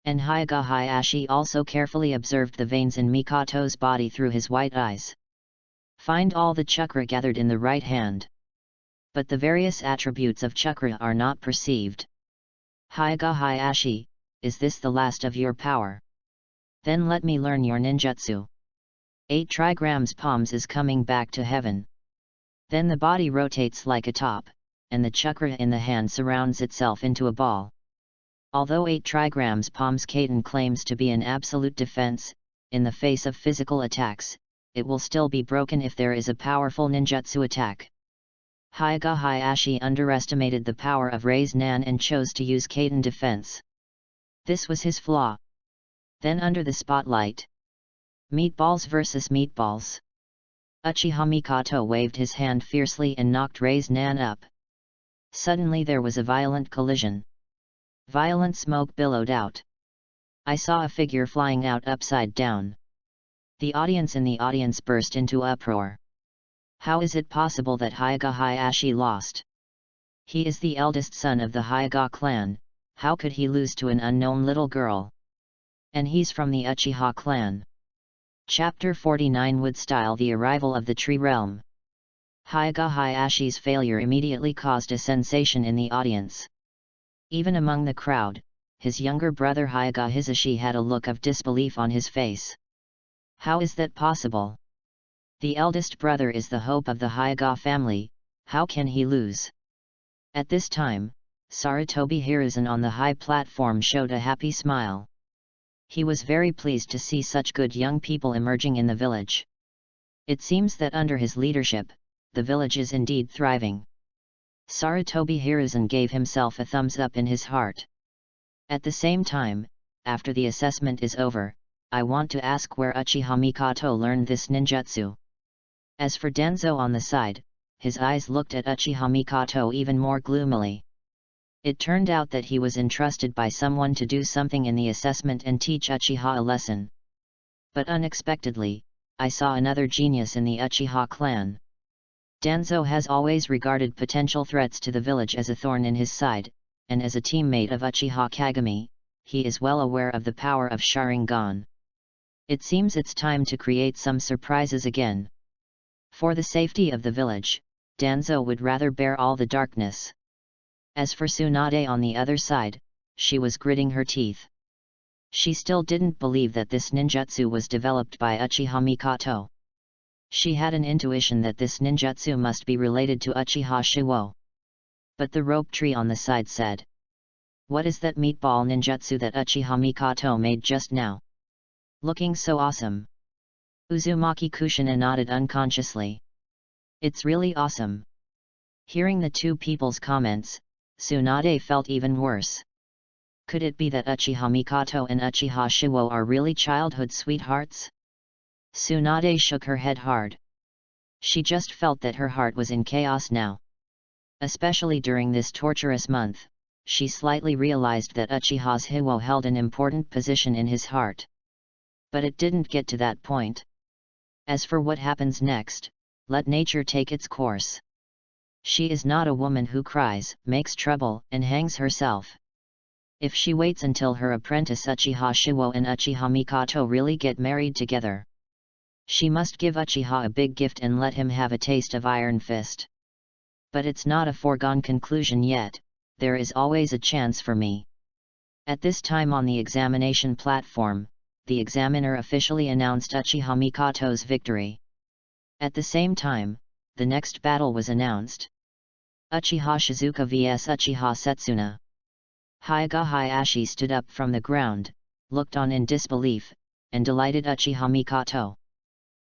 And Hyuga Hayashi also carefully observed the veins in Mikoto's body through his white eyes. Find all the chakra gathered in the right hand. But the various attributes of chakra are not perceived. Hyuga Hayashi, is this the last of your power? Then let me learn your ninjutsu. 8 trigrams palms is coming back to heaven. Then the body rotates like a top, and the chakra in the hand surrounds itself into a ball. Although 8 trigrams palms Kaiten claims to be an absolute defense, in the face of physical attacks, it will still be broken if there is a powerful ninjutsu attack. Hyuga Hayashi underestimated the power of Rei's Nan and chose to use Kaiten defense. This was his flaw. Then under the spotlight. Meatballs versus meatballs. Uchiha Mikoto waved his hand fiercely and knocked Rei's Nan up. Suddenly there was a violent collision. Violent smoke billowed out. I saw a figure flying out upside down. The audience in the audience burst into uproar. How is it possible that Hyuga Hayashi lost? He is the eldest son of the Hyuga clan, how could he lose to an unknown little girl? And he's from the Uchiha clan. Chapter 49 Wood Style The arrival of the Tree Realm. Hyuga Hayashi's failure immediately caused a sensation in the audience. Even among the crowd, his younger brother Hyuga Hisashi had a look of disbelief on his face. How is that possible? The eldest brother is the hope of the Hyuga family, how can he lose? At this time, Sarutobi Hiruzen on the high platform showed a happy smile. He was very pleased to see such good young people emerging in the village. It seems that under his leadership, the village is indeed thriving. Sarutobi Hiruzen gave himself a thumbs up in his heart. At the same time, after the assessment is over, I want to ask where Uchiha Mikoto learned this ninjutsu. As for Danzo on the side, his eyes looked at Uchiha Mikoto even more gloomily. It turned out that he was entrusted by someone to do something in the assessment and teach Uchiha a lesson. But unexpectedly, I saw another genius in the Uchiha clan. Danzo has always regarded potential threats to the village as a thorn in his side, and as a teammate of Uchiha Kagami, he is well aware of the power of Sharingan. It seems it's time to create some surprises again. For the safety of the village, Danzo would rather bear all the darkness. As for Tsunade on the other side, she was gritting her teeth. She still didn't believe that this ninjutsu was developed by Uchiha Mikoto. She had an intuition that this ninjutsu must be related to Uchiha Shiwo. But the rope tree on the side said, "What is that meatball ninjutsu that Uchiha Mikoto made just now? Looking so awesome." Uzumaki Kushina nodded unconsciously. "It's really awesome." Hearing the two people's comments, Tsunade felt even worse. Could it be that Uchiha Mikoto and Uchiha Shiwo are really childhood sweethearts? Tsunade shook her head hard. She just felt that her heart was in chaos now. Especially during this torturous month, she slightly realized that Uchiha's Hiwo held an important position in his heart. But it didn't get to that point. As for what happens next, let nature take its course. She is not a woman who cries, makes trouble, and hangs herself. If she waits until her apprentice Uchiha Shiwo and Uchiha Mikoto really get married together, she must give Uchiha a big gift and let him have a taste of Iron Fist. But it's not a foregone conclusion yet, there is always a chance for me. At this time on the examination platform, the examiner officially announced Uchiha Mikoto's victory. At the same time, the next battle was announced. Uchiha Shizuka vs Uchiha Setsuna. Hyaga Hayashi stood up from the ground, looked on in disbelief, and delighted Uchiha Mikoto.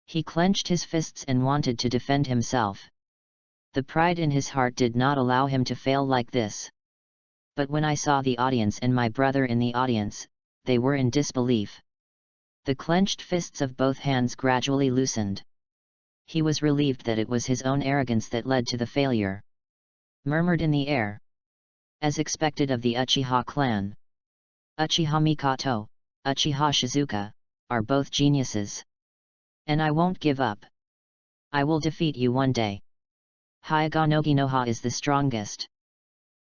He clenched his fists and wanted to defend himself. The pride in his heart did not allow him to fail like this. But when I saw the audience and my brother in the audience, they were in disbelief. The clenched fists of both hands gradually loosened. He was relieved that it was his own arrogance that led to the failure. Murmured in the air. As expected of the Uchiha clan. Uchiha Mikoto, Uchiha Shizuka, are both geniuses. And I won't give up. I will defeat you one day. Hyaga Noginoha is the strongest.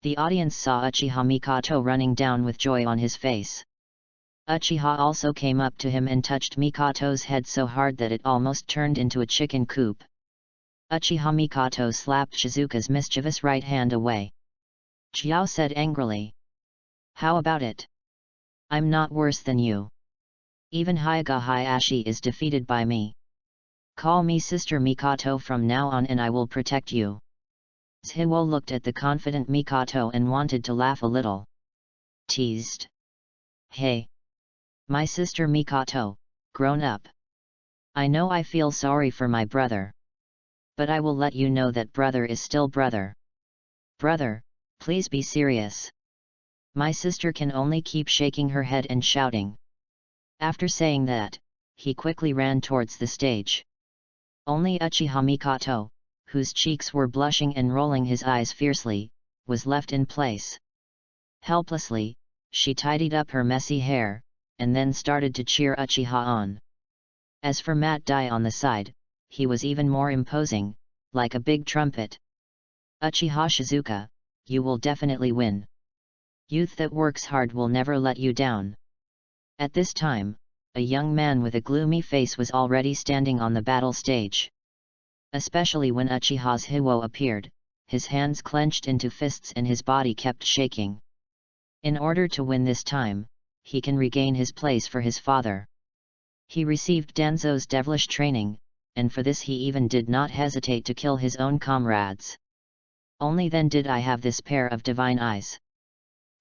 The audience saw Uchiha Mikoto running down with joy on his face. Uchiha also came up to him and touched Mikoto's head so hard that it almost turned into a chicken coop. Uchiha Mikoto slapped Shizuka's mischievous right hand away. Chiao said angrily. How about it? I'm not worse than you. Even Hyaga Hayashi is defeated by me. Call me Sister Mikoto from now on and I will protect you. Shiwo looked at the confident Mikoto and wanted to laugh a little. Teased. Hey! My sister Mikoto, grown up. I know I feel sorry for my brother. But I will let you know that brother is still brother. Brother, please be serious. My sister can only keep shaking her head and shouting. After saying that, he quickly ran towards the stage. Only Uchiha Mikoto, whose cheeks were blushing and rolling his eyes fiercely, was left in place. Helplessly, she tidied up her messy hair, and then started to cheer Uchiha on. As for Matt Dai on the side, he was even more imposing, like a big trumpet. Uchiha Shizuka, you will definitely win. Youth that works hard will never let you down. At this time, a young man with a gloomy face was already standing on the battle stage. Especially when Uchiha's Shiwo appeared, his hands clenched into fists and his body kept shaking. In order to win this time, he can regain his place for his father. He received Danzo's devilish training, and for this he even did not hesitate to kill his own comrades. Only then did I have this pair of divine eyes.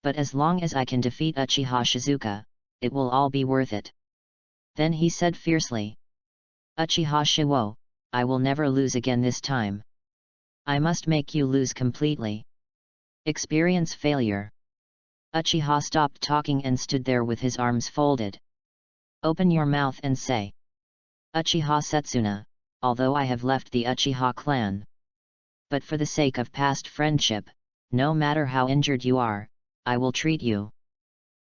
But as long as I can defeat Uchiha Shizuka, it will all be worth it. Then he said fiercely. Uchiha Shiwo, I will never lose again this time. I must make you lose completely. Experience failure. Uchiha stopped talking and stood there with his arms folded. Open your mouth and say. Uchiha Setsuna, although I have left the Uchiha clan. But for the sake of past friendship, no matter how injured you are, I will treat you.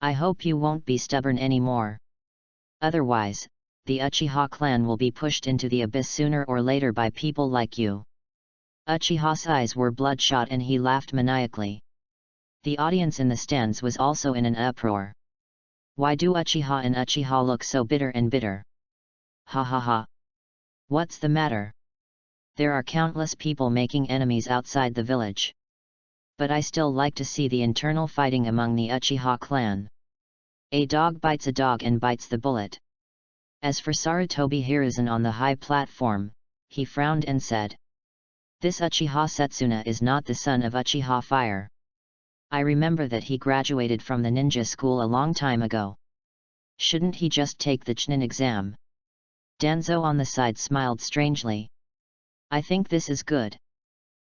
I hope you won't be stubborn anymore. Otherwise, the Uchiha clan will be pushed into the abyss sooner or later by people like you. Uchiha's eyes were bloodshot and he laughed maniacally. The audience in the stands was also in an uproar. Why do Uchiha and Uchiha look so bitter and bitter? Ha ha ha. What's the matter? There are countless people making enemies outside the village. But I still like to see the internal fighting among the Uchiha clan. A dog bites a dog and bites the bullet. As for Sarutobi Hiruzen on the high platform, he frowned and said. This Uchiha Setsuna is not the son of Uchiha Fire. I remember that he graduated from the ninja school a long time ago. Shouldn't he just take the Chunin exam? Danzo on the side smiled strangely. I think this is good.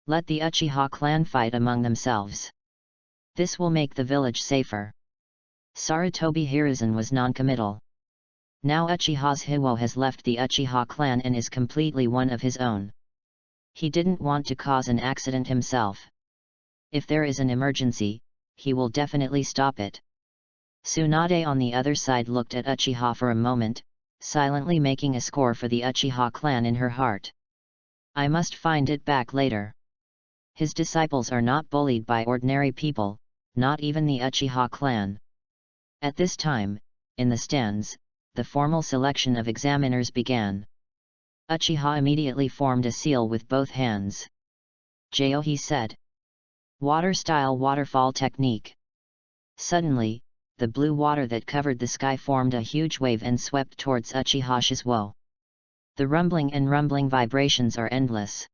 Let the Uchiha clan fight among themselves. This will make the village safer. Sarutobi Hiruzen was non-committal. Now Uchiha's Shiwo has left the Uchiha clan and is completely one of his own. He didn't want to cause an accident himself. If there is an emergency, he will definitely stop it. Tsunade on the other side looked at Uchiha for a moment, silently making a score for the Uchiha clan in her heart. I must find it back later. His disciples are not bullied by ordinary people, not even the Uchiha clan. At this time, in the stands, the formal selection of examiners began. Uchiha immediately formed a seal with both hands. "Jo," he said. "Water-style waterfall technique." Suddenly, the blue water that covered the sky formed a huge wave and swept towards Uchiha Shizuo. The rumbling and rumbling vibrations are endless.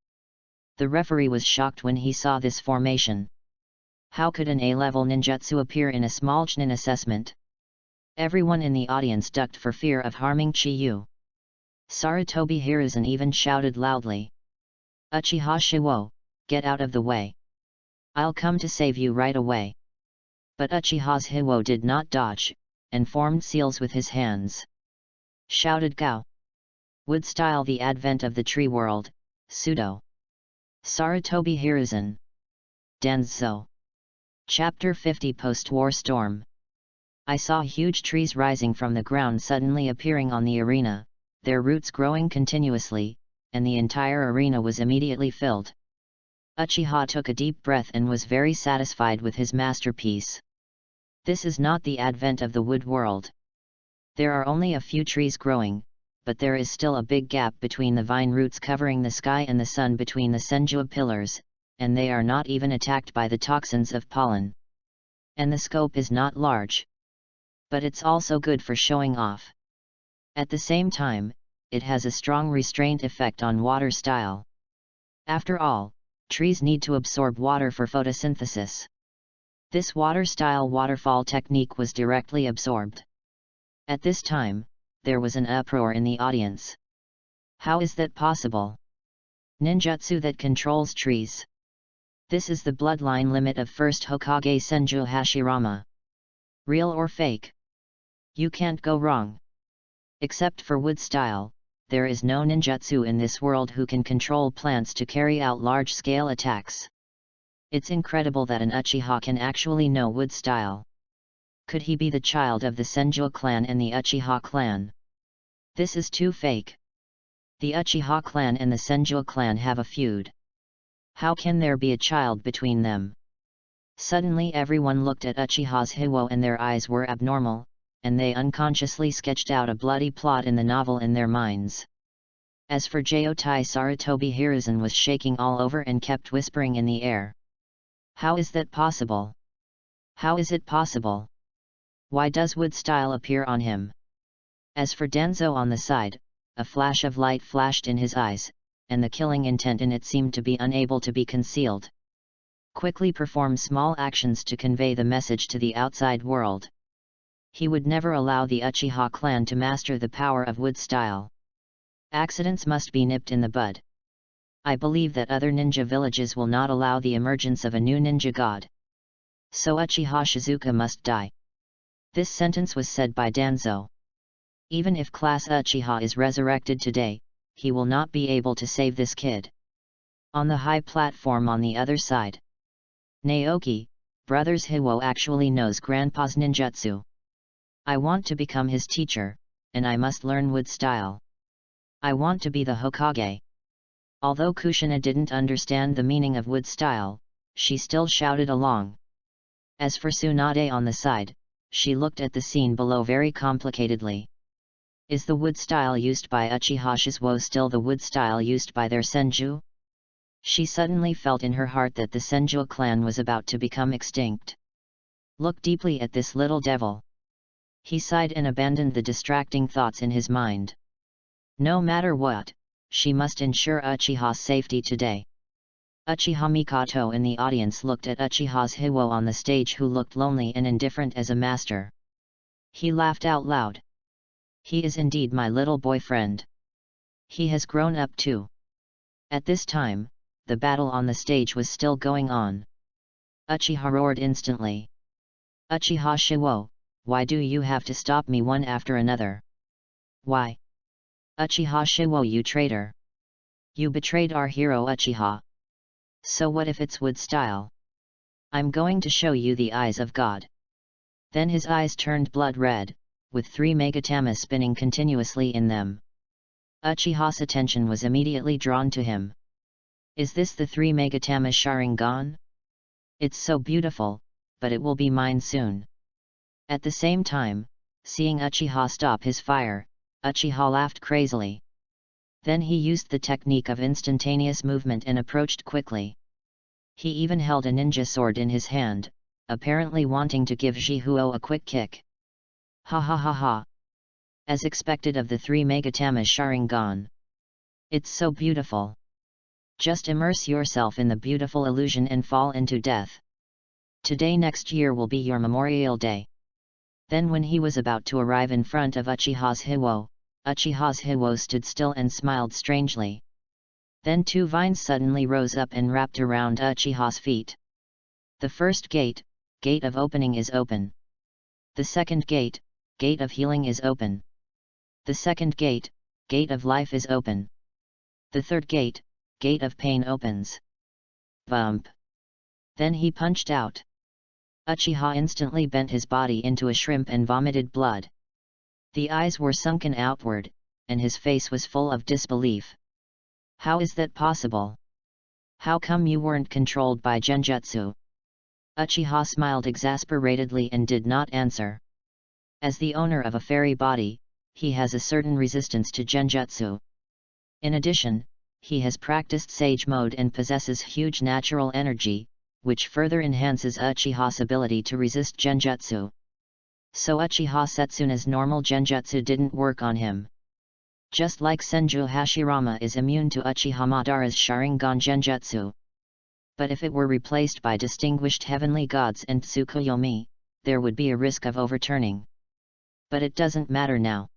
The referee was shocked when he saw this formation. How could an A-level ninjutsu appear in a small Chunin assessment? Everyone in the audience ducked for fear of harming Chiyu. Sarutobi Hiruzen even shouted loudly, "Uchiha Shizuo, get out of the way. I'll come to save you right away." But Uchiha Shizuo did not dodge, and formed seals with his hands. Shouted Gao. Wood style the advent of the tree world, Pseudo. Sarutobi Hiruzen. Danzo. Chapter 50 Post-War Storm. I saw huge trees rising from the ground suddenly appearing on the arena, their roots growing continuously, and the entire arena was immediately filled. Uchiha took a deep breath and was very satisfied with his masterpiece. This is not the advent of the wood world. There are only a few trees growing, but there is still a big gap between the vine roots covering the sky and the sun between the senju pillars, and they are not even attacked by the toxins of pollen. And the scope is not large. But it's also good for showing off. At the same time, it has a strong restraint effect on water style. After all, trees need to absorb water for photosynthesis. This water style waterfall technique was directly absorbed. At this time, there was an uproar in the audience. How is that possible? Ninjutsu that controls trees. This is the bloodline limit of first Hokage Senju Hashirama. Real or fake? You can't go wrong. Except for wood style, there is no ninjutsu in this world who can control plants to carry out large-scale attacks. It's incredible that an Uchiha can actually know wood style. Could he be the child of the Senju clan and the Uchiha clan? This is too fake. The Uchiha clan and the Senju clan have a feud. How can there be a child between them? Suddenly everyone looked at Uchiha's Shizuo and their eyes were abnormal, and they unconsciously sketched out a bloody plot in the novel in their minds. As for Jotai, Sarutobi Hiruzen was shaking all over and kept whispering in the air. How is that possible? How is it possible? Why does wood style appear on him? As for Danzo on the side, a flash of light flashed in his eyes, and the killing intent in it seemed to be unable to be concealed. Quickly perform small actions to convey the message to the outside world. He would never allow the Uchiha clan to master the power of wood style. Accidents must be nipped in the bud. I believe that other ninja villages will not allow the emergence of a new ninja god. So Uchiha Shizuka must die. This sentence was said by Danzo. Even if Class Uchiha is resurrected today, he will not be able to save this kid. On the high platform on the other side. Naoki, Brothers Shizuo actually knows Grandpa's ninjutsu. I want to become his teacher, and I must learn wood style. I want to be the Hokage. Although Kushina didn't understand the meaning of wood style, she still shouted along. As for Tsunade on the side, she looked at the scene below very complicatedly. Is the wood style used by Uchiha Shizuo still the wood style used by their senju? She suddenly felt in her heart that the Senju clan was about to become extinct. Look deeply at this little devil. He sighed and abandoned the distracting thoughts in his mind. No matter what, she must ensure Uchiha's safety today. Uchiha Mikoto in the audience looked at Uchiha's Shizuo on the stage, who looked lonely and indifferent as a master. He laughed out loud. He is indeed my little boyfriend. He has grown up too. At this time, the battle on the stage was still going on. Uchiha roared instantly. Uchiha Shizuo, why do you have to stop me one after another? Why? Uchiha Shizuo, you traitor! You betrayed our hero Uchiha. So what if it's wood style? I'm going to show you the eyes of God. Then his eyes turned blood red, with 3 megatamas spinning continuously in them. Uchiha's attention was immediately drawn to him. Is this the 3 megatama Sharingan? It's so beautiful, but it will be mine soon. At the same time, seeing Uchiha stop his fire, Uchiha laughed crazily. Then he used the technique of instantaneous movement and approached quickly. He even held a ninja sword in his hand, apparently wanting to give Jihuo a quick kick. Ha ha ha ha! As expected of the 3 megatama Sharingan. It's so beautiful. Just immerse yourself in the beautiful illusion and fall into death. Today next year will be your Memorial Day. Then when he was about to arrive in front of Uchiha's Hiwo stood still and smiled strangely. Then 2 vines suddenly rose up and wrapped around Uchiha's feet. The first gate of opening is open. The second gate of healing is open. The second gate of life is open. The third gate of pain opens. Bump! Then he punched out. Uchiha instantly bent his body into a shrimp and vomited blood. The eyes were sunken outward, and his face was full of disbelief. How is that possible? How come you weren't controlled by genjutsu? Uchiha smiled exasperatedly and did not answer. As the owner of a fairy body, he has a certain resistance to genjutsu. In addition, he has practiced Sage Mode and possesses huge natural energy, which further enhances Uchiha's ability to resist genjutsu. So Uchiha Setsuna's normal genjutsu didn't work on him. Just like Senju Hashirama is immune to Uchiha Madara's Sharingan genjutsu. But if it were replaced by distinguished heavenly gods and Tsukuyomi, there would be a risk of overturning. But it doesn't matter now.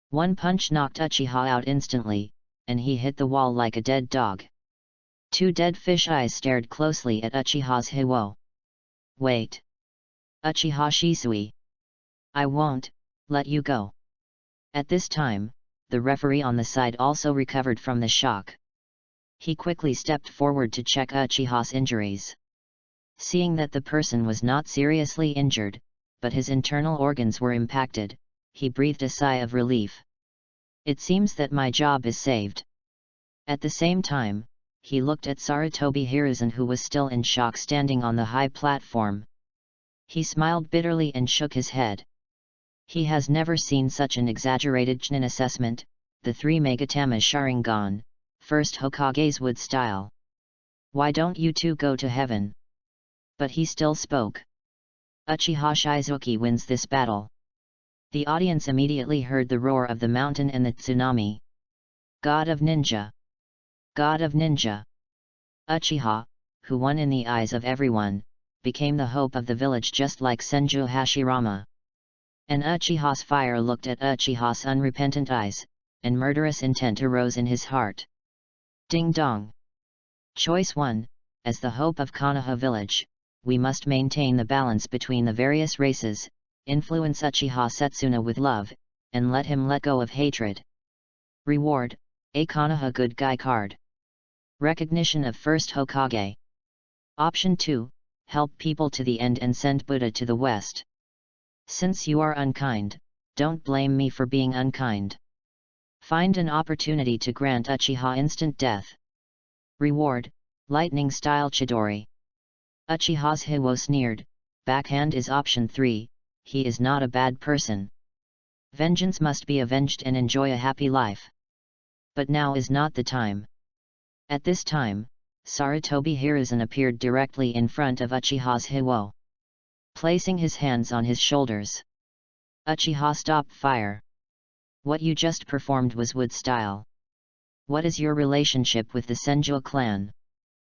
One punch knocked Uchiha out instantly, and he hit the wall like a dead dog. 2 dead fish eyes stared closely at Uchiha's Hiwo. Wait! Uchiha Shisui! I won't let you go. At this time, the referee on the side also recovered from the shock. He quickly stepped forward to check Uchiha's injuries. Seeing that the person was not seriously injured, but his internal organs were impacted, he breathed a sigh of relief. It seems that my job is saved. At the same time, he looked at Sarutobi Hiruzen, who was still in shock standing on the high platform. He smiled bitterly and shook his head. He has never seen such an exaggerated Chunin assessment, the 3 megatama Sharingan, first Hokage's wood style. Why don't you 2 go to heaven? But he still spoke. Uchiha Shizuki wins this battle. The audience immediately heard the roar of the mountain and the tsunami. God of Ninja! God of Ninja! Uchiha, who won in the eyes of everyone, became the hope of the village just like Senju Hashirama. And Uchiha's fire looked at Uchiha's unrepentant eyes, and murderous intent arose in his heart. Ding dong! Choice 1, as the hope of Konoha village, we must maintain the balance between the various races, influence Uchiha Setsuna with love, and let him let go of hatred. Reward, a Konoha good guy card. Recognition of first Hokage. Option 2, help people to the end and send Buddha to the west. Since you are unkind, don't blame me for being unkind. Find an opportunity to grant Uchiha instant death. Reward, lightning style Chidori. Uchiha's Hiwo sneered, backhand is option 3, he is not a bad person. Vengeance must be avenged and enjoy a happy life. But now is not the time. At this time, Sarutobi Hiruzen appeared directly in front of Uchiha's Hiwo. Placing his hands on his shoulders. Uchiha stopped fire. What you just performed was wood style. What is your relationship with the Senju clan?